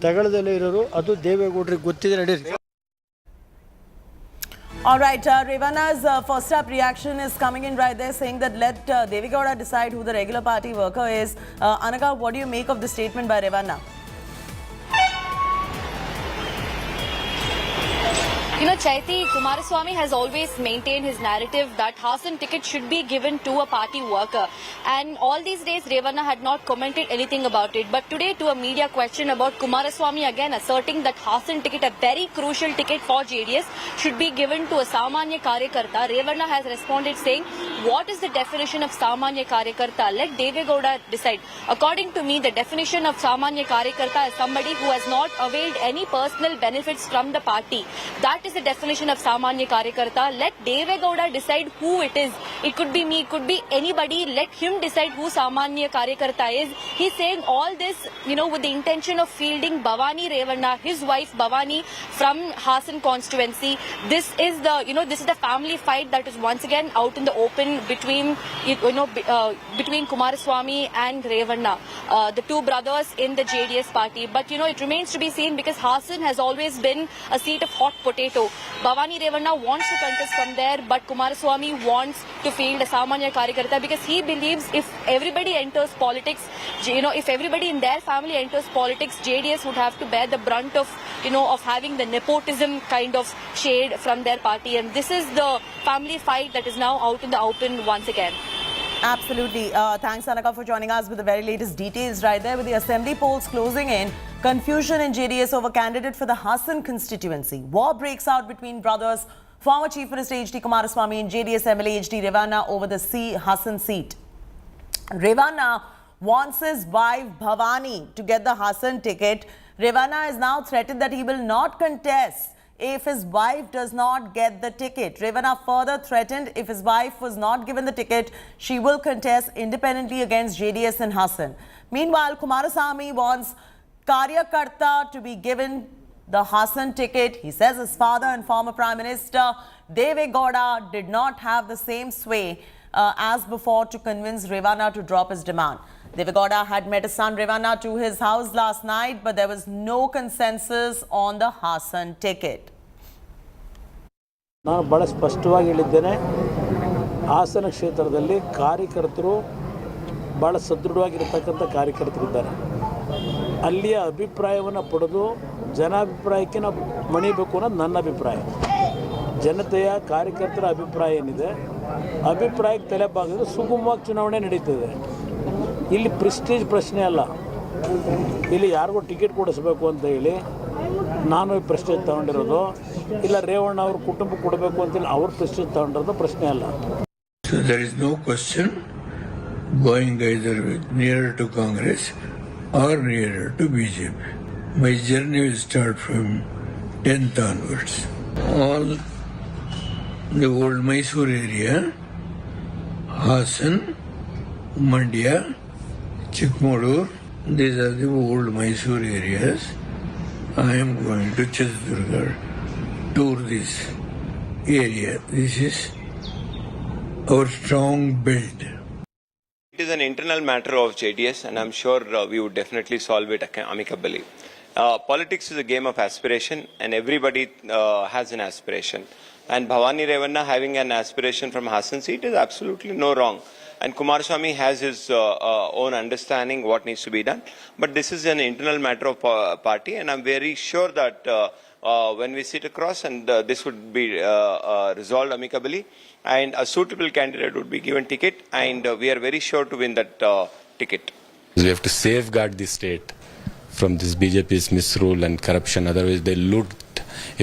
ತಗೊಳ್ದಲೇ ಇರೋರು ಅದು ದೇವೇಗೌಡರಿಗೆ ಗೊತ್ತಿದೆ. ನಡೀರಿ. All right, Revana's first up reaction is coming in right there, saying that let Devegowda decide who the regular party worker is. Anaga, what do you make of the statement by Revana? You know, Chaiti, Kumaraswamy has always maintained his narrative that Hassan ticket should be given to a party worker. And all these days, Revana had not commented anything about it. But today, to a media question about Kumaraswamy again asserting that Hassan ticket, a very crucial ticket for JDS, should be given to a Samanya Karyakarta, Revana has responded saying, what is the definition of Samanya Karyakarta? Let Devegowda decide. According to me, the definition of Samanya Karyakarta is somebody who has not availed any personal benefits from the party. That is the definition of Samanya Karyakarta. Let Devegowda decide who it is. It could be me, it could be anybody. Let him decide who Samanya Karyakarta is. He's saying all this, you know, with the intention of fielding Bhavani Revana, his wife Bhavani, from Hassan constituency. This is the, you know, this is the family fight that is once again out in the open between, between Kumaraswamy and Revana, the two brothers in the JDS party. But, you know, it remains to be seen because Hassan has always been a seat of hot potato. Bhavani Revana wants to contest from there, but Kumaraswamy wants to field a Samanya Karyakarta because he believes if everybody enters politics, you know, if everybody in their family enters politics, JDS would have to bear the brunt of, you know, of having the nepotism kind of shade from their party. And this is the family fight that is now out in the open once again. Absolutely. Thanks, Anaka, for joining us with the very latest details right there. With the assembly polls closing in, confusion in JDS over candidate for the Hassan constituency. War breaks out between brothers. Former Chief Minister H.D. Kumaraswamy and JDS MLA H.D. Revana over the Hassan seat. Revana wants his wife Bhavani to get the Hassan ticket. Revana is now threatened that he will not contest if his wife does not get the ticket. Revana further threatened if his wife was not given the ticket, she will contest independently against JDS and Hassan. Meanwhile, Kumaraswamy wants Karyakarta to be given the Hassan ticket. He says his father and former Prime Minister Devegowda did not have the same sway as before to convince Revana to drop his demand. Devegowda had met his son Revana to his house last night, but there was no consensus on the Hassan ticket. ನಾನು ಬಹಳ ಸ್ಪಷ್ಟವಾಗಿ ಹೇಳಿದ್ದೇನೆ, ಹಾಸನ ಕ್ಷೇತ್ರದಲ್ಲಿ ಕಾರ್ಯಕರ್ತರು ಭಾಳ ಸದೃಢವಾಗಿರತಕ್ಕಂಥ ಕಾರ್ಯಕರ್ತರಿದ್ದಾರೆ. ಅಲ್ಲಿಯ ಅಭಿಪ್ರಾಯವನ್ನು ಪಡೆದು ಜನಾಭಿಪ್ರಾಯಕ್ಕೆ ನಾವು ಮಣಿಬೇಕು ಅನ್ನೋದು ನನ್ನ ಅಭಿಪ್ರಾಯ. ಜನತೆಯ ಕಾರ್ಯಕರ್ತರ ಅಭಿಪ್ರಾಯ ಏನಿದೆ, ಅಭಿಪ್ರಾಯಕ್ಕೆ ತಲೆ ಬಾಗಿದ್ರೆ ಸುಗಮವಾಗಿ ಚುನಾವಣೆ ನಡೀತದೆ. ಇಲ್ಲಿ ಪ್ರೆಸ್ಟೀಜ್ ಪ್ರಶ್ನೆ ಅಲ್ಲ, ಇಲ್ಲಿ ಯಾರಿಗೂ ಟಿಕೆಟ್ ಕೊಡಿಸ್ಬೇಕು ಅಂತ ಹೇಳಿ ನಾನು ಪ್ರೆಸ್ಟೇಜ್ ತಗೊಂಡಿರೋದು, ಇಲ್ಲ ರೇವಣ್ಣ ಅವ್ರ ಕುಟುಂಬ ಕೊಡಬೇಕು ಅಂತೇಳಿ ಅವ್ರ ಪ್ರೆಸ್ಟೇಜ್ ತಗೊಂಡಿರೋದು ಪ್ರಶ್ನೆ ಅಲ್ಲ. So there is no question going either nearer to Congress or nearer to BJP. My journey will start from 10th onwards. All the old Mysore area, Hassan, Mandya, Chikmagalur, these are the old Mysore areas. I am going to Chitradurga, tour this area. This is our strong belt. It is an internal matter of JDS, and I'm sure we would definitely solve it amicably. Politics is a game of aspiration, and everybody has an aspiration. And Bhavani Revana having an aspiration from Hassan seat is absolutely no wrong. And Kumaraswamy has his own understanding what needs to be done. But this is an internal matter of party, and I'm very sure that when we sit across and this would be resolved amicably, and a suitable candidate would be given ticket, and we are very sure to win that ticket. We have to safeguard the state from this BJP's misrule and corruption. Otherwise, they loot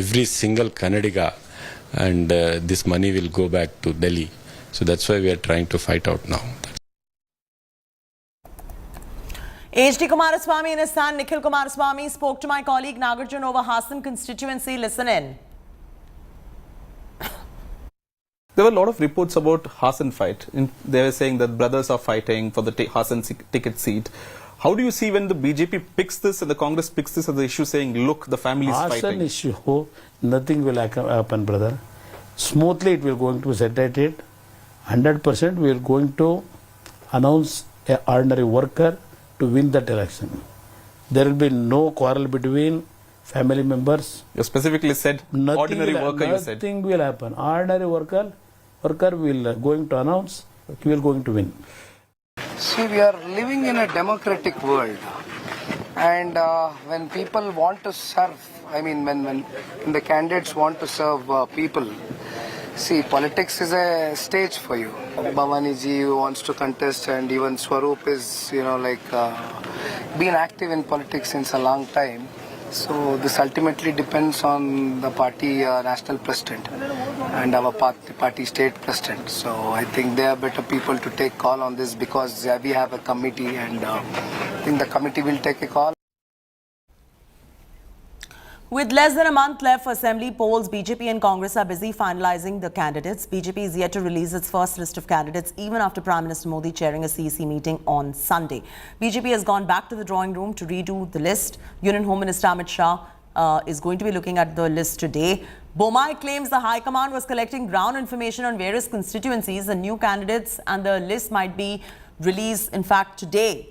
every single Kannadiga, and this money will go back to Delhi. So that's why we are trying to fight out now. HD Kumaraswamy in his son Nikhil Kumaraswamy spoke to my colleague Nagarjun over Hassan constituency. Listen in. There were a lot of reports about Hassan fight. They were saying that brothers are fighting for the Hassan ticket seat. How do you see when the BJP picks this and the Congress picks this as the issue, saying, look, the family is fighting? Hassan issue, nothing will happen, brother. Smoothly it will going to settle it. 100% we are going to announce an ordinary worker to win that election. There will be no quarrel between family members. You specifically said ordinary worker, you said. Nothing will happen. Ordinary worker will going to announce, he will going to win. See, we are living in a democratic world, and when people want to serve, I mean when the candidates want to serve people, see, politics is a stage for you. Bhavani ji wants to contest, and even Swaroop is, been active in politics since a long time. So this ultimately depends on the party national president and our party state president. So I think they are better people to take call on this, because we have a committee, and I think the committee will take a call. With less than a month left for assembly polls, BJP and Congress are busy finalizing the candidates. BJP is yet to release its first list of candidates even after Prime Minister Modi chairing a CEC meeting on Sunday. BJP has gone back to the drawing room to redo the list. Union Home Minister Amit Shah is going to be looking at the list today. Bomai claims the High Command was collecting ground information on various constituencies. The new candidates and the list might be released, in fact, today.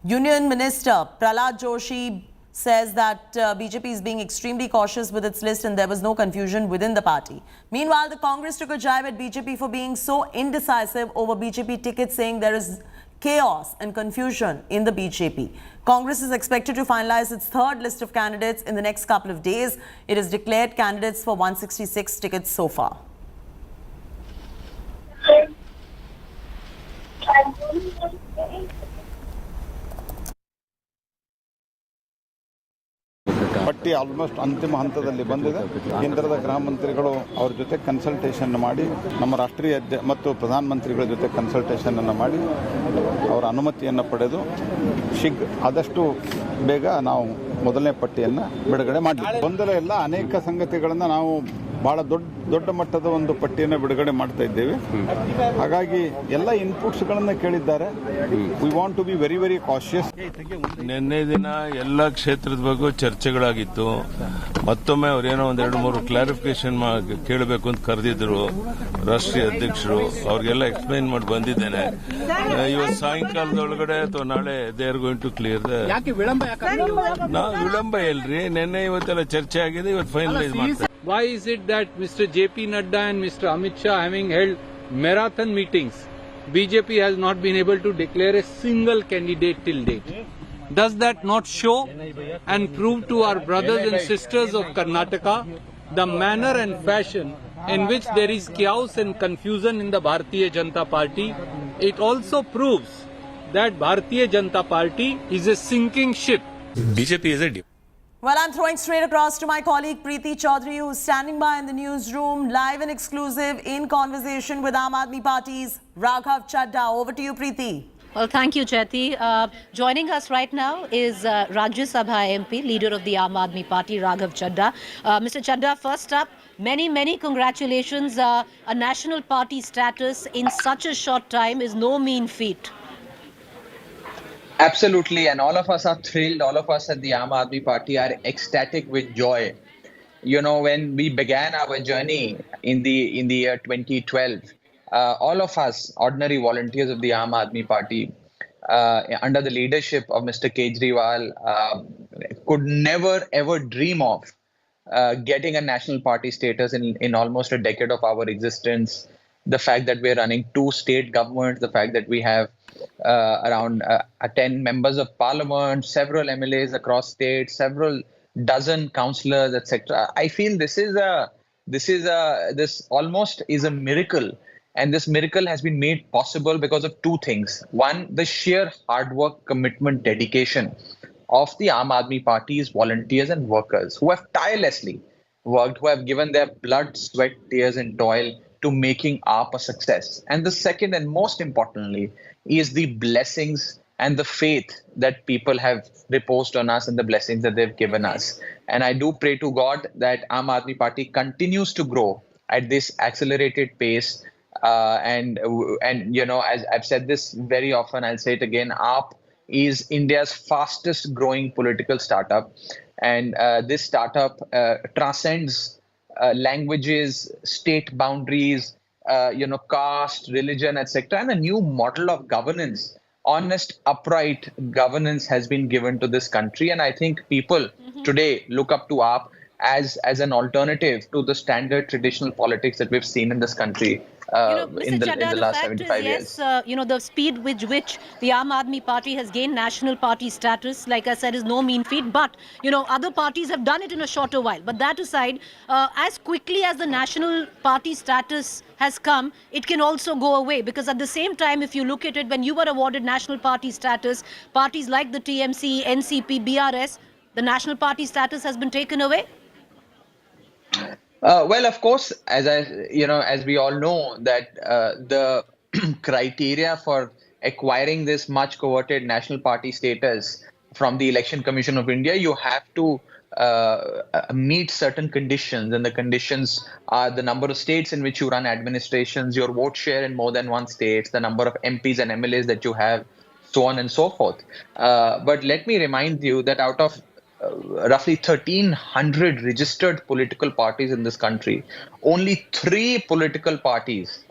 Union Minister Prahlad Joshi says that BJP is being extremely cautious with its list and there was no confusion within the party. Meanwhile, the Congress took a jibe at BJP for being so indecisive over BJP tickets, saying there is chaos and confusion in the BJP. Congress is expected to finalize its third list of candidates in the next couple of days. It has declared candidates for 166 tickets so far. ಪಟ್ಟಿ almost ಅಂತಿಮ ಹಂತದಲ್ಲಿ ಬಂದಿದೆ. ಕೇಂದ್ರದ ಗೃಹ ಮಂತ್ರಿಗಳು ಅವ್ರ ಜೊತೆ consultation ಮಾಡಿ, ನಮ್ಮ ರಾಷ್ಟ್ರೀಯ ಮತ್ತು ಪ್ರಧಾನಮಂತ್ರಿಗಳ ಜೊತೆ ಕನ್ಸಲ್ಟೇಷನ್ ಅನ್ನು ಮಾಡಿ ಅವರ ಅನುಮತಿಯನ್ನು ಪಡೆದು ಆದಷ್ಟು ಬೇಗ ನಾವು ಮೊದಲನೇ ಪಟ್ಟಿಯನ್ನು ಬಿಡುಗಡೆ ಮಾಡಲಿಕ್ಕೆ ಗೊಂದಲ ಇಲ್ಲ. ಅನೇಕ ಸಂಗತಿಗಳನ್ನು ನಾವು ಬಹಳ ದೊಡ್ಡ ಮಟ್ಟದ ಒಂದು ಪಟ್ಟಿಯನ್ನು ಬಿಡುಗಡೆ ಮಾಡ್ತಾ ಇದ್ದೇವೆ. ಹಾಗಾಗಿ ಎಲ್ಲ ಇನ್ಪುಟ್ಸ್ಗಳನ್ನು ಕೇಳಿದ್ದಾರೆ. We want to be very very cautious. ನಿನ್ನೆ ದಿನ ಎಲ್ಲ ಕ್ಷೇತ್ರದ ಬಗ್ಗೆ ಚರ್ಚೆಗಳಾಗಿತ್ತು. ಮತ್ತೊಮ್ಮೆ ಅವರೇನೋ ಒಂದೆರಡು ಮೂರು ಕ್ಲಾರಿಫಿಕೇಶನ್ ಕೇಳಬೇಕು ಅಂತ ಕರೆದಿದ್ರು ರಾಷ್ಟ್ರೀಯ ಅಧ್ಯಕ್ಷರು. ಅವ್ರಿಗೆಲ್ಲ ಎಕ್ಸ್ಪ್ಲೈನ್ ಮಾಡಿ ಬಂದಿದ್ದೇನೆ. ಇವತ್ತು ಸಾಯಂಕಾಲದೊಳಗಡೆ ಅಥವಾ ನಾಳೆ they are going to clear ವಿಳಂಬ ಇಲ್ರಿ. ನಿನ್ನೆ ಇವತ್ತೆಲ್ಲ ಚರ್ಚೆ ಆಗಿದೆ, ಇವತ್ತು ಫೈನಲೈಸ್ ಮಾಡ್ತಾರೆ. Why is it that Mr. JP Nadda and Mr. Amit Shah, having held marathon meetings, BJP has not been able to declare a single candidate till date? Does that not show and prove to our brothers and sisters of Karnataka the manner and fashion in which there is chaos and confusion in the Bharatiya Janata Party? It also proves that Bharatiya Janata Party is a sinking ship. BJP is a Well, I'm throwing straight across to my colleague Preeti Chaudhary, who's standing by in the newsroom, live and exclusive in conversation with Aam Aadmi Party's Raghav Chadha. Over to you, Preeti. Well, thank you, Jyoti. Joining us right now is Rajya Sabha MP, leader of the Aam Aadmi Party, Raghav Chadha. Mr. Chadha, first up, many congratulations. A national party status in such a short time is no mean feat. Absolutely, and all of us are thrilled. All of us at the Aam Aadmi Party are ecstatic with joy. You know, when we began our journey in the year 2012, all of us, ordinary volunteers of the Aam Aadmi Party, under the leadership of Mr. Kejriwal, could never ever dream of getting a national party status in almost a decade of our existence. The fact that we're running 2 state governments, the fact that we have around 10 members of parliament, several MLAs across states, several dozen councillors, etc. I feel this almost is a miracle, and this miracle has been made possible because of 2 things. One, the sheer hard work, commitment, dedication of the Aam Aadmi Party's volunteers and workers who have tirelessly worked, who have given their blood, sweat, tears, and toil to making AAP a success. And the second and most importantly is the blessings and the faith that people have reposed on us and the blessings that they've given us. And I do pray to God that Aam Aadmi Party continues to grow at this accelerated pace. And as I've said this very often, I'll say it again, AAP is India's fastest growing political startup. And this startup transcends languages, state boundaries, caste, religion, etc. And a new model of governance, honest, upright governance has been given to this country. And I think people today look up to AAP as an alternative to the standard traditional politics that we've seen in this country in the last 75 years. The speed with which the Aam Aadmi Party has gained national party status, like I said, is no mean feat. But, other parties have done it in a shorter while. But that aside, as quickly as the national party status has come, it can also go away. Because at the same time, if you look at it, when you were awarded national party status, parties like the TMC, NCP, BRS, the national party status has been taken away. Well, of course, as we all know, that the criteria for acquiring this much coveted national party status from the Election Commission of India, you have to meet certain conditions, and the conditions are the number of states in which you run administrations, your vote share in more than one state, the number of MPs and MLAs that you have, so on and so forth. But let me remind you that out of roughly 1,300 registered political parties in this country, only 3 political parties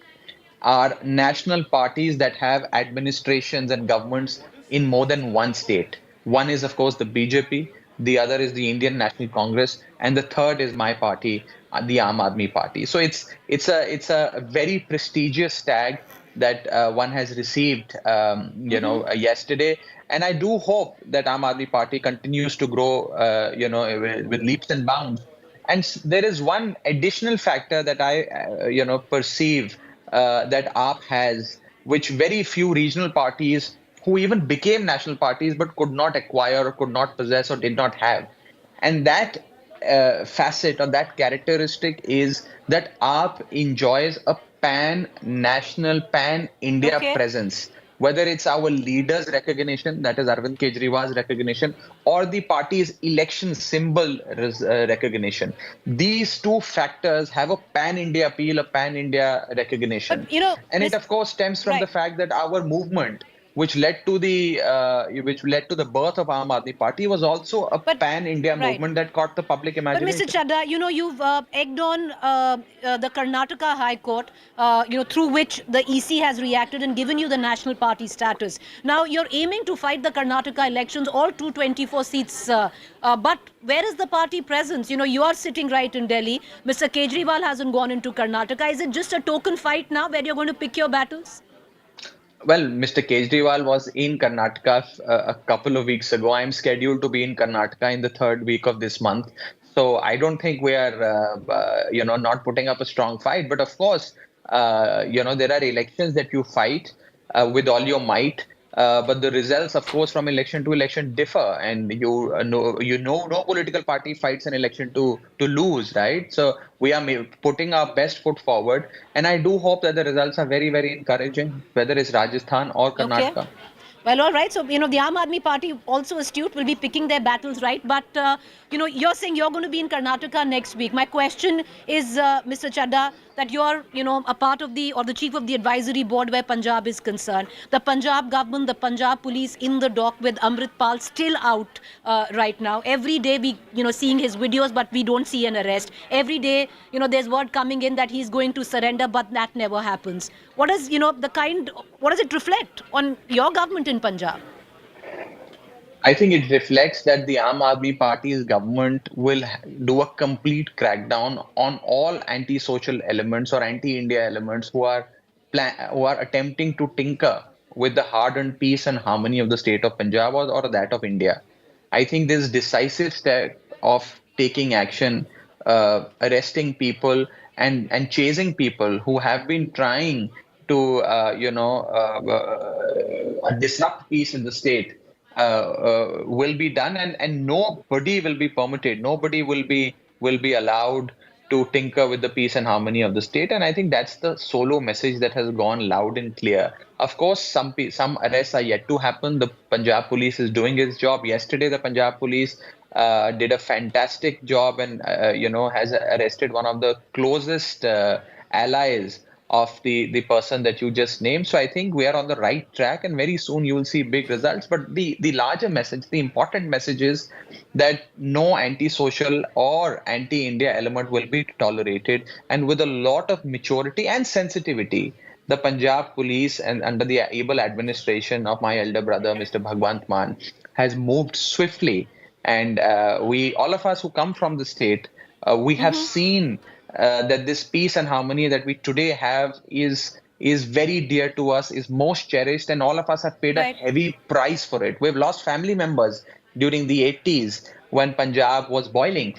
are national parties that have administrations and governments in more than one state. One is, of course, the BJP, the other is the Indian National Congress, and the third is my party, the Aam Aadmi Party. So it's a very prestigious tag that one has received, yesterday. And I do hope that Aam Aadmi Party continues to grow, with leaps and bounds. And there is one additional factor that I, perceive that AAP has, which very few regional parties who even became national parties but could not acquire or could not possess or did not have. And that facet or that characteristic is that AAP enjoys a pan-national, pan-India presence. Whether it's our leader's recognition, that is Arvind Kejriwal's recognition, or the party's election symbol recognition. These two factors have a pan-India appeal, a pan-India recognition. But, and it, of course, stems from the fact that our movement, which led to the birth of Aam Aadmi Party, was also a pan-India movement that caught the public imagination. But Mr. Chadda, you've egged on the Karnataka High Court, through which the EC has reacted and given you the national party status. Now you're aiming to fight the Karnataka elections, all 224 seats. But where is the party presence? You are sitting right in Delhi. Mr. Kejriwal hasn't gone into Karnataka. Is it just a token fight now where you're going to pick your battles? Well, Mr. Kejriwal was in Karnataka a couple of weeks ago. I'm scheduled to be in Karnataka in the 3rd week of this month. So I don't think we are, not putting up a strong fight. But of course, there are elections that you fight with all your might. But the results, of course, from election to election differ. And no political party fights an election to lose, right? So we are putting our best foot forward. And I do hope that the results are very, very encouraging, whether it's Rajasthan or Karnataka. Okay. Well, all right. So, the Aam Aadmi Party, also astute, will be picking their battles, right? But, you're saying you're going to be in Karnataka next week. My question is, Mr. Chadda, that you're, a part of the chief of the advisory board where Punjab is concerned. The Punjab government, the Punjab police in the dock with Amritpal still out right now. Every day we, seeing his videos, but we don't see an arrest. Every day, there's word coming in that he's going to surrender, but that never happens. What does, what does it reflect on your government in Punjab? I think it reflects that the Aam Aadmi Party's government will do a complete crackdown on all anti-social elements or anti-India elements who are attempting to tinker with the hard-earned peace and harmony of the state of Punjab or that of India. I think this decisive step of taking action, arresting people and chasing people who have been trying to disrupt peace in the state will be done, and nobody will be permitted, nobody will be allowed to tinker with the peace and harmony of the state. And I think that's the solo message that has gone loud and clear. Of course, some arrests are yet to happen. The Punjab police is doing its job. Yesterday, the Punjab police did a fantastic job and has arrested one of the closest allies of the person that you just named. So I think we are on the right track, and very soon you will see big results. But the larger message, the important message is that no anti-social or anti-India element will be tolerated. And with a lot of maturity and sensitivity, the Punjab police, and under the able administration of my elder brother, Mr. Bhagwant Mann, has moved swiftly. And all of us who come from the state, we have seen that this peace and harmony that we today have is very dear to us, is most cherished, and all of us have paid a heavy price for it. We've lost family members during the 80s when Punjab was boiling.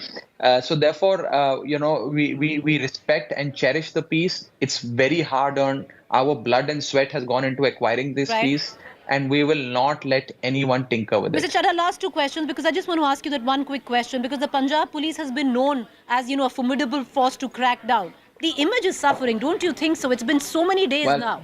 So therefore, we respect and cherish the peace. It's very hard earned. Our blood and sweat has gone into acquiring this peace, and we will not let anyone tinker with it. Mr. Chadha, last two questions, because I just want to ask you that one quick question, because the Punjab police has been known as, a formidable force to crack down. The image is suffering, don't you think so? It's been so many days now.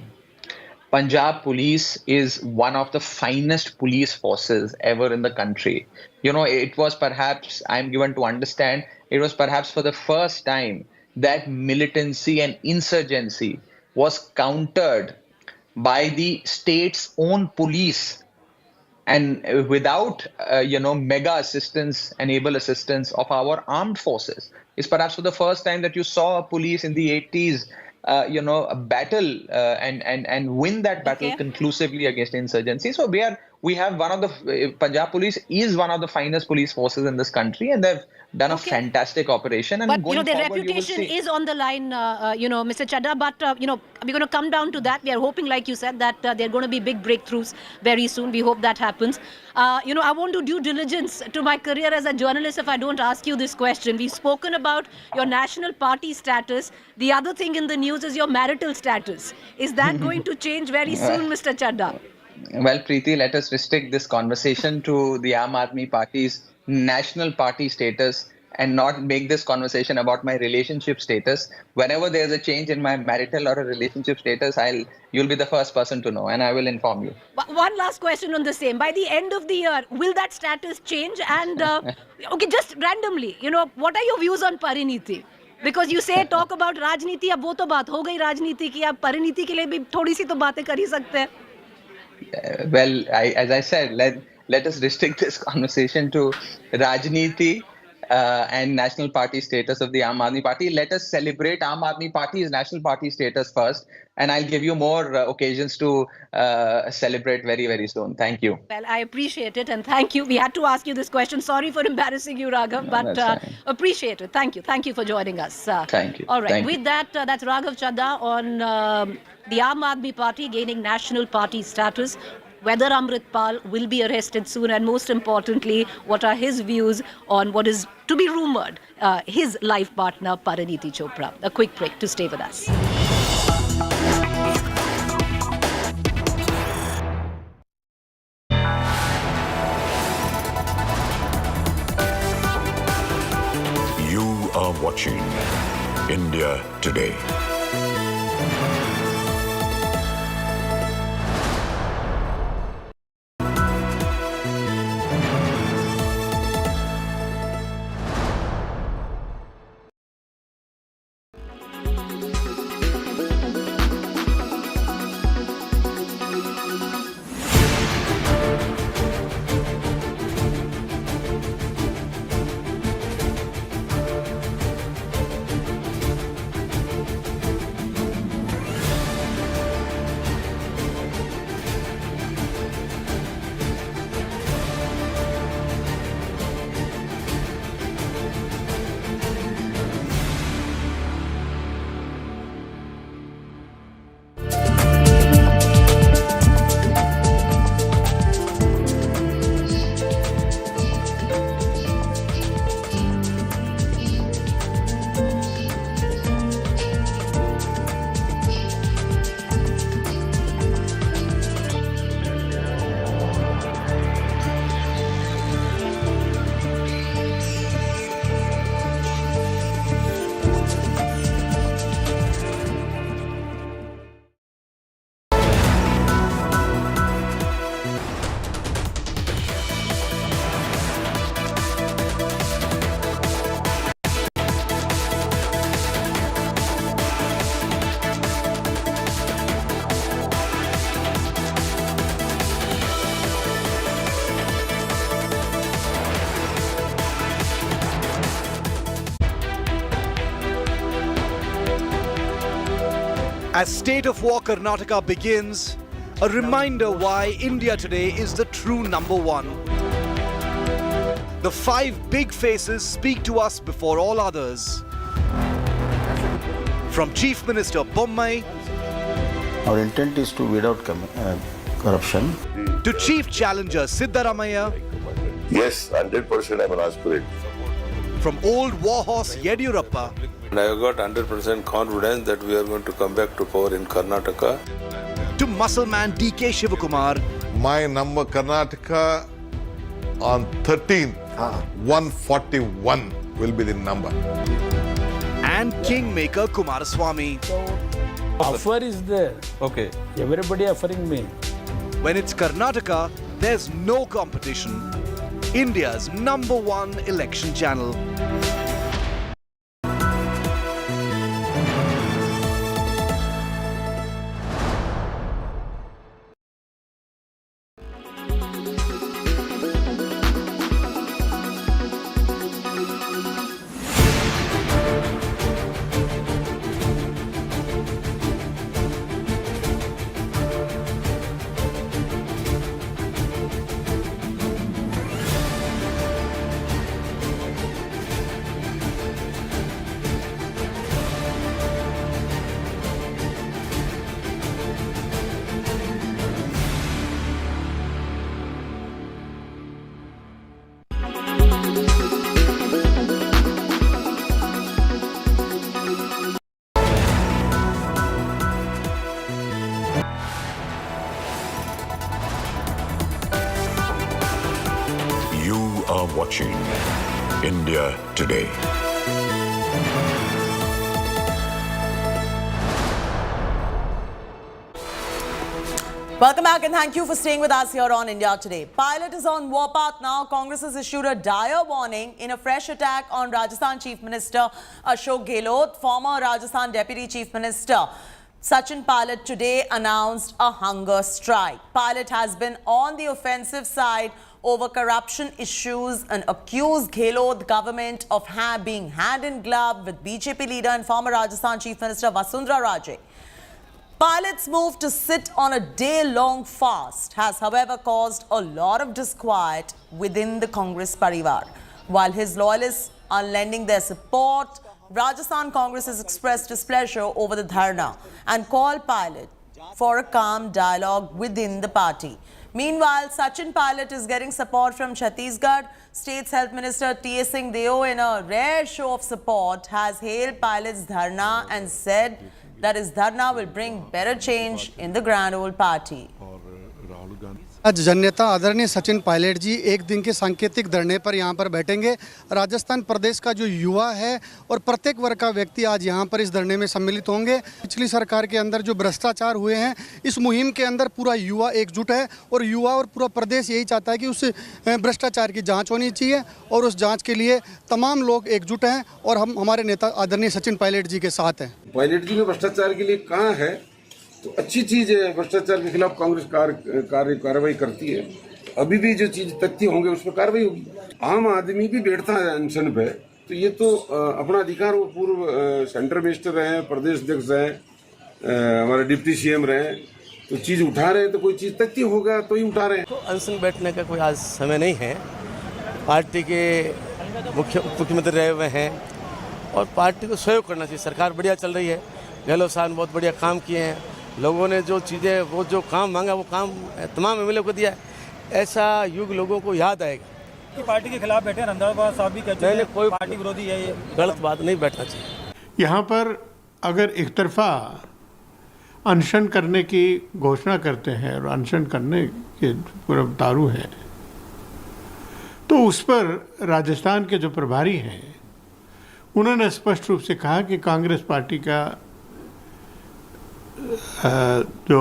Punjab police is one of the finest police forces ever in the country. It was perhaps, I'm given to understand, it was perhaps for the first time that militancy and insurgency was countered by the state's own police, and without mega assistance and able assistance of our armed forces. It's perhaps for the first time that you saw a police in the 80s battle and win that battle conclusively against insurgency. So we have one of the Punjab police is one of the finest police forces in this country, and they've done a fantastic operation. And but going their forward, reputation is on the line, Mr. Chadha. But we're going to come down to that. We are hoping, like you said, that there are going to be big breakthroughs very soon. We hope that happens. I won't do due diligence to my career as a journalist if I don't ask you this question. We've spoken about your national party status. The other thing in the news is your marital status. Is that going to change very soon, Mr. Chadha? Well, Preeti, let us restrict this conversation to the Aam Aadmi Party's national party status and not make this conversation about my relationship status. Whenever there's a change in my marital or a relationship status, you'll be the first person to know, and I will inform you. One last question on the same. By the end of the year, will that status change? And just randomly, what are your views on Pariniti? Because you say talk about Rajniti, अब वो तो बात हो गई राजनीति की, अब परिणीति के लिए भी थोड़ी सी तो बातें कर ही सकते हैं. Well, as I said, let us restrict this conversation to Rajniti and national party status of the Aam Aadmi Party. Let us celebrate Aam Aadmi Party's national party status first, and I'll give you more occasions to celebrate very, very soon. Thank you. Well, I appreciate it, and thank you. We had to ask you this question. Sorry for embarrassing you, Raghav, but appreciate it. Thank you. Thank you for joining us. Thank you. All right. Thank With that, that's Raghav Chadha on the Aam Aadmi Party gaining national party status. Whether Amritpal will be arrested soon, and most importantly, what are his views on what is to be rumored, his life partner, Pariniti Chopra. A quick break to stay with us. You are watching India Today. As State of War Karnataka begins, a reminder why India today is the true number one. The 5 big faces speak to us before all others. From Chief Minister Bommai, Our intent is to weed out corruption. to Chief Challenger Sitaraman, Yes, 100% I'm an aspirant. from old warhorse Yediyurappa, And I got 100% confidence that we are going to come back to power in Karnataka. to muscle man DK Shivakumar, My number Karnataka on 13th, 141 will be the number. and Kingmaker Kumaraswamy. Offer is there. Okay. Everybody offering me. When it's Karnataka, there's no competition. India's #1 election channel. You are watching India Today. Welcome back and thank you for staying with us here on India Today. Pilot is on warpath now. Congress has issued a dire warning in a fresh attack on Rajasthan Chief Minister Ashok Gehlot. Former Rajasthan Deputy Chief Minister Sachin Pilot today announced a hunger strike. Pilot has been on the offensive side over corruption issues and accused Gehlot government of being hand in glove with BJP leader and former Rajasthan Chief Minister Vasundhara Raje. Pilot's move to sit on a day-long fast has, however, caused a lot of disquiet within the Congress Parivar. While his loyalists are lending their support, Rajasthan Congress has expressed displeasure over the Dharna and called Pilot for a calm dialogue within the party. Meanwhile, Sachin Pilot is getting support from Chhattisgarh. State's Health Minister T. S. Singh Deo, in a rare show of support, has hailed Pilot's Dharna and said that his Dharna will bring better change in the grand old party. आज जननेता आदरणीय सचिन पायलट जी एक दिन के सांकेतिक धरने पर यहाँ पर बैठेंगे। राजस्थान प्रदेश का जो युवा है और प्रत्येक वर्ग का व्यक्ति आज यहाँ पर इस धरने में सम्मिलित होंगे। पिछली सरकार के अंदर जो भ्रष्टाचार हुए हैं, इस मुहिम के अंदर पूरा युवा एकजुट है और युवा और पूरा प्रदेश यही चाहता है कि उस भ्रष्टाचार की जाँच होनी चाहिए और उस जाँच के लिए तमाम लोग एकजुट हैं और हम हमारे नेता आदरणीय सचिन पायलट जी के साथ हैं। पायलट जी में भ्रष्टाचार के लिए कहाँ है तो अच्छी चीज है। भ्रष्टाचार के खिलाफ कांग्रेस कार्रवाई करती है। अभी भी जो चीज तथ्य होंगे उस पर कार्रवाई होगी। आम आदमी भी बैठता है अनशन पे, तो ये तो अपना अधिकार, वो पूर्व सेंटर मिनिस्टर रहे, प्रदेश अध्यक्ष रहे, हमारे डिप्टी सीएम रहे, तो चीज उठा रहे हैं तो कोई चीज तथ्य होगा तो ही उठा रहे हैं। तो अनशन बैठने का कोई आज समय नहीं है। पार्टी के मुख्यमंत्री रहे हुए हैं और पार्टी को सहयोग करना चाहिए। सरकार बढ़िया चल रही है। गहलोत साहब बहुत बढ़िया काम किए हैं। लोगों ने जो चीज़ें, वो जो काम मांगा वो काम तमाम एमएलए को दिया है। ऐसा युग लोगों को याद आएगा कि पार्टी के खिलाफ बैठे रंधावा साहब भी कहते हैं कोई पार्टी विरोधी है, ये गलत बात नहीं बैठना चाहिए। यहाँ पर अगर एक तरफा अनशन करने की घोषणा करते हैं और अनशन करने के पूरा उतारू है, तो उस पर राजस्थान के जो प्रभारी हैं उन्होंने स्पष्ट रूप से कहा कि कांग्रेस पार्टी का जो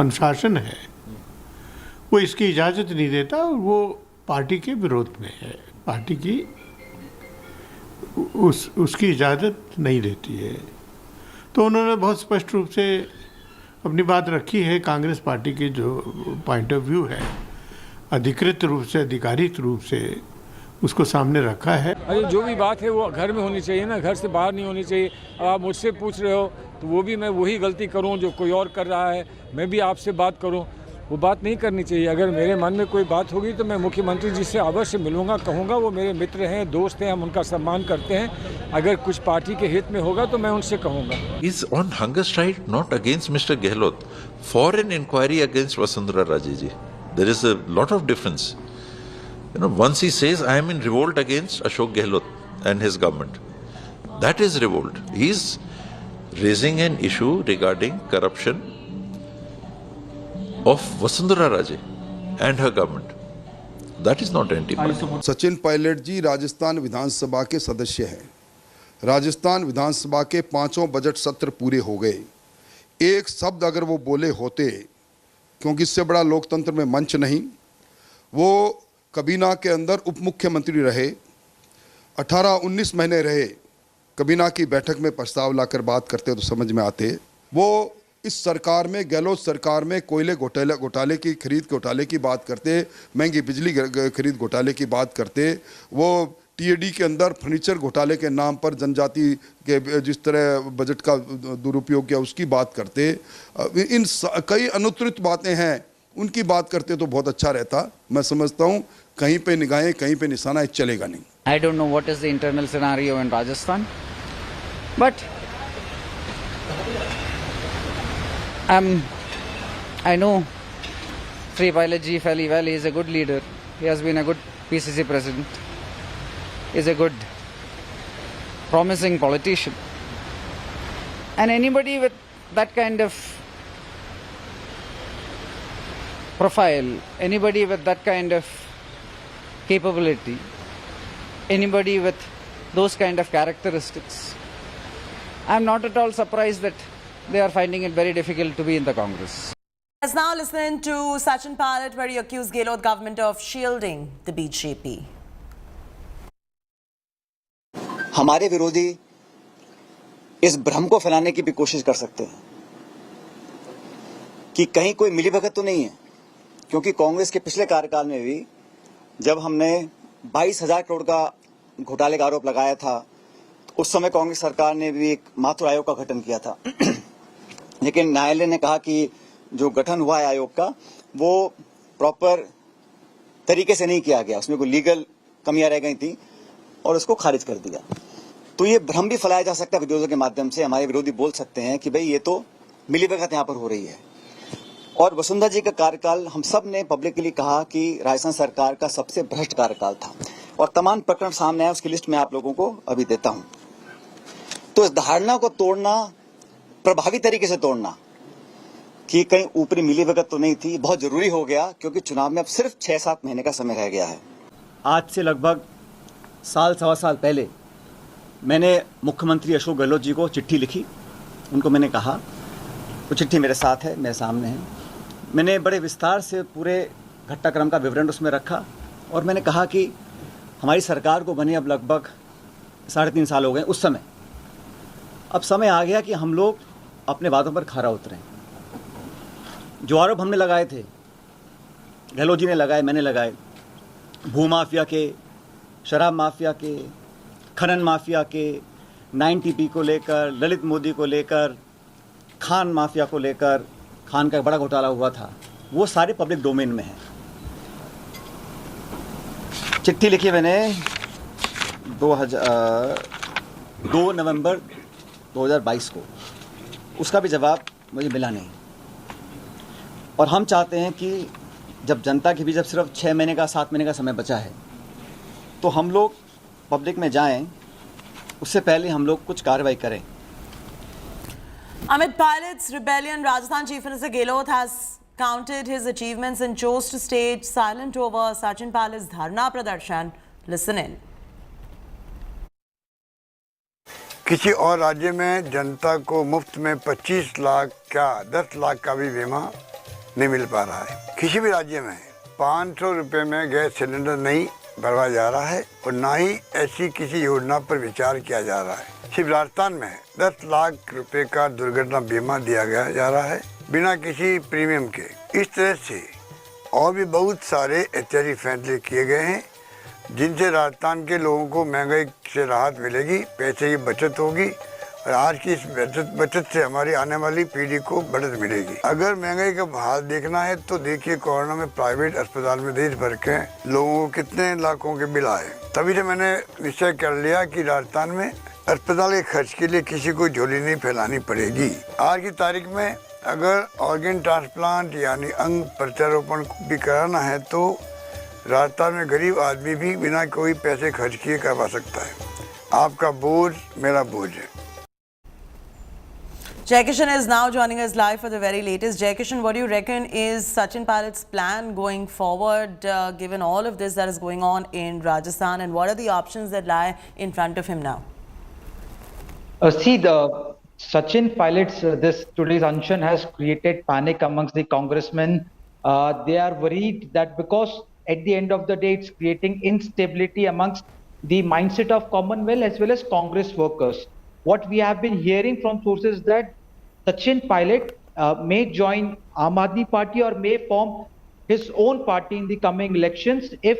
अनुशासन है वो इसकी इजाज़त नहीं देता और वो पार्टी के विरोध में है। पार्टी की उसकी इजाज़त नहीं देती है। तो उन्होंने बहुत स्पष्ट रूप से अपनी बात रखी है। कांग्रेस पार्टी की जो पॉइंट ऑफ व्यू है अधिकृत रूप से, अधिकारिक रूप से उसको सामने रखा है। अरे जो भी बात है वो घर में होनी चाहिए ना, घर से बाहर नहीं होनी चाहिए। अब आप मुझसे पूछ रहे हो तो वो भी मैं वही गलती करूं जो कोई और कर रहा है, मैं भी आपसे बात करूं, वो बात नहीं करनी चाहिए। अगर मेरे मन में कोई बात होगी तो मैं मुख्यमंत्री जी से अवश्य मिलूंगा, कहूंगा, वो मेरे मित्र हैं, दोस्त हैं, हम उनका सम्मान करते हैं। अगर कुछ पार्टी के हित में होगा तो मैं उनसे कहूंगा। Is on hunger strike not against Mr. Gehlot, for an inquiry against Vasundhara Raje ji. There is a lot of difference. You know, once he says, I am in revolt against Ashok Gehlot and his government. That is revolt. He is raising an issue regarding corruption of Vasundhara Raje and her government. That is not anti-party. Sachin Pilot ji Rajasthan विधानसभा के सदस्य हैं। राजस्थान विधानसभा के 5 budget सत्र पूरे हो गए। एक शब्द अगर वो बोले होते, क्योंकि इससे बड़ा लोकतंत्र में मंच नहीं, वो कबीना के अंदर उप मुख्यमंत्री रहे, 18-19 महीने रहे, कबीना की बैठक में प्रस्ताव लाकर बात करते तो समझ में आते। वो इस सरकार में, गहलोत सरकार में कोयले घोटाले की खरीद घोटाले की बात करते, महंगी बिजली खरीद घोटाले की बात करते, वो टीएडी के अंदर फर्नीचर घोटाले के नाम पर जनजाति के जिस तरह बजट का दुरुपयोग किया उसकी बात करते। इन कई अनुत्तरित बातें हैं, उनकी बात करते तो बहुत अच्छा रहता। मैं समझता हूँ कहीं पे निगाहें, कहीं पे निशाना चलेगा नहीं। I don't know what is the internal scenario in Rajasthan, but I know Sri Pilot ji fairly well. He is a good leader. He has been a good PCC president. He is a good, promising politician. And anybody with that kind of profile, anybody with that kind of capability, anybody with those kind of characteristics, I'm not at all surprised that they are finding it very difficult to be in the Congress. Let's now listen to Sachin Pilot, where he accused Gehlot government of shielding the BJP. हमारे विरोधी इस भ्रम को फैलाने की भी कोशिश कर सकते हैं कि कहीं कोई मिलीभगत तो नहीं है, क्योंकि कांग्रेस के पिछले कार्यकाल में भी जब हमने 22,000 करोड़ का घोटाले का आरोप लगाया था, उस समय कांग्रेस सरकार ने भी एक मातृ आयोग का गठन किया था। लेकिन न्यायालय ने कहा कि जो गठन हुआ है आयोग का, वो प्रॉपर तरीके से नहीं किया गया, उसमें कोई लीगल कमियां रह गई थी और उसको खारिज कर दिया। तो ये भ्रम भी फैलाया जा सकता है विरोधियों के माध्यम से। हमारे विरोधी बोल सकते हैं कि भाई ये तो मिलीभगत यहाँ पर हो रही है। और वसुंधरा जी का कार्यकाल हम सब ने पब्लिकली कहा कि राजस्थान सरकार का सबसे भ्रष्ट कार्यकाल था, और तमाम प्रकरण सामने आए, उसकी लिस्ट मैं आप लोगों को अभी देता हूं। तो इस धारणा को तोड़ना, प्रभावी तरीके से तोड़ना कि कहीं ऊपरी मिलीभगत तो नहीं थी, बहुत जरूरी हो गया, क्योंकि चुनाव में अब सिर्फ 6-7 महीने का समय रह गया है। आज से लगभग सवा साल पहले मैंने मुख्यमंत्री अशोक गहलोत जी को चिट्ठी लिखी। उनको मैंने कहा, वो चिट्ठी मेरे साथ है, मेरे सामने है, मैंने बड़े विस्तार से पूरे घटनाक्रम का विवरण उसमें रखा, और मैंने कहा कि हमारी सरकार को बने अब लगभग 3.5 साल हो गए। उस समय अब समय आ गया कि हम लोग अपने वादों पर खरा उतरें। जो आरोप हमने लगाए थे, गहलोत जी ने लगाए, मैंने लगाए, भूमाफिया के, शराब माफिया के, खनन माफिया के, 9TP को लेकर, ललित मोदी को लेकर, खान माफिया को लेकर, खान का बड़ा घोटाला हुआ था, वो सारे पब्लिक डोमेन में है। चिट्ठी लिखी मैंने 2 नवंबर 2022 को, उसका भी जवाब मुझे मिला नहीं। और हम चाहते हैं कि जब जनता के बीच जब सिर्फ 6 महीने का 7 महीने का समय बचा है, तो हम लोग पब्लिक में जाएं, उससे पहले हम लोग कुछ कार्रवाई करें। Amritpal's rebellion, Rajasthan Chief Minister Gehlot has counted his achievements and chose to stay silent over Sachin Pilot's Dharna Pradarshan. Listen in. किसी और राज्य में जनता को मुफ्त में 25 लाख क्या 10 लाख का भी बीमा नहीं मिल पा रहा है। किसी भी राज्य में 500 रुपये में गैस सिलेंडर नहीं भरवाया जा रहा है, और ना ही ऐसी किसी योजना पर विचार किया जा रहा है। सिर्फ राजस्थान में 10 लाख रुपए का दुर्घटना बीमा दिया गया जा रहा है बिना किसी प्रीमियम के। इस तरह से और भी बहुत सारे ऐतिहासिक फैसले किए गए हैं, जिनसे राजस्थान के लोगों को महंगाई से राहत मिलेगी, पैसे की बचत होगी, और आज की इस बचत से हमारी आने वाली पीढ़ी को बढ़त मिलेगी। अगर महंगाई का हाल देखना है तो देखिए कोरोना में प्राइवेट अस्पताल में देश भर के लोगों को कितने लाखों के बिल आए। तभी से मैंने निश्चय कर लिया कि राजस्थान में अस्पताल के खर्च के लिए किसी को झोली नहीं फैलानी पड़ेगी। आज की तारीख में अगर ऑर्गन ट्रांसप्लांट यानी अंग प्रत्यारोपण भी कराना है तो राजस्थान में गरीब आदमी भी बिना कोई पैसे खर्च किए करवा सकता है। आपका बोझ मेरा बोझ है। Jaykishan is now joining us live for the very latest. Jaykishan, what do you reckon is Sachin Pilot's plan going forward, given all of this that is going on in Rajasthan, and what are the options that lie in front of him now? See, the Sachin Pilot's this today's action has created panic amongst the congressmen. They are worried that because at the end of the day, it's creating instability amongst the mindset of Commonwealth as well as Congress workers. What we have been hearing from sources that Sachin Pilot may join Aam Aadmi Party or may form his own party in the coming elections if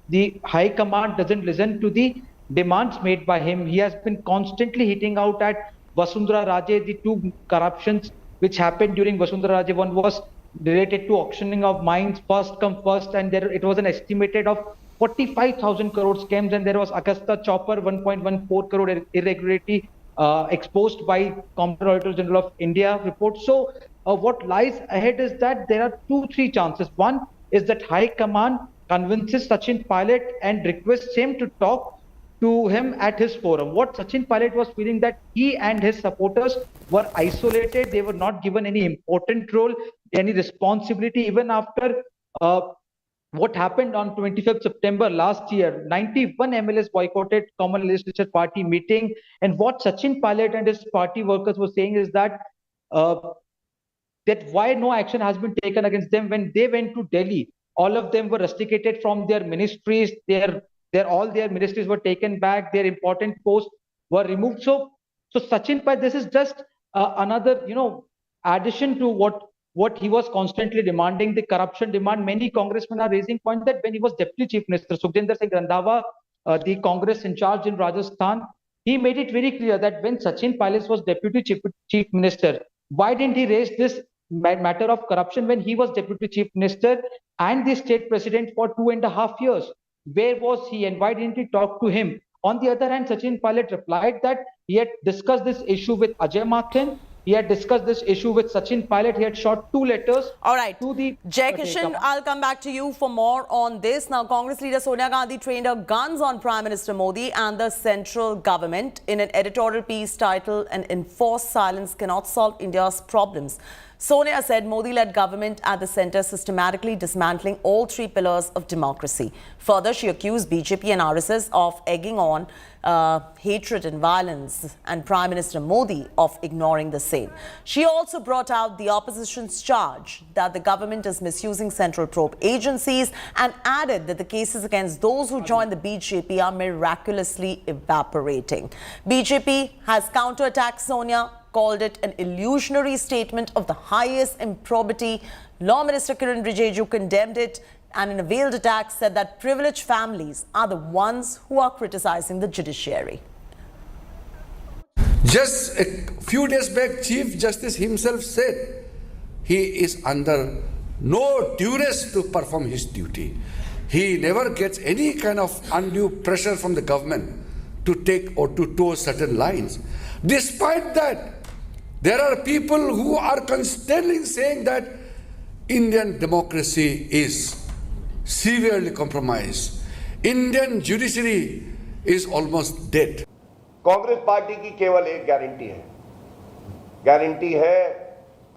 the High Command doesn't listen to the demands made by him. He has been constantly hitting out at Vasundhara Raje. The two corruptions which happened during Vasundhara Raje, one was related to auctioning of mines, first come first, and there it was an estimated of 45,000 crore scams, and there was Augusta Chopper 1.14 crore irregularity exposed by Comptroller General of India report. So what lies ahead is that there are 2-3 chances. One is that High Command convinces Sachin Pilot and requests him to talk to him at his forum. What Sachin Pilot was feeling that he and his supporters were isolated, they were not given any important role, any responsibility, even after what happened on 25th September last year. 91 MLAs boycotted Common Legislature Party meeting, and what Sachin Pilot and his party workers were saying is that that why no action has been taken against them when they went to Delhi. All of them were rusticated from their ministries. All their ministries were taken back. Their important posts were removed. So Sachin Pilot, this is just another addition to what he was constantly demanding, the corruption demand. Many congressmen are raising point that when he was Deputy Chief Minister, Sukhjinder Singh Randhawa, the Congress in charge in Rajasthan, he made it very clear that when Sachin Pilot was Deputy Chief Minister, why didn't he raise this matter of corruption when he was Deputy Chief Minister and the State President for 2.5 years? Where was he and why didn't he talk to him? On the other hand, Sachin Pilot replied that he had discussed this issue with Ajay Maken. He had discussed this issue with Sachin Pilot. He had shot 2 letters. All right. To the Jaykishan, I'll come back to you for more on this. Now, Congress leader Sonia Gandhi trained her guns on Prime Minister Modi and the central government in an editorial piece titled "An Enforced Silence Cannot Solve India's Problems." Sonia said Modi-led government at the centre systematically dismantling all 3 pillars of democracy. Further, she accused BJP and RSS of egging on hatred and violence and Prime Minister Modi of ignoring the same. She also brought out the opposition's charge that the government is misusing central probe agencies and added that the cases against those who joined the BJP are miraculously evaporating. BJP has counterattacked Sonia, called it an illusionary statement of the highest improbity. Law Minister Kiran Rijiju condemned it and in a veiled attack said that privileged families are the ones who are criticizing the judiciary. Just a few days back, Chief Justice himself said he is under no duress to perform his duty. He never gets any kind of undue pressure from the government to take or to toe certain lines. Despite that, there are people who are constantly saying that Indian democracy is severely compromised. Indian judiciary is almost dead. Congress party की केवल एक guarantee है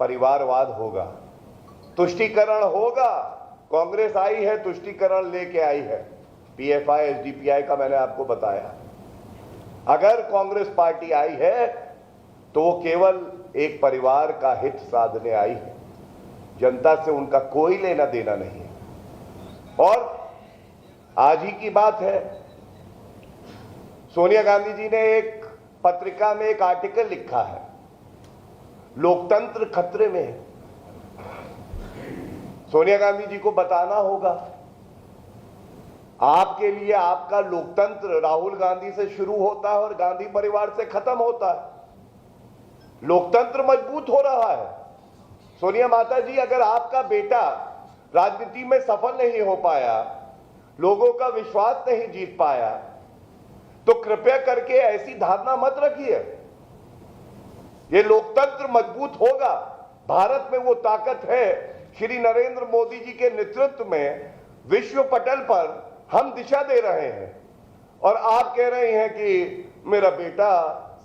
परिवारवाद होगा, तुष्टीकरण होगा। कांग्रेस आई है, तुष्टीकरण लेके आई है। पीएफआई एसडीपीआई का मैंने आपको बताया। अगर कांग्रेस पार्टी आई है तो वो केवल एक परिवार का हित साधने आई है, जनता से उनका कोई लेना देना नहीं है। और आज ही की बात है, सोनिया गांधी जी ने एक पत्रिका में एक आर्टिकल लिखा है, लोकतंत्र खतरे में है। सोनिया गांधी जी को बताना होगा, आपके लिए आपका लोकतंत्र राहुल गांधी से शुरू होता है और गांधी परिवार से खत्म होता है। लोकतंत्र मजबूत हो रहा है। सोनिया माता जी, अगर आपका बेटा राजनीति में सफल नहीं हो पाया, लोगों का विश्वास नहीं जीत पाया, तो कृपया करके ऐसी धारणा मत रखिए। ये लोकतंत्र मजबूत होगा। भारत में वो ताकत है। श्री नरेंद्र मोदी जी के नेतृत्व में विश्व पटल पर हम दिशा दे रहे हैं, और आप कह रहे हैं कि मेरा बेटा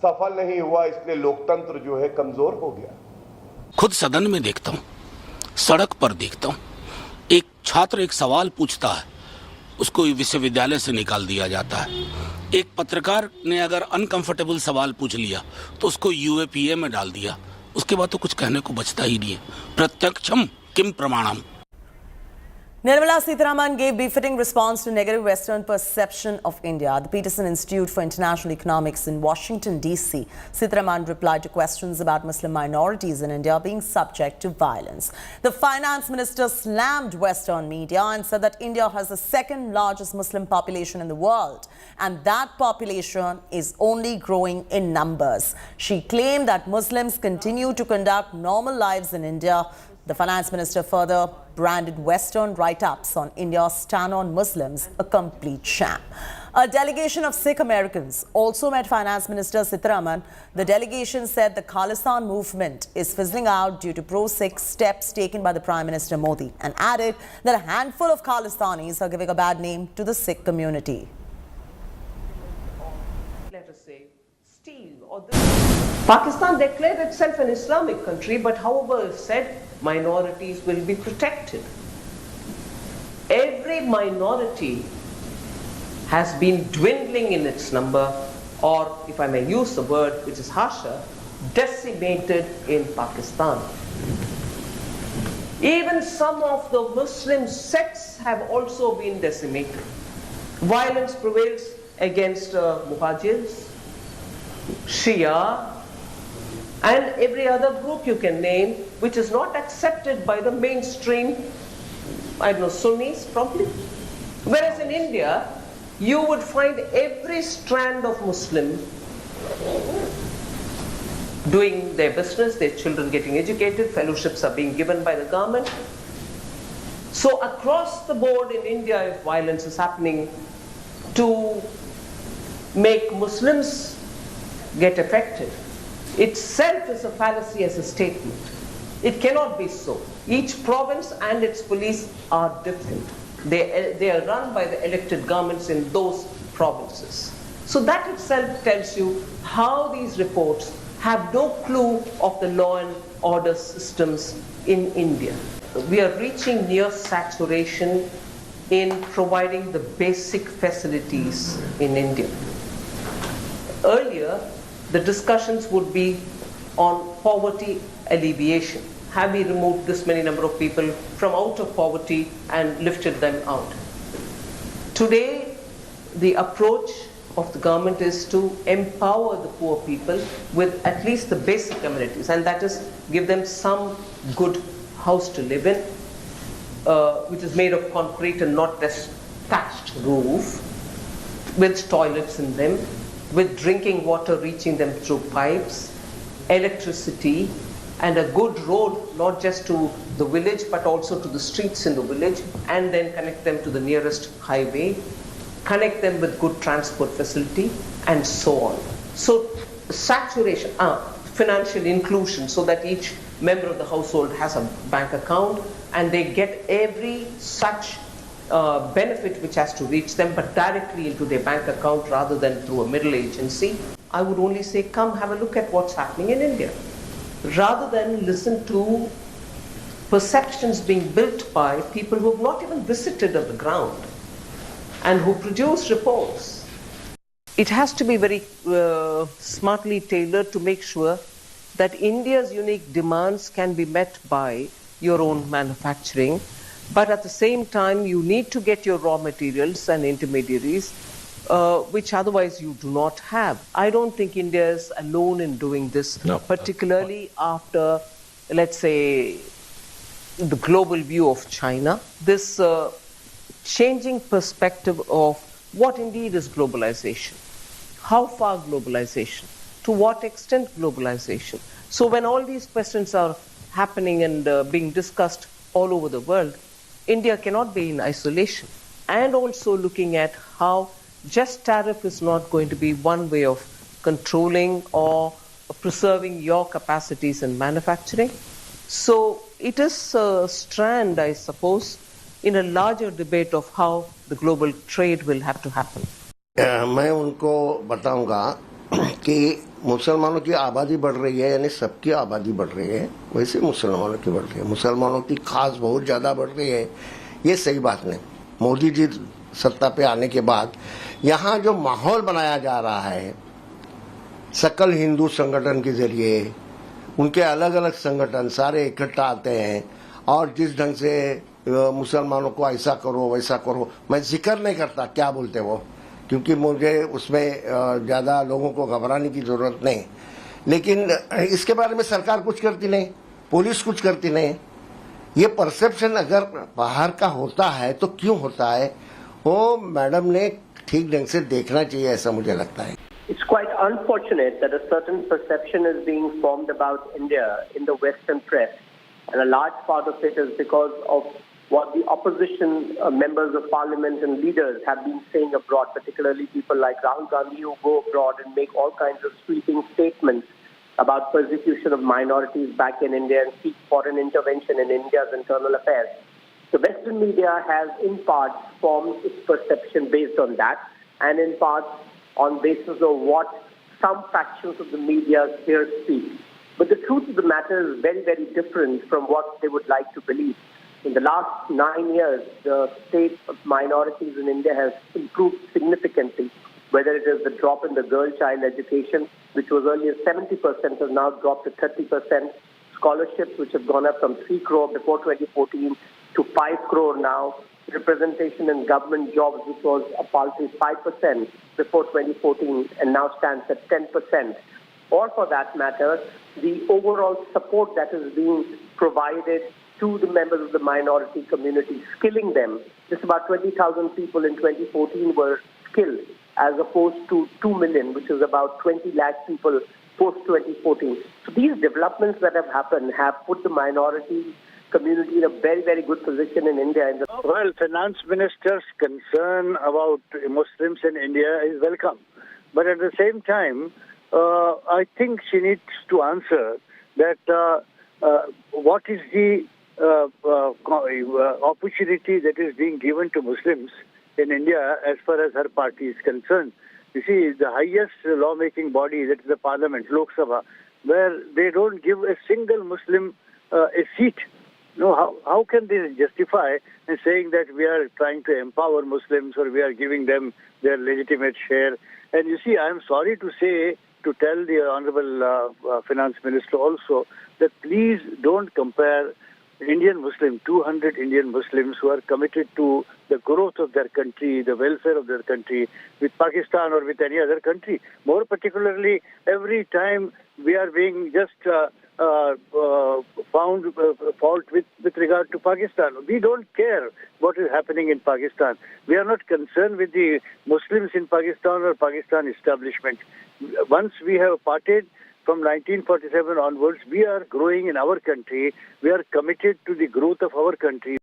सफल नहीं हुआ इसलिए लोकतंत्र जो है कमजोर हो गया। खुद सदन में देखता हूँ, सड़क पर देखता हूँ, एक छात्र एक सवाल पूछता है, उसको विश्वविद्यालय से निकाल दिया जाता है। एक पत्रकार ने अगर अनकंफर्टेबल सवाल पूछ लिया तो उसको यूएपीए में डाल दिया। उसके बाद तो कुछ कहने को बचता ही नहीं है। प्रत्यक्षम किम प्रमाणम। Nirmala Sitaraman gave befitting response to negative Western perception of India. The Peterson Institute for International Economics in Washington, D.C. Sitaraman replied to questions about Muslim minorities in India being subject to violence. The finance minister slammed Western media and said that India has the second largest Muslim population in the world, and that population is only growing in numbers. She claimed that Muslims continue to conduct normal lives in India. The finance minister further branded Western write-ups on India's stand on Muslims a complete sham. A delegation of Sikh Americans also met Finance Minister Sitaraman. The delegation said the Khalistan movement is fizzling out due to pro-Sikh steps taken by the Prime Minister Modi, and added that a handful of Khalistanis are giving a bad name to the Sikh community. Let us say, steal or Pakistan declared itself an Islamic country, but however said, minorities will be protected. Every minority has been dwindling in its number, or if I may use the word which is harsher, decimated in Pakistan. Even some of the Muslim sects have also been decimated. Violence prevails against Muhajirs, Shia, and every other group you can name, which is not accepted by the mainstream, I don't know, Sunnis probably. Whereas in India, you would find every strand of Muslim doing their business, their children getting educated, fellowships are being given by the government. So across the board in India, if violence is happening to make Muslims get affected, itself is a fallacy as a statement. It cannot be so. Each province and its police are different. They are run by the elected governments in those provinces. So that itself tells you how these reports have no clue of the law and order systems in India. We are reaching near saturation in providing the basic facilities in India. Earlier, the discussions would be on poverty alleviation. Have we removed this many number of people from out of poverty and lifted them out? Today, the approach of the government is to empower the poor people with at least the basic amenities, and that is give them some good house to live in, which is made of concrete and not this thatched roof, with toilets in them, with drinking water reaching them through pipes, electricity, and a good road, not just to the village, but also to the streets in the village, and then connect them to the nearest highway, connect them with good transport facility, and so on. So saturation, financial inclusion, so that each member of the household has a bank account, and they get every such benefit which has to reach them, but directly into their bank account rather than through a middle agency. I would only say, come have a look at what's happening in India, rather than listen to perceptions being built by people who have not even visited on the ground and who produce reports. It has to be very smartly tailored to make sure that India's unique demands can be met by your own manufacturing, but at the same time you need to get your raw materials and intermediaries, which otherwise you do not have. I don't think India is alone in doing this, no, particularly after, let's say, the global view of China. This changing perspective of what indeed is globalization, how far globalization, to what extent globalization, So when all these questions are happening and being discussed all over the world, India cannot be in isolation. And also looking at how just tariff is not going to be one way of controlling or preserving your capacities in manufacturing. So it is a strand, I suppose, in a larger debate of how the global trade will have to happen. मैं उनको बताऊंगा कि मुसलमानों की आबादी बढ़ रही है, यानी सबकी आबादी बढ़ रही है, वैसे मुसलमानों की बढ़ रही है। मुसलमानों की खास बहुत ज़्यादा बढ़ रही है, ये सही बात नहीं। मोदी जी सत्ता पे आने के बाद यहाँ जो माहौल बनाया जा रहा है सकल हिंदू संगठन के जरिए, उनके अलग अलग संगठन सारे इकट्ठा आते हैं और जिस ढंग से मुसलमानों को ऐसा करो वैसा करो, मैं जिक्र नहीं करता क्या बोलते वो, क्योंकि मुझे उसमें ज़्यादा लोगों को घबराने की ज़रूरत नहीं, लेकिन इसके बारे में सरकार कुछ करती नहीं, पुलिस कुछ करती नहीं। ये परसेप्शन अगर बाहर का होता है तो क्यों होता है, वो मैडम ने ठीक ढंग से देखना चाहिए, ऐसा मुझे लगता है। It's quite unfortunate that a certain perception is being formed about India in the Western press, and a large part of it is because of what the opposition members of parliament and leaders have been saying abroad, particularly people like Rahul Gandhi, who go abroad and make all kinds of sweeping statements about persecution of minorities back in India and seek foreign intervention in India's internal affairs. The Western media has in part formed its perception based on that, and in part on basis of what some factions of the media here speak. But the truth of the matter is very, very different from what they would like to believe. In the last 9 years, the state of minorities in India has improved significantly, whether it is the drop in the girl child education, which was earlier 70%, has now dropped to 30%, scholarships, which have gone up from 3 crore before 2014 to 5 crore now, representation in government jobs, which was a paltry 5% before 2014 and now stands at 10%. Or for that matter, the overall support that is being provided to the members of the minority community, skilling them. Just about 20,000 people in 2014 were skilled, as opposed to 2 million, which is about 20 lakh people post-2014. So these developments that have happened have put the minority community in a very, very good position in India. Well, Finance Minister's concern about Muslims in India is welcome. But at the same time, I think she needs to answer that what is the opportunity that is being given to Muslims in India as far as her party is concerned. You see, the highest lawmaking body, that is the Parliament, Lok Sabha, where they don't give a single Muslim a seat. No, how can they justify in saying that we are trying to empower Muslims or we are giving them their legitimate share? And you see, I am sorry to say, to tell the Honorable Finance Minister also, that please don't compare Indian Muslim, 200 Indian Muslims who are committed to the growth of their country, the welfare of their country, with Pakistan or with any other country. More particularly, every time we are being just found fault with regard to Pakistan. We don't care what is happening in Pakistan. We are not concerned with the Muslims in Pakistan or Pakistan establishment. Once we have parted from 1947 onwards, we are growing in our country. We are committed to the growth of our country.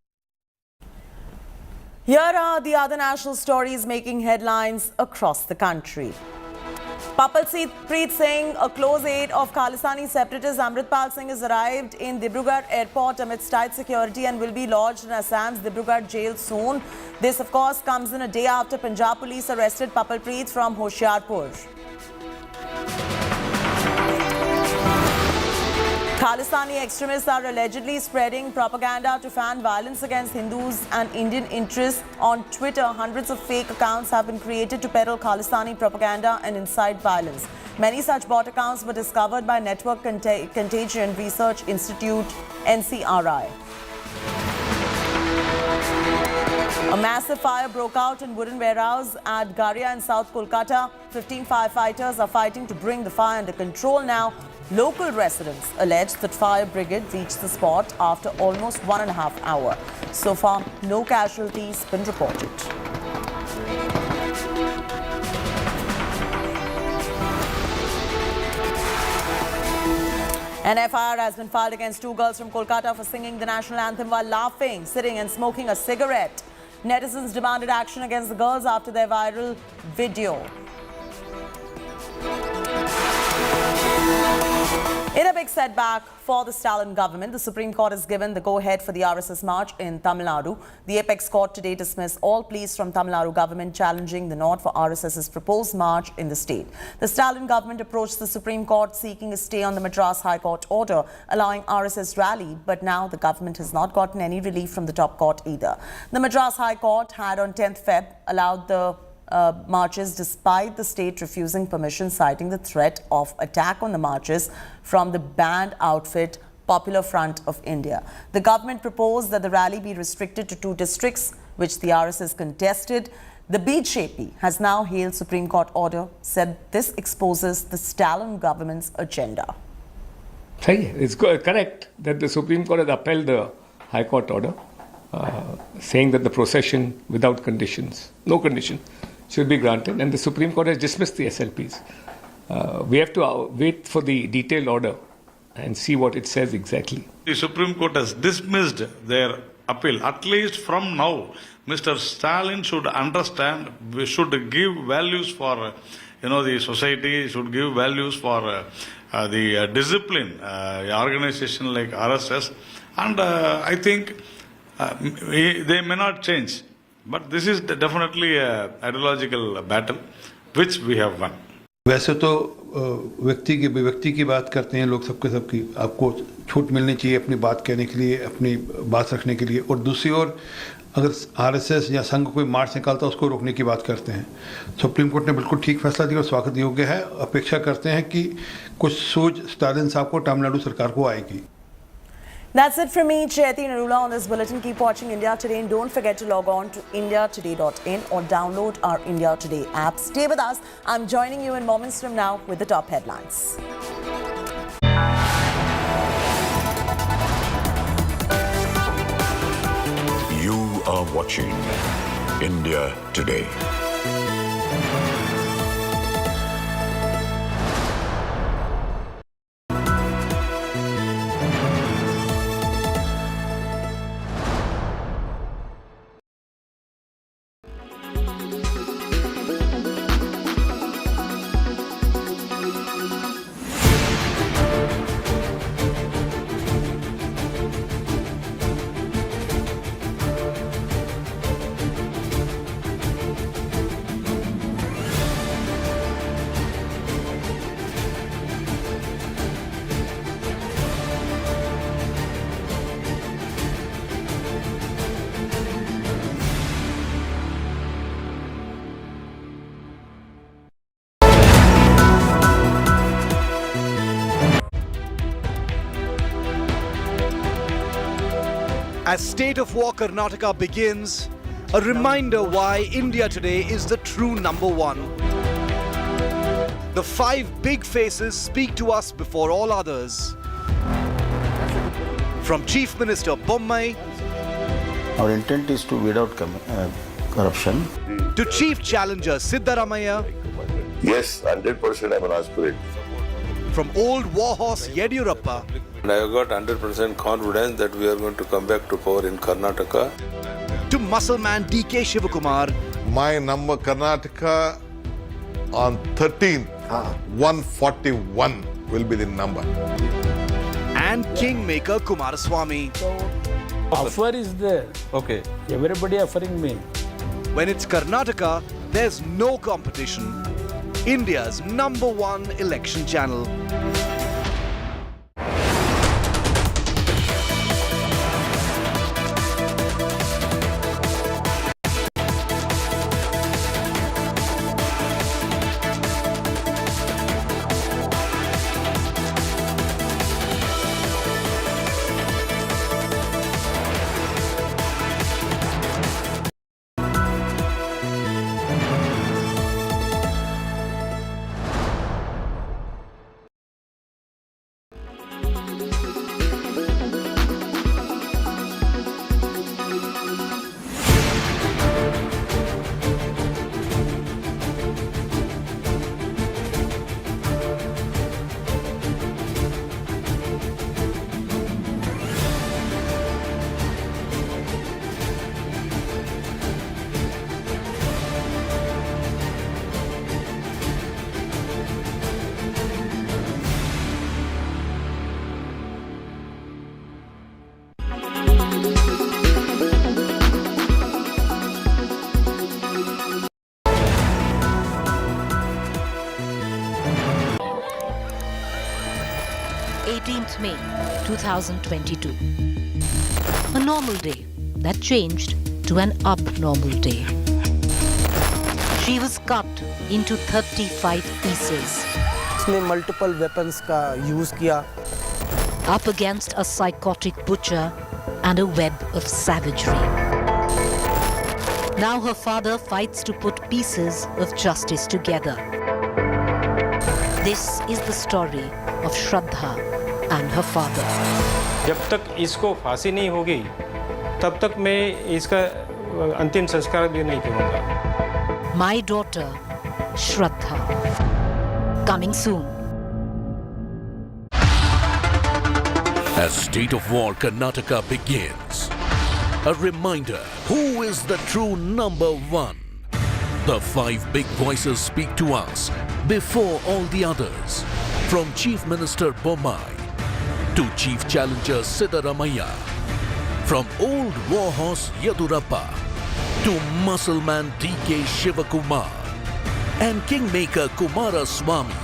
Here are the other national stories making headlines across the country. Preet Singh, a close aide of Khalistani separatist Amritpal Singh, has arrived in Dibrugarh airport amidst tight security and will be lodged in Assam's Dibrugarh jail soon. This, of course, comes in a day after Punjab police arrested Preet from Hoshiarpur. Khalistani extremists are allegedly spreading propaganda to fan violence against Hindus and Indian interests. On Twitter, hundreds of fake accounts have been created to peddle Khalistani propaganda and incite violence. Many such bot accounts were discovered by Network Contagion Research Institute, NCRI. A massive fire broke out in wooden warehouse at Garia in South Kolkata. 15 firefighters are fighting to bring the fire under control now. Local residents allege that fire brigade reached the spot after almost 1.5 hours. So far, no casualties been reported. An FIR has been filed against 2 girls from Kolkata for singing the national anthem while laughing, sitting and smoking a cigarette. Netizens demanded action against the girls after their viral video. In a big setback for the Stalin government, the Supreme Court has given the go-ahead for the RSS march in Tamil Nadu. The apex court today dismissed all pleas from Tamil Nadu government challenging the nod for RSS's proposed march in the state. The Stalin government approached the Supreme Court seeking a stay on the Madras High Court order allowing RSS rally, but now the government has not gotten any relief from the top court either. The Madras High Court had on 10th Feb allowed the marches despite the state refusing permission, citing the threat of attack on the marches from the banned outfit Popular Front of India. The government proposed that the rally be restricted to 2 districts, which the RSS contested. The BJP has now hailed Supreme Court order, said this exposes the Stalin government's agenda. It's correct that the Supreme Court has upheld the High Court order, saying that the procession without conditions, no condition, should be granted, and the Supreme Court has dismissed the SLPs. We have to wait for the detailed order and see what it says exactly. The Supreme Court has dismissed their appeal. At least from now, Mr. Stalin should understand, we should give values for the society, should give values for the discipline, organization like RSS, and I think they may not change. But this is definitely a ideological battle which we have won. वैसे तो व्यक्ति की बात करते हैं लोग सबकी आपको छूट मिलनी चाहिए अपनी बात कहने के लिए, अपनी बात रखने के लिए, और दूसरी ओर अगर आरएसएस या संघ कोई मार्च निकालता है उसको रोकने की बात करते हैं। सुप्रीम कोर्ट ने बिल्कुल ठीक फैसला दिया और स्वागत योग्य है। अपेक्षा करते हैं कि कुछ सूझ स्टालिन साहब को, तमिलनाडु सरकार को आएगी। That's it from me, Chaiti Narula, on this bulletin. Keep watching India Today and don't forget to log on to indiatoday.in or download our India Today app. Stay with us. I'm joining you in moments from now with the top headlines. You are watching India Today. As State of War Karnataka begins, a reminder why India Today is the true #1. The 5 big faces speak to us before all others. From Chief Minister Bommai, our intent is to weed out corruption, to Chief Challenger Sitaraman, Yes, 100% I'm an aspirant. from old warhorse Yediyurappa, And I have got 100% confidence that we are going to come back to power in Karnataka. to muscle man DK Shivakumar, My number Karnataka on 13th, 141 will be the number. and Kingmaker Kumaraswamy. Offer is there. Okay. Everybody offering me. When it's Karnataka, there's no competition. India's #1 election channel. 18th May 2022. A normal day that changed to an abnormal day. She was cut into 35 pieces. उसने multiple weapons का use किया. Up against a psychotic butcher and a web of savagery. Now her father fights to put pieces of justice together. This is the story of Shraddha and her father. जब तक इसको फांसी नहीं होगी तब तक मैं इसका अंतिम संस्कार भी नहीं करूंगा. My daughter, Shraddha. Coming soon. As State of War Karnataka begins, a reminder who is the true number one. The 5 big voices speak to us before all the others. From Chief Minister Bommai to Chief Challenger Sitaraman, from old warhorse Yadurappa to muscle man DK Shivakumar and Kingmaker Kumaraswamy.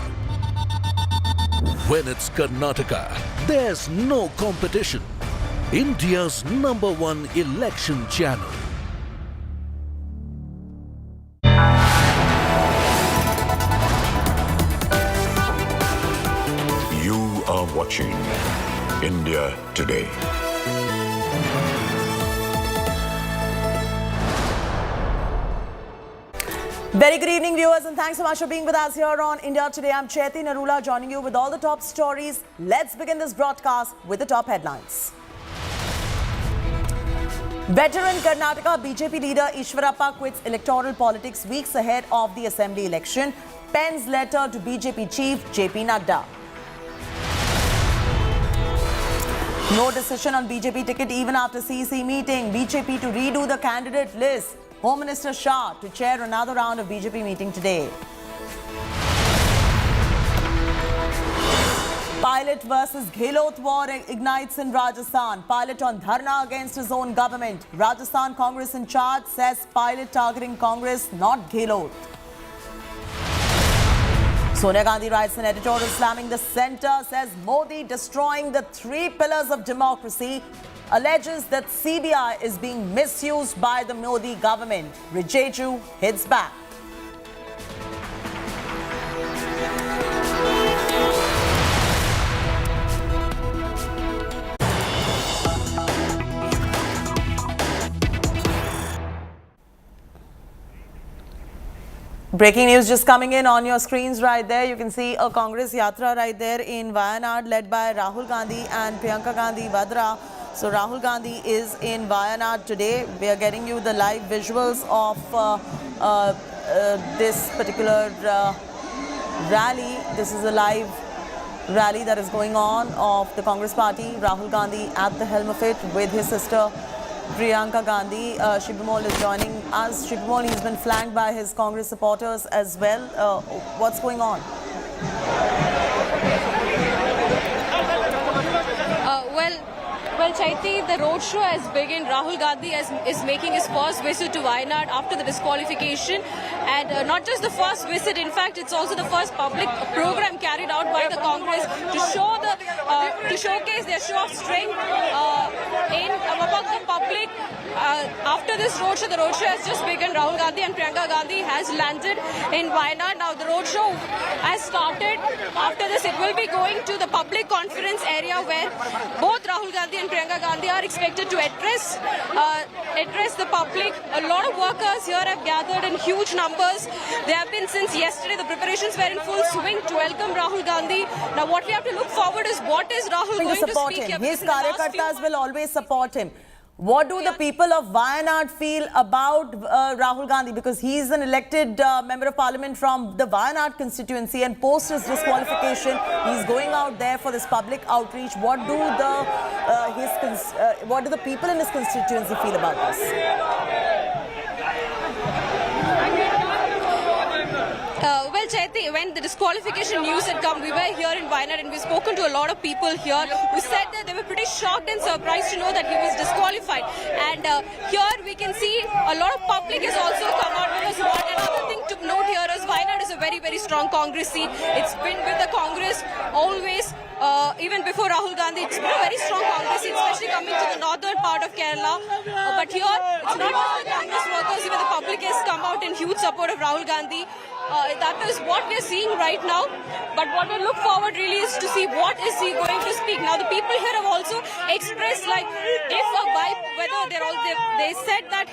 When it's Karnataka, there's no competition. India's #1 election channel. You are watching India Today. Very good evening, viewers, and thanks so much for being with us here on India Today. I'm Chaiti Narula, joining you with all the top stories. Let's begin this broadcast with the top headlines. Veteran Karnataka BJP leader Ishwarappa quits electoral politics weeks ahead of the assembly election. Pens letter to BJP chief JP Nadda. No decision on BJP ticket even after CEC meeting. BJP to redo the candidate list. Home Minister Shah to chair another round of BJP meeting today. Pilot versus Gehlot war ignites in Rajasthan. Pilot on Dharna against his own government. Rajasthan Congress in charge says Pilot targeting Congress, not Gehlot. Sonia Gandhi writes an editorial slamming the centre, says Modi destroying the 3 pillars of democracy. Alleges that CBI is being misused by the Modi government. Rijeju hits back. Breaking news just coming in on your screens right there. You can see a Congress Yatra right there in Wayanad led by Rahul Gandhi and Priyanka Gandhi Vadra. So Rahul Gandhi is in Wayanad today. We are getting you the live visuals of this particular rally. This is a live rally that is going on of the Congress party. Rahul Gandhi at the helm of it with his sister Priyanka Gandhi. Shivakumar is joining us. Shivakumar, he's been flanked by his Congress supporters as well. What's going on? Well, Chaiti, the roadshow has begun. Rahul Gandhi is making his first visit to Wayanad after the disqualification. And not just the first visit, in fact, it's also the first public program carried out by the Congress to showcase their show of strength among the public. After this roadshow, the roadshow has just begun. Rahul Gandhi and Priyanka Gandhi has landed in Wayanad. Now the roadshow has started. After this, it will be going to the public conference area where both Rahul Gandhi and Priyanka Gandhi are expected to address the public. A lot of workers here have gathered in huge numbers. They have been since yesterday. The preparations were in full swing to welcome Rahul Gandhi. Now what we have to look forward is what is Rahul going to speak here. His Karyakartas will always support him. What do the people of Wayanad feel about Rahul Gandhi? Because he is an elected member of parliament from the Wayanad constituency, and post his disqualification, he's going out there for this public outreach. What do the people in his constituency feel about this? Well, Chaiti, when the disqualification news had come, we were here in Wayanad and we've spoken to a lot of people here who said that they were pretty shocked and surprised to know that he was disqualified. And here we can see a lot of public has also come out. Because another thing to note here is Wayanad is a very, very strong Congress seat. It's been with the Congress always. Even before Rahul Gandhi, it's been a very strong Congress, especially coming to the northern part of Kerala. But here, it's not just the Congress workers, even the public has come out in huge support of Rahul Gandhi. That is what we are seeing right now. But what we look forward really is to see what is he going to speak. Now, the people here have also expressed, like, if a whether they said that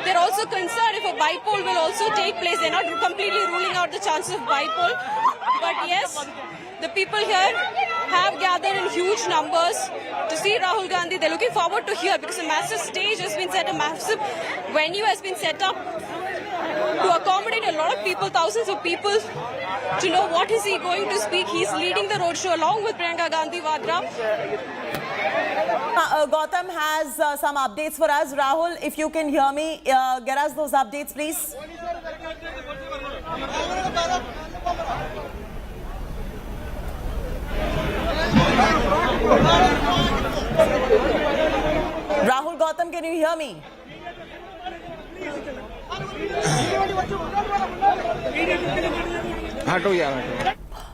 they're also concerned if a bypoll will also take place. They're not completely ruling out the chances of bypoll. But yes, the people here have gathered in huge numbers to see Rahul Gandhi. They're looking forward to hear because a massive stage has been set, a massive venue has been set up to accommodate a lot of people, thousands of people, to know what is he going to speak. He's leading the roadshow along with Priyanka Gandhi Vadra. Gautam has some updates for us. Rahul, if you can hear me, get us those updates, please. Rahul, Gautam, can you hear me?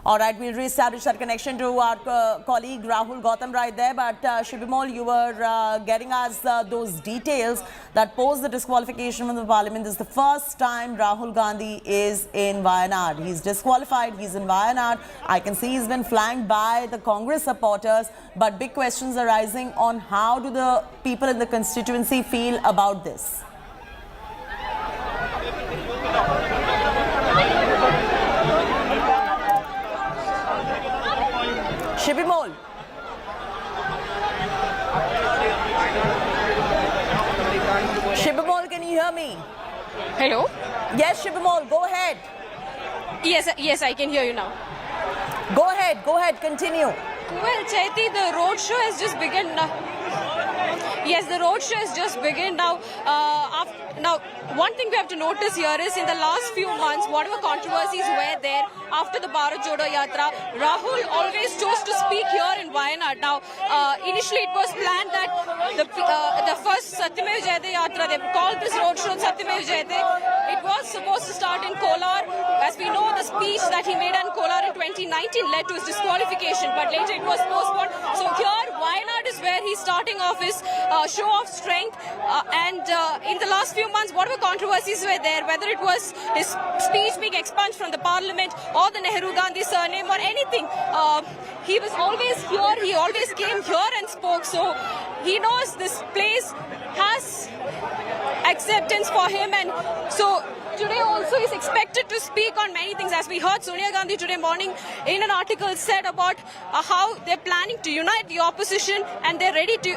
All right, we'll re-establish that connection to our colleague Rahul Gautam right there. But Shibimol, you were getting us those details that pose the disqualification from the parliament. This is the first time Rahul Gandhi is in Wayanad. He's disqualified, he's in Wayanad. I can see he's been flanked by the Congress supporters. But big questions are rising on how do the people in the constituency feel about this. Shibimol. Shibimol, can you hear me? Hello? Yes, Shibimol, go ahead. Yes, I can hear you now. Go ahead, continue. Well, Chaiti, the roadshow has just begun. Yes, the roadshow has just begun now. Now, one thing we have to notice here is in the last few months, whatever controversies were there after the Bharat Jodo Yatra, Rahul always chose to speak here in Wayanad. Now, initially it was planned that the first Satyamev Jayate Yatra, they called this roadshow Satyamev Jayate. It was supposed to start in Kolar. As we know, the speech that he made in Kolar in 2019 led to his disqualification, but later it was postponed. So here, Wayanad is where he's starting off his show of strength. And in the last few months, whatever controversies were there, whether it was his speech being expunged from the parliament or the Nehru Gandhi surname or anything, he was always here. He always came here and spoke. So he knows this place has acceptance for him, and so today also is expected to speak on many things. As we heard Sonia Gandhi today morning in an article said about how they're planning to unite the opposition and they're ready to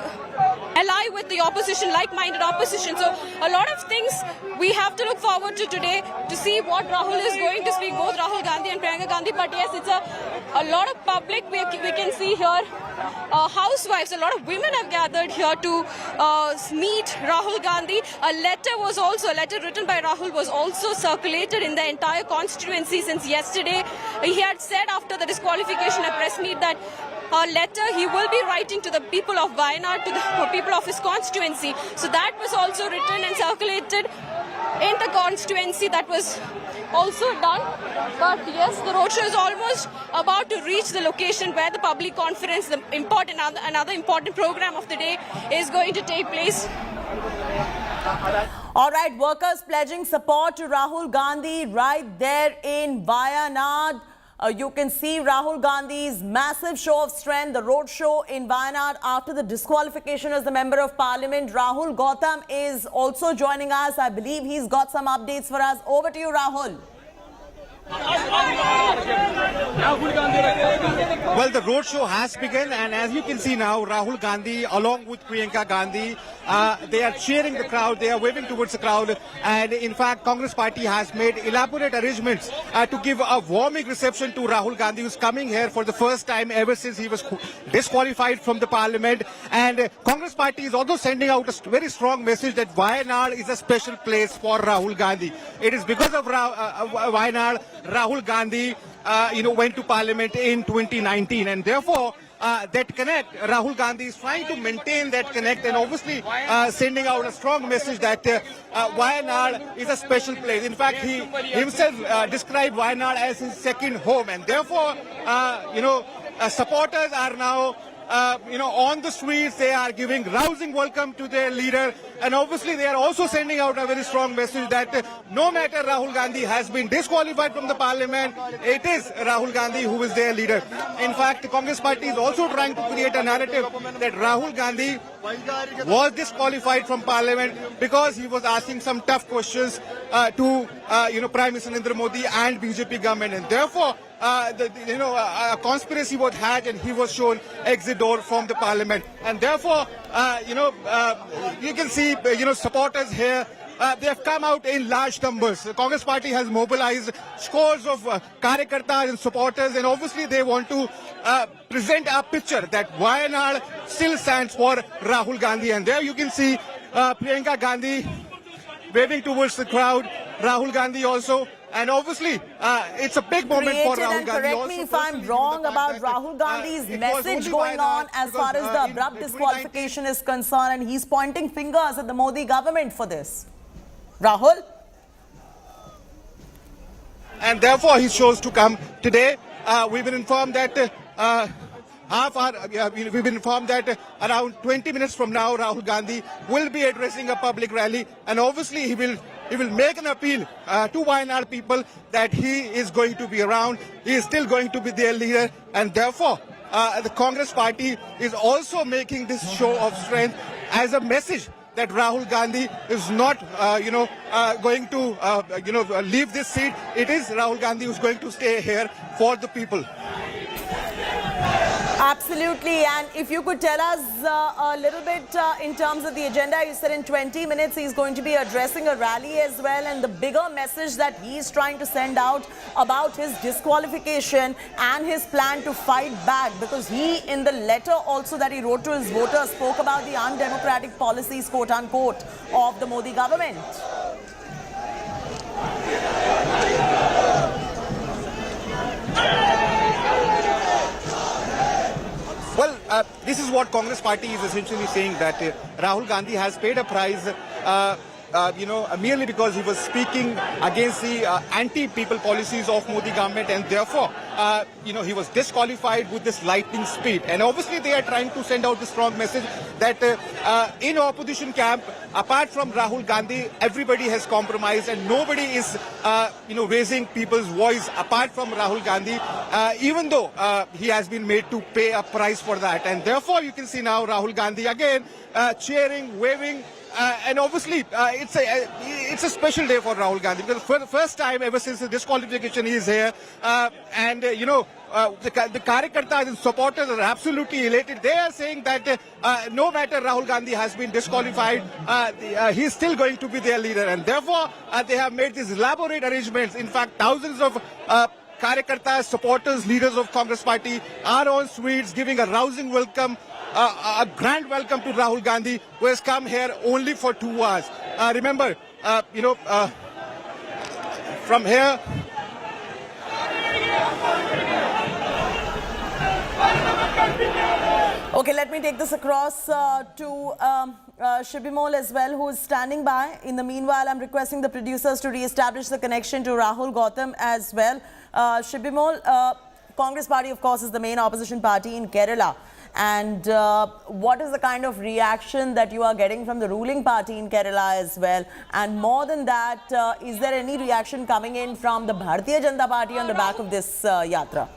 ally with the opposition, like-minded opposition. So a lot of things we have to look forward to today to see what Rahul is going to speak, both Rahul Gandhi and Priyanka Gandhi. But yes, it's a lot of public we can see here. Housewives, a lot of women have gathered here to meet Rahul Gandhi. A letter written by Rahul was also circulated in the entire constituency since yesterday. He had said after the disqualification at press meet that a letter he will be writing to the people of Wayanad, to the people of his constituency. So that was also written and circulated in the constituency. That was also done. But yes, the roadshow is almost about to reach the location where the public conference, another important program of the day, is going to take place. All right, workers pledging support to Rahul Gandhi right there in Wayanad. You can see Rahul Gandhi's massive show of strength, the road show in Wayanad after the disqualification as the Member of Parliament. Rahul Gautam is also joining us. I believe he's got some updates for us. Over to you, Rahul. Well, Well, the roadshow has begun, and as you can see now, Rahul Gandhi along with Priyanka Gandhi, they are cheering the crowd, they are waving towards the crowd, and in fact, Congress Party has made elaborate arrangements to give a warming reception to Rahul Gandhi, who's coming here for the first time ever since he was disqualified from the parliament. And Congress Party is also sending out a very strong message that Wayanad is a special place for Rahul Gandhi. It is because of Wayanad, Rahul Gandhi went to parliament in 2019, and therefore that connect, Rahul Gandhi is trying to maintain that connect, and obviously sending out a strong message that Wayanad is a special place. In fact, he himself described Wayanad as his second home, and therefore supporters are now on the streets. They are giving rousing welcome to their leader, and obviously they are also sending out a very strong message that no matter Rahul Gandhi has been disqualified from the parliament, it is Rahul Gandhi who is their leader. In fact, the Congress Party is also trying to create a narrative that Rahul Gandhi was disqualified from parliament because he was asking some tough questions to Prime Minister Narendra Modi and BJP government, and therefore a conspiracy was hatched and he was shown exit door from the parliament. And therefore, you can see, supporters here, they have come out in large numbers. The Congress Party has mobilized scores of karyakartas and supporters, and obviously they want to present a picture that Wayanad still stands for Rahul Gandhi. And there you can see Priyanka Gandhi waving towards the crowd, Rahul Gandhi also. And obviously, it's a big moment for Rahul Gandhi. Correct me if I'm wrong about Rahul Gandhi's message going on as far as the abrupt disqualification is concerned, and he's pointing fingers at the Modi government for this. Rahul? And therefore, he chose to come today. We've been informed that around 20 minutes from now, Rahul Gandhi will be addressing a public rally, and obviously he will make an appeal to Wayanad people that he is going to be around. He is still going to be their leader, and therefore the Congress Party is also making this show of strength as a message that Rahul Gandhi is not going to leave this seat. It is Rahul Gandhi who's going to stay here for the people. Absolutely. And if you could tell us a little bit in terms of the agenda, you said in 20 minutes he's going to be addressing a rally as well, and the bigger message that he's trying to send out about his disqualification and his plan to fight back, because he, in the letter also that he wrote to his voters, spoke about the undemocratic policies, quote unquote, of the Modi government. Well, this is what Congress Party is essentially saying, that Rahul Gandhi has paid a price, merely because he was speaking against the anti-people policies of Modi government, and therefore, he was disqualified with this lightning speed. And obviously, they are trying to send out the strong message that in opposition camp, apart from Rahul Gandhi, everybody has compromised, and nobody is, raising people's voice apart from Rahul Gandhi, even though he has been made to pay a price for that. And therefore, you can see now Rahul Gandhi again cheering, waving. And obviously, it's a special day for Rahul Gandhi, because for the first time ever since the disqualification he is here, the karyakartas and supporters are absolutely elated. They are saying that no matter Rahul Gandhi has been disqualified, he is still going to be their leader, and therefore they have made these elaborate arrangements. In fact, thousands of karyakartas, supporters, leaders of Congress Party are on streets giving a rousing welcome, a grand welcome to Rahul Gandhi, who has come here only for 2 hours. Remember, from here, okay, let me take this across to Shibimol as well, who is standing by. In the meanwhile, I'm requesting the producers to re-establish the connection to Rahul Gautam as well. Shibimol, Congress Party, of course, is the main opposition party in Kerala. And what is the kind of reaction that you are getting from the ruling party in Kerala as well? And more than that, is there any reaction coming in from the Bharatiya Janata Party on the back of this yatra?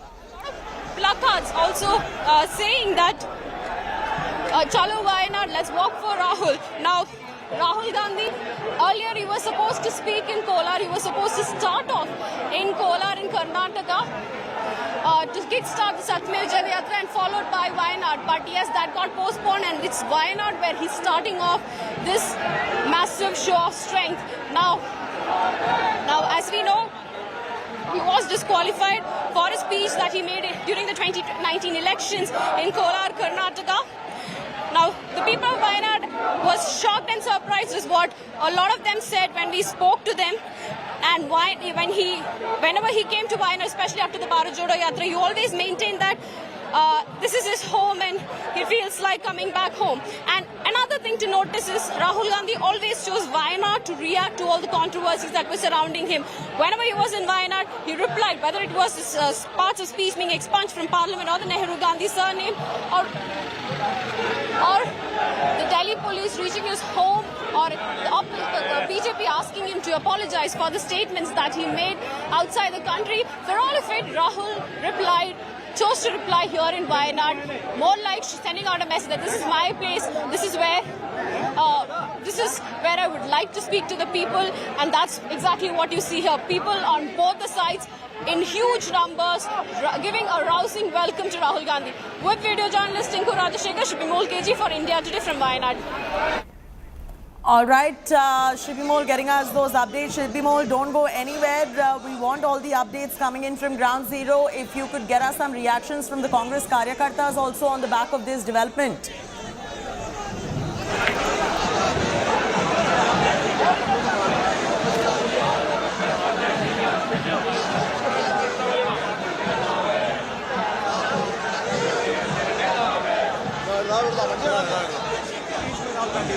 Placards also saying that Chalo Wayanad, let's walk for Rahul. Now, Rahul Gandhi, earlier he was supposed to speak in Kolar, he was supposed to start off in Kolar in Karnataka. to kickstart the Satmil Jal Yatra and followed by Wayanad. But yes, that got postponed, and it's Wayanad where he's starting off this massive show of strength. Now, as we know, he was disqualified for a speech that he made during the 2019 elections in Kolar, Karnataka. Now, the people of Wayanad was shocked and surprised is what a lot of them said when we spoke to them. And whenever he came to Wayanad, especially after the Bharat Jodo Yatra, he always maintained that this is his home and he feels like coming back home. And another thing to notice is Rahul Gandhi always chose Wayanad to react to all the controversies that were surrounding him. Whenever he was in Wayanad, he replied, whether it was his parts of speech being expunged from Parliament or the Nehru-Gandhi surname or the Delhi police reaching his home or the BJP asking him to apologize for the statements that he made outside the country. For all of it, Rahul chose to reply here in Wayanad, more like sending out a message that this is my place, this is where I would like to speak to the people, and that's exactly what you see here. People on both the sides in huge numbers giving a rousing welcome to Rahul Gandhi. With video journalist Tinku Rajashekar, Shivakumar KG for India Today from Wayanad. All right, Shibimol getting us those updates. Shibimol, don't go anywhere. We want all the updates coming in from ground zero. If you could get us some reactions from the Congress Karyakartas also on the back of this development.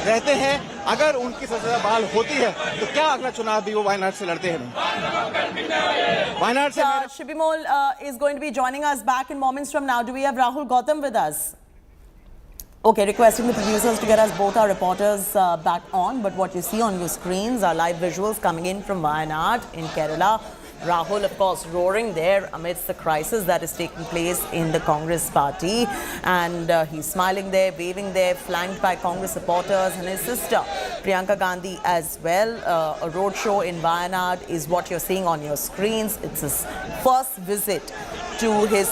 रहते हैं, अगर उनकी सजा बहाल होती है तो क्या अगला चुनाव भी वो वायनाड से लड़ते हैं? वायनाड से Shibimol is going to be joining us back in moments from now. Do we have Rahul Gautam with us? Okay, requesting the producers to get us both our reporters back on. But what you see on your screens are live visuals coming in from Wayanad in Kerala. Rahul, of course, roaring there amidst the crisis that is taking place in the Congress party. And he's smiling there, waving there, flanked by Congress supporters and his sister, Priyanka Gandhi, as well. A roadshow in Wayanad is what you're seeing on your screens. It's his first visit to his,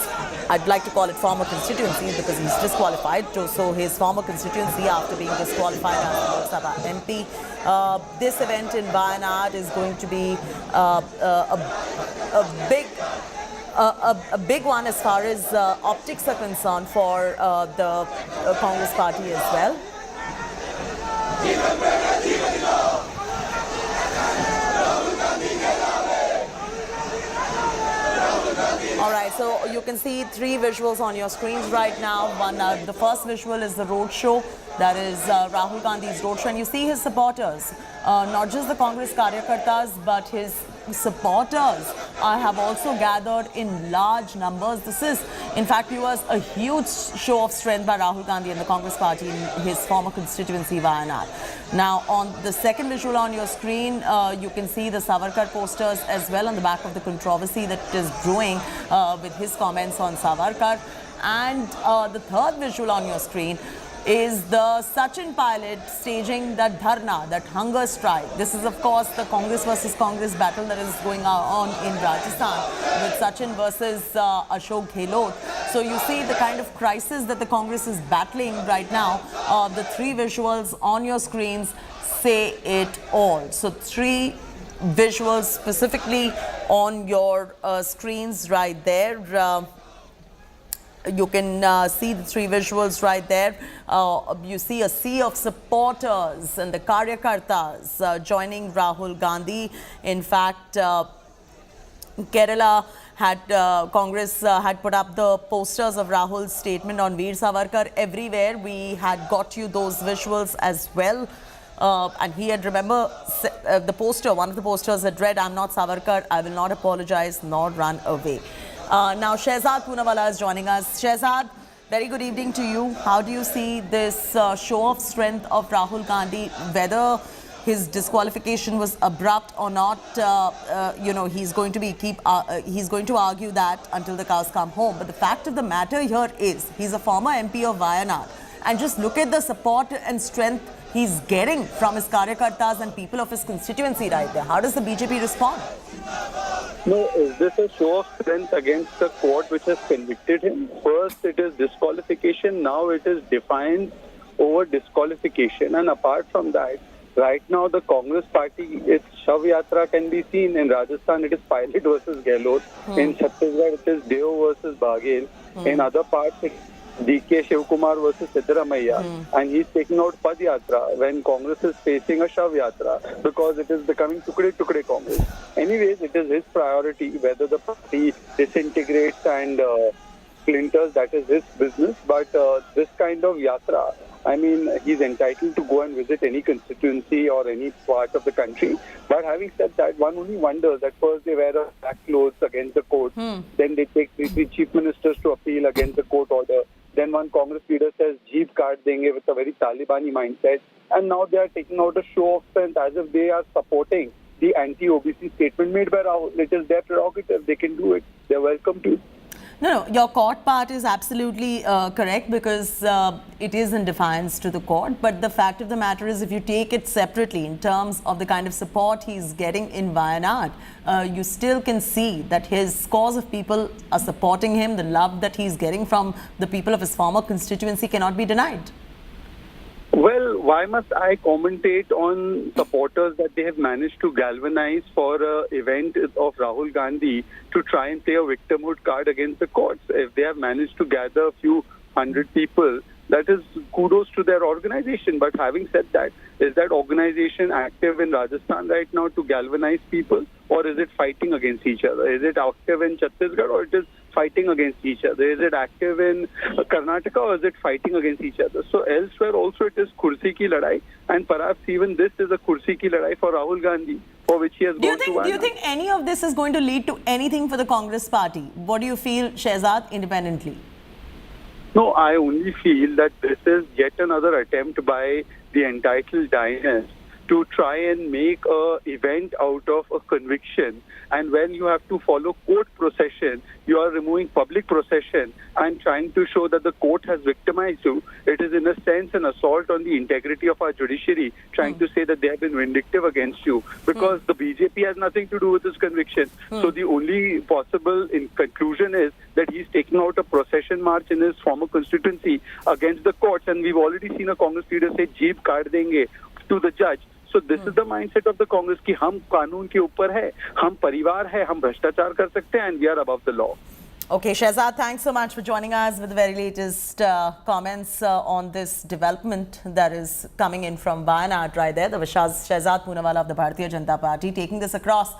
I'd like to call it former constituency because he's disqualified. So his former constituency after being disqualified as the Lok Sabha MP. This event in Wayanad is going to be a big one as far as optics are concerned for the Congress party as well. All right, so you can see three visuals on your screens right now. The first visual is the road show. That is Rahul Gandhi's roadshow. And you see his supporters, not just the Congress Karyakartas, but his supporters have also gathered in large numbers. This is, in fact, viewers, a huge show of strength by Rahul Gandhi and the Congress party in his former constituency, Wayanad. Now, on the second visual on your screen, you can see the Savarkar posters as well on the back of the controversy that is brewing with his comments on Savarkar. And the third visual on your screen is the Sachin Pilot staging that Dharna, that hunger strike. This is, of course, the Congress versus Congress battle that is going on in Rajasthan with Sachin versus Ashok Gehlot. So you see the kind of crisis that the Congress is battling right now. The three visuals on your screens say it all. So three visuals specifically on your screens right there. You can see the three visuals right there. You see a sea of supporters and the Karyakartas joining Rahul Gandhi. In fact, Kerala had Congress had put up the posters of Rahul's statement on Veer Savarkar everywhere. We had got you those visuals as well. And he had, remember, the poster, one of the posters had read, "I'm not Savarkar, I will not apologize nor run away." Now, Shehzad Poonawala is joining us. Shehzad, very good evening to you. How do you see this show of strength of Rahul Gandhi, whether his disqualification was abrupt or not? He's going to argue that until the cows come home. But the fact of the matter here is he's a former MP of Wayanad. And just look at the support and strength he's getting from his Karyakartas and people of his constituency right there. How does the BJP respond? No, is this a show of strength against the court which has convicted him? First, it is disqualification. Now it is defiance over disqualification. And apart from that, right now the Congress party, its Shav Yatra can be seen. In Rajasthan, it is Pilot versus Gehlot. In Chhattisgarh, it is Deo versus Baghel. In other parts, it's DK Shivakumar versus Sitaraman. And he's taking out Pad Yatra when Congress is facing a Shav Yatra because it is becoming Tukde Congress. Anyways, it is his priority whether the party disintegrates and splinters, that is his business. But this kind of Yatra, I mean, he's entitled to go and visit any constituency or any part of the country. But having said that, one only wonders that first they wear black clothes against the court, then they take three chief ministers to appeal against the court order. Then one Congress leader says, Jeep card denge with a very Talibani mindset. And now they are taking out a show of strength as if they are supporting the anti-OBC statement made by Rahul. It is their prerogative. They can do it. They're welcome to. No, your court part is absolutely correct because it is in defiance to the court. But the fact of the matter is, if you take it separately in terms of the kind of support he's getting in Wayanad, you still can see that his scores of people are supporting him. The love that he's getting from the people of his former constituency cannot be denied. Well, why must I commentate on supporters that they have managed to galvanize for an event of Rahul Gandhi to try and play a victimhood card against the courts? If they have managed to gather a few hundred people, that is kudos to their organization. But having said that, is that organization active in Rajasthan right now to galvanize people, or is it fighting against each other? Is it active in Chhattisgarh, or it is fighting against each other? Is it active in Karnataka, or is it fighting against each other? So elsewhere also it is kursi ki ladai, and perhaps even this is a kursi ki ladai for Rahul Gandhi, for which he has gone to Wayanad. Do you think any of this is going to lead to anything for the Congress party? What do you feel, Shehzad, independently? No, I only feel that this is yet another attempt by the entitled diners to try and make an event out of a conviction. And when you have to follow court procession, you are removing public procession and trying to show that the court has victimized you. It is in a sense an assault on the integrity of our judiciary, trying to say that they have been vindictive against you, because the BJP has nothing to do with this conviction. So the only possible conclusion is that he's taking out a procession march in his former constituency against the courts. And we've already seen a Congress leader say, Jeep card denge to the judge. So this is the mindset of the Congress कि हम कानून के ऊपर है, हम परिवार है, हम भ्रष्टाचार कर सकते हैं, and we are above the law. Okay, Shehzad, thanks so much for joining us with the very latest comments on this development that is coming in from Wayanad right there. The Shehzad Poonawala of the Bharatiya Janata Party taking this across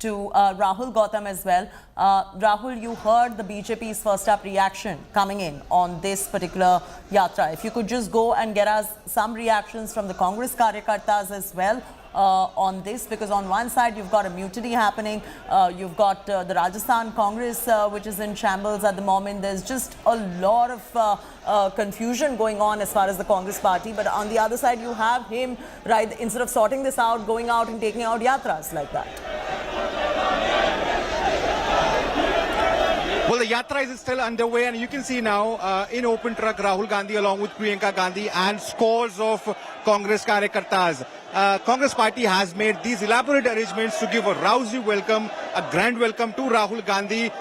to Rahul Gautam as well. Rahul, you heard the BJP's first up reaction coming in on this particular yatra. If you could just go and get us some reactions from the Congress Karyakartas as well on this, because on one side you've got a mutiny happening, you've got the Rajasthan Congress which is in shambles at the moment. There's just a lot of confusion going on as far as the Congress party, but on the other side you have him, right, instead of sorting this out, going out and taking out yatras like that. Well, the yatra is still underway, and you can see now in open truck Rahul Gandhi along with Priyanka Gandhi and scores of Congress Karyakartas. Congress party has made these elaborate arrangements to give a rousing welcome, a grand welcome to Rahul Gandhi,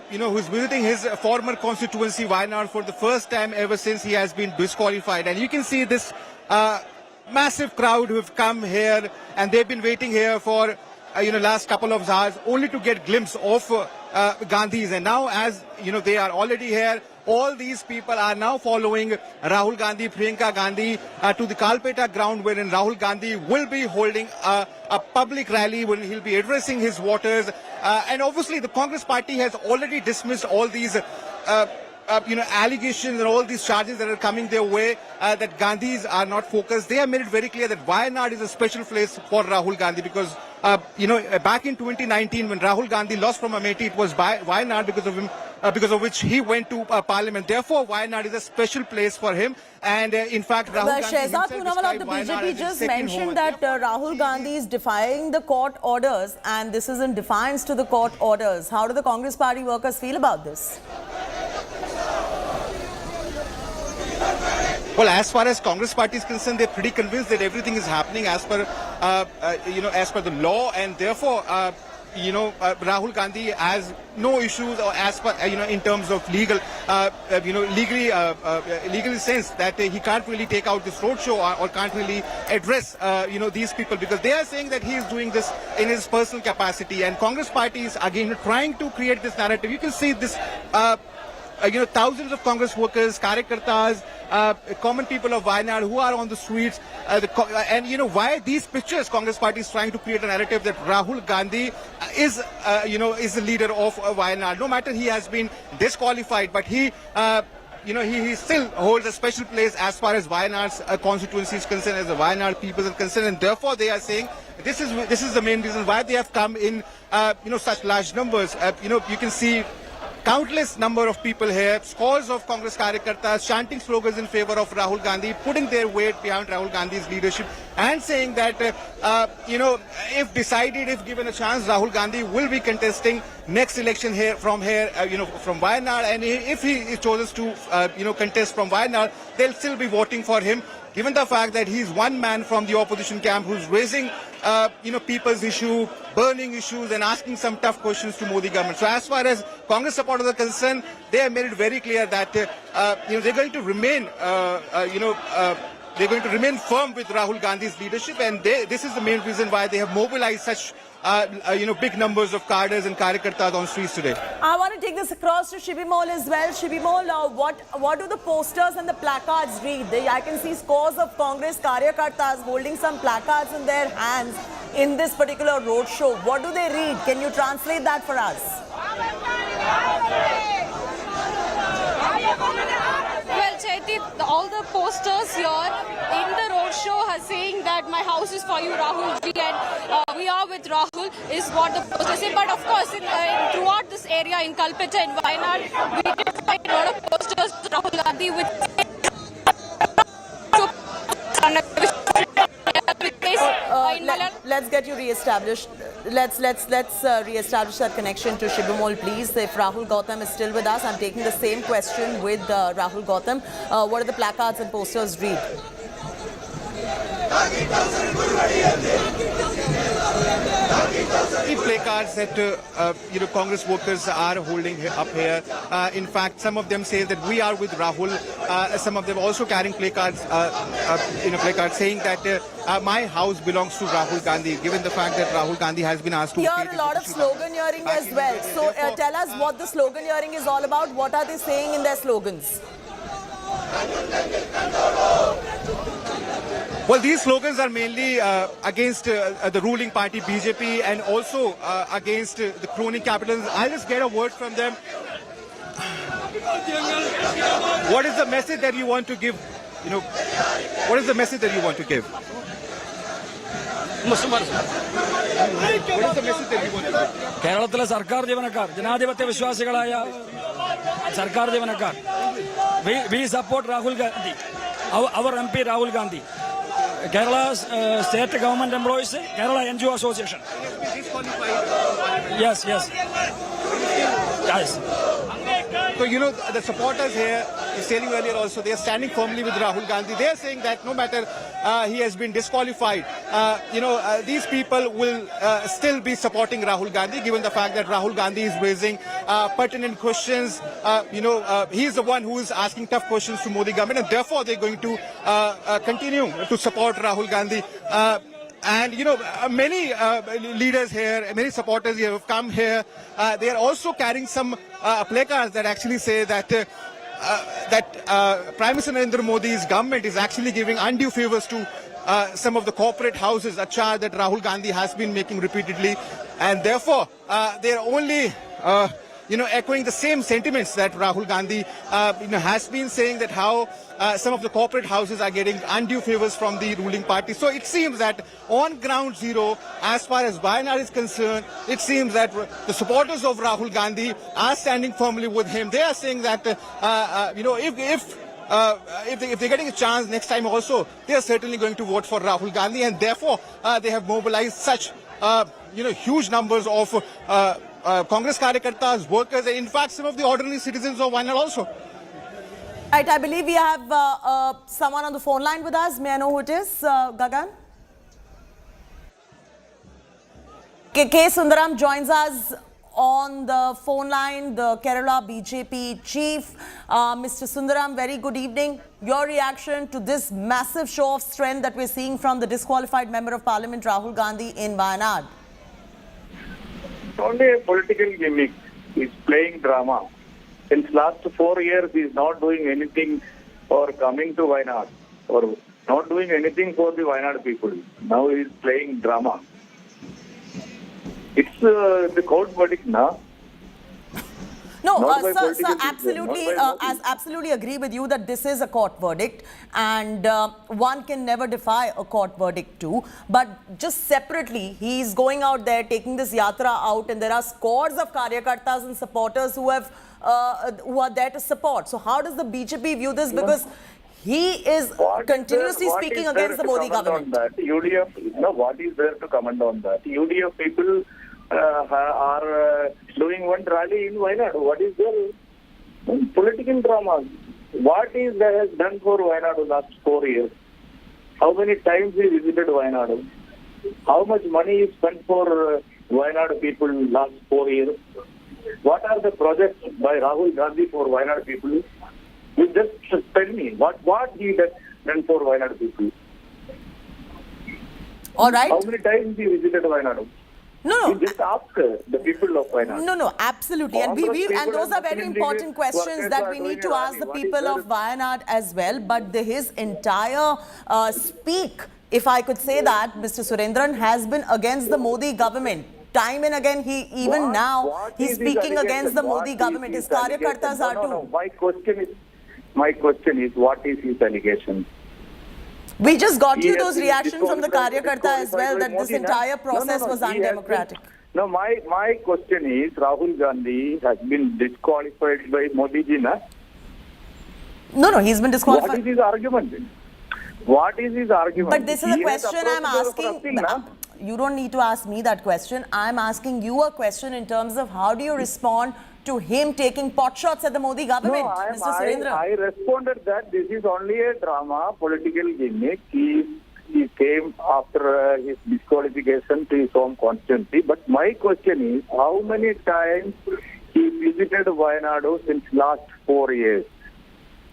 who is visiting his former constituency Wayanad for the first time ever since he has been disqualified. And you can see this massive crowd who have come here, and they've been waiting here for last couple of hours only to get a glimpse of Gandhis. And now, as they are already here, all these people are now following Rahul Gandhi, Priyanka Gandhi to the Kalpeta ground, wherein Rahul Gandhi will be holding a public rally when he'll be addressing his voters. And obviously the Congress party has already dismissed all these allegations and all these charges that are coming their way, that Gandhis are not focused. They have made it very clear that Wayanad is a special place for Rahul Gandhi because, back in 2019 when Rahul Gandhi lost from Amethi, it was Wayanad because of which he went to Parliament. Therefore, Wayanad is a special place for him. And in fact, Rahul Gandhi Shehzad Poonawala of the BJP just mentioned that Rahul Gandhi is defying the court orders, and this is in defiance to the court orders. How do the Congress party workers feel about this? Well, as far as Congress party is concerned, they're pretty convinced that everything is happening as per, as per the law, and therefore, Rahul Gandhi has no issues or as per, in terms of legal, legally sense that he can't really take out this roadshow or can't really address, these people, because they are saying that he is doing this in his personal capacity. And Congress party is again trying to create this narrative. You can see this, thousands of Congress workers, karyakartas, common people of Wayanad who are on the streets, why these pictures Congress party is trying to create a narrative that Rahul Gandhi is the leader of Wayanad. No matter he has been disqualified, but he still holds a special place as far as Wayanad's constituency is concerned, as the Wayanad people are concerned, and therefore they are saying this is the main reason why they have come in such large numbers. You can see countless number of people here, scores of Congress karyakartas chanting slogans in favor of Rahul Gandhi, putting their weight behind Rahul Gandhi's leadership and saying that, if decided, if given a chance, Rahul Gandhi will be contesting next election from Wayanad, and if he chooses to, contest from Wayanad, they'll still be voting for him, given the fact that he's one man from the opposition camp who's raising, people's issue, burning issues and asking some tough questions to Modi government. So as far as Congress supporters are concerned, they have made it very clear that, they're going to remain, they're going to remain firm with Rahul Gandhi's leadership, and this is the main reason why they have mobilized such big numbers of cadres and karyakartas on streets today. I want to take this across to Shibimol as well. Shibimol, what do the posters and the placards read? I can see scores of Congress karyakartas holding some placards in their hands in this particular roadshow. What do they read? Can you translate that for us? Well, Chaiti, all the posters here in the roadshow are saying that my house is for you, Rahul Ji, and we are with Rahul, is what the posters say. But of course, throughout this area in Kalpetta and Wayanad, we did find a lot of posters to Rahul Gandhi with let's get you re-established. Let's re-establish that connection to Shibimol, please. If Rahul Gautam is still with us, I'm taking the same question with Rahul Gautam. What do the placards and posters read? The placards that Congress workers are holding up here. In fact, some of them say that we are with Rahul. Some of them also carrying placards, placards saying that my house belongs to Rahul Gandhi. Given the fact that Rahul Gandhi has been asked to here a lot of sloganeering as well. So tell us what the sloganeering is all about. What are they saying in their slogans? Well, these slogans are mainly against the ruling party BJP and also against the crony capitalism. I'll just get a word from them. What is the message that you want to give? What is the message that you want to give? What is the message that you want to give? കേരളത്തിലെ സർക്കാർ ജീവനക്കാർ ജനാധിപത്യ വിശ്വാസികളായ സർക്കാർ ജീവനക്കാർ we support Rahul Gandhi, our MP Rahul Gandhi. Kerala state government employees, Kerala NGO Association. Yes. So, the supporters here, saying earlier also, they are standing firmly with Rahul Gandhi. They are saying that no matter he has been disqualified, these people will still be supporting Rahul Gandhi, given the fact that Rahul Gandhi is raising pertinent questions. He is the one who is asking tough questions to Modi government, and therefore they're going to continue to support Rahul Gandhi. And many leaders here, many supporters here have come here. They are also carrying some placards that actually say that Prime Minister Narendra Modi's government is actually giving undue favors to some of the corporate houses, a charge that Rahul Gandhi has been making repeatedly, and therefore they are only echoing the same sentiments that Rahul Gandhi has been saying, that how some of the corporate houses are getting undue favors from the ruling party. So it seems that on ground zero, as far as Wayanad is concerned, it seems that the supporters of Rahul Gandhi are standing firmly with him. They are saying that if they're getting a chance next time also, they are certainly going to vote for Rahul Gandhi, and therefore they have mobilized such huge numbers of Congress karyakartas, workers, and in fact some of the ordinary citizens of Wayanad also. Right, I believe we have someone on the phone line with us. May I know who it is, Gagan? K. Sundaram joins us on the phone line, the Kerala BJP chief. Mr. Sundaram, very good evening. Your reaction to this massive show of strength that we're seeing from the disqualified member of parliament, Rahul Gandhi, in Wayanad? It's only a political gimmick. He's playing drama. Since last 4 years, he's not doing anything for coming to Wayanad or not doing anything for the Wayanad people. Now he's playing drama. It's the court verdict now. No, Not by sir, political absolutely, people, not by absolutely agree with you that this is a court verdict and one can never defy a court verdict too. But just separately, he's going out there, taking this yatra out, and there are scores of karyakartas and supporters who are there to support. So how does the BJP view this? Because he is continuously speaking against the Modi government. What is there to comment on that? UDF people are doing one rally in Wayanad. What is their political drama? What is that has done for Wayanad in the last 4 years? How many times he visited Wayanad? How much money is spent for Wayanad people in the last 4 years? What are the projects by Rahul Gandhi for Wayanad people? You just tell me what he done for Wayanad people. All right. How many times he visited Wayanad? No. You just ask the people of Wayanad. No, absolutely. And those are very important questions that we need to ask the people of Wayanad as well. But his entire speak, if I could say that, Mr. Surendran, has been against the Modi government. Time and again, he's speaking against the Modi government. His karyakartas are too. No. My question is, what is his allegation? We just got you those reactions from the karyakarta as well, that this entire process was undemocratic. No, my question is, Rahul Gandhi has been disqualified by Modi ji, na? No, he's been disqualified. What is his argument then? What is his argument? But this is a question I'm asking. You don't need to ask me that question. I'm asking you a question in terms of how do you respond to him taking pot shots at the Modi government, Mr. Surendran? I responded that this is only a drama, political gimmick. He came after his disqualification to his home constituency. But my question is, how many times he visited Wayanad since last 4 years?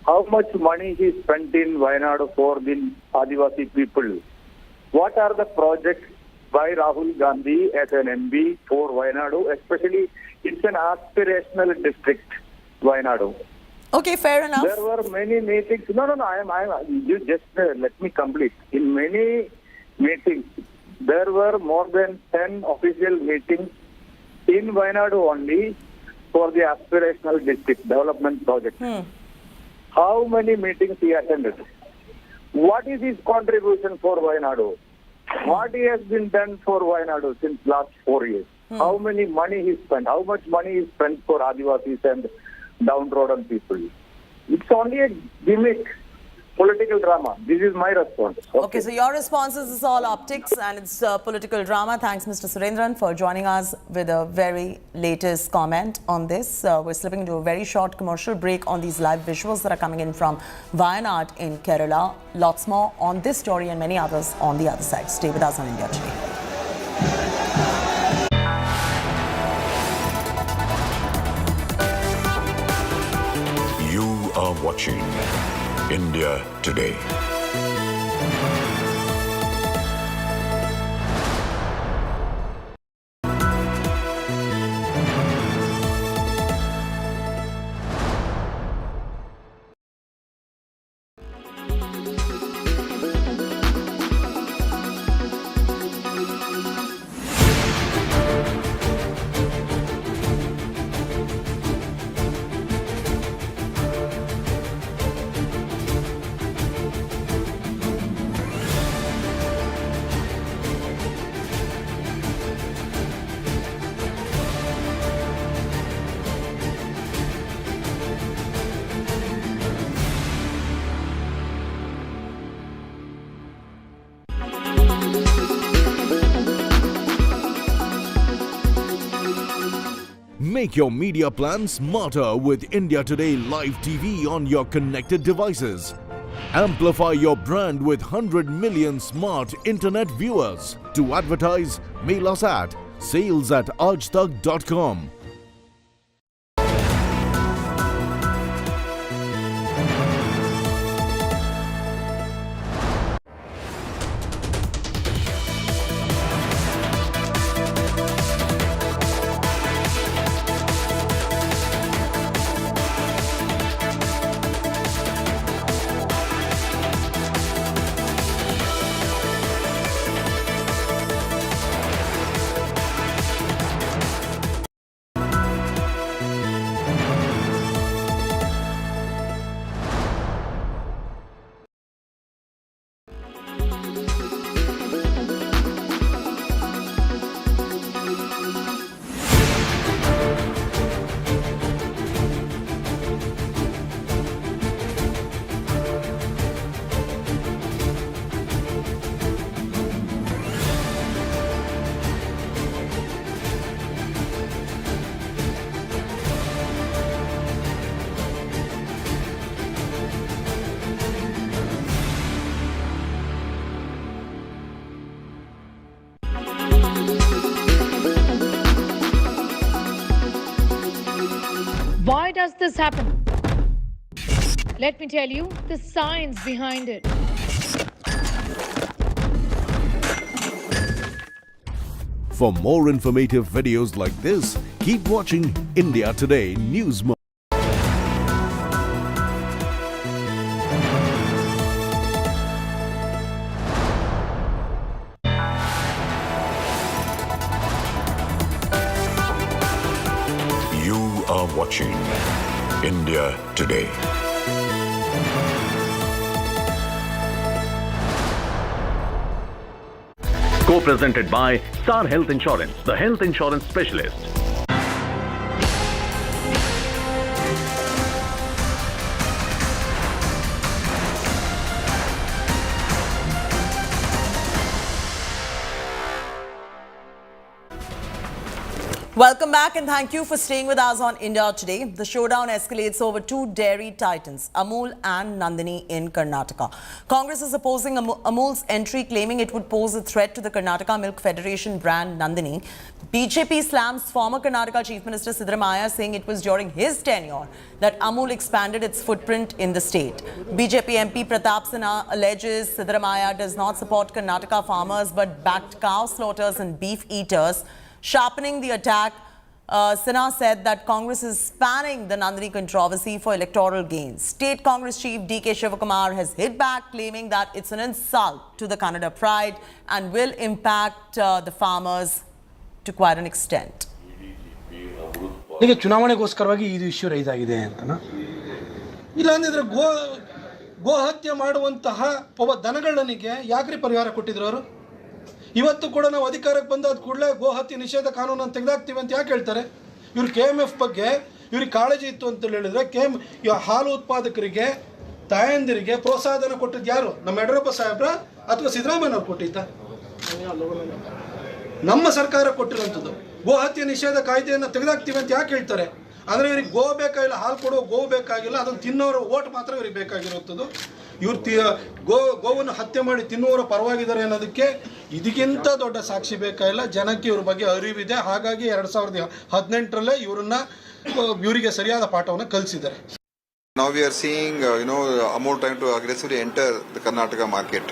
How much money he spent in Wayanad for the Adivasi people? What are the projects by Rahul Gandhi as an MP for Wayanad, especially it's an aspirational district, Wayanad. Okay, fair enough. There were many meetings. You just let me complete. In many meetings, there were more than 10 official meetings in Wayanad only for the aspirational district development project. How many meetings he attended? What is his contribution for Wayanad? What he has been done for Wayanad since last 4 years? How many money he spent? How much money he spent for Adivasis and downtrodden people? It's only a gimmick, political drama. This is my response. Okay, so your response is it's all optics and it's political drama. Thanks, Mr. Surendran, for joining us with a very latest comment on this. We're slipping into a very short commercial break on these live visuals that are coming in from Wayanad in Kerala. Lots more on this story and many others on the other side. Stay with us on India Today. You are watching India Today. Make your media plan smarter with India Today Live TV on your connected devices. Amplify your brand with 100 million smart internet viewers. To advertise, mail us at sales@aajtak.com. Why does this happen? Let me tell you the science behind it. For more informative videos like this, keep watching India Today News Mo. You are watching India Today. Co-presented by Star Health Insurance, the health insurance specialist. Welcome back and thank you for staying with us on India Today. The showdown escalates over two dairy titans, Amul and Nandini in Karnataka. Congress is opposing Amul's entry, claiming it would pose a threat to the Karnataka Milk Federation brand Nandini. BJP slams former Karnataka Chief Minister Sitaraman, saying it was during his tenure that Amul expanded its footprint in the state. BJP MP Pratap Sinha alleges Sitaraman does not support Karnataka farmers but backed cow slaughters and beef eaters. Sharpening the attack, Sinha said that Congress is spanning the Nandini controversy for electoral gains. State Congress Chief DK Shivakumar has hit back, claiming that it's an insult to the Kannada pride and will impact the farmers to quite an extent. ಈಗ ಚುನಾವಣೆಗೋಸ್ಕರವಾಗಿ ಇದು issue rice ಆಗಿದೆ ಅಂತನಾ ಇಲ್ಲಾಂದಿದ್ರೆ ಗೋ ಹತ್ಯೆ ಮಾಡುವಂತಹ ಒಬ್ಬ ದನಗಳನಿಗೆ ಯಾಕ್ರಿ ಪರಿಹಾರ ಕೊಟ್ಟಿದ್ರು ಅವರು ಇವತ್ತು ಕೂಡ ನಾವು ಅಧಿಕಾರಕ್ಕೆ ಬಂದಾದ ಕೂಡಲೇ ಗೋ ಹತ್ಯೆ ನಿಷೇಧ ಕಾನೂನನ್ನು ತೆಗೆದಾಕ್ತೀವಿ ಅಂತ ಯಾಕೆ ಹೇಳ್ತಾರೆ ಇವರು KMF ಬಗ್ಗೆ ಇವ್ರಿಗೆ ಕಾಳಜಿ ಇತ್ತು ಅಂತ ಹೇಳಿದ್ರೆ ಹಾಲು ಉತ್ಪಾದಕರಿಗೆ ತಾಯಂದಿರಿಗೆ ಪ್ರೋತ್ಸಾಹನ ಕೊಟ್ಟಿದ್ದು ಯಾರು ನಮ್ಮ ಯಡಿಯೂರಪ್ಪ ಸಾಹೇಬ್ರ ಅಥವಾ ಸಿದ್ದರಾಮಯ್ಯ ಅವರು ಕೊಟ್ಟಿದ್ದ ನಮ್ಮ ಸರ್ಕಾರ ಕೊಟ್ಟಿರುವಂಥದ್ದು ಗೋ ಹತ್ಯೆ ನಿಷೇಧ ಕಾಯ್ದೆಯನ್ನು ತೆಗೆದಾಕ್ತೀವಿ ಅಂತ ಯಾಕೆ ಹೇಳ್ತಾರೆ ಅಂದರೆ ಇವ್ರಿಗೆ ಗೋ ಬೇಕಾಗಿಲ್ಲ ಹಾಲು ಕೊಡೋ ಗೋ ಬೇಕಾಗಿಲ್ಲ ಅದನ್ನು ತಿನ್ನೋರ ಓಟ್ ಮಾತ್ರ ಇವ್ರಿಗೆ ಬೇಕಾಗಿರುವಂಥದ್ದು ಇವ್ರು ಗೋವನ್ನು ಹತ್ಯೆ ಮಾಡಿ ತಿನ್ನುವವರ ಪರವಾಗಿದ್ದಾರೆ ಅನ್ನೋದಕ್ಕೆ ಇದಕ್ಕಿಂತ ದೊಡ್ಡ ಸಾಕ್ಷಿ ಬೇಕಾಗಿಲ್ಲ ಜನಕ್ಕೆ ಇವ್ರ ಬಗ್ಗೆ ಅರಿವಿದೆ ಹಾಗಾಗಿ 2018ರಲ್ಲೇ ಇವರಿಗೆ ಸರಿಯಾದ ಪಾಠವನ್ನು ಕಲಿಸಿದ್ದಾರೆ. Now we are seeing Amul trying to aggressively enter the Karnataka market,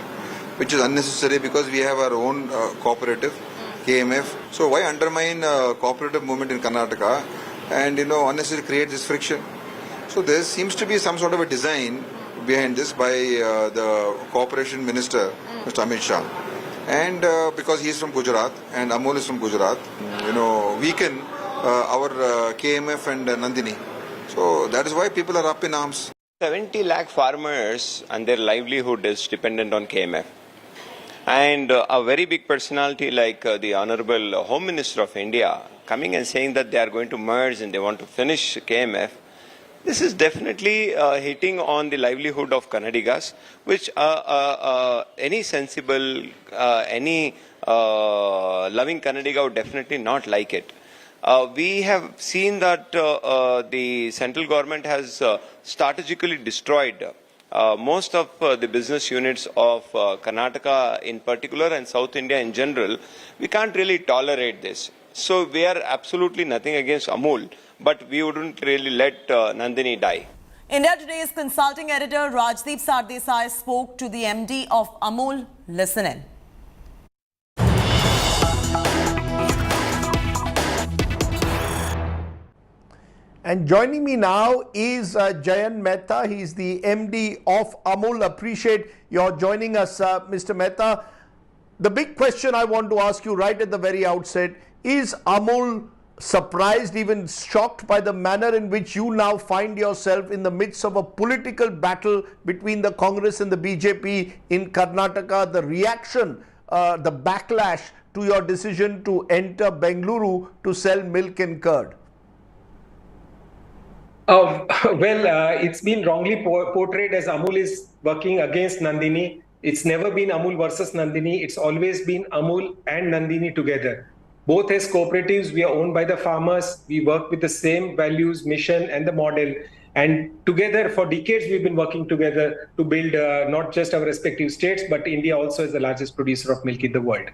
which is unnecessary because we have our own cooperative KMF. So why undermine cooperative movement in Karnataka and unnecessarily create this friction? So there seems to be some sort of a design behind this by the Cooperation Minister, Mr. Amit Shah. And because he is from Gujarat and Amul is from Gujarat, weaken our KMF and Nandini. So that is why people are up in arms. 70 lakh farmers and their livelihood is dependent on KMF. And a very big personality like the Honorable Home Minister of India coming and saying that they are going to merge and they want to finish KMF, this is definitely hitting on the livelihood of Kannadigas, which any sensible, any loving Kannadiga would definitely not like it. We have seen that the central government has strategically destroyed most of the business units of Karnataka in particular and South India in general. We can't really tolerate this. So we are absolutely nothing against Amul, but we wouldn't really let Nandini die. India Today's consulting editor Rajdeep Sardesai spoke to the MD of Amul. Listen in. And joining me now is Jayant Mehta. He's the MD of Amul. Appreciate your joining us, Mr. Mehta. The big question I want to ask you right at the very outset, is Amul surprised, even shocked by the manner in which you now find yourself in the midst of a political battle between the Congress and the BJP in Karnataka? The reaction, the backlash to your decision to enter Bengaluru to sell milk and curd? It's been wrongly portrayed as Amul is working against Nandini. It's never been Amul versus Nandini. It's always been Amul and Nandini together. Both as cooperatives, we are owned by the farmers. We work with the same values, mission, and the model. And together, for decades, we've been working together to build not just our respective states, but India also is the largest producer of milk in the world.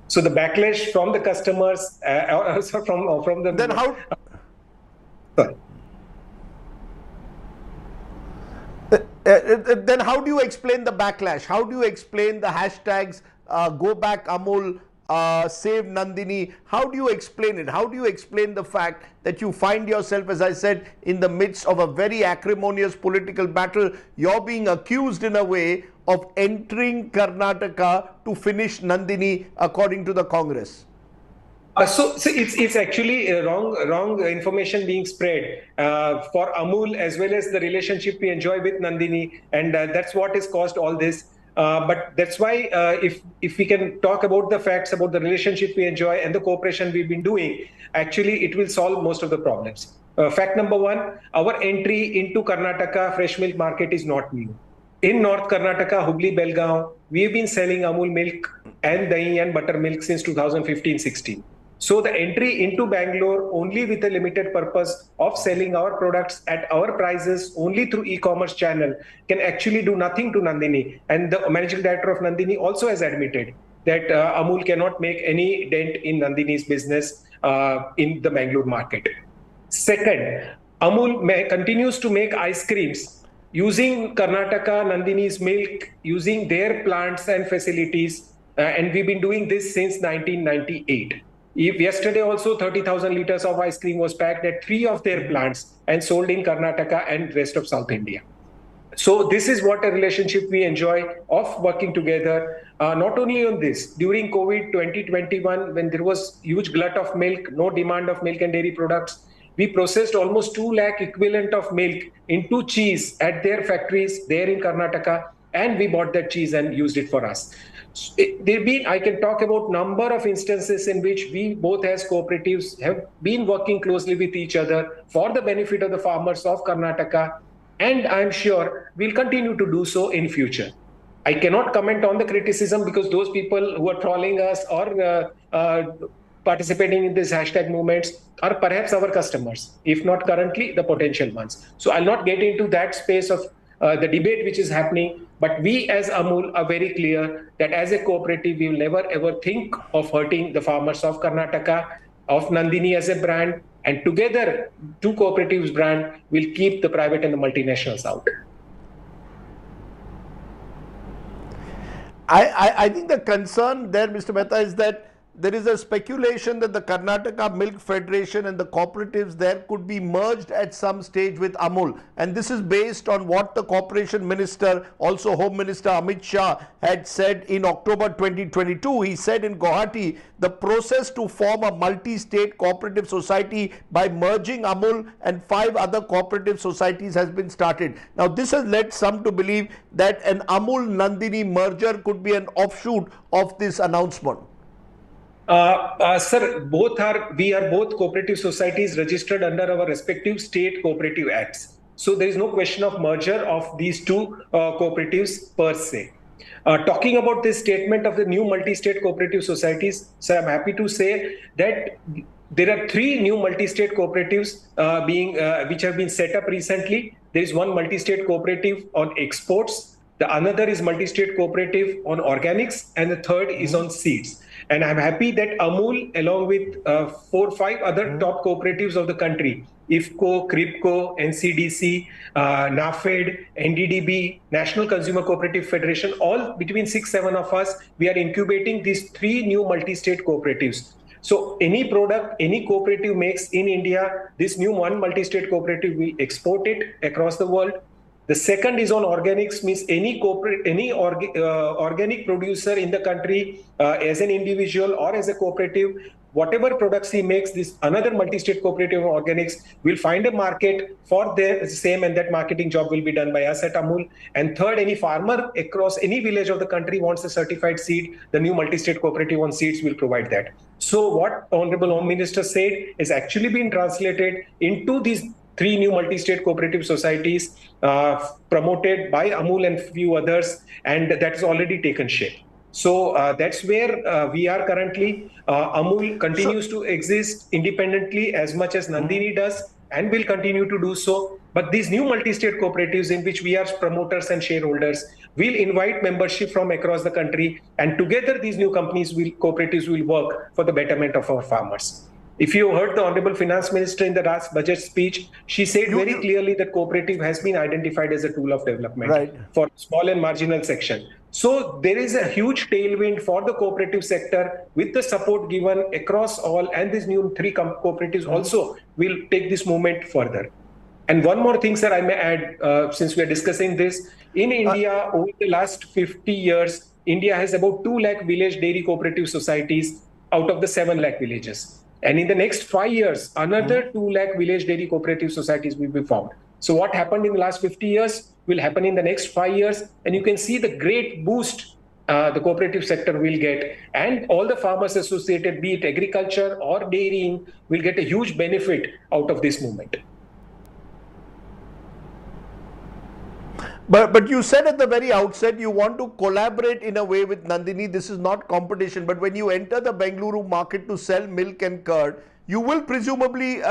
So the backlash from the customers, also from the... Then how... Sorry. Then how do you explain the backlash? How do you explain the hashtags go back Amul, save Nandini? How do you explain it? How do you explain the fact that you find yourself, as I said, in the midst of a very acrimonious political battle? You're being accused in a way of entering Karnataka to finish Nandini according to the Congress. So it's actually wrong information being spread for Amul, as well as the relationship we enjoy with Nandini, and that's what has caused all this. But that's why if we can talk about the facts about the relationship we enjoy and the cooperation we've been doing, actually it will solve most of the problems. Fact number one, our entry into Karnataka fresh milk market is not new. In North Karnataka, Hubli, Belgaum, we've been selling Amul milk and dahi and buttermilk since 2015-16. So the entry into Bangalore only with a limited purpose of selling our products at our prices only through e-commerce channel can actually do nothing to Nandini. And the managing director of Nandini also has admitted that Amul cannot make any dent in Nandini's business in the Bangalore market. Second, Amul continues to make ice creams using Karnataka Nandini's milk, using their plants and facilities. And we've been doing this since 1998. Yesterday also 30,000 liters of ice cream was packed at 3 of their plants and sold in Karnataka and rest of South India. So this is what a relationship we enjoy of working together. Not only on this, during COVID 2021, when there was huge glut of milk, no demand of milk and dairy products, we processed almost 2 lakh equivalent of milk into cheese at their factories there in Karnataka, and we bought that cheese and used it for us. I can talk about number of instances in which we both as cooperatives have been working closely with each other for the benefit of the farmers of Karnataka, and I'm sure we'll continue to do so in future. I cannot comment on the criticism because those people who are trolling us or participating in these hashtag movements are perhaps our customers, if not currently, the potential ones. So I'll not get into that space of the debate which is happening. But we as Amul are very clear that as a cooperative, we will never ever think of hurting the farmers of Karnataka, of Nandini as a brand, and together, 2 cooperatives brand will keep the private and the multinationals out. I think the concern there, Mr. Mehta, is that there is a speculation that the Karnataka Milk Federation and the cooperatives there could be merged at some stage with Amul. And this is based on what the Corporation Minister, also Home Minister Amit Shah, had said in October 2022. He said in Guwahati, the process to form a multi-state cooperative society by merging Amul and 5 other cooperative societies has been started. Now, this has led some to believe that an Amul-Nandini merger could be an offshoot of this announcement. Sir, we are both cooperative societies registered under our respective state cooperative acts. So there is no question of merger of these 2 cooperatives per se. Talking about this statement of the new multi-state cooperative societies, sir, I'm happy to say that there are 3 new multi-state cooperatives which have been set up recently. There is one multi-state cooperative on exports, the another is multi-state cooperative on organics, and the third is on seeds. And I'm happy that Amul, along with 4 or 5 other top cooperatives of the country, IFCO, CRIPCO, NCDC, NAFED, NDDB, National Consumer Cooperative Federation, all between 6-7 of us, we are incubating these 3 new multi-state cooperatives. So any product, any cooperative makes in India, this new one multi-state cooperative will export it across the world. The second is on organics, means any organic producer in the country, as an individual or as a cooperative, whatever products he makes, this another multi-state cooperative of organics will find a market for the same, and that marketing job will be done by us at Amul. And third, any farmer across any village of the country wants a certified seed, the new multi-state cooperative on seeds will provide that. So what Honorable Home Minister said is actually being translated into these 3 new multi-state cooperative societies promoted by Amul and few others, and that has already taken shape. So that's where we are currently. Amul continues to exist independently as much as Nandini does, and will continue to do so. But these new multi-state cooperatives, in which we are promoters and shareholders, will invite membership from across the country, and together these new cooperatives will work for the betterment of our farmers. If you heard the Honorable Finance Minister in the last budget speech, she said very clearly that cooperative has been identified as a tool of development for small and marginal section. So there is a huge tailwind for the cooperative sector with the support given across all, and these new 3 cooperatives also will take this movement further. And one more thing, sir, I may add, since we are discussing this, in India, over the last 50 years, India has about 2 lakh village dairy cooperative societies out of the 7 lakh villages. And in the next 5 years, another 2 lakh village dairy cooperative societies will be formed. So what happened in the last 50 years will happen in the next 5 years. And you can see the great boost the cooperative sector will get. And all the farmers associated, be it agriculture or dairying, will get a huge benefit out of this movement. But you said at the very outset you want to collaborate in a way with Nandini. This is not competition. But when you enter the Bengaluru market to sell milk and curd, you will presumably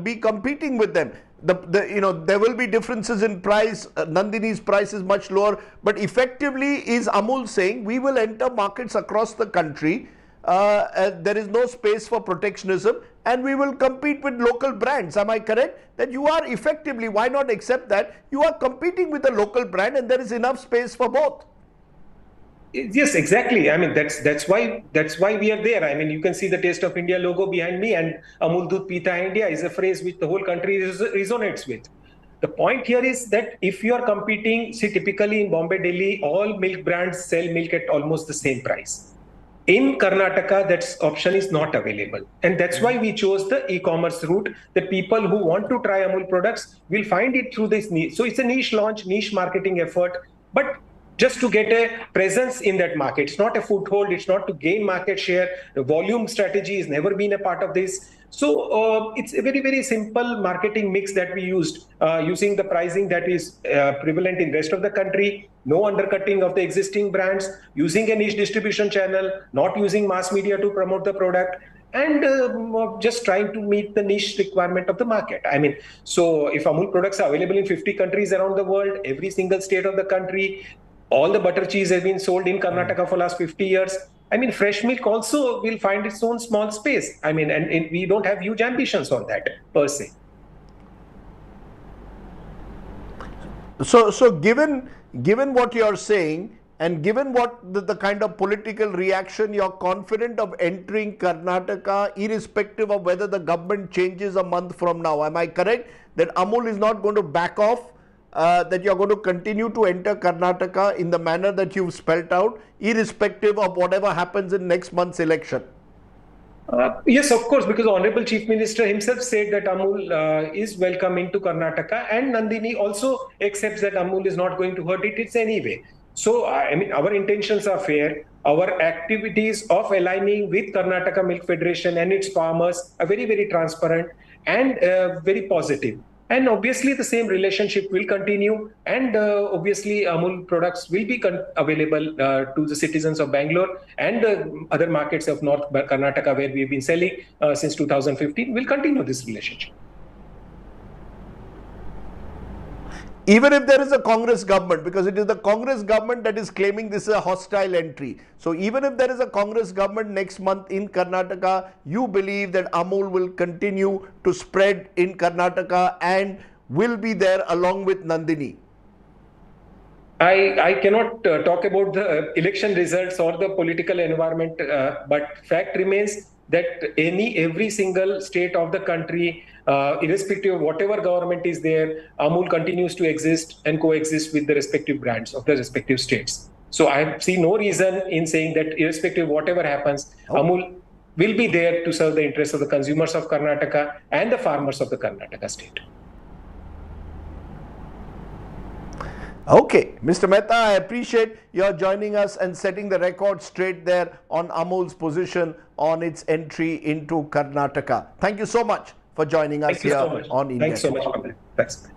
be competing with them. There will be differences in price. Nandini's price is much lower. But effectively, is Amul saying we will enter markets across the country? There is no space for protectionism, and we will compete with local brands. Am I correct? That you are effectively, why not accept that you are competing with a local brand and there is enough space for both? Yes, exactly. I mean, that's why we are there. I mean, you can see the Taste of India logo behind me, and Amul Doodh Pita hai India is a phrase which the whole country resonates with. The point here is that if you are competing, see, typically in Bombay, Delhi, all milk brands sell milk at almost the same price. In Karnataka, that option is not available. And that's why we chose the e-commerce route, that people who want to try Amul products will find it through this niche. So it's a niche launch, niche marketing effort, but just to get a presence in that market. It's not a foothold, it's not to gain market share. The volume strategy has never been a part of this. So it's a very, very simple marketing mix that we used, using the pricing that is prevalent in rest of the country, no undercutting of the existing brands, using a niche distribution channel, not using mass media to promote the product, and just trying to meet the niche requirement of the market. I mean, so if Amul products are available in 50 countries around the world, every single state of the country, all the butter cheese has been sold in Karnataka for last 50 years. I mean, fresh milk also will find its own small space. I mean, and we don't have huge ambitions on that per se. So given what you're saying, and given what the kind of political reaction, you're confident of entering Karnataka irrespective of whether the government changes a month from now. Am I correct that Amul is not going to back off? That you're going to continue to enter Karnataka in the manner that you've spelt out, irrespective of whatever happens in next month's election? Yes, of course, because the Honorable Chief Minister himself said that Amul is welcome into Karnataka, and Nandini also accepts that Amul is not going to hurt it anyway. So, I mean, our intentions are fair. Our activities of aligning with Karnataka Milk Federation and its farmers are very, very transparent and very positive. And obviously, the same relationship will continue. And obviously, Amul products will be available to the citizens of Bangalore and other markets of North Karnataka, where we've been selling since 2015. We'll continue this relationship. Even if there is a Congress government, because it is the Congress government that is claiming this is a hostile entry. So even if there is a Congress government next month in Karnataka, you believe that Amul will continue to spread in Karnataka and will be there along with Nandini? I cannot talk about the election results or the political environment, but fact remains that every single state of the country, irrespective of whatever government is there, Amul continues to exist and coexist with the respective brands of the respective states. So I see no reason in saying that irrespective of whatever happens, Amul will be there to serve the interests of the consumers of Karnataka and the farmers of the Karnataka state. Okay, Mr. Mehta, I appreciate your joining us and setting the record straight there on Amul's position on its entry into Karnataka. Thank you so much for joining us here on India. Thanks so much for that. Thanks.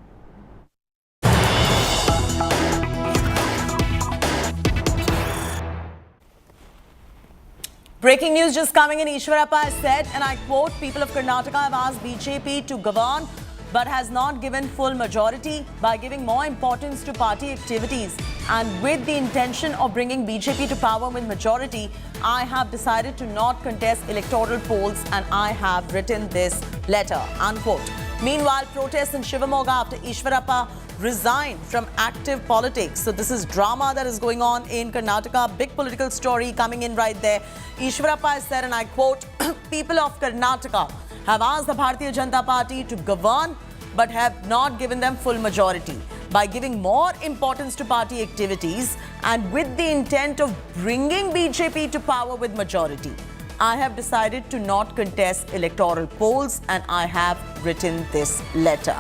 Breaking news just coming in. Ishwarappa has said, and I quote, people of Karnataka have asked BJP to govern but has not given full majority by giving more importance to party activities. And with the intention of bringing BJP to power with majority, I have decided to not contest electoral polls and I have written this letter, unquote. Meanwhile, protests in Shivakumar after Ishwarappa resigned from active politics. So this is drama that is going on in Karnataka. Big political story coming in right there. Ishwarappa has said, and I quote, people of Karnataka have asked the Bharatiya Janata Party to govern but have not given them full majority by giving more importance to party activities and with the intent of bringing BJP to power with majority. I have decided to not contest electoral polls and I have written this letter.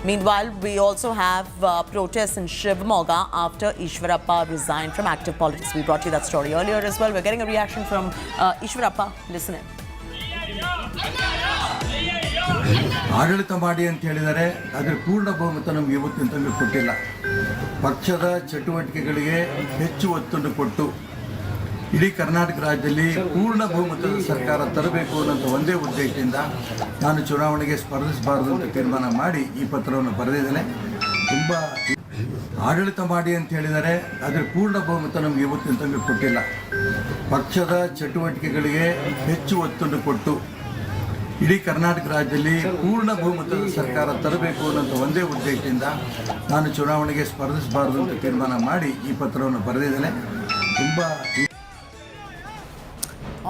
Meanwhile, we also have protests in Shivakumar after Ishwarappa resigned from active politics. We brought you that story earlier as well. We're getting a reaction from Ishwarappa. Listen in. ಆಡಳಿತ ಮಾಡಿ ಅಂತ ಹೇಳಿದರೆ ಅದರ ಪೂರ್ಣ ಬಹುಮತ ನಮಗೆ ಇವತ್ತಿನ ತನಕ ಕೊಟ್ಟಿಲ್ಲ. ಪಕ್ಷದ ಚಟುವಟಿಕೆಗಳಿಗೆ ಹೆಚ್ಚು ಒತ್ತನ್ನು ಕೊಟ್ಟು ಇಡೀ ಕರ್ನಾಟಕ ರಾಜ್ಯದಲ್ಲಿ ಪೂರ್ಣ ಬಹುಮತದ ಸರ್ಕಾರ ತರಬೇಕು ಅನ್ನೋ ಒಂದೇ ಉದ್ದೇಶದಿಂದ ನಾನು ಚುನಾವಣೆಗೆ ಸ್ಪರ್ಧಿಸಬಾರದು ಅಂತ ತೀರ್ಮಾನ ಮಾಡಿ ಈ ಪತ್ರವನ್ನು ಬರೆದಿದ್ದೇನೆ. ತುಂಬ ಆಡಳಿತ ಮಾಡಿ ಅಂತ ಹೇಳಿದರೆ ಅದರ ಪೂರ್ಣ ಬಹುಮತ ನಮಗೆ ಇವತ್ತಿನ ತನಕ ಕೊಟ್ಟಿಲ್ಲ. ಪಕ್ಷದ ಚಟುವಟಿಕೆಗಳಿಗೆ ಹೆಚ್ಚು ಒತ್ತನ್ನು ಕೊಟ್ಟು ಇಡೀ ಕರ್ನಾಟಕ ರಾಜ್ಯದಲ್ಲಿ ಪೂರ್ಣ ಬಹುಮತದ ಸರ್ಕಾರ ತರಬೇಕು ಅನ್ನೋ ಒಂದೇ ಉದ್ದೇಶದಿಂದ ನಾನು ಚುನಾವಣೆಗೆ ಸ್ಪರ್ಧಿಸಬಾರದು ಅಂತ ತೀರ್ಮಾನ ಮಾಡಿ ಈ ಪತ್ರವನ್ನು ಬರೆದಿದ್ದೇನೆ.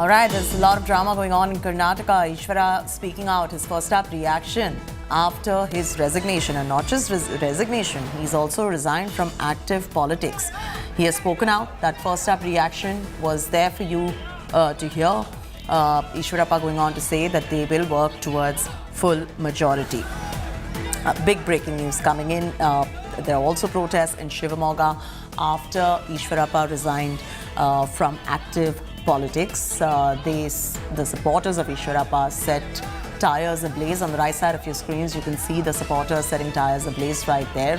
All right, there's a lot of drama going on in Karnataka. Ishwara speaking out his first up reaction after his resignation, and not just resignation, he's also resigned from active politics. He has spoken out. That first up reaction was there for you to hear. Ishwarappa going on to say that they will work towards full majority. Big breaking news coming in. There are also protests in Shivakumar after Ishwarappa resigned from active politics. The supporters of Ishwarappa set tires ablaze. On the right side of your screens, you can see the supporters setting tires ablaze right there.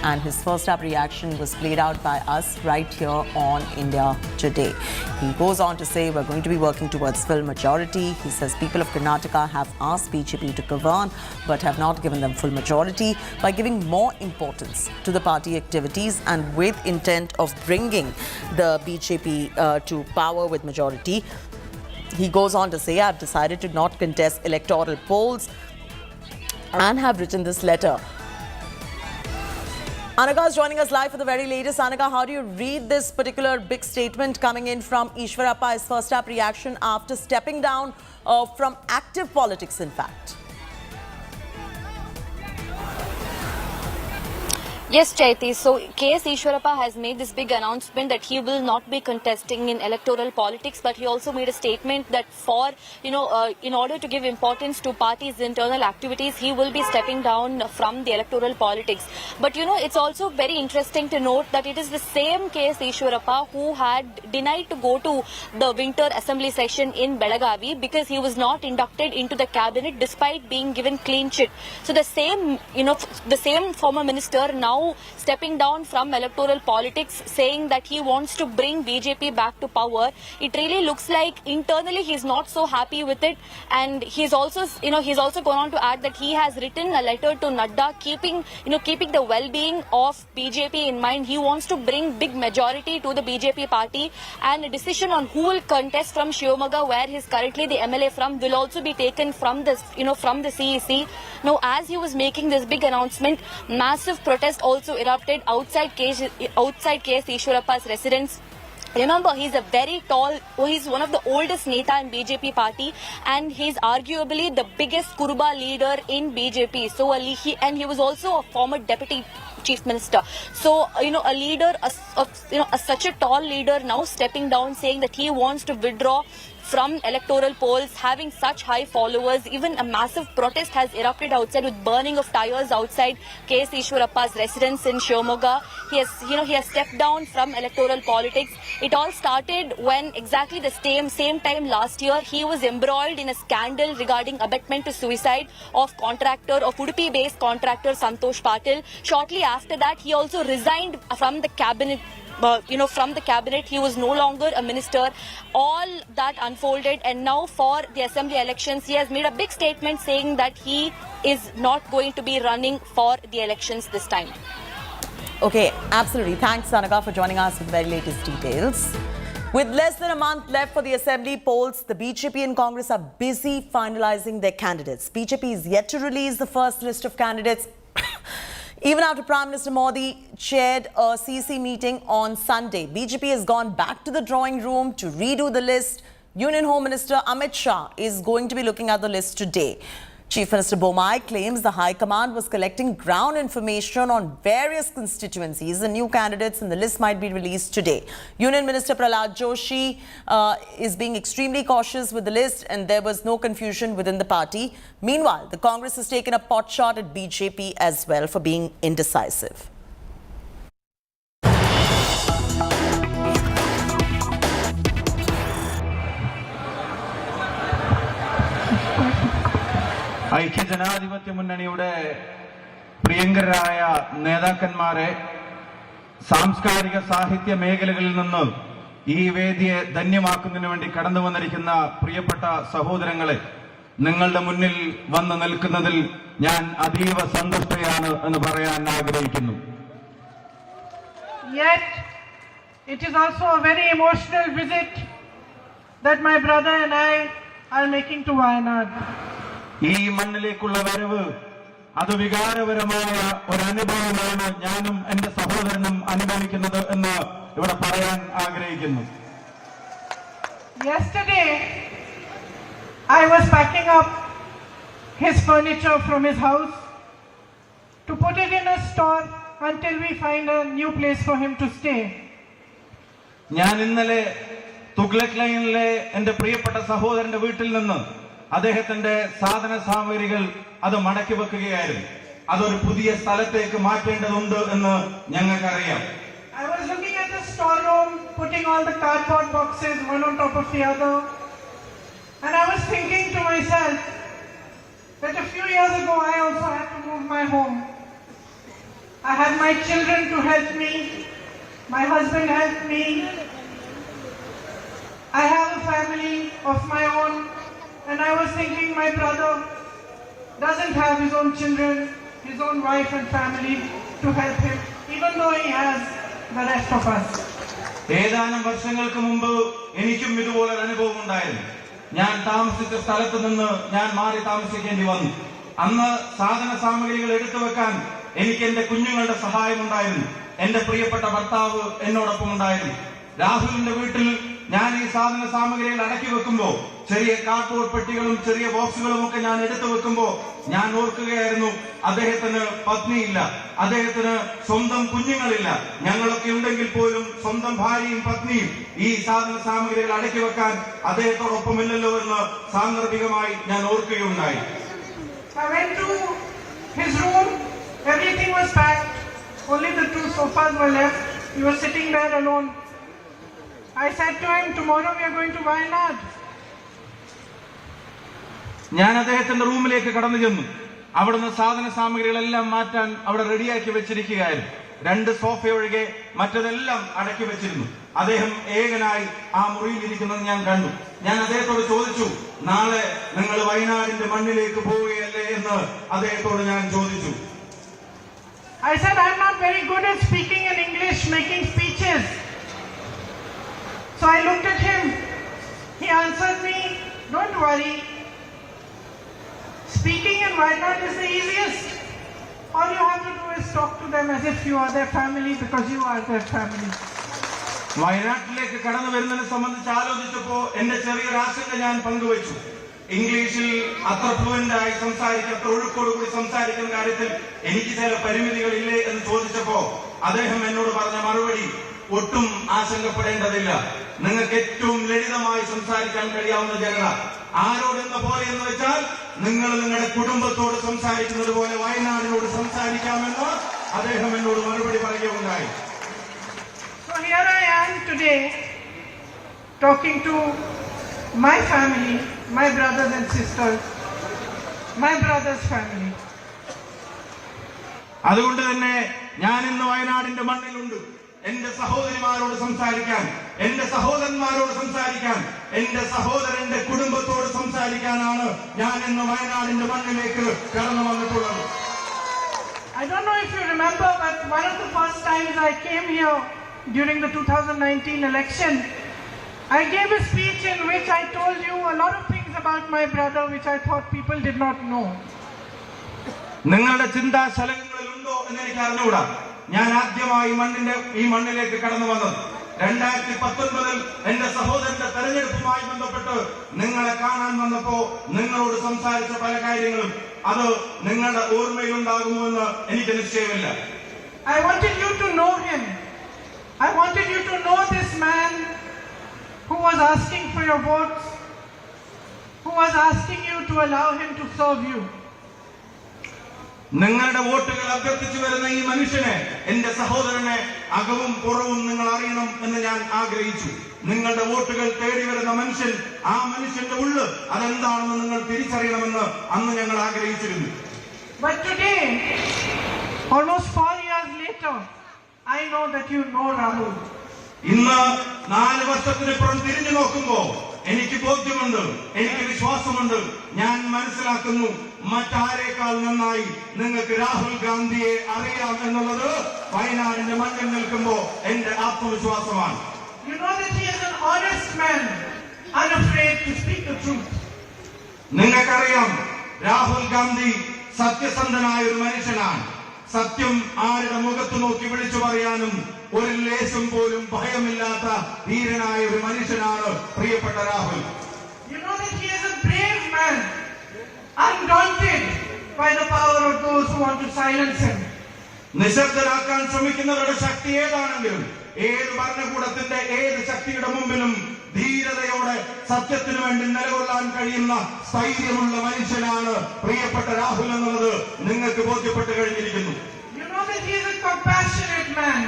And his first up reaction was played out by us right here on India Today. He goes on to say, we're going to be working towards full majority. He says people of Karnataka have asked BJP to govern but have not given them full majority by giving more importance to the party activities and with intent of bringing the BJP to power with majority. He goes on to say, I've decided to not contest electoral polls and have written this letter. Anika is joining us live for the very latest. Anika, how do you read this particular big statement coming in from Ishwarappa, his first up reaction after stepping down from active politics, in fact? Yes, Chaiti. So, K.S. Ishwarappa has made this big announcement that he will not be contesting in electoral politics, but he also made a statement that for, in order to give importance to parties' internal activities, he will be stepping down from the electoral politics. But, it's also very interesting to note that it is the same K.S. Ishwarappa who had denied to go to the winter assembly session in Belagavi because he was not inducted into the cabinet despite being given clean chit. So, the same former minister now now stepping down from electoral politics, saying that he wants to bring BJP back to power. It really looks like internally he's not so happy with it, and he's also gone on to add that he has written a letter to Nadda, keeping the well-being of BJP in mind. He wants to bring big majority to the BJP party, and a decision on who will contest from Shivakumar, where he's currently the MLA from, will also be taken from the CEC. Now, as he was making this big announcement, massive protest also erupted outside KS Ishwarappa's residence. Remember, he's one of the oldest Neta in BJP party, and he's arguably the biggest Kuruba leader in BJP. So, he was also a former deputy chief minister. So, a leader, such a tall leader now stepping down, saying that he wants to withdraw from electoral polls, having such high followers. Even a massive protest has erupted outside with burning of tires outside KS Ishwarappa's residence in Shivamoga. He has stepped down from electoral politics. It all started when exactly the same time last year he was embroiled in a scandal regarding abetment to suicide of Udupi-based contractor Santosh Patil. Shortly after that, he also resigned from the cabinet. He was no longer a minister. All that unfolded, and now for the assembly elections, he has made a big statement saying that he is not going to be running for the elections this time. Okay, absolutely. Thanks, Sanaka, for joining us with the very latest details. With less than a month left for the assembly polls, the BJP and Congress are busy finalizing their candidates. BJP is yet to release the first list of candidates. Even after Prime Minister Modi chaired a CC meeting on Sunday, BJP has gone back to the drawing room to redo the list. Union Home Minister Amit Shah is going to be looking at the list today. Chief Minister Bomai claims the High Command was collecting ground information on various constituencies. The new candidates in the list might be released today. Union Minister Prahlad Joshi is being extremely cautious with the list, and there was no confusion within the party. Meanwhile, the Congress has taken a pot shot at BJP as well for being indecisive. ഐക്യജനാധിപത്യ മുന്നണിയുടെ പ്രിയങ്കരായ നേതാക്കന്മാരെ സാംസ്കാരിക സാഹിത്യ മേഖലകളിൽ നിന്ന് ഈ വേദിയെ ധന്യമാക്കുന്നതിന് വേണ്ടി കടന്നു വന്നിരിക്കുന്ന പ്രിയപ്പെട്ട സഹോദരങ്ങളെ, നിങ്ങളുടെ മുന്നിൽ വന്ന് നിൽക്കുന്നതിൽ ഞാൻ അതീവ സന്തുഷ്ടയാണ് എന്ന് പറയാൻ ആഗ്രഹിക്കുന്നു. Yet it is also a very emotional visit that my brother and I are making to Wayanad. ഈ മണ്ണിലേക്കുള്ള വരവ് അത് വികാരപരമായ ഒരു അനുഭവമാണ് ഞാനും എന്റെ സഹോദരനും അനുഭവിക്കുന്നത് എന്ന് ഇവിടെ പറയാൻ ആഗ്രഹിക്കുന്നു. Yesterday I was packing up his furniture from his house to put it in a store until we find a new place for him to stay. ഞാൻ ഇന്നലെ തുഗ്ലക് ലൈനിലെ എന്റെ പ്രിയപ്പെട്ട സഹോദരന്റെ വീട്ടിൽ നിന്ന് അദ്ദേഹത്തിന്റെ സാധന സാമഗ്രികൾ അത് മടക്കി വെക്കുകയായിരുന്നു. അതൊരു പുതിയ സ്ഥലത്തേക്ക് മാറ്റേണ്ടതുണ്ട് എന്ന് ഞങ്ങൾക്കറിയാം. I was looking at the storeroom, putting all the cardboard boxes one on top of the other, and I was thinking to myself that a few years ago I also had to move my home. I had my children to help me, my husband helped me. I have a family of my own. And I was thinking my brother doesn't have his own children, his own wife and family to help him, even though he has the rest of us. ഏതാനും വർഷങ്ങൾക്ക് മുമ്പ് എനിക്കും ഇതുപോലെ അനുഭവം ഉണ്ടായിരുന്നു. ഞാൻ താമസിച്ച സ്ഥലത്ത് നിന്ന് ഞാൻ മാറി താമസിക്കേണ്ടി വന്നു. അന്ന് സാധന സാമഗ്രികൾ എടുത്തു വെക്കാൻ എനിക്ക് എന്റെ കുഞ്ഞുങ്ങളുടെ സഹായം ഉണ്ടായിരുന്നു. എന്റെ പ്രിയപ്പെട്ട ഭർത്താവ് എന്നോടൊപ്പം ഉണ്ടായിരുന്നു. രാഹുലിന്റെ വീട്ടിൽ ഞാൻ ഈ സാധന സാമഗ്രികൾ അടക്കി വെക്കുമ്പോ, ചെറിയ കാർഡ്ബോർഡ് പെട്ടികളും ചെറിയ ബോക്സുകളും ഒക്കെ ഞാൻ എടുത്തു വെക്കുമ്പോ ഞാൻ ഓർക്കുകയായിരുന്നു, അദ്ദേഹത്തിന് പത്നിയില്ല, അദ്ദേഹത്തിന് സ്വന്തം കുഞ്ഞുങ്ങളില്ല. ഞങ്ങളൊക്കെ ഉണ്ടെങ്കിൽ പോലും സ്വന്തം ഭാര്യയും പത്നിയും ഈ സാധന സാമഗ്രികൾ അടക്കി വെക്കാൻ അദ്ദേഹത്തോടൊപ്പമില്ലല്ലോ എന്ന് സാന്ദർഭികമായി ഞാൻ ഓർക്കുകയുണ്ടായി. I went to his room, everything was packed, only the 2 sofas were left. He was sitting there alone. I said to him, tomorrow we are going to Wayanad. ഞാൻ അദ്ദേഹത്തിന്റെ റൂമിലേക്ക് കടന്നു ചെന്നു. അവിടുന്ന് സാധന സാമഗ്രികളെല്ലാം മാറ്റാൻ അവിടെ റെഡിയാക്കി വെച്ചിരിക്കുകയായിരുന്നു. 2 സോഫ ഒഴികെ മറ്റതെല്ലാം അടക്കി വെച്ചിരുന്നു. അദ്ദേഹം ഏകനായി ആ മുറിയിൽ ഇരിക്കുന്നത് ഞാൻ കണ്ടു. ഞാൻ അദ്ദേഹത്തോട് ചോദിച്ചു, നാളെ നിങ്ങൾ വയനാടിന്റെ മണ്ണിലേക്ക് പോവുകയല്ലേ എന്ന് അദ്ദേഹത്തോട് ഞാൻ ചോദിച്ചു. I said, I'm not very good at speaking in English, making speeches. So I looked at him. He answered me, don't worry. Speaking in Wayanad is the easiest. All you have to do is talk to them as if you are their family, because you are their family. വയനാട്ടിലേക്ക് കടന്നു വരുന്നതിനെ സംബന്ധിച്ച് ആലോചിച്ചപ്പോ എന്റെ ചെറിയൊരു ആശങ്ക ഞാൻ പങ്കുവച്ചു. ഇംഗ്ലീഷിൽ അത്ര ഫ്ലുവന്റ് ആയി സംസാരിക്കുക, അത്ര ഒഴുക്കോടുകൂടി സംസാരിക്കുന്ന കാര്യത്തിൽ എനിക്ക് ചില പരിമിതികളില്ലേ എന്ന് ചോദിച്ചപ്പോ അദ്ദേഹം എന്നോട് പറഞ്ഞ മറുപടി, ഒട്ടും ആശങ്കപ്പെടേണ്ടതില്ല. നിങ്ങൾക്ക് ഏറ്റവും ലളിതമായി സംസാരിക്കാൻ കഴിയാവുന്ന ജനത ആരോടെന്ന പോലെ എന്ന് വെച്ചാൽ നിങ്ങൾ നിങ്ങളുടെ കുടുംബത്തോട് സംസാരിക്കുന്നത് പോലെ വയനാടിനോട് സംസാരിക്കാമെന്ന് അദ്ദേഹം എന്നോട് മറുപടി പറയുകയുണ്ടായി. So here I am today talking to my family, my brothers and sisters, my brother's family. അതുകൊണ്ട് തന്നെ ഞാൻ ഇന്ന് വയനാടിന്റെ മണ്ണിലുണ്ട്. എന്റെ സഹോദരിമാരോട് സംസാരിക്കാൻ, എന്റെ സഹോദരന്മാരോട് സംസാരിക്കാൻ, എന്റെ സഹോദരന്റെ കുടുംബത്തോട് സംസാരിക്കാനാണ് ഞാൻ ഇന്ന് വയനാടിന്റെ മണ്ണിലേക്ക് കടന്നു വന്നിട്ടുള്ളത്. I don't know if you remember, but one of the first times I came here during the 2019 election, I gave a speech in which I told you a lot of things about my brother which I thought people did not know. നിങ്ങളുടെ ചിന്താശലകങ്ങളിൽ ഉണ്ടോ എന്ന് എനിക്ക് അറിഞ്ഞുകൂടാ. ഞാൻ ആദ്യമായി ഈ മണ്ണിലേക്ക് കടന്നു വന്നത് 2019 എന്റെ സഹോദരന്റെ തെരഞ്ഞെടുപ്പുമായി ബന്ധപ്പെട്ട് നിങ്ങളെ കാണാൻ വന്നപ്പോ നിങ്ങളോട് സംസാരിച്ച പല കാര്യങ്ങളും അത് നിങ്ങളുടെ ഓർമ്മയിലുണ്ടാകുമെന്ന് എനിക്ക് നിശ്ചയമില്ല. I wanted you to know him. I wanted you to know this man who was asking for your votes, who was asking you to allow him to serve you. നിങ്ങളുടെ വോട്ടുകൾ അഭ്യർത്ഥിച്ചു വരുന്ന ഈ മനുഷ്യനെ, എന്റെ സഹോദരനെ അകവും പുറവും നിങ്ങൾ അറിയണം എന്ന് ഞാൻ ആഗ്രഹിച്ചു. നിങ്ങളുടെ വോട്ടുകൾ തേടി വരുന്ന മനുഷ്യൻ, ആ മനുഷ്യന്റെ ഉള്ള് അതെന്താണെന്ന് നിങ്ങൾ തിരിച്ചറിയണമെന്ന് അന്ന് ഞങ്ങൾ ആഗ്രഹിച്ചിരുന്നു. But today, almost 4 years later, I know that you know Rahul. ഇന്ന് 4 വർഷത്തിനിപ്പുറം തിരിഞ്ഞു നോക്കുമ്പോ എനിക്ക് ബോധ്യമുണ്ട്, എനിക്ക് വിശ്വാസമുണ്ട്, ഞാൻ മനസ്സിലാക്കുന്നു മറ്റാരേക്കാൾ നന്നായി നിങ്ങൾക്ക് രാഹുൽ ഗാന്ധിയെ അറിയാം എന്നുള്ളത് വയനാടിന്റെ മണ്ണിൽ നിൽക്കുമ്പോ എന്റെ ആത്മവിശ്വാസമാണ്. You know that he is an honest man, unafraid to speak the truth. നിങ്ങൾക്കറിയാം രാഹുൽ ഗാന്ധി സത്യസന്ധനായ ഒരു മനുഷ്യനാണ്. സത്യം ആരുടെ മുഖത്ത് നോക്കി വിളിച്ചു പറയാനും ഒരു ലേശം പോലും ഭയമില്ലാത്ത ധീരനായ ഒരു മനുഷ്യനാണ് പ്രിയപ്പെട്ട Rahul. You know that he is a brave man, undaunted by the power of those who want to silence him. നിശബ്ദരാക്കാൻ ശ്രമിക്കുന്നവരുടെ ശക്തി ഏതാണെങ്കിലും, ഏത് ഭരണകൂടത്തിന്റെ ഏത് ശക്തിയുടെ മുമ്പിലും ധീരതയോടെ സത്യത്തിനു വേണ്ടി നിലകൊള്ളാൻ കഴിയുന്ന സ്ഥൈര്യമുള്ള മനുഷ്യനാണ് പ്രിയപ്പെട്ട രാഹുൽ എന്നുള്ളത് നിങ്ങൾക്ക് ബോധ്യപ്പെട്ട് കഴിഞ്ഞിരിക്കുന്നു. You know that he is a compassionate man,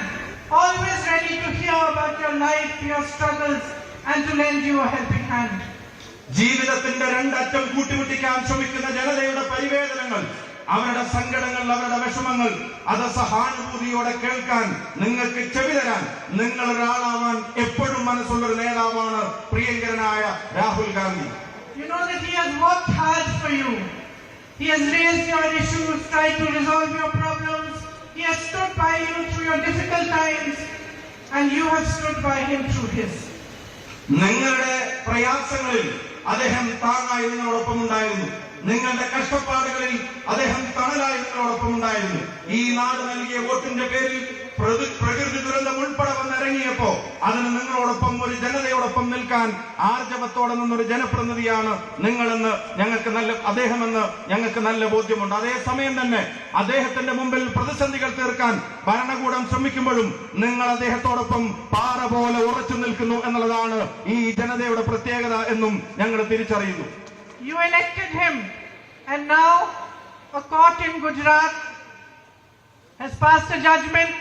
always ready to hear about your life, your struggles, and to lend you a helping hand. ജീവിതത്തിന്റെ രണ്ടറ്റം കൂട്ടിമുട്ടിക്കാൻ ശ്രമിക്കുന്ന ജനതയുടെ പരിവേദനങ്ങൾ, അവരുടെ സങ്കടങ്ങൾ, അവരുടെ വിഷമങ്ങൾ അത് സഹാനുഭൂതിയോടെ കേൾക്കാൻ, നിങ്ങൾക്ക് ചെവി തരാൻ നിങ്ങൾ ഒരാളാവാൻ എപ്പോഴും മനസ്സുള്ളൊരു നേതാവാണ് പ്രിയങ്കരനായ Rahul Gandhi. You know that he has worked hard for you. He has raised your issues, tried to resolve your problems. He has stood by you through your difficult times, and you have stood by him through his. നിങ്ങളുടെ പ്രയാസങ്ങളിൽ അദ്ദേഹം താങ്ങായി നിങ്ങളോടൊപ്പം ഉണ്ടായിരുന്നു. നിങ്ങളുടെ കഷ്ടപ്പാടുകളിൽ അദ്ദേഹം തണലായി നിങ്ങളോടൊപ്പം ഉണ്ടായിരുന്നു. ഈ നാട് നൽകിയ വോട്ടിന്റെ പേരിൽ പ്രകൃതി ദുരന്തം ഉൾപ്പെടെ വന്നിറങ്ങിയപ്പോ അതിന് നിങ്ങളോടൊപ്പം ഒരു ജനതയോടൊപ്പം നിൽക്കാൻ ആർജവത്തോടെ നിന്നൊരു ജനപ്രതിനിധിയാണ് നിങ്ങളെന്ന് അദ്ദേഹമെന്ന് ഞങ്ങൾക്ക് നല്ല ബോധ്യമുണ്ട്. അതേസമയം തന്നെ അദ്ദേഹത്തിന്റെ മുമ്പിൽ പ്രതിസന്ധികൾ തീർക്കാൻ ഭരണകൂടം ശ്രമിക്കുമ്പോഴും നിങ്ങൾ അദ്ദേഹത്തോടൊപ്പം പാറ പോലെ ഉറച്ചു നിൽക്കുന്നു എന്നുള്ളതാണ് ഈ ജനതയുടെ പ്രത്യേകത എന്നും ഞങ്ങൾ തിരിച്ചറിയുന്നു. You elected him, and now a court in Gujarat has passed a judgment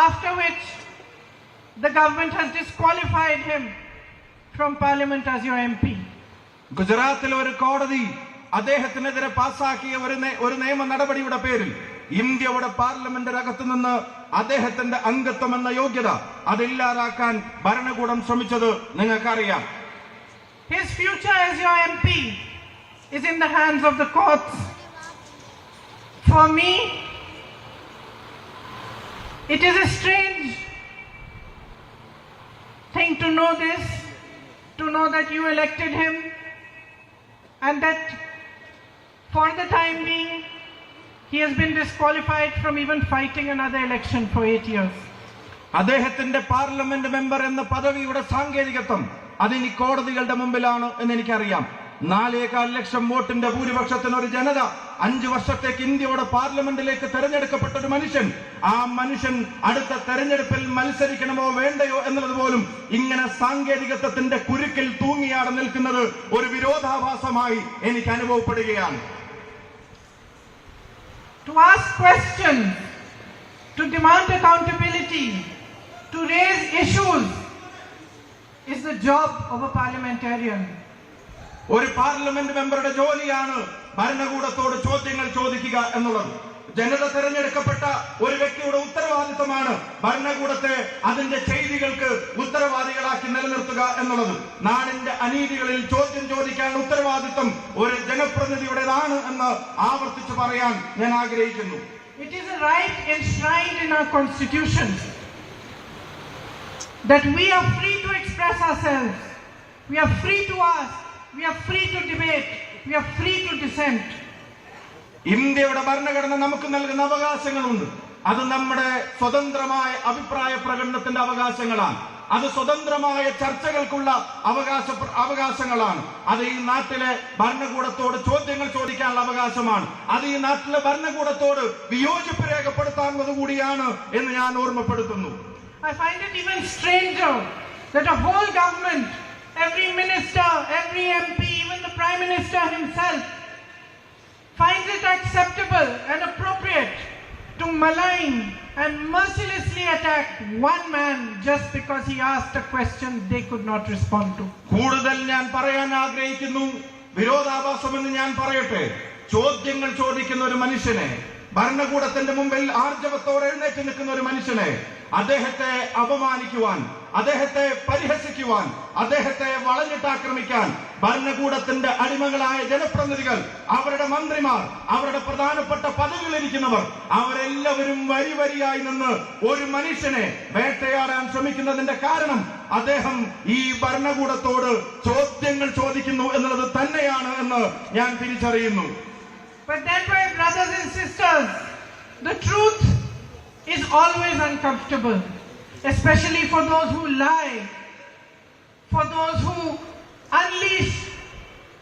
after which the government has disqualified him from parliament as your MP. ഗുജറാത്തിലെ ഒരു കോടതി അദ്ദേഹത്തിനെതിരെ പാസാക്കിയ ഒരു നിയമ നടപടിയുടെ പേരിൽ ഇന്ത്യയുടെ പാർലമെന്റിനകത്ത് നിന്ന് അദ്ദേഹത്തിന്റെ അംഗത്വം എന്ന യോഗ്യത അതില്ലാതാക്കാൻ ഭരണകൂടം ശ്രമിച്ചത് നിങ്ങൾക്കറിയാം. His future as your MP is in the hands of the courts. For me, it is a strange thing to know this, to know that you elected him and that for the time being he has been disqualified from even fighting another election for 8 years. അദ്ദേഹത്തിന്റെ parliament member എന്ന പദവിയുടെ സാങ്കേതികത്വം അതിനി കോടതികളുടെ മുമ്പിലാണ് എന്ന് എനിക്കറിയാം. 4.25 ലക്ഷം വോട്ടിന്റെ ഭൂരിപക്ഷത്തിന് ഒരു ജനത 5 വർഷത്തേക്ക് ഇന്ത്യയുടെ പാർലമെന്റിലേക്ക് തെരഞ്ഞെടുക്കപ്പെട്ട ഒരു മനുഷ്യൻ, ആ മനുഷ്യൻ അടുത്ത തെരഞ്ഞെടുപ്പിൽ മത്സരിക്കണമോ വേണ്ടയോ എന്നുള്ളത് പോലും ഇങ്ങനെ സാങ്കേതികത്വത്തിന്റെ കുരുക്കിൽ തൂങ്ങിയാടെ നിൽക്കുന്നത് ഒരു വിരോധാഭാസമായി എനിക്ക് അനുഭവപ്പെടുകയാണ്. To ask questions, to demand accountability, to raise issues is the job of a parliamentarian. ഒരു പാർലമെന്റ് മെമ്പറുടെ ജോലിയാണ് ഭരണകൂടത്തോട് ചോദ്യങ്ങൾ ചോദിക്കുക എന്നുള്ളത്. ജനത തെരഞ്ഞെടുക്കപ്പെട്ട ഒരു വ്യക്തിയുടെ ഉത്തരവാദിത്വമാണ് ഭരണകൂടത്തെ അതിന്റെ ചെയ്തികൾക്ക് ഉത്തരവാദികളാക്കി നിലനിർത്തുക എന്നുള്ളത്. നാടിന്റെ അനീതികളിൽ ചോദ്യം ചോദിക്കാൻ ഉത്തരവാദിത്വം ഒരു ജനപ്രതിനിധിയുടേതാണ് എന്ന് ആവർത്തിച്ച് പറയാൻ ഞാൻ ആഗ്രഹിക്കുന്നു. It is a right enshrined in our constitution that we are free to express ourselves, we are free to ask, we are free to debate, we are free to dissent. ഇന്ത്യയുടെ ഭരണഘടന നമുക്ക് നൽകുന്ന അവകാശങ്ങളുണ്ട്. അത് നമ്മുടെ സ്വതന്ത്രമായ അഭിപ്രായ പ്രകടനത്തിന്റെ അവകാശങ്ങളാണ്. അത് സ്വതന്ത്രമായ ചർച്ചകൾക്കുള്ള അവകാശങ്ങളാണ്. അത് ഈ നാട്ടിലെ ഭരണകൂടത്തോട് ചോദ്യങ്ങൾ ചോദിക്കാനുള്ള അവകാശമാണ്. അത് ഈ നാട്ടിലെ ഭരണകൂടത്തോട് വിയോജിപ്പ് രേഖപ്പെടുത്താവുന്നത് കൂടിയാണ് എന്ന് ഞാൻ ഓർമ്മപ്പെടുത്തുന്നു. I find it even stranger that a whole government, every minister, every MP, even the Prime Minister himself finds it acceptable and appropriate to malign and mercilessly attack one man just because he asked a question they could not respond to. കൂടുതൽ ഞാൻ പറയാൻ ആഗ്രഹിക്കുന്നു, വിരോധാഭാസമെന്ന് ഞാൻ പറയട്ടെ. ചോദ്യങ്ങൾ ചോദിക്കുന്ന ഒരു മനുഷ്യനെ, ഭരണകൂടത്തിന്റെ മുമ്പിൽ ആർജവത്തോടെ എഴുന്നേറ്റ് നിൽക്കുന്ന ഒരു മനുഷ്യനെ അദ്ദേഹത്തെ അപമാനിക്കുവാൻ, അദ്ദേഹത്തെ പരിഹസിക്കുവാൻ, അദ്ദേഹത്തെ വളഞ്ഞിട്ടാക്രമിക്കാൻ ഭരണകൂടത്തിന്റെ അടിമകളായ ജനപ്രതിനിധികൾ, അവരുടെ മന്ത്രിമാർ, അവരുടെ പ്രധാനപ്പെട്ട പദവികളിരിക്കുന്നവർ അവരെല്ലാവരും വരിയായി നിന്ന് ഒരു മനുഷ്യനെ വേട്ടയാടാൻ ശ്രമിക്കുന്നതിന്റെ കാരണം അദ്ദേഹം ഈ ഭരണകൂടത്തോട് ചോദ്യങ്ങൾ ചോദിക്കുന്നു എന്നുള്ളത് തന്നെയാണ് എന്ന് ഞാൻ തിരിച്ചറിയുന്നു. But that way, brothers and sisters, the truth is always uncomfortable, especially for those who lie, for those who unleash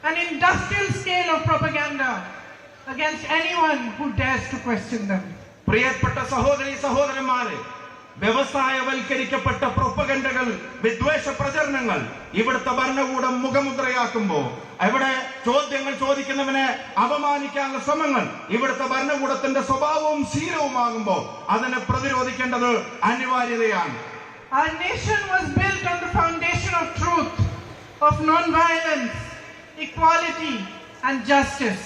an industrial scale of propaganda against anyone who dares to question them. പ്രിയപ്പെട്ട സഹോദരന്മാരെ, വ്യവസായവൽക്കരിക്കപ്പെട്ട പ്രൊപ്പഗൻഡകൾ, വിദ്വേഷ പ്രചരണങ്ങൾ ഇവിടുത്തെ ഭരണകൂടം മുഖമുദ്രയാക്കുമ്പോ, ഇവിടെ ചോദ്യങ്ങൾ ചോദിക്കുന്നവനെ അപമാനിക്കാനുള്ള ശ്രമങ്ങൾ ഇവിടുത്തെ ഭരണകൂടത്തിന്റെ സ്വഭാവവും ശീലവുമാകുമ്പോ അതിനെ പ്രതിരോധിക്കേണ്ടത് അനിവാര്യതയാണ്. Our nation was built on the foundation of truth, of non-violence, equality and justice.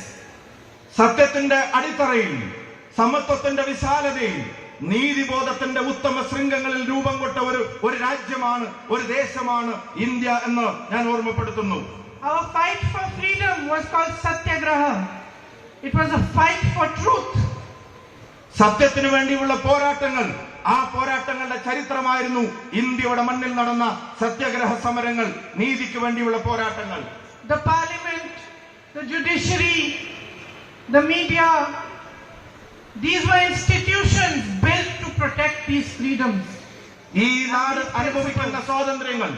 സത്യത്തിന്റെ അടിത്തറയിൽ, സമത്വത്തിന്റെ വിശാലതയിൽ, നീതിബോധത്തിന്റെ ഉത്തമ ശൃംഖങ്ങളിൽ രൂപം കൊണ്ട ഒരു രാജ്യമാണ്, ഒരു ദേശമാണ് ഇന്ത്യ എന്ന് ഞാൻ ഓർമ്മപ്പെടുത്തുന്നു. Our fight for freedom was called Satyagraha. It was a fight for truth. സത്യത്തിനു വേണ്ടിയുള്ള പോരാട്ടങ്ങൾ, ആ പോരാട്ടങ്ങളുടെ ചരിത്രമായിരുന്നു ഇന്ത്യയുടെ മണ്ണിൽ നടന്ന സത്യാഗ്രഹ സമരങ്ങൾ, നീതിക്ക് വേണ്ടിയുള്ള പോരാട്ടങ്ങൾ. The parliament, the judiciary, the media, these were institutions built to protect these freedoms. ഈ നാട് അനുഭവിക്കുന്ന സ്വാതന്ത്ര്യങ്ങൾ,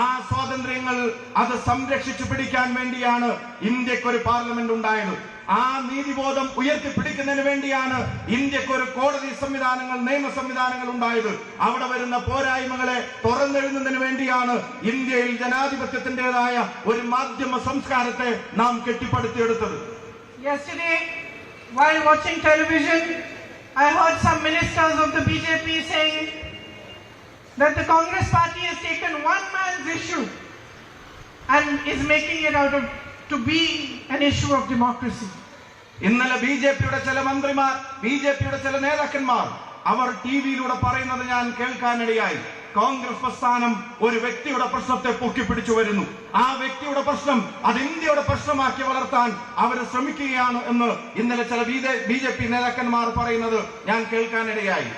ആ സ്വാതന്ത്ര്യങ്ങൾ അത് സംരക്ഷിച്ചു പിടിക്കാൻ വേണ്ടിയാണ് ഇന്ത്യക്കൊരു പാർലമെന്റ് ഉണ്ടായത്. ആ നീതിബോധം ഉയർത്തിപ്പിടിക്കുന്നതിന് വേണ്ടിയാണ് ഇന്ത്യക്കൊരു കോടതി സംവിധാനങ്ങൾ, നിയമ സംവിധാനങ്ങൾ ഉണ്ടായത്. അവിടെ വരുന്ന പോരായ്മകളെ തുറന്നെഴുതുന്നതിന് വേണ്ടിയാണ് ഇന്ത്യയിൽ ജനാധിപത്യത്തിന്റേതായ ഒരു മാധ്യമ സംസ്കാരത്തെ നാം കെട്ടിപ്പടുത്തിയെടുത്തത്. Yesterday, while watching television, I heard some ministers of the BJP saying that the Congress party has taken one man's issue and is making it out of to be an issue of democracy. ഇന്നലെ ബിജെപിയുടെ ചില മന്ത്രിമാർ, ബിജെപിയുടെ ചില നേതാക്കന്മാർ അവർ ടിവിയിലൂടെ പറയുന്നത് ഞാൻ കേൾക്കാനിടയായി. കോൺഗ്രസ് പ്രസ്ഥാനം ഒരു വ്യക്തിയുടെ പ്രശ്നത്തെ പൊക്കിപ്പിടിച്ചു വരുന്നു. ആ വ്യക്തിയുടെ പ്രശ്നം അത് ഇന്ത്യയുടെ പ്രശ്നമാക്കി വളർത്താൻ അവർ ശ്രമിക്കുകയാണ് എന്ന് ഇന്നലെ ചില ബിജെപി നേതാക്കന്മാർ പറയുന്നത് ഞാൻ കേൾക്കാനിടയായി.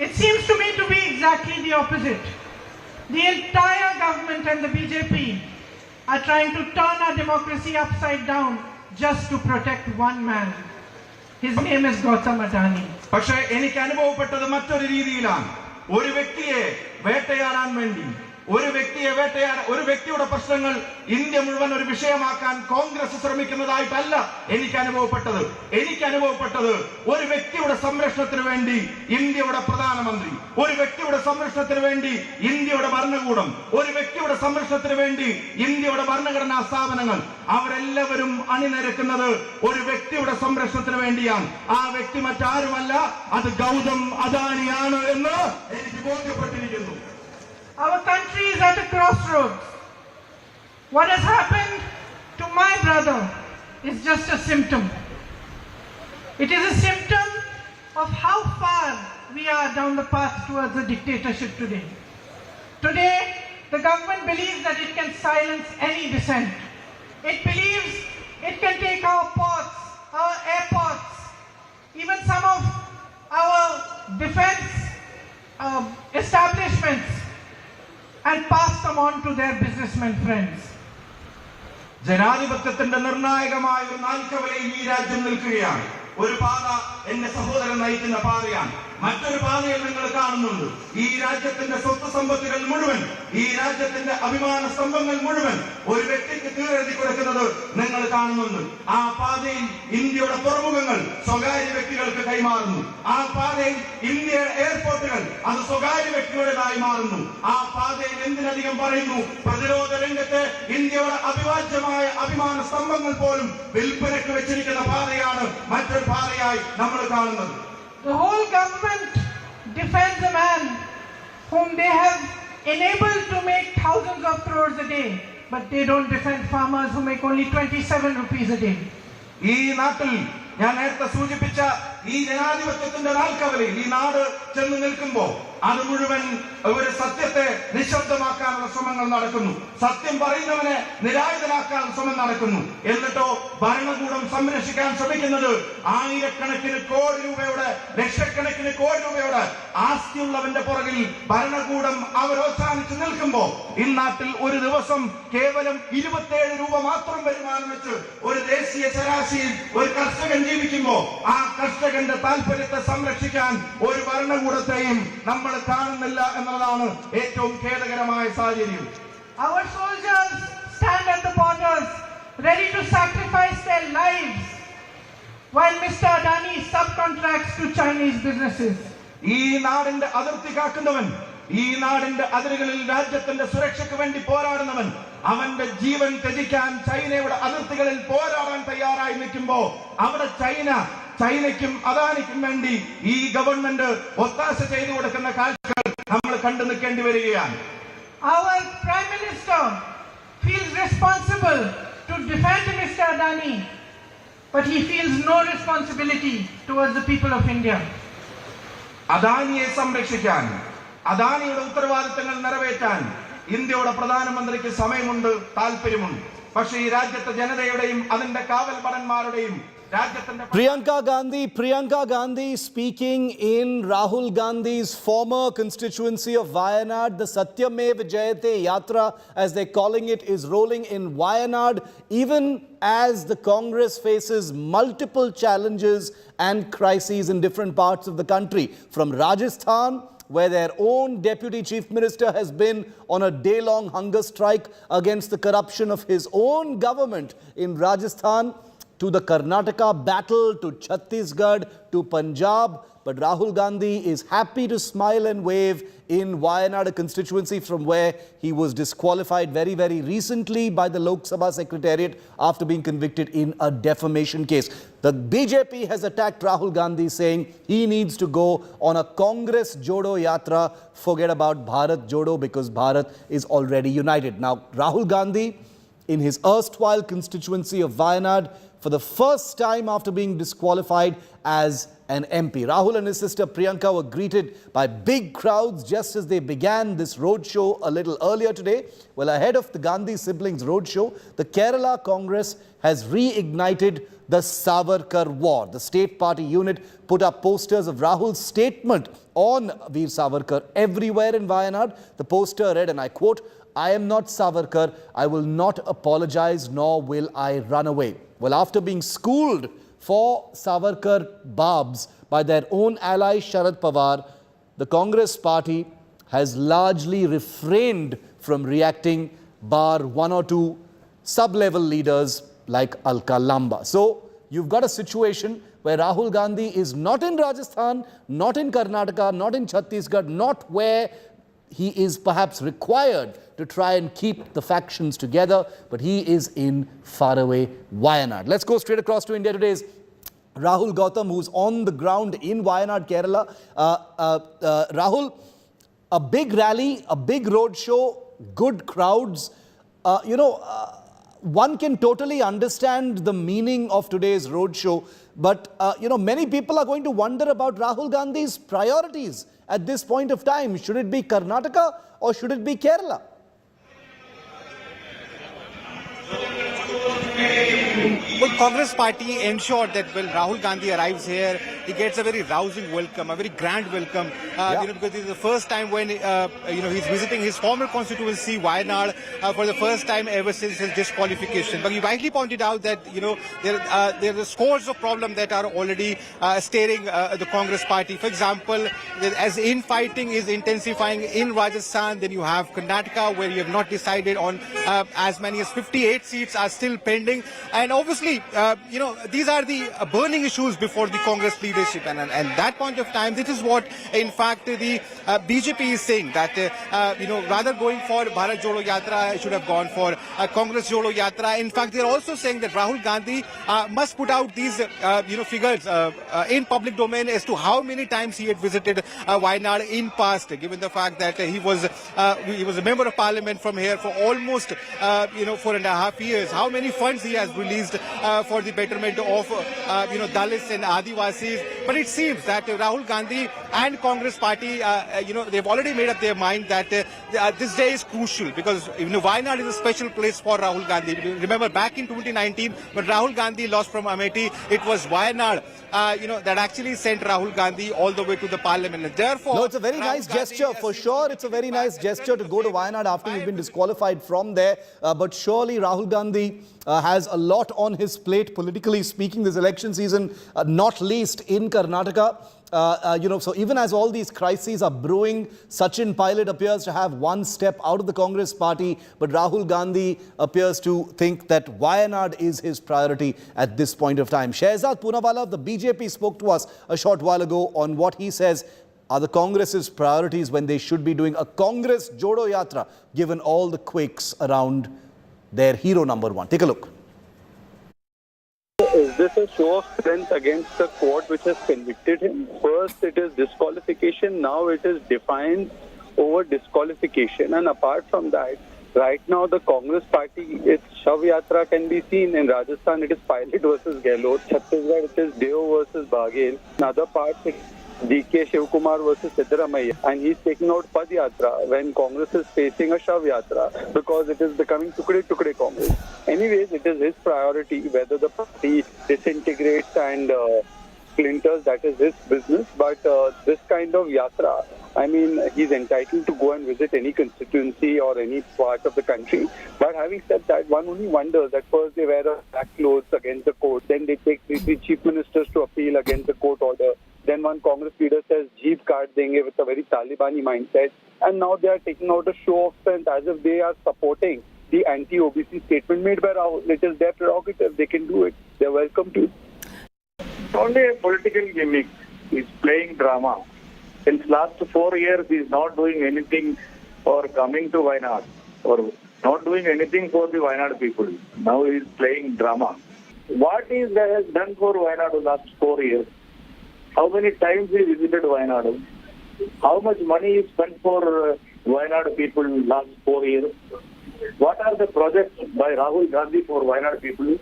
It seems to me to be exactly the opposite. The entire government and the BJP are trying to turn our democracy upside down just to protect one man. His name is Gautam Adani. പക്ഷേ എനിക്ക് അനുഭവപ്പെട്ടത് മറ്റൊരു രീതിയിലാണ്. ഒരു വ്യക്തിയെ വേട്ടയാടാൻ വേണ്ടി ഒരു വ്യക്തിയുടെ പ്രശ്നങ്ങൾ ഇന്ത്യ മുഴുവൻ ഒരു വിഷയമാക്കാൻ കോൺഗ്രസ് ശ്രമിക്കുന്നതായിട്ടല്ല എനിക്ക് അനുഭവപ്പെട്ടത് ഒരു വ്യക്തിയുടെ സംരക്ഷണത്തിന് വേണ്ടി ഇന്ത്യയുടെ പ്രധാനമന്ത്രി, ഒരു വ്യക്തിയുടെ സംരക്ഷണത്തിന് വേണ്ടി ഇന്ത്യയുടെ ഭരണകൂടം, ഒരു വ്യക്തിയുടെ സംരക്ഷണത്തിന് വേണ്ടി ഇന്ത്യയുടെ ഭരണഘടനാ സ്ഥാപനങ്ങൾ അവരെല്ലാവരും അണിനിരക്കുന്നത് ഒരു വ്യക്തിയുടെ സംരക്ഷണത്തിന് വേണ്ടിയാണ്. ആ വ്യക്തി മറ്റാരുമല്ല, അത് ഗൗതം അദാനിയാണ് എന്ന് എനിക്ക് ബോധ്യപ്പെട്ടിരിക്കുന്നു. Our country is at a crossroads. What has happened to my brother is just a symptom. It is a symptom of how far we are down the path towards a dictatorship today. Today, the government believes that it can silence any dissent. It believes it can take our ports, our airports, even some of our defense establishments, and pass them on to their businessmen friends. ജനാധിപത്യത്തിന്റെ നിർണായകമായ ഒരു നാൽക്കവലയിൽ ഈ രാജ്യം നിൽക്കുകയാണ്. ഒരു പാത എന്റെ സഹോദരൻ നയിക്കുന്ന പാതയാണ്. മറ്റൊരു പാതയിൽ നിങ്ങൾ കാണുന്നുണ്ട് ഈ രാജ്യത്തിന്റെ സ്വത്ത് സമ്പത്തുകൾ മുഴുവൻ, ഈ രാജ്യത്തിന്റെ അഭിമാന സ്തംഭങ്ങൾ മുഴുവൻ ഒരു വ്യക്തിക്ക് കീഴെഴുതി കൊടുക്കുന്നത് നിങ്ങൾ കാണുന്നുണ്ട്. ആ പാതയിൽ ഇന്ത്യയുടെ തുറമുഖങ്ങൾ സ്വകാര്യ വ്യക്തികൾക്ക് കൈമാറുന്നു. ആ പാതയിൽ ഇന്ത്യയുടെ എയർപോർട്ടുകൾ അത് സ്വകാര്യ വ്യക്തികളുടേതായി മാറുന്നു. ആ പാതയിൽ എന്തിനധികം പറയുന്നു, പ്രതിരോധ രംഗത്തെ ഇന്ത്യയുടെ അവിഭാജ്യമായ അഭിമാന സ്തംഭങ്ങൾ പോലും വിൽപ്പനയ്ക്ക് വെച്ചിരിക്കുന്ന പാതയാണ് മറ്റൊരു പാതയായി നമ്മൾ കാണുന്നത്. The whole government defends a man whom they have enabled to make thousands of crores a day, but they don't defend farmers who make only 27 rupees a day. ഈ നാട്ടിൽ ഞാൻ നേരത്തെ സൂചിപ്പിച്ച ഈ ജനാധിപത്യത്തിന്റെ നാൽക്കവലയിൽ ഈ നാട് ചെന്ന് നിൽക്കുമ്പോൾ അത് മുഴുവൻ ഒരു സത്യത്തെ നിശബ്ദമാക്കാനുള്ള ശ്രമങ്ങൾ നടക്കുന്നു. സത്യം പറയുന്നവനെ നിരായുധനാക്കാൻ ശ്രമം നടക്കുന്നു. എന്നിട്ടോ ഭരണകൂടം സംരക്ഷിക്കാൻ ശ്രമിക്കുന്നത് ആയിരക്കണക്കിന് കോടി രൂപയുടെ, ലക്ഷക്കണക്കിന് കോടി രൂപയുടെ ആസ്തിയുള്ളവന്റെ പുറകിൽ ഭരണകൂടം അവരോത്സാഹിച്ച് നിൽക്കുമ്പോൾ ഈ നാട്ടിൽ ഒരു ദിവസം കേവലം 27 രൂപ മാത്രം വരുമാനം വെച്ച് ഒരു ദേശീയ ശരാശരിയിൽ ഒരു കർഷകൻ ജീവിക്കുമ്പോൾ ആ കർഷകന്റെ താല്പര്യത്തെ സംരക്ഷിക്കാൻ ഒരു ഭരണകൂടത്തെയും നമ്മൾ കാണുന്നില്ല എന്നതാണ് ഏറ്റവും ഖേദകരമായ സാഹചര്യം. Our soldiers stand at the borders ready to sacrifice their lives while Mr. Adani subcontracts to Chinese businesses. ഈ നാടിന്റെ അതിർത്തി കാക്കുന്നവൻ, ഈ നാടിന്റെ അതിരുകളിൽ രാജ്യത്തിന്റെ സുരക്ഷയ്ക്ക് വേണ്ടി പോരാടുന്നവൻ അവന്റെ ജീവൻ ത്യജിക്കാൻ ചൈനയുടെ അതിർത്തികളിൽ പോരാടാൻ തയ്യാറായി നിൽക്കുമ്പോ അവിടെ ചൈനയ്ക്കും അദാനിക്കും വേണ്ടി ഈ ഗവൺമെന്റ് ഒത്താശ ചെയ്തു കൊടുക്കുന്ന കാഴ്ചകൾ നമ്മൾ കണ്ടു നിൽക്കേണ്ടി വരികയാണ്. Our Prime Minister feels responsible to defend Mr. Adani, but he feels no responsibility towards the people of India. അദാനിയെ സംരക്ഷിക്കാൻ, അദാനിയുടെ ഉത്തരവാദിത്തങ്ങൾ നിറവേറ്റാൻ ഇന്ത്യയുടെ പ്രധാനമന്ത്രിക്ക് സമയമുണ്ട്, താല്പര്യമുണ്ട്. പക്ഷേ ഈ രാജ്യത്തെ ജനതയുടെയും അതിന്റെ കാവൽ ഭടന്മാരുടെയും Priyanka Gandhi speaking in Rahul Gandhi's former constituency of Wayanad. The Satyamev Jayate Yatra, as they're calling it, is rolling in Wayanad, even as the Congress faces multiple challenges and crises in different parts of the country. From Rajasthan, where their own deputy chief minister has been on a day-long hunger strike against the corruption of his own government in Rajasthan, to the Karnataka battle, to Chhattisgarh, to Punjab. But Rahul Gandhi is happy to smile and wave in Wayanad, a constituency from where he was disqualified very, very recently by the Lok Sabha Secretariat after being convicted in a defamation case. The BJP has attacked Rahul Gandhi, saying he needs to go on a Congress Jodo Yatra. Forget about Bharat Jodo, because Bharat is already united. Now, Rahul Gandhi in his erstwhile constituency of Wayanad for the first time after being disqualified as an MP. Rahul and his sister Priyanka were greeted by big crowds just as they began this roadshow a little earlier today. Well, ahead of the Gandhi siblings roadshow, the Kerala Congress has reignited the Savarkar war. The state party unit put up posters of Rahul's statement on Veer Savarkar everywhere in Wayanad. The poster read, and I quote, "I am not Savarkar. I will not apologize, nor will I run away." Well, after being schooled for Savarkar Babs by their own ally Sharad Pawar, the Congress party has largely refrained from reacting, bar one or two sub-level leaders like Alka Lamba. So you've got a situation where Rahul Gandhi is not in Rajasthan, not in Karnataka, not in Chhattisgarh, not where he is perhaps required to try and keep the factions together, but he is in faraway Wayanad. Let's go straight across to India Today's Rahul Gautam, who's on the ground in Wayanad, Kerala. Rahul, a big rally, a big road show, good crowds. One can totally understand the meaning of today's roadshow, but many people are going to wonder about Rahul Gandhi's priorities at this point of time. Should it be Karnataka or should it be Kerala? Well, Congress party ensured that when Rahul Gandhi arrives here, he gets a very rousing welcome, a very grand welcome. Because this is the first time when he's visiting his former constituency, Wayanad, for the first time ever since his disqualification. But you rightly pointed out that there are scores of problems that are already staring the Congress party. For example, as infighting is intensifying in Rajasthan, then you have Karnataka, where you have not decided on as many as 58 seats are still pending, and obviously these are the burning issues before the Congress leadership, and that point of time, this is what in fact the BJP is saying, that rather going for Bharat Jodo Yatra, should have gone for Congress Jodo Yatra. In fact, they are also saying that Rahul Gandhi must put out these figures in public domain as to how many times he had visited Wayanad in past, given the fact that he was a member of parliament from here for almost 4.5 years. How many funds he has released for the betterment of Dalits and Adivasis. But it seems that Rahul Gandhi and Congress party, they've already made up their mind that this day is crucial, because Wayanad is a special place for Rahul Gandhi. Remember back in 2019 when Rahul Gandhi lost from Amethi, it was Wayanad that actually sent Rahul Gandhi all the way to the parliament. And therefore, no, it's a very nice gesture for sure. It's a very nice gesture to go to Wayanad after you've been disqualified from there. But surely Rahul Gandhi has a lot on his plate, politically speaking, this election season, not least in Karnataka. So even as all these crises are brewing, Sachin Pilot appears to have one step out of the Congress party, but Rahul Gandhi appears to think that Wayanad is his priority at this point of time. Shehzad Poonawalla of the BJP spoke to us a short while ago on what he says are the Congress's priorities when they should be doing a Congress Jodo Yatra, given all the quakes around their hero number one. Take a look. Is this a show of strength against the court which has convicted him? First it is disqualification, now it is defiance over disqualification. And apart from that, right now the Congress party, its Shav Yatra can be seen. In Rajasthan it is Pilot versus Gehlot. Chhattisgarh it is Deo versus Baghel. In other parts it is DK Shivakumar versus Sitaraman, and he's taking out Pad Yatra when Congress is facing a Shav Yatra because it is becoming Tukde Congress. Anyways, it is his priority whether the party disintegrates and splinters, that is his business. But this kind of Yatra, I mean, he's entitled to go and visit any constituency or any part of the country. But having said that, one only wonders that first they wear black clothes against the court, then they take three chief ministers to appeal against the court order. Then one Congress leader says, Jeep card denge with a very Talibani mindset. And now they are taking out a show of strength as if they are supporting the anti-OBC statement made by Rahul. It is their prerogative. They can do it. They're welcome to. It's only a political gimmick. He's playing drama. Since last 4 years, he's not doing anything for coming to Wayanad or not doing anything for the Wayanad people. Now he's playing drama. What he has done for Wayanad the last 4 years? How many times he visited Wayanad? How much money he spent for Wayanad people last 4 years? what are the projects by Rahul Gandhi for Wayanad people?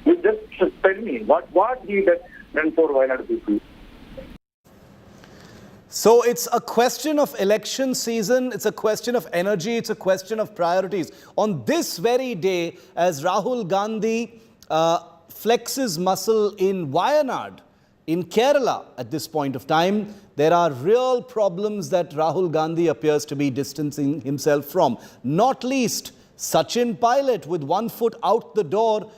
You just tell me what he done for Wayanad people. So it's a question of election season, it's a question of energy, it's a question of priorities. On this very day, as Rahul Gandhi flexes muscle in Wayanad, in Kerala at this point of time, there are real problems that Rahul Gandhi appears to be distancing himself from. Not least, Sachin Pilot with 1 foot out the door,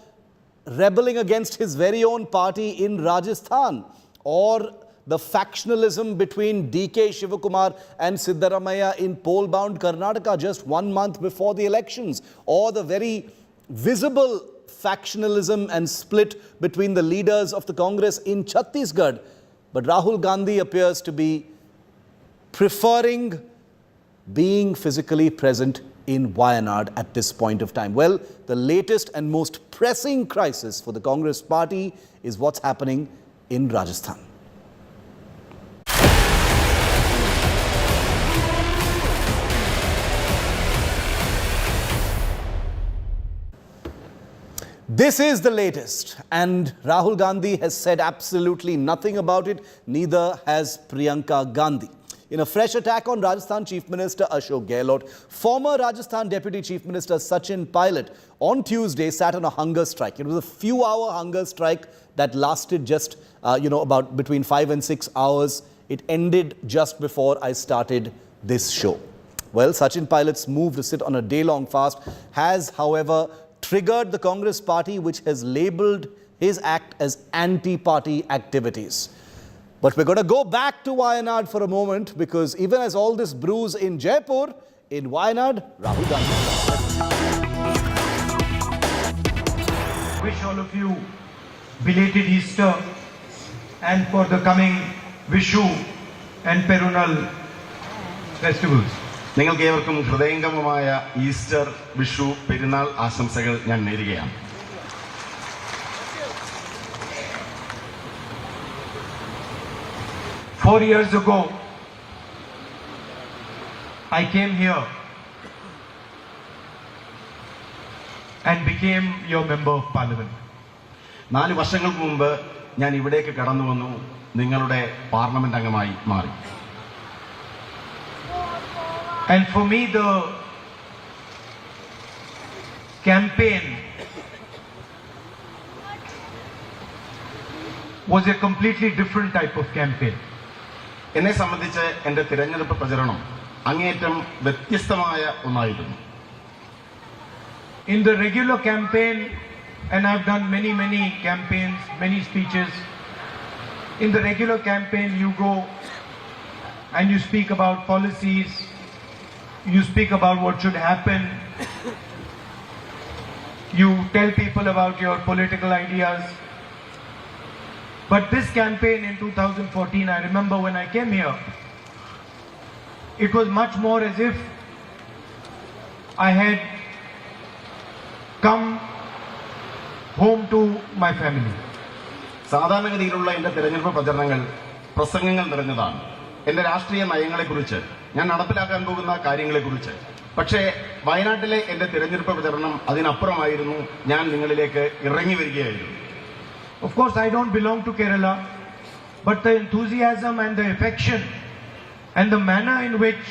rebelling against his very own party in Rajasthan, or the factionalism between DK Shivakumar and Sitaraman in poll-bound Karnataka just 1 month before the elections, or the very visible factionalism and split between the leaders of the Congress in Chhattisgarh. But Rahul Gandhi appears to be preferring being physically present in Wayanad at this point of time. Well, the latest and most pressing crisis for the Congress party is what's happening in Rajasthan. This is the latest, and Rahul Gandhi has said absolutely nothing about it, neither has Priyanka Gandhi. In a fresh attack on Rajasthan Chief Minister Ashok Gehlot, former Rajasthan Deputy Chief Minister Sachin Pilot on Tuesday sat on a hunger strike. It was a few-hour hunger strike that lasted just, about between 5 and 6 hours. It ended just before I started this show. Well, Sachin Pilot's move to sit on a day-long fast has, however, triggered the Congress party, which has labelled his act as anti-party activities. But we're going to go back to Wayanad for a moment, because even as all this brews in Jaipur, in Wayanad, Rahul Gandhi. Wish all of you belated Easter, and for the coming Vishu and Perunal festivals. നിങ്ങൾക്ക് ഏവർക്കും ഹൃദയംഗമമായ Easter, Vishu, പെരുന്നാൾ ആശംസകൾ ഞാൻ നേരുകയാണ്. Four years ago, I came here and became your member of parliament. 4 വർഷങ്ങൾക്ക് മുമ്പ് ഞാൻ ഇവിടേക്ക് കടന്നു വന്നു, നിങ്ങളുടെ പാർലമെന്റ് അംഗമായി മാറി. And for me, the campaign was a completely different type of campaign. എന്നെ സംബന്ധിച്ച് എൻ്റെ തിരഞ്ഞെടുപ്പ് പ്രചരണം അങ്ങേയറ്റം വ്യത്യസ്തമായ ഒന്നായിരുന്നു. In the regular campaign, and I've done many campaigns, many speeches. In the regular campaign, you go and you speak about policies. You speak about what should happen. You tell people about your political ideas. But this campaign in 2014, I remember when I came here, it was much more as if I had come home to my family. സാധാരണഗതിയിലുള്ള എൻ്റെ തിരഞ്ഞെടുപ്പ് പ്രചരണങ്ങൾ പ്രസംഗങ്ങൾ നിറഞ്ഞതാണ്. എൻ്റെ രാഷ്ട്രീയ നയങ്ങളെക്കുറിച്ച്, ഞാൻ നടപ്പിലാക്കാൻ പോകുന്ന കാര്യങ്ങളെക്കുറിച്ച്. പക്ഷേ വയനാട്ടിലെ എൻ്റെ തിരഞ്ഞെടുപ്പ് പ്രചരണം അതിനപ്പുറമായിരുന്നു. ഞാൻ നിങ്ങളിലേക്ക് ഇറങ്ങി വരികയായിരുന്നു. Of course, I don't belong to Kerala, but the enthusiasm and the affection and the manner in which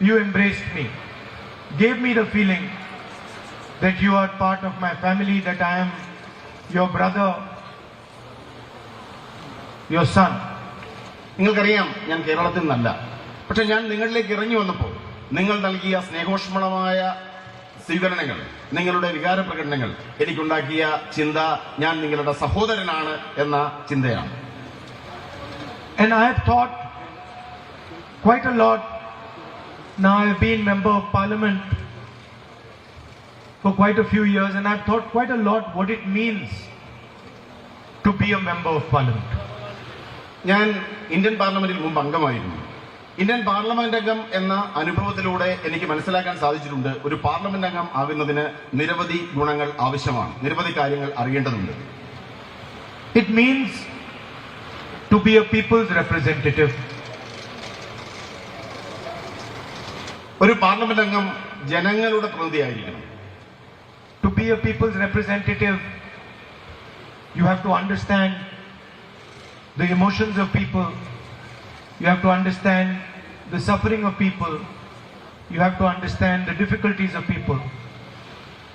you embraced me gave me the feeling that you are part of my family, that I am your brother, your son. നിങ്ങൾക്കറിയാം, ഞാൻ കേരളത്തിൽ നിന്നല്ല. പക്ഷെ ഞാൻ നിങ്ങളിലേക്ക് ഇറങ്ങി വന്നപ്പോൾ നിങ്ങൾ നൽകിയ സ്നേഹോഷ്മളമായ സ്വീകരണങ്ങൾ, നിങ്ങളുടെ വികാര പ്രകടനങ്ങൾ എനിക്കുണ്ടാക്കിയ ചിന്ത ഞാൻ നിങ്ങളുടെ സഹോദരനാണ് എന്ന ചിന്തയാണ്. And I have thought quite a lot. Now I have been member of parliament for quite a few years, and I have thought quite a lot what it means to be a member of parliament. ഞാൻ Indian പാർലമെന്റിൽ മുമ്പ് അംഗമായിരുന്നു. Indian parliament അംഗം എന്ന അനുഭവത്തിലൂടെ എനിക്ക് മനസ്സിലാക്കാൻ സാധിച്ചിട്ടുണ്ട്, ഒരു പാർലമെന്റ് അംഗം ആകുന്നതിന് നിരവധി ഗുണങ്ങൾ ആവശ്യമാണ്, നിരവധി കാര്യങ്ങൾ അറിയേണ്ടതുണ്ട്. It means to be a people's representative. ഒരു പാർലമെന്റ് അംഗം ജനങ്ങളുടെ പ്രതിനിധിയായിരിക്കണം. To be a people's representative, you have to understand the emotions of people. You have to understand the suffering of people. You have to understand the difficulties of people.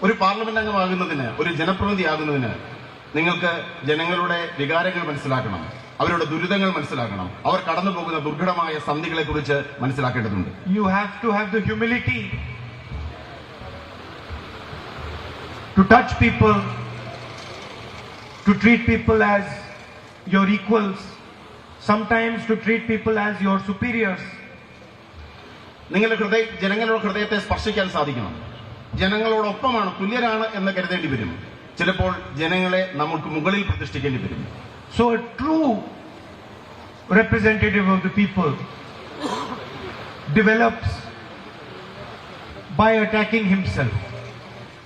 ഒരു parliament അംഗമാകുന്നതിന്, ഒരു ജനപ്രതിനിധിയാകുന്നതിന് നിങ്ങൾക്ക് ജനങ്ങളുടെ വികാരങ്ങൾ മനസ്സിലാക്കണം, അവരുടെ ദുരിതങ്ങൾ മനസ്സിലാക്കണം, അവർ കടന്നു പോകുന്ന ദുർഘടമായ സന്ധികളെ കുറിച്ച് മനസ്സിലാക്കേണ്ടതുണ്ട്. You have to have the humility to touch people, to treat people as your equals, sometimes to treat people as your superiors. നിങ്ങളുടെ ജനങ്ങളുടെ ഹൃദയത്തെ സ്പർശിക്കാൻ സാധിക്കണം. ജനങ്ങളോടൊപ്പമാണ്, തുല്യരാണ് എന്ന് കരുതേണ്ടി വരും. ചിലപ്പോൾ ജനങ്ങളെ നമുക്ക് മുകളിൽ പ്രതിഷ്ഠിക്കേണ്ടി വരും. So a true representative of the people develops by attacking himself.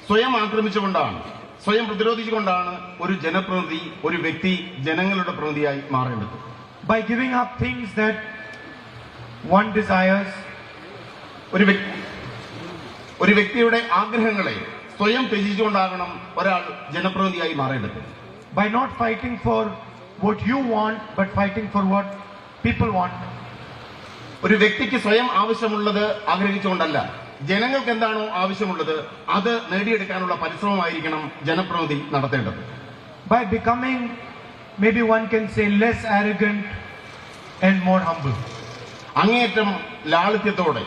സ്വയം ആക്രമിച്ചുകൊണ്ടാണ്, സ്വയം പ്രതിരോധിച്ചുകൊണ്ടാണ് ഒരു ജനപ്രതിനിധി, ഒരു വ്യക്തി ജനങ്ങളുടെ പ്രതിനിധിയായി മാറേണ്ടത്. By giving up things that one desires, ഒരു വ്യക്തിയുടെ ആഗ്രഹങ്ങളെ സ്വയം ത്യജിച്ചുകൊണ്ടാകണം ഒരാൾ ജനപ്രതിനിധിയായി മാറേണ്ടത്. By not fighting for what you want, but fighting for what people want. ഒരു വ്യക്തിക്ക് സ്വയം ആവശ്യമുള്ളത് ആഗ്രഹിച്ചുകൊണ്ടല്ല, ജനങ്ങൾക്ക് എന്താണോ ആവശ്യമുള്ളത് അത് നേടിയെടുക്കാനുള്ള പരിശ്രമമായിരിക്കണം ജനപ്രതിനിധി നടത്തേണ്ടത്. By becoming, maybe one can say, less arrogant and more humble. അങ്ങേയറ്റം ലാളിത്യത്തോടെ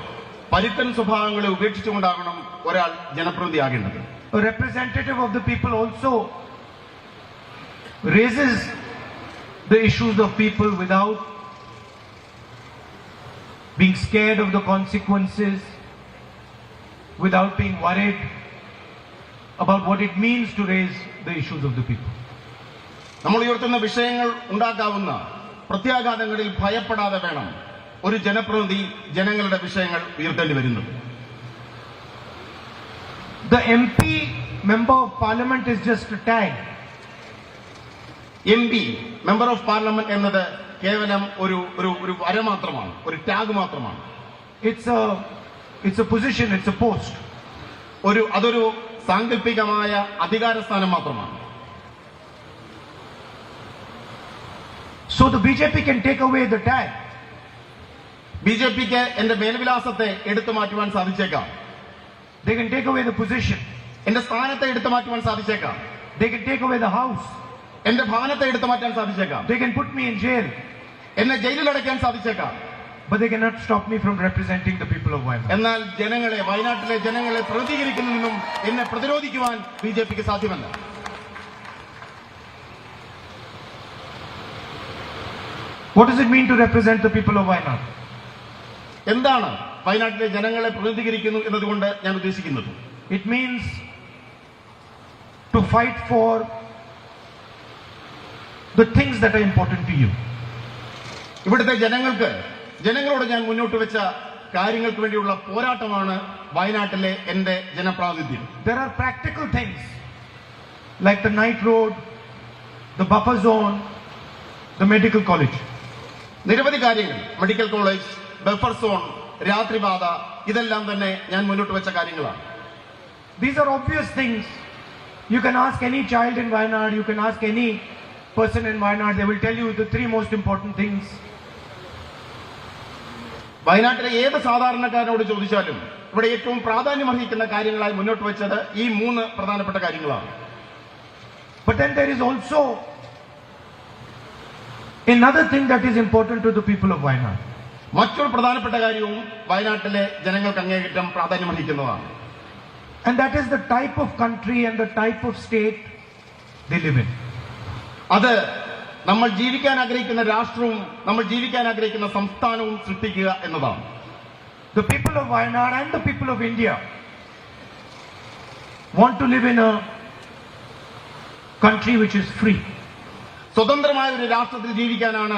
പരിത്തൻ സ്വഭാവങ്ങളെ ഉപേക്ഷിച്ചുകൊണ്ടാകണം ഒരാൾ ജനപ്രതിനിധിയാകേണ്ടത്. A representative of the people also raises the issues of people without being scared of the consequences, without being worried about what it means to raise the issues of the people. നമ്മൾ ഉയർത്തുന്ന വിഷയങ്ങൾ ഉണ്ടാക്കാവുന്ന പ്രത്യാഘാതങ്ങളിൽ ഭയപ്പെടാതെ വേണം ഒരു ജനപ്രതിനിധി ജനങ്ങളുടെ വിഷയങ്ങൾ ഉയർത്തേണ്ടി വരുന്നത്. The MP, member of parliament, is just a tag. MP, member of parliament എന്നത് കേവലം ഒരു വര മാത്രമാണ്, ഒരു ടാഗ് മാത്രമാണ്. It's a position, it's a post. അതൊരു സാങ്കല്പികമായ അധികാരസ്ഥാനം മാത്രമാണ്. So the BJP can take away the tag. BJPക്ക് എന്റെ മേൽവിലാസത്തെ എടുത്തു മാറ്റുവാൻ സാധിച്ചേക്കാം. They can take away the position. എന്റെ സ്ഥാനത്തെ എടുത്തു മാറ്റുവാൻ സാധിച്ചേക്കാം. They can take away the house. എന്റെ ഭവനത്തെ എടുത്തു മാറ്റാൻ സാധിച്ചേക്കാം. They can put me in jail. എന്നെ ജയിലിൽ അടയ്ക്കാൻ സാധിച്ചേക്കാം. But they cannot stop me from representing the people of Wayanad. എന്നാൽ വയനാട്ടിലെ ജനങ്ങളെ പ്രതികരിക്കുന്നതിനും എന്നെ പ്രതിരോധിക്കുവാൻ BJPക്ക് സാധ്യമല്ല. What does it mean to represent the people of Wayanad? എന്താണ് വയനാട്ടിലെ ജനങ്ങളെ പ്രതികരിക്കുന്നു എന്നതുകൊണ്ട് ഞാൻ ഉദ്ദേശിക്കുന്നത്? It means to fight for the things that are important to you. ഇവിടുത്തെ ജനങ്ങളോട് ഞാൻ മുന്നോട്ട് വെച്ച കാര്യങ്ങൾക്ക് വേണ്ടിയുള്ള പോരാട്ടമാണ് വയനാട്ടിലെ എന്റെ ജനപ്രാതിനിധ്യം. There are practical things like the night road, the buffer zone, the medical college. നിരവധി കാര്യങ്ങൾ, മെഡിക്കൽ കോളേജ്, ബഫർ സോൺ, രാത്രിപാത, ഇതെല്ലാം തന്നെ ഞാൻ മുന്നോട്ട് വെച്ച കാര്യങ്ങളാണ്. These are obvious things. You can ask any child in Wayanad, you can ask any person in Wayanad, they will tell you the three most important things. വയനാട്ടിലെ ഏത് സാധാരണക്കാരനോട് ചോദിച്ചാലും ഇവിടെ ഏറ്റവും പ്രാധാന്യമർഹിക്കുന്ന കാര്യങ്ങളായി മുന്നോട്ട് വെച്ചത് ഈ 3 പ്രധാനപ്പെട്ട കാര്യങ്ങളാണ്. But then there is also another thing that is important to the people of Wayanad. മറ്റൊരു പ്രധാനപ്പെട്ട കാര്യവും വയനാട്ടിലെ ജനങ്ങൾക്ക് അങ്ങേയറ്റം പ്രാധാന്യമർഹിക്കുന്നതാണ്. And that is the type of country and the type of state they live in. അത് നമ്മൾ ജീവിക്കാൻ ആഗ്രഹിക്കുന്ന രാഷ്ട്രവും നമ്മൾ ജീവിക്കാൻ ആഗ്രഹിക്കുന്ന സംസ്ഥാനവും സൃഷ്ടിക്കുക എന്നതാണ്. The people of Wayanad and the people of India want to live in a country which is free. സ്വതന്ത്രമായ ഒരു രാഷ്ട്രത്തിൽ ജീവിക്കാനാണ്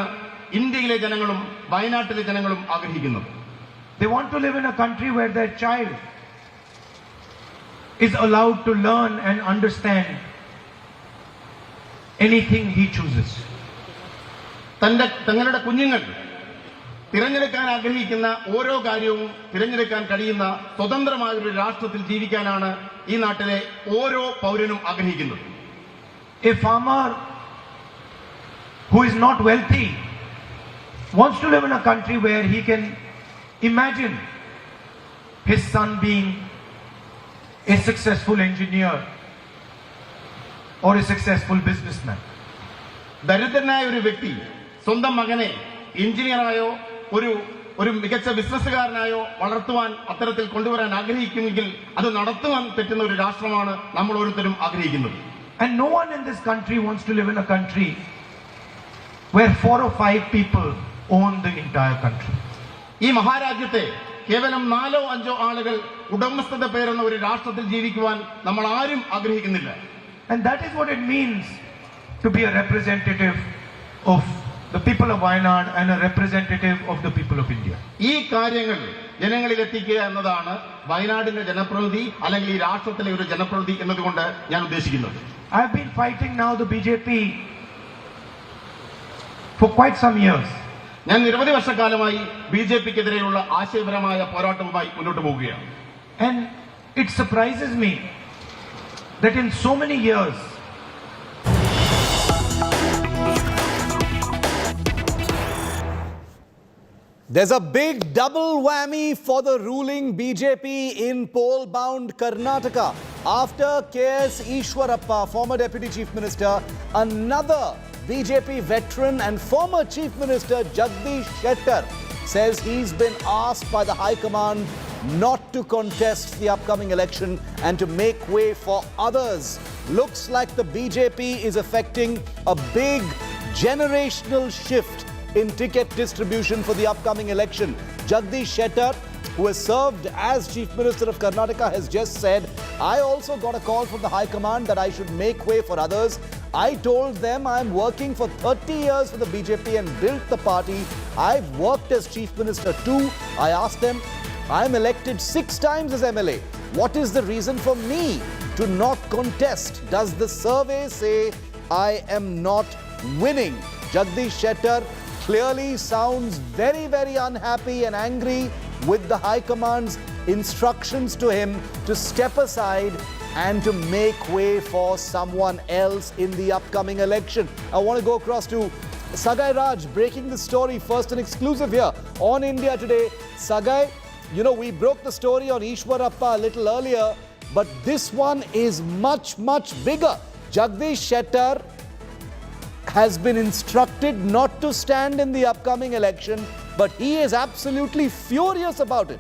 ഇന്ത്യയിലെ ജനങ്ങളും വയനാട്ടിലെ ജനങ്ങളും ആഗ്രഹിക്കുന്നത്. They want to live in a country where their child is allowed to learn and understand anything he chooses. തങ്ങളുടെ കുഞ്ഞുങ്ങൾ തിരഞ്ഞെടുക്കാൻ ആഗ്രഹിക്കുന്ന ഓരോ കാര്യവും തിരഞ്ഞെടുക്കാൻ കഴിയുന്ന സ്വതന്ത്രമായ ഒരു രാഷ്ട്രത്തിൽ ജീവിക്കാനാണ് ഈ നാട്ടിലെ ഓരോ പൗരനും ആഗ്രഹിക്കുന്നത്. A farmer who is not wealthy wants to live in a country where he can imagine his son being a successful engineer or a successful businessman. ദരിദ്രനായ ഒരു വ്യക്തി സ്വന്തം മകനെ എഞ്ചിനീയറായോ ഒരു മികച്ച ബിസിനസ്സുകാരനായോ വളർത്തുവാൻ അത്തരത്തിൽ കൊണ്ടുവരാൻ ആഗ്രഹിക്കുമെങ്കിൽ അത് നടത്തുവാൻ പറ്റുന്ന ഒരു രാഷ്ട്രമാണ് നമ്മൾ ഓരോരുത്തരും ആഗ്രഹിക്കുന്നത്. And no one in this country wants to live in a country where 4 or 5 people own the entire country. ഈ മഹാരാജ്യത്തെ കേവലം 4 or 5 ആളുകൾ ഉടമസ്ഥത പേരുന്ന ഒരു രാഷ്ട്രത്തിൽ ജീവിക്കുവാൻ നമ്മൾ ആരും ആഗ്രഹിക്കുന്നില്ല. And that is what it means to be a representative of the people of Wayanad and a representative of the people of India. ഈ കാര്യങ്ങൾ ജനങ്ങളിൽ എത്തിക്കുക എന്നതാണ് വയനാടിന്റെ ജനപ്രതിനിധി അല്ലെങ്കിൽ ഈ രാഷ്ട്രത്തിലെ ഒരു ജനപ്രതിനിധി എന്നതുകൊണ്ട് ഞാൻ ഉദ്ദേശിക്കുന്നത്. I have been fighting now the BJP for quite some years. ഞാൻ നിരവധി വർഷക്കാലമായി ബിജെപിക്കെതിരെയുള്ള ആശയപരമായ പോരാട്ടവുമായി മുന്നോട്ട് പോവുകയാണ്. And it surprises me that in so many years there's a big double whammy for the ruling BJP in poll-bound Karnataka. After K.S. Ishwarappa, former Deputy Chief Minister, another BJP veteran and former Chief Minister Jagdish Shettar says he's been asked by the High Command not to contest the upcoming election and to make way for others. Looks like the BJP is effecting a big generational shift in ticket distribution for the upcoming election. Jagdish Shettar, who has served as Chief Minister of Karnataka, has just said, I also got a call from the High Command that I should make way for others. I told them I'm working for 30 years for the BJP and built the party. I've worked as Chief Minister too. I asked them, I'm elected 6 times as MLA. What is the reason for me to not contest? Does the survey say I am not winning? Jagdish Shettar clearly sounds very, very unhappy and angry with the High Command's instructions to him to step aside and to make way for someone else in the upcoming election. I want to go across to Sagai Raj, breaking the story first and exclusive here on India Today. Sagai, you know, we broke the story on Ishwarappa a little earlier, but this one is much, much bigger. Jagdish Shettar has been instructed not to stand in the upcoming election, but he is absolutely furious about it.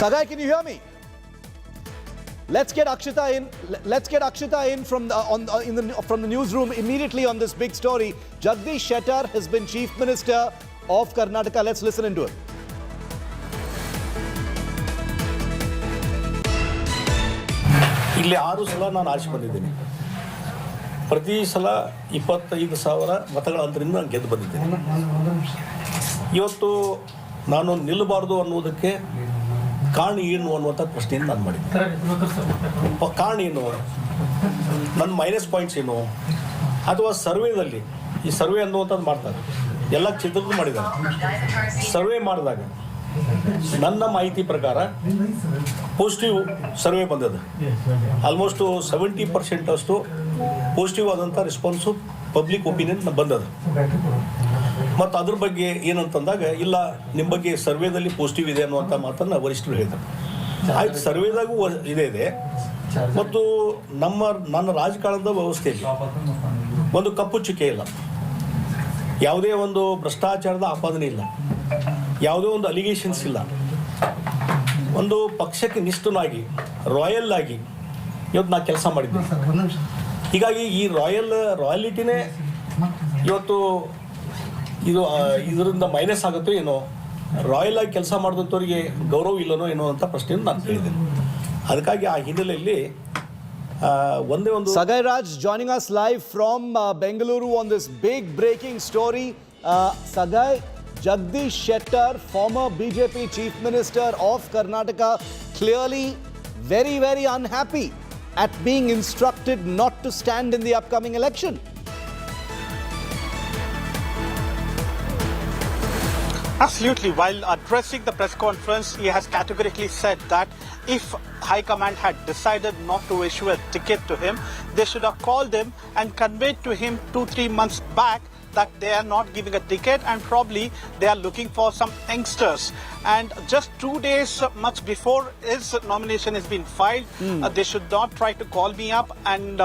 Sagai, can you hear me? Let's get Akshita in. Let's get Akshita in from the newsroom immediately on this big story. Jagdish Shettar has been Chief Minister of Karnataka. Let's listen into it. ಇಲ್ಲಿ 6 ಸಲ ನಾನು ಆರಿಸಿ ಬಂದಿದ್ದೀನಿ. ಪ್ರತಿ ಸಲ 25,000 ಮತಗಳ ಅಂತರಿಂದ ನಾನು ಗೆದ್ದು ಬಂದಿದ್ದೇನೆ. ಇವತ್ತು ನಾನು ನಿಲ್ಲಬಾರ್ದು ಅನ್ನೋದಕ್ಕೆ ಕಾರಣ ಏನು ಅನ್ನುವಂಥ ಪ್ರಶ್ನೆಯನ್ನು ನಾನು ಮಾಡಿದ್ದೆ. ಕಾರಣ ಏನು, ನನ್ನ ಮೈನಸ್ ಪಾಯಿಂಟ್ಸ್ ಏನು, ಅಥವಾ ಸರ್ವೇದಲ್ಲಿ ಈ ಸರ್ವೆ ಅನ್ನುವಂಥದ್ದು ಮಾಡ್ತಾರೆ, ಎಲ್ಲ ಕ್ಷೇತ್ರದ್ದು ಮಾಡಿದ್ದಾರೆ. ಸರ್ವೆ ಮಾಡಿದಾಗ ನನ್ನ ಮಾಹಿತಿ ಪ್ರಕಾರ ಪಾಸಿಟಿವ್ ಸರ್ವೆ ಬಂದಿದೆ. ಆಲ್ಮೋಸ್ಟ್ 70% ಅಷ್ಟು ಪಾಸಿಟಿವ್ ಆದಂಥ ರೆಸ್ಪಾನ್ಸು ಪಬ್ಲಿಕ್ ಒಪಿನಿಯನ್ ಬಂದದ. ಮತ್ತು ಅದ್ರ ಬಗ್ಗೆ ಏನಂತಂದಾಗ, ಇಲ್ಲ ನಿಮ್ಮ ಬಗ್ಗೆ ಸರ್ವೇದಲ್ಲಿ ಪಾಸಿಟಿವ್ ಇದೆ ಅನ್ನುವಂಥ ಮಾತನ್ನು ವರಿಷ್ಠರು ಹೇಳಿದರು. ಆಯ್ತು, ಸರ್ವೇದಾಗೂ ಇದೆ. ಮತ್ತು ನನ್ನ ರಾಜಕಾರಣದ ವ್ಯವಸ್ಥೆಯಲ್ಲಿ ಒಂದು ಕಪ್ಪು ಚುಕ್ಕೆ ಇಲ್ಲ, ಯಾವುದೇ ಒಂದು ಭ್ರಷ್ಟಾಚಾರದ ಆಪಾದನೆ ಇಲ್ಲ, ಯಾವುದೇ ಒಂದು ಅಲಿಗೇಷನ್ಸ್ ಇಲ್ಲ. ಒಂದು ಪಕ್ಷಕ್ಕೆ ನಿಷ್ಠನಾಗಿ ರಾಯಲ್ ಆಗಿ ಇವತ್ತು ನಾ ಕೆಲಸ ಮಾಡಿದ್ದೀನಿ. ಹೀಗಾಗಿ ಈ ರಾಯಲಿಟಿನೇ ಇವತ್ತು ಇದರಿಂದ ಮೈನಸ್ ಆಗುತ್ತೋ ಏನೋ, ರಾಯಲ್ ಆಗಿ ಕೆಲಸ ಮಾಡಿದಂಥವ್ರಿಗೆ ಗೌರವ ಇಲ್ಲನೋ ಏನೋ ಅಂತ ಪ್ರಶ್ನೆಯನ್ನು ನಾನು ಕೇಳಿದ್ದೇನೆ. ಅದಕ್ಕಾಗಿ ಆ ಹಿನ್ನೆಲೆಯಲ್ಲಿ ಒಂದೇ ಒಂದು. Sagai Raj joining us live from Bengaluru on this big breaking story. Sagai, Jagdish Shettar, former BJP Chief Minister of Karnataka, clearly very, very unhappy at being instructed not to stand in the upcoming election? Absolutely. While addressing the press conference, he has categorically said that if High Command had decided not to issue a ticket to him, they should have called him and conveyed to him 2-3 months back that they are not giving a ticket and probably they are looking for some youngsters. And just 2 days much before his nomination has been filed, they should not try to call me up and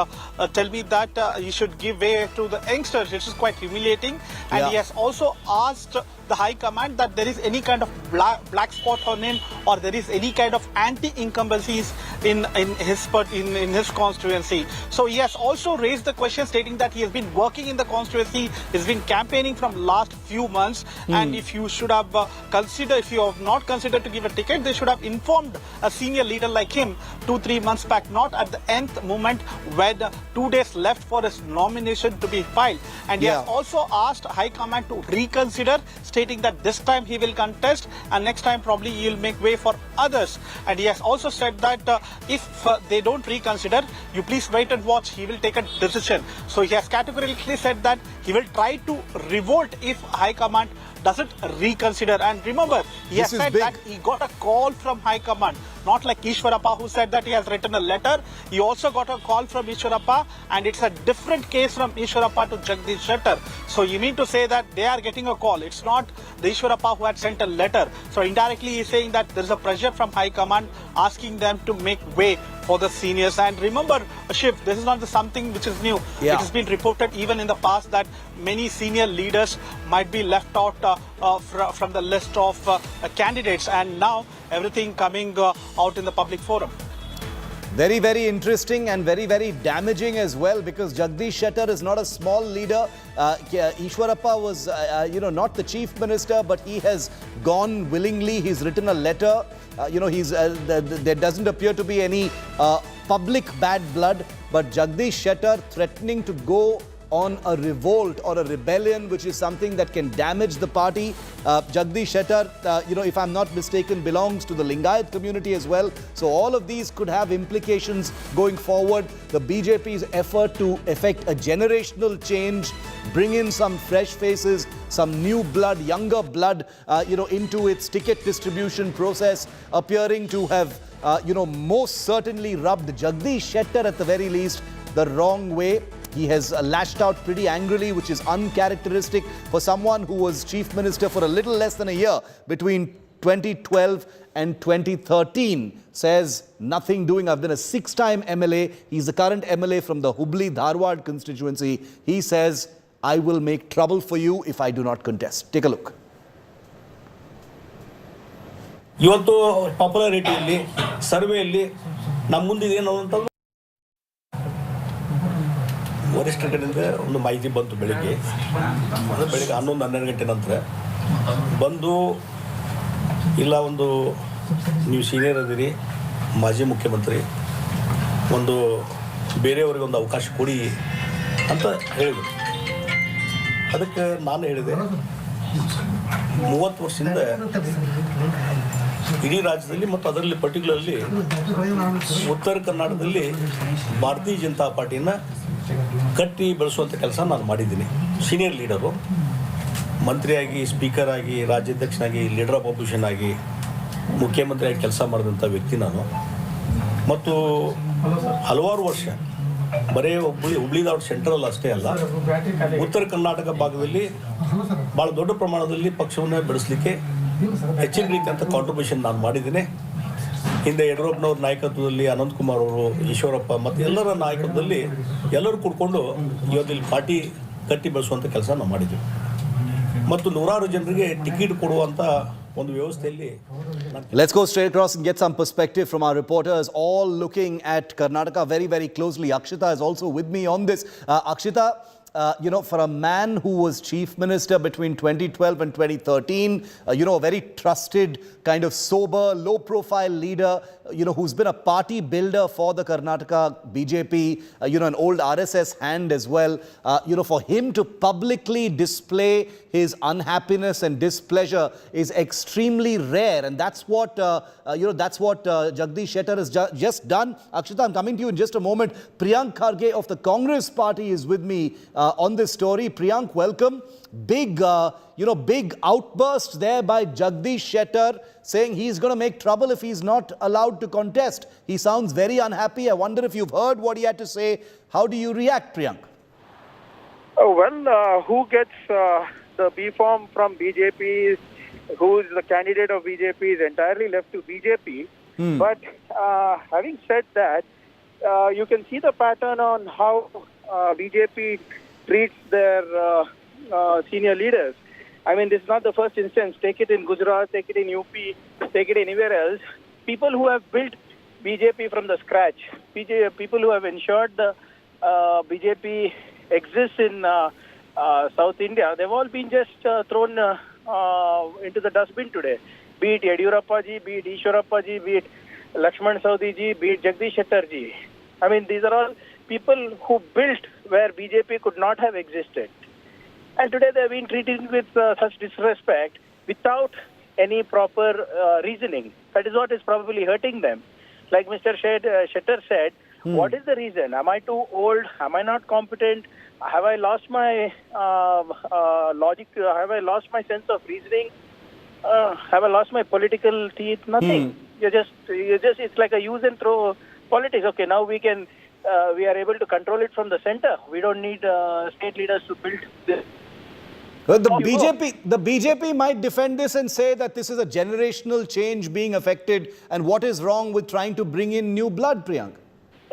tell me that he should give way to the youngsters. It is quite humiliating. And he has also asked the High Command that there is any kind of black spot on him or there is any kind of anti-incumbencies in his constituency. So he has also raised the question stating that he has been working in the constituency, he's been campaigning from last few months, and if you should have if you have not considered to give a ticket, they should have informed a senior leader like him 2-3 months back, not at the nth moment when 2 days left for his nomination to be filed. And he has also asked High Command to reconsider, stating that this time he will contest and next time probably he will make way for others. And he has also said that if they don't reconsider, you please wait and watch, he will take a decision. So he has categorically said that he will try to revolt if High Command doesn't reconsider. And remember, he has said that he got a call from High Command, not like Ishwarappa who said that he has written a letter. He also got a call from Ishwarappa, and it's a different case from Ishwarappa to Jagdish Shettar. So you mean to say that they are getting a call. It's not the Ishwarappa who had sent a letter. So indirectly he is saying that there is a pressure from High Command asking them to make way for the seniors. And remember, Shiv, this is not something which is new. It has been reported even in the past that many senior leaders might be left out from the list of candidates, and now everything coming out in the public forum. Very, very interesting and very, very damaging as well, because Jagdish Shettar is not a small leader. Ishwarappa was, not the chief minister, but he has gone willingly. He's written a letter. There doesn't appear to be any public bad blood, but Jagdish Shettar threatening to go on a revolt or a rebellion, which is something that can damage the party. Jagdish Shettar, if I'm not mistaken, belongs to the Lingayat community as well. So all of these could have implications going forward. The BJP's effort to effect a generational change, bring in some fresh faces, some new blood, younger blood, into its ticket distribution process, appearing to have, most certainly rubbed Jagdish Shettar at the very least the wrong way. He has lashed out pretty angrily, which is uncharacteristic for someone who was chief minister for a little less than a year between 2012 and 2013. Says nothing doing. I've been a 6-time MLA. He's the current MLA from the Hubli-Dharwad constituency. He says, I will make trouble for you if I do not contest. Take a look. ಇವತ್ತು ಪಾಪ್ಯುಲಾರಿಟಿಯಲ್ಲಿ ಸರ್ವೆಯಲ್ಲಿ ನಮ್ಮ ಮುಂದೆ ಏನು ಅಂತ ವರಿಷ್ಠರಿಂದ ಒಂದು ಮಾಹಿತಿ ಬಂತು ಬೆಳಿಗ್ಗೆ 11-12 ಗಂಟೆ ನಂತರ ಬಂದು, ಇಲ್ಲ ಒಂದು ನೀವು ಸೀನಿಯರ್ ಅದೀರಿ, ಮಾಜಿ ಮುಖ್ಯಮಂತ್ರಿ, ಒಂದು ಬೇರೆಯವರಿಗೆ ಒಂದು ಅವಕಾಶ ಕೊಡಿ ಅಂತ ಹೇಳಿದರು. ಅದಕ್ಕೆ ನಾನು ಹೇಳಿದೆ, 30 ವರ್ಷದಿಂದ ಇಡೀ ರಾಜ್ಯದಲ್ಲಿ ಮತ್ತು ಅದರಲ್ಲಿ ಪರ್ಟಿಕ್ಯುಲರ್ಲಿ ಉತ್ತರ ಕರ್ನಾಟಕದಲ್ಲಿ ಭಾರತೀಯ ಜನತಾ ಪಾರ್ಟಿನ ಕಟ್ಟಿ ಬೆಳೆಸುವಂಥ ಕೆಲಸ ನಾನು ಮಾಡಿದ್ದೀನಿ. ಸೀನಿಯರ್ ಲೀಡರು, ಮಂತ್ರಿಯಾಗಿ, ಸ್ಪೀಕರ್ ಆಗಿ, ರಾಜ್ಯಾಧ್ಯಕ್ಷನಾಗಿ, ಲೀಡರ್ ಆಫ್ ಅಪೋಸಿಷನ್ ಆಗಿ, ಮುಖ್ಯಮಂತ್ರಿಯಾಗಿ ಕೆಲಸ ಮಾಡಿದಂಥ ವ್ಯಕ್ತಿ ನಾನು. ಮತ್ತು ಹಲವಾರು ವರ್ಷ ಬರೀ ಹುಬ್ಳಿ-ಧಾರವಾಡ ಸೆಂಟ್ರಲ್ ಅಷ್ಟೇ ಅಲ್ಲ, ಉತ್ತರ ಕರ್ನಾಟಕ ಭಾಗದಲ್ಲಿ ಭಾಳ ದೊಡ್ಡ ಪ್ರಮಾಣದಲ್ಲಿ ಪಕ್ಷವನ್ನು ಬೆಳೆಸಲಿಕ್ಕೆ ಹೆಚ್ಚಿನ ರೀತಿಯಂಥ ಕಾಂಟ್ರಿಬ್ಯೂಷನ್ ನಾನು ಮಾಡಿದ್ದೀನಿ. ಹಿಂದೆ ಯಡಿಯೂರಪ್ಪನವ್ರ ನಾಯಕತ್ವದಲ್ಲಿ ಅನಂತಕುಮಾರ್ ಅವರು, ಈಶ್ವರಪ್ಪ ಮತ್ತು ಎಲ್ಲರ ನಾಯಕತ್ವದಲ್ಲಿ ಎಲ್ಲರೂ ಕೂಡ್ಕೊಂಡು ಇವತ್ತಿಲ್ಲಿ ಪಾರ್ಟಿ ಕಟ್ಟಿ ಬೆಳೆಸುವಂಥ ಕೆಲಸ ನಾವು ಮಾಡಿದ್ದೀವಿ. ಮತ್ತು ನೂರಾರು ಜನರಿಗೆ ಟಿಕೆಟ್ ಕೊಡುವಂಥ ಒಂದು ವ್ಯವಸ್ಥೆಯಲ್ಲಿ. Let's go straight across and get some perspective from our reporters, all looking at Karnataka very, very closely. Akshita is also with me on this. Akshita, for a man who was chief minister between 2012 and 2013, a very trusted, kind of sober, low-profile leader, who's been a party builder for the Karnataka BJP, an old RSS hand as well, for him to publicly display his unhappiness and displeasure is extremely rare, and that's what Jagdish Shettar has just done. Akshita, I'm coming to you in just a moment. Priyank Kharge of the Congress Party is with me on this story. Priyank, welcome. Big outburst there by Jagdish Shettar saying he's going to make trouble if he's not allowed to contest. He sounds very unhappy. I wonder if you've heard what he had to say. How do you react, Priyank? Who gets the B form from BJP, who is the candidate of BJP, is entirely left to BJP. But having said that, you can see the pattern on how BJP treats their senior leaders. I mean, this is not the first instance. Take it in Gujarat, take it in UP, take it anywhere else. People who have built BJP from the scratch, people who have ensured the BJP exists in South India, they've all been just thrown into the dustbin today. Be it Yadurappa ji, be it Ishwarappa ji, be it Lakshman Saudi ji, be it Jagdish Shettar ji. I mean, these are all people who built where BJP could not have existed. And today they have been treated with such disrespect without any proper reasoning. That is what is probably hurting them. Like Mr. Shettar said, what is the reason? Am I too old? Am I not competent? Have I lost my logic? Have I lost my sense of reasoning? Have I lost my political teeth? Nothing. It's like a use and throw politics. Okay, now we are able to control it from the center. We don't need state leaders to build this. Well, the BJP might defend this and say that this is a generational change being affected, and what is wrong with trying to bring in new blood, Priyank?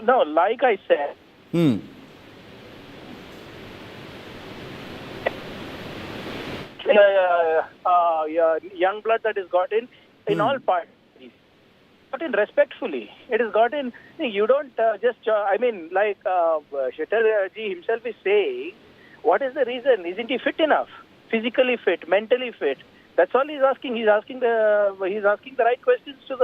No, like I said, young blood that is got in all parties. Got in respectfully. It is got in. You don't like Shettar ji himself is saying, what is the reason? Isn't he fit enough? Physically fit, mentally fit. That's all he's asking. He's asking the right questions to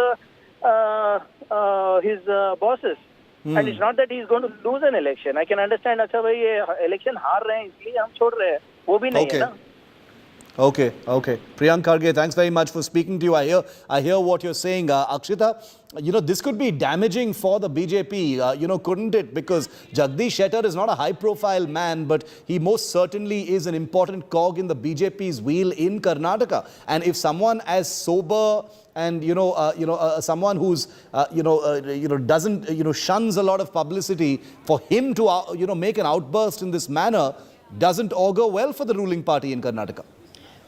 his bosses. And it's not that he's going to lose an election. I can understand. अच्छा भाई ये election हार रहे हैं इसलिए हम छोड़ रहे हैं. वो भी नहीं है ना. Okay. Priyank Kharge, thanks very much for speaking to you. I hear what you're saying. Akshita, this could be damaging for the BJP, couldn't it? Because Jagdish Shettar is not a high-profile man, but he most certainly is an important cog in the BJP's wheel in Karnataka. And if someone as sober and someone who's doesn't shuns a lot of publicity, for him to make an outburst in this manner doesn't augur well for the ruling party in Karnataka.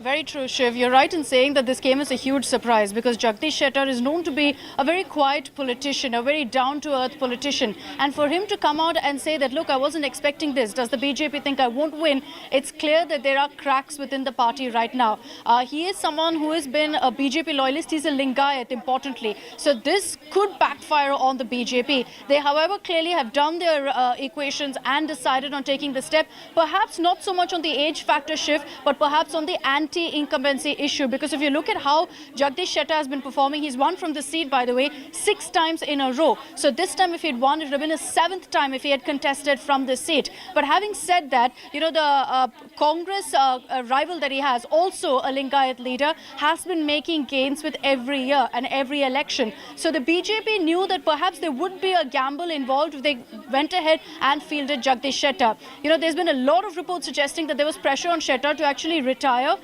Very true, Shiv. You're right in saying that this came as a huge surprise because Jagdish Shettar is known to be a very quiet politician, a very down-to-earth politician. And for him to come out and say that, look, I wasn't expecting this. Does the BJP think I won't win? It's clear that there are cracks within the party right now. He is someone who has been a BJP loyalist. He's a Lingayat, importantly. So this could backfire on the BJP. They, however, clearly have done their equations and decided on taking the step. Perhaps not so much on the age factor, Shiv, but perhaps on the anti-incumbency issue, because if you look at how Jagdish Shettar has been performing, he's won from the seat, by the way, 6 times in a row. So this time if he had won, it would have been his 7th time if he had contested from the seat. But having said that, the Congress rival that he has, also a Lingayat leader, has been making gains with every year and every election. So the BJP knew that perhaps there would be a gamble involved if they went ahead and fielded Jagdish Shettar. There's been a lot of reports suggesting that there was pressure on Shettar to actually retire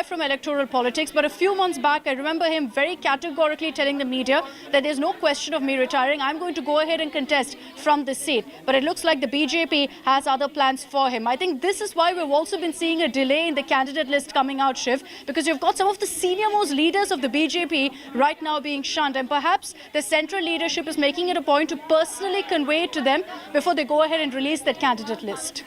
from electoral politics. But a few months back, I remember him very categorically telling the media that there's no question of me retiring. I'm going to go ahead and contest from this seat. But it looks like the BJP has other plans for him. I think this is why we've also been seeing a delay in the candidate list coming out, Shiv, because you've got some of the senior-most leaders of the BJP right now being shunned. And perhaps the central leadership is making it a point to personally convey it to them before they go ahead and release that candidate list.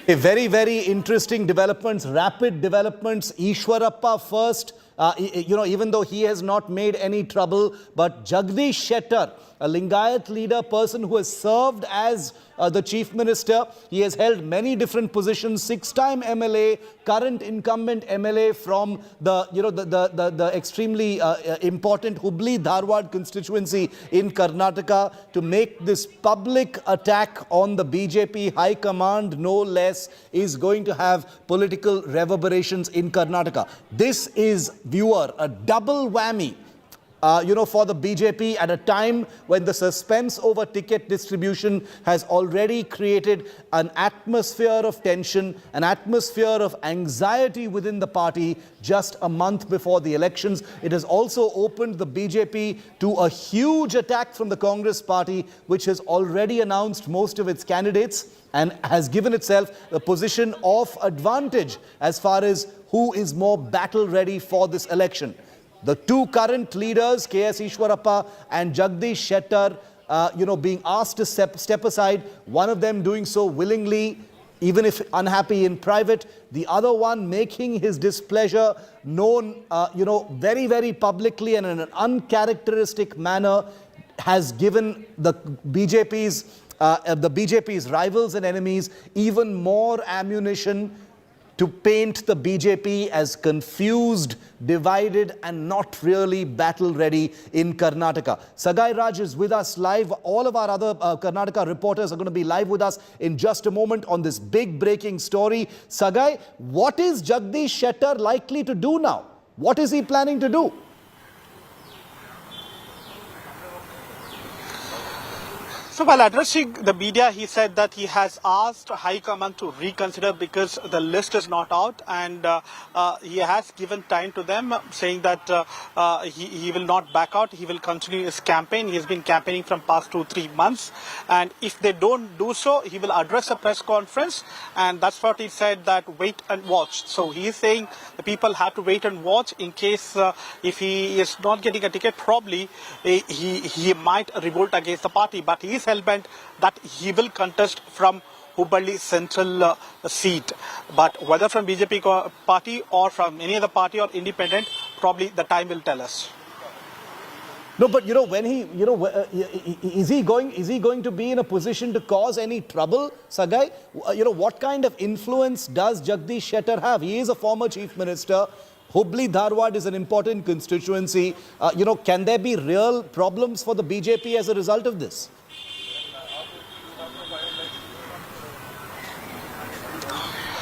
Very, very interesting developments, rapid developments. Ishwarappa first, even though he has not made any trouble, but Jagdish Shettar, a Lingayat leader, person who has served as the chief minister. He has held many different positions, 6-time MLA, current incumbent MLA from the extremely important Hubli-Dharwad constituency in Karnataka, to make this public attack on the BJP High Command, no less, is going to have political reverberations in Karnataka. This is, viewer, a double whammy for the BJP at a time when the suspense over ticket distribution has already created an atmosphere of tension, an atmosphere of anxiety within the party just a month before the elections. It has also opened the BJP to a huge attack from the Congress party, which has already announced most of its candidates and has given itself the position of advantage as far as who is more battle ready for this election. The two current leaders, K.S. Ishwarappa and Jagdish Shettar, being asked to step aside, one of them doing so willingly, even if unhappy in private, the other one making his displeasure known, very, very publicly and in an uncharacteristic manner, has given the BJP's rivals and enemies even more ammunition to paint the BJP as confused, divided, and not really battle-ready in Karnataka. Sagai Raj is with us live. All of our other Karnataka reporters are going to be live with us in just a moment on this big breaking story. Sagai, what is Jagdish Shettar likely to do now? What is he planning to do? So while addressing the media, he said that he has asked High Command to reconsider because the list is not out, and he has given time to them, saying that he will not back out. He will continue his campaign. He has been campaigning from past 2-3 months, and if they don't do so, he will address a press conference, and that's what he said, that wait and watch. So he is saying the people have to wait and watch in case if he is not getting a ticket, probably he might revolt against the party, but he is hell-bent that he will contest from Hubballi central seat. But whether from BJP party or from any other party or independent, probably the time will tell us. No, but when he, is he going to be in a position to cause any trouble, Sagai? What kind of influence does Jagdish Shettar have? He is a former chief minister. Hubli Dharwad is an important constituency. Can there be real problems for the BJP as a result of this?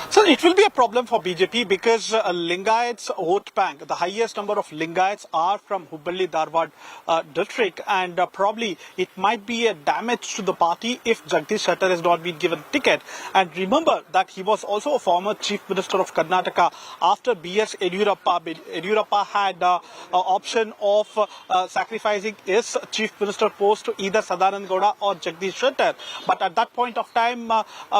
So it will be a problem for BJP because Lingayats vote bank, the highest number of Lingayats are from Hubballi Dharwad district, and probably it might be a damage to the party if Jagdish Shettar has not been given ticket. And remember that he was also a former chief minister of Karnataka after B.S. Yadurappa. Yadurappa had option of sacrificing his chief minister post to either Sadanand Gowda or Jagdish Shettar. But at that point of time,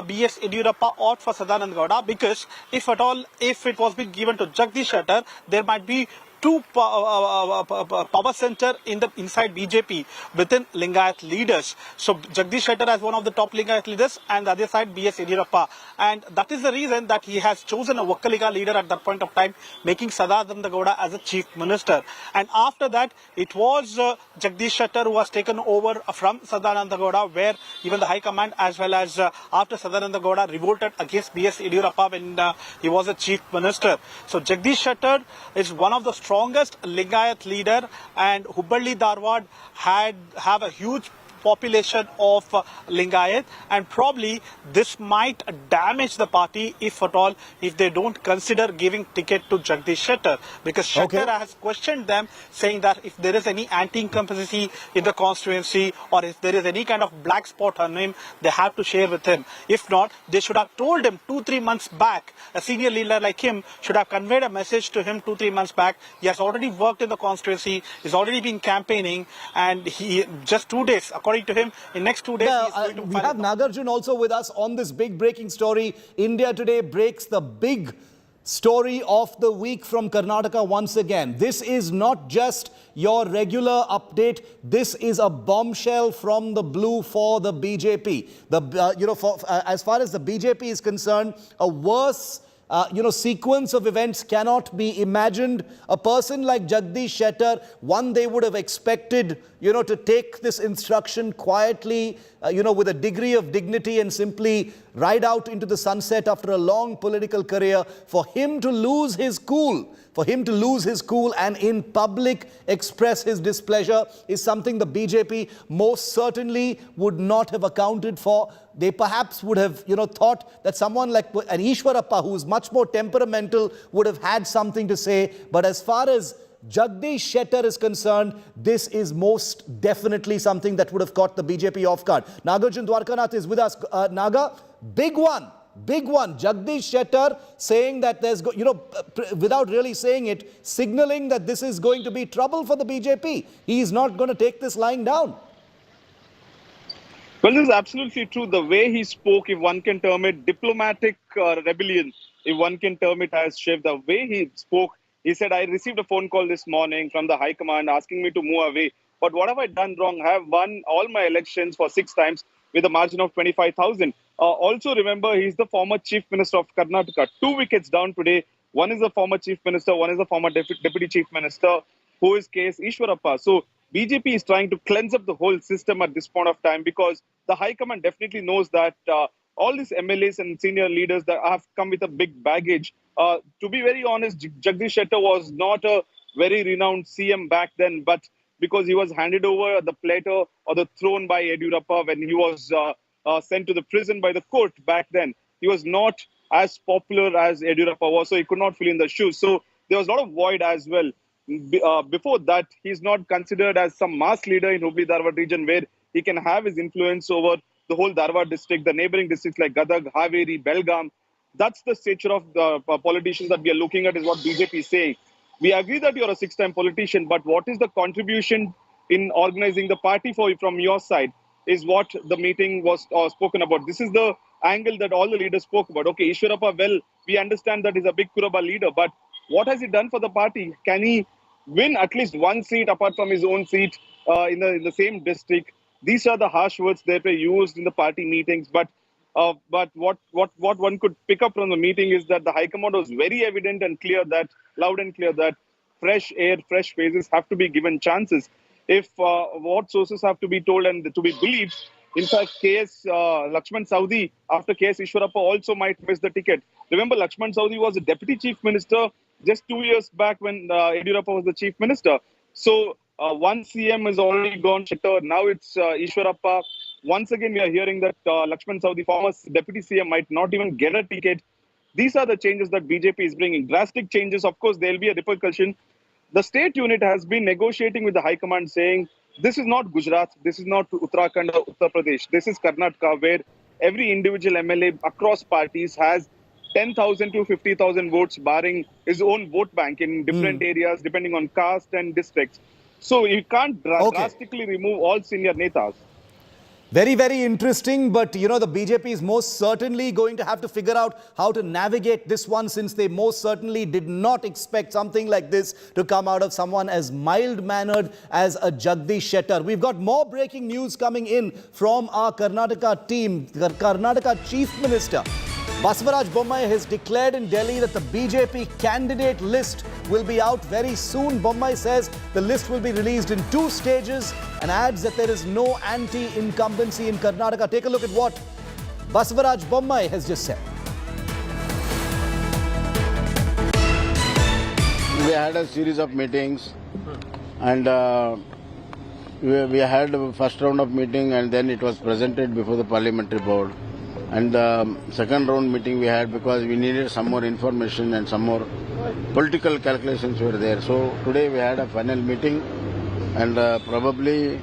B.S. Yadurappa opted for Sadanand Gowda, because if at all, if it was being given to Jagdish Shettar, there might be two power center inside BJP within Lingayat leaders. So Jagdish Shettar as one of the top Lingayat leaders, and the other side B.S. Yadurappa. And that is the reason that he has chosen a Vokkaliga leader at that point of time, making Sadanand Gowda as a chief minister. And after that, it was Jagdish Shettar who was taken over from Sadanand Gowda, where even the High Command as well as after Sadanand Gowda revolted against B.S. Yadurappa when he was a chief minister. So Jagdish Shettar is one of the strongest Lingayat leader, and Hubballi Dharwad have a huge population of Lingayat, and probably this might damage the party if at all, if they don't consider giving ticket to Jagdish Shettar, because Shettar has questioned them, saying that if there is any anti-incumbency in the constituency or if there is any kind of black spot on him, they have to share with him. If not, they should have told him 2-3 months back. A senior leader like him should have conveyed a message to him 2-3 months back. He has already worked in the constituency, he's already been campaigning, and he just 2 days, according to him, in next 2 days, we have Nagarjun also with us on this big breaking story. India Today breaks the big story of the week from Karnataka once again. This is not just your regular update. This is a bombshell from the blue for the BJP. As far as the BJP is concerned, a worse sequence of events cannot be imagined. A person like Jagdish Shettar, one they would have expected, to take this instruction quietly, with a degree of dignity and simply ride out into the sunset after a long political career. For him to lose his cool, and in public express his displeasure is something the BJP most certainly would not have accounted for. They perhaps would have, thought that someone like an Ishwarappa, who is much more temperamental, would have had something to say. But as far as Jagdish Shettar is concerned, this is most definitely something that would have caught the BJP off guard. Nagarjun Dwarkanath is with us. Naga, big one. Jagdish Shettar saying that there's, without really saying it, signaling that this is going to be trouble for the BJP. He is not going to take this lying down. Well, this is absolutely true. The way he spoke, if one can term it diplomatic rebellion, if one can term it as shift, the way he spoke, he said, I received a phone call this morning from the High Command asking me to move away. But what have I done wrong? I have won all my elections for 6 times with a margin of 25,000. Also remember, he's the former Chief Minister of Karnataka. 2 wickets down today. One is the former Chief Minister, one is the former Deputy Chief Minister, who is K.S. Ishwarappa. So BJP is trying to cleanse up the whole system at this point of time, because the High Command definitely knows that all these MLAs and senior leaders that have come with a big baggage. To be very honest, Jagdish Shettar was not a very renowned CM back then, but because he was handed over the platter or the throne by Yadurappa when he was sent to the prison by the court back then, he was not as popular as Yadurappa was, so he could not fill in the shoes. So there was a lot of void as well. Before that, he's not considered as some mass leader in Hubli-Dharwad region where he can have his influence over the whole Dharwad district, the neighboring districts like Gadag, Haveri, Belgaum. That's the stature of the politicians that we are looking at, is what BJP is saying. We agree that you're a 6-time politician, but what is the contribution in organizing the party from your side is what the meeting was spoken about. This is the angle that all the leaders spoke about. Okay, Ishwarappa, well, we understand that he's a big Kuraba leader, but what has he done for the party? Can he win at least one seat apart from his own seat in the same district? These are the harsh words that were used in the party meetings. But what one could pick up from the meeting is that the High Command was very evident and clear, that loud and clear, that fresh air, fresh faces have to be given chances. If what sources have to be told and to be believed, in fact, KS Lakshman Saudi, after KS Ishwarappa, also might miss the ticket. Remember, Lakshman Saudi was a Deputy Chief Minister just 2 years back when Yadurappa was the Chief Minister. So one CM is already gone, Shettar. Now it's Ishwarappa. Once again, we are hearing that Lakshman Saudi, former Deputy CM, might not even get a ticket. These are the changes that BJP is bringing. Drastic changes. Of course, there will be a repercussion. The state unit has been negotiating with the High Command, saying, this is not Gujarat, this is not Uttarakhand or Uttar Pradesh. This is Karnataka, where every individual MLA across parties has 10,000 to 50,000 votes, barring his own vote bank in different areas, depending on caste and districts. So you can't drastically remove all senior netas. Very, very interesting, but the BJP is most certainly going to have to figure out how to navigate this one, since they most certainly did not expect something like this to come out of someone as mild-mannered as a Jagdish Shettar. We've got more breaking news coming in from our Karnataka team. The Karnataka Chief Minister Basavaraj Bommai has declared in Delhi that the BJP candidate list will be out very soon. Bommai says the list will be released in 2 stages and adds that there is no anti-incumbency in Karnataka. Take a look at what Basavaraj Bommai has just said. We had a series of meetings, and we had a first round of meeting, and then it was presented before the parliamentary board. And second round meeting we had because we needed some more information and some more political calculations were there. So today we had a final meeting, and probably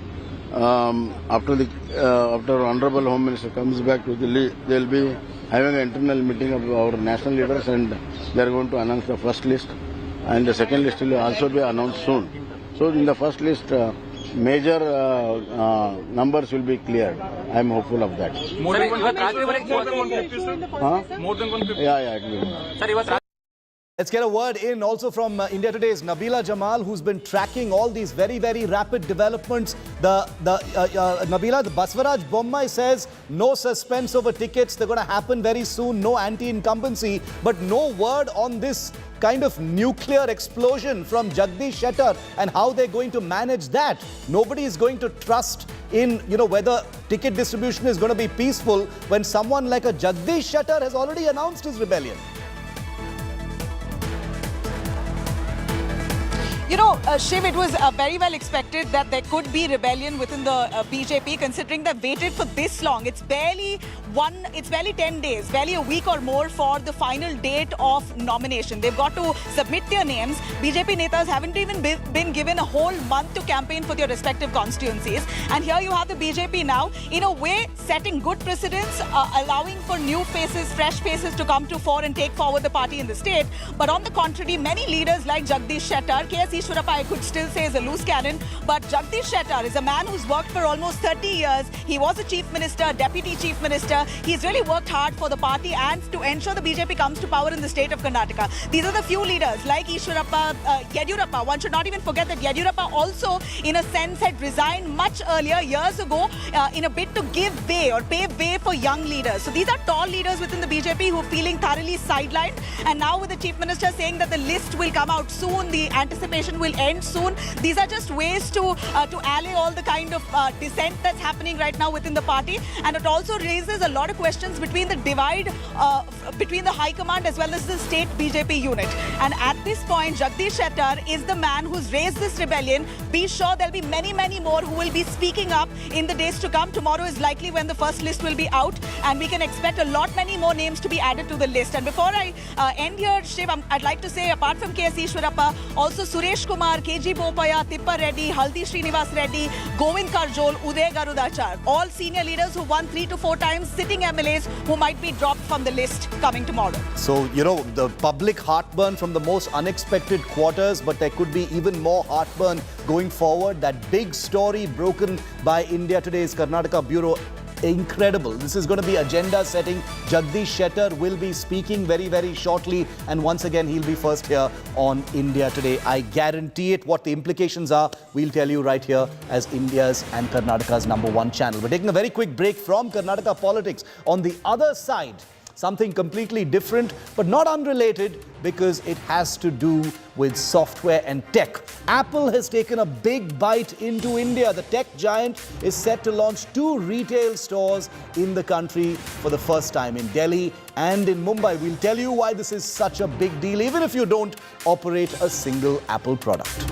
after Honorable Home Minister comes back to Delhi, they will be having an internal meeting of our national leaders, and they are going to announce the first list, and the second list will also be announced soon. So in the first list, major numbers will be cleared. I am hopeful of that. More than one? Yeah, it will be. Let's get a word in also from India Today's Nabila Jamal, who's been tracking all these very, very rapid developments. Nabila, the Baswaraj Bommai says no suspense over tickets. They're going to happen very soon. No anti-incumbency, but no word on this kind of nuclear explosion from Jagdish Shettar and how they're going to manage that. Nobody is going to trust in, whether ticket distribution is going to be peaceful when someone like a Jagdish Shettar has already announced his rebellion. Shiv, it was very well expected that there could be rebellion within the BJP, considering they've waited for this long. It's barely 10 days, barely a week or more for the final date of nomination. They've got to submit their names. BJP netas haven't even been given a whole month to campaign for their respective constituencies. And here you have the BJP now, in a way, setting good precedents, allowing for new faces, fresh faces to come to fore and take forward the party in the state. But on the contrary, many leaders like Jagdish Shettar, KS Ishwarappa, I could still say is a loose cannon, but Jagdish Shettar is a man who's worked for almost 30 years. He was a chief minister, deputy chief minister. He's really worked hard for the party and to ensure the BJP comes to power in the state of Karnataka. These are the few leaders like Ishwarappa, Yadurappa. One should not even forget that Yadurappa also, in a sense, had resigned much earlier, years ago, in a bid to give way or pave way for young leaders. So these are tall leaders within the BJP who are feeling thoroughly sidelined. And now with the chief minister saying that the list will come out soon, the anticipation will end soon. These are just ways to allay all the kind of dissent that's happening right now within the party. And it also raises a lot of questions between the divide between the high command as well as the state BJP unit. And at this point, Jagdish Shettar is the man who's raised this rebellion. Be sure there'll be many, many more who will be speaking up in the days to come. Tomorrow is likely when the first list will be out, and we can expect a lot many more names to be added to the list. And before I end here, Shiv, I'd like to say, apart from KS Ishwarappa, also Suresh Kumar, KG Bopaya, Tippa Reddy, Haldi Srinivas Reddy, Govind Karjol, Uday Garudachar, all senior leaders who won 3 to 4 times, sitting MLAs who might be dropped from the list coming tomorrow. So, the public heartburn from the most unexpected quarters, but there could be even more heartburn going forward. That big story broken by India Today's Karnataka Bureau. Incredible. This is going to be agenda setting. Jagdish Shettar will be speaking very, very shortly. And once again, he'll be first here on India Today. I guarantee it. What the implications are, we'll tell you right here as India's and Karnataka's #1 channel. We're taking a very quick break from Karnataka politics. On the other side, something completely different, but not unrelated, because it has to do with software and tech. Apple has taken a big bite into India. The tech giant is set to launch 2 retail stores in the country for the first time, in Delhi and in Mumbai. We'll tell you why this is such a big deal, even if you don't operate a single Apple product.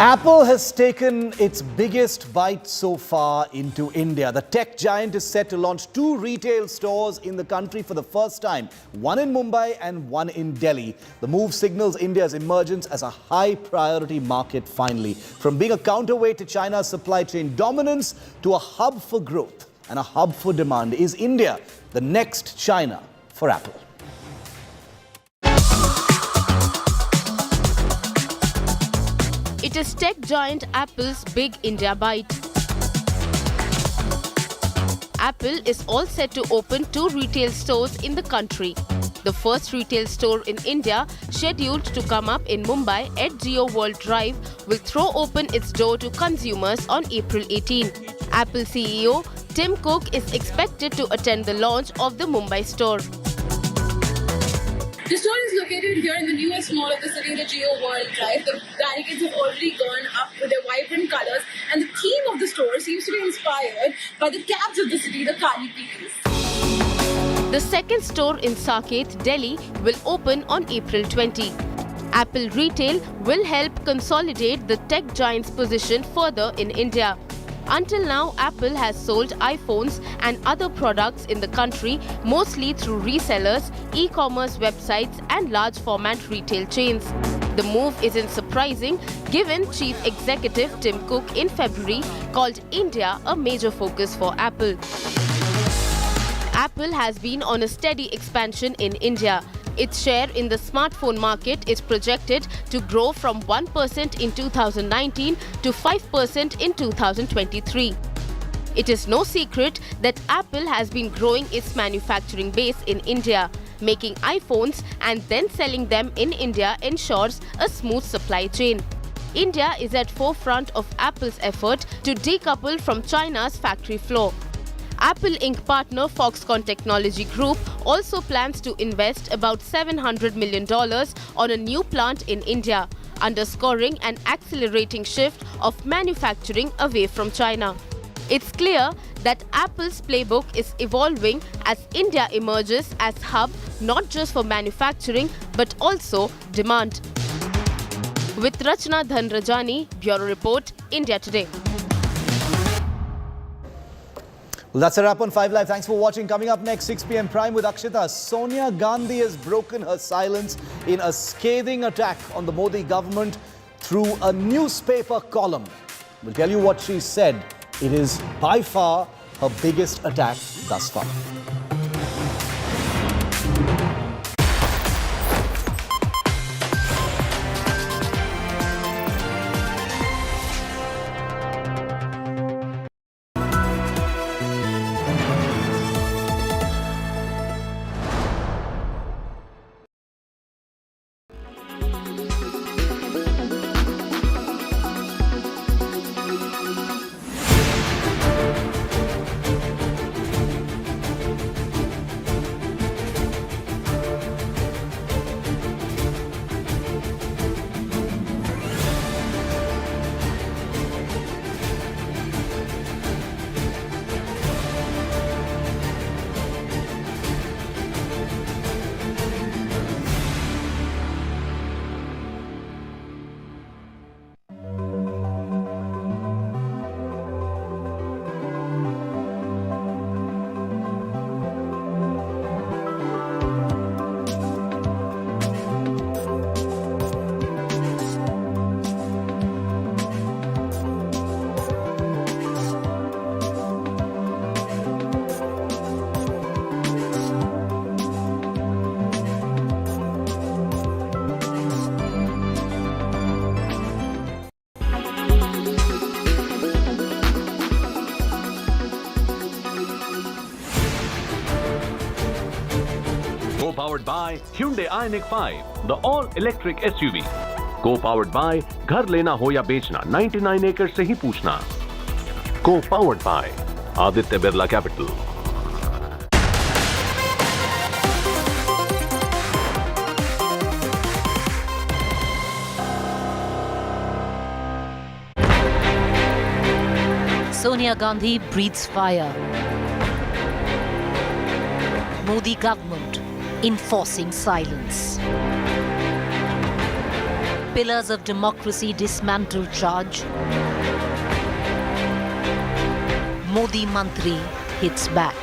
Apple has taken its biggest bite so far into India. The tech giant is set to launch 2 retail stores in the country for the first time, one in Mumbai and one in Delhi. The move signals India's emergence as a high-priority market finally, from being a counterweight to China's supply chain dominance to a hub for growth and a hub for demand. Is India the next China for Apple? It is tech giant Apple's big India bite. Apple is all set to open 2 retail stores in the country. The first retail store in India, scheduled to come up in Mumbai at Geo World Drive, will throw open its door to consumers on April 18. Apple CEO Tim Cook is expected to attend the launch of the Mumbai store. The store is located here in the newest mall of the city, the Geo World Drive. The barricades have already gone up with their vibrant colors, and the theme of the store seems to be inspired by the cabs of the city, the Kali Pilis. The second store in Saket, Delhi, will open on April 20. Apple Retail will help consolidate the tech giant's position further in India. Until now, Apple has sold iPhones and other products in the country mostly through resellers, e-commerce websites and large format retail chains. The move isn't surprising given Chief Executive Tim Cook in February called India a major focus for Apple. Apple has been on a steady expansion in India. Its share in the smartphone market is projected to grow from 1% in 2019 to 5% in 2023. It is no secret that Apple has been growing its manufacturing base in India. Making iPhones and then selling them in India ensures a smooth supply chain. India is at forefront of Apple's effort to decouple from China's factory floor. Apple Inc. partner Foxconn Technology Group also plans to invest about $700 million on a new plant in India, underscoring an accelerating shift of manufacturing away from China. It's clear that Apple's playbook is evolving as India emerges as hub not just for manufacturing but also demand. With Rachna Dhanrajani, Bureau Report, India Today. Well, that's a wrap on 5 Live. Thanks for watching. Coming up next, 6 p.m. Prime with Akshita. Sonia Gandhi has broken her silence in a scathing attack on the Modi government through a newspaper column. We'll tell you what she said. It is by far her biggest attack thus far. Co-powered by Hyundai Ioniq 5, the all-electric SUV. Co-powered by घर लेना हो या बेचना 99 acres से ही पूछना. Co-powered by Aditya Birla Capital. Sonia Gandhi breathes fire. Modi government enforcing silence. Pillars of democracy dismantled charge. Modi Mantri hits back.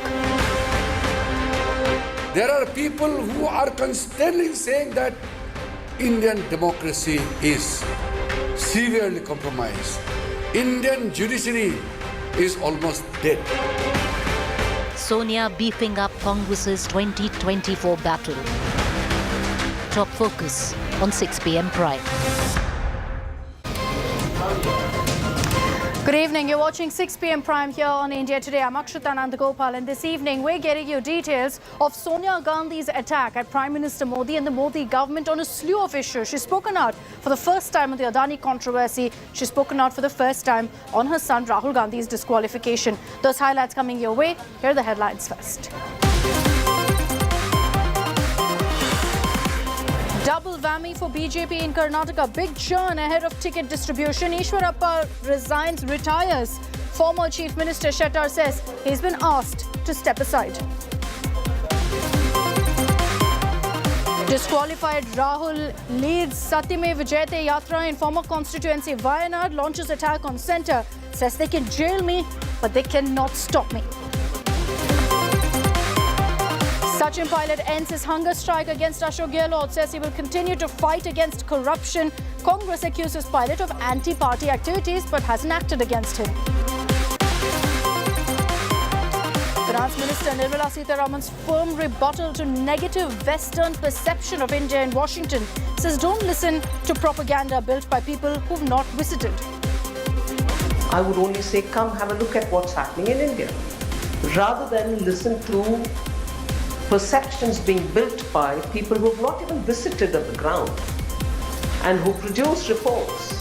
There are people who are constantly saying that Indian democracy is severely compromised. Indian judiciary is almost dead. Sonia beefing up Congress's 2024 battle. Top focus on 6 p.m. Prime. Good evening. You're watching 6 p.m. Prime here on India Today. I'm Akshita Nandagopal, and this evening we're getting you details of Sonia Gandhi's attack at Prime Minister Modi and the Modi government on a slew of issues. She's spoken out for the first time on the Adani controversy. She's spoken out for the first time on her son Rahul Gandhi's disqualification. Those highlights coming your way. Here are the headlines first. Double whammy for BJP in Karnataka. Big churn ahead of ticket distribution. Ishwarappa resigns, retires. Former Chief Minister Shettar says he's been asked to step aside. Disqualified Rahul leads Satyame Vijayate Yatra in former constituency. Wayanad launches attack on centre. Says they can jail me, but they cannot stop me. Sachin Pilot ends his hunger strike against Ashok Gehlot, says he will continue to fight against corruption. Congress accuses Pilot of anti-party activities but hasn't acted against him. Finance Minister Nirmala Sitaraman's firm rebuttal to negative Western perception of India in Washington says don't listen to propaganda built by people who've not visited. I would only say come have a look at what's happening in India rather than listen to perceptions being built by people who have not even visited on the ground and who produce reports.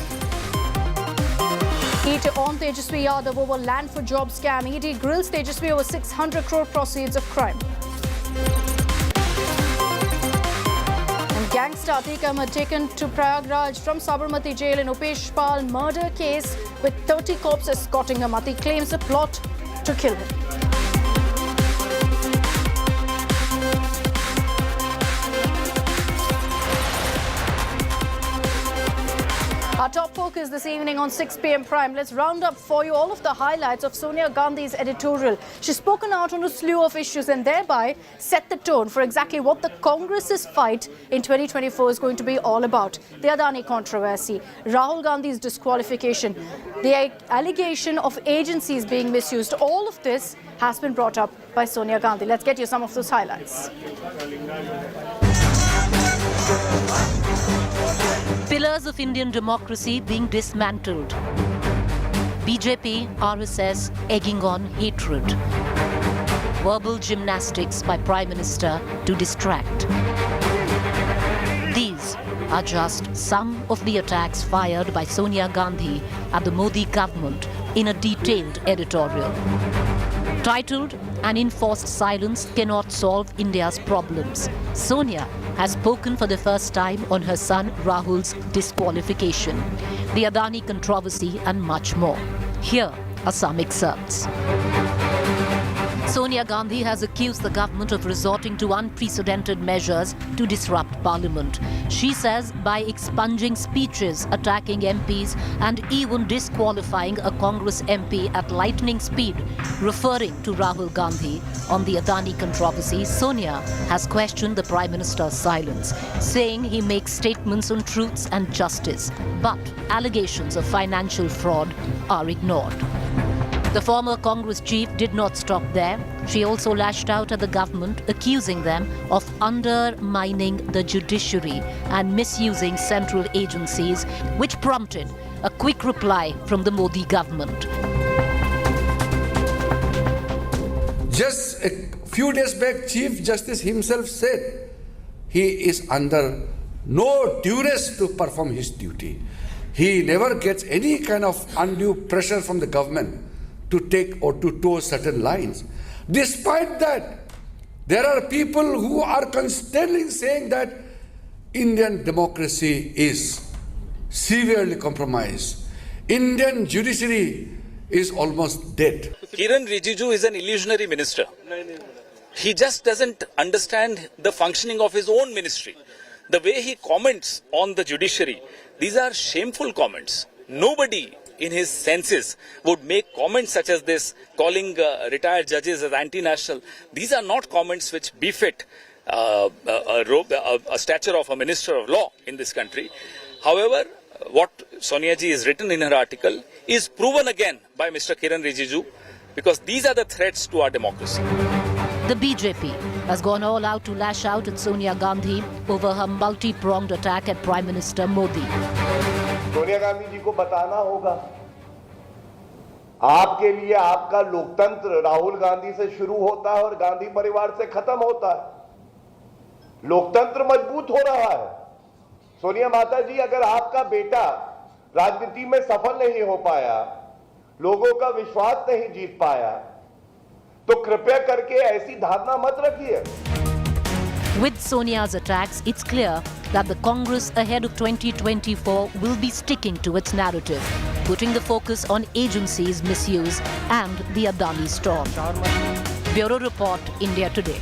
ED on Tejaswi Yadav over land for job scam. ED grills Tejaswi over 600 crore proceeds of crime. And gangster Atiq Ahmed taken to Prayagraj from Sabarmati jail in Upesh Pal murder case with 30 cops escorting him. Atiq claims a plot to kill him. Our top focus this evening on 6 p.m. Prime. Let's round up for you all of the highlights of Sonia Gandhi's editorial. She's spoken out on a slew of issues and thereby set the tone for exactly what the Congress's fight in 2024 is going to be all about. The Adani controversy, Rahul Gandhi's disqualification, the allegation of agencies being misused. All of this has been brought up by Sonia Gandhi. Let's get you some of those highlights. Pillars of Indian democracy being dismantled. BJP, RSS egging on hatred. Verbal gymnastics by Prime Minister to distract. These are just some of the attacks fired by Sonia Gandhi at the Modi government in a detailed editorial. Titled, "An Enforced Silence Cannot Solve India's Problems," Sonia has spoken for the first time on her son Rahul's disqualification, the Adani controversy and much more. Here are some excerpts. Sonia Gandhi has accused the government of resorting to unprecedented measures to disrupt parliament. She says by expunging speeches, attacking MPs and even disqualifying a Congress MP at lightning speed, referring to Rahul Gandhi on the Adani controversy, Sonia has questioned the Prime Minister's silence, saying he makes statements on truths and justice, but allegations of financial fraud are ignored. The former Congress chief did not stop there. She also lashed out at the government, accusing them of undermining the judiciary and misusing central agencies, which prompted a quick reply from the Modi government. Just a few days back, Chief Justice himself said he is under no duress to perform his duty. He never gets any kind of undue pressure from the government to take or to toe certain lines. Despite that, there are people who are constantly saying that Indian democracy is severely compromised. Indian judiciary is almost dead. Kiran Rijiju is an illusionary minister. He just doesn't understand the functioning of his own ministry. The way he comments on the judiciary, these are shameful comments. Nobody in his senses would make comments such as this, calling retired judges as anti-national. These are not comments which befit a stature of a minister of law in this country. However, what Sonia ji has written in her article is proven again by Mr. Kiran Rijiju, because these are the threats to our democracy. The BJP has gone all out to lash out at Sonia Gandhi over her multi-pronged attack at Prime Minister Modi. Sonia Gandhi ji को बताना होगा, आपके लिए आपका लोकतंत्र राहुल गांधी से शुरू होता है और गांधी परिवार से खत्म होता है। लोकतंत्र मजबूत हो रहा है। सोनिया माता जी, अगर आपका बेटा राजनीति में सफल नहीं हो पाया, लोगों का विश्वास नहीं जीत पाया, तो कृपया करके ऐसी धारणा मत रखिए। With Sonia's attacks, it's clear that the Congress ahead of 2024 will be sticking to its narrative, putting the focus on agencies' misuse and the Adani storm. Bureau Report, India Today.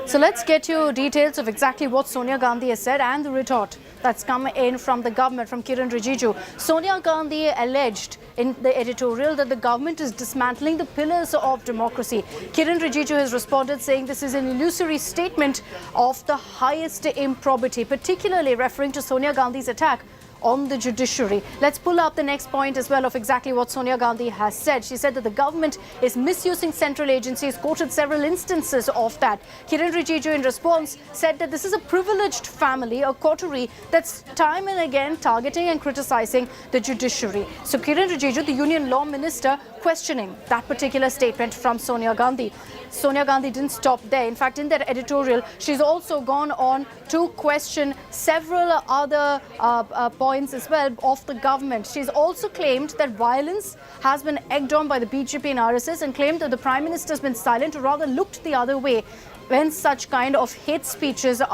So let's get you details of exactly what Sonia Gandhi has said and the retort that's come in from the government, from Kiran Rijiju. Sonia Gandhi alleged in the editorial that the government is dismantling the pillars of democracy. Kiran Rijiju has responded saying this is an illusory statement of the highest improbity, particularly referring to Sonia Gandhi's attack on the judiciary. Let's pull up the next point as well of exactly what Sonia Gandhi has said. She said that the government is misusing central agencies, quoted several instances of that. Kiran Rijiju in response said that this is a privileged family, a coterie that's time and again targeting and criticizing the judiciary. So Kiran Rijiju, the Union Law Minister, questioning that particular statement from Sonia Gandhi. Sonia Gandhi didn't stop there. In fact, in that editorial, she's also gone on to question several other points as well of the government. She's also claimed that violence has been egged on by the BJP and RSS, and claimed that the Prime Minister has been silent or rather looked the other way when such kind of hate speeches are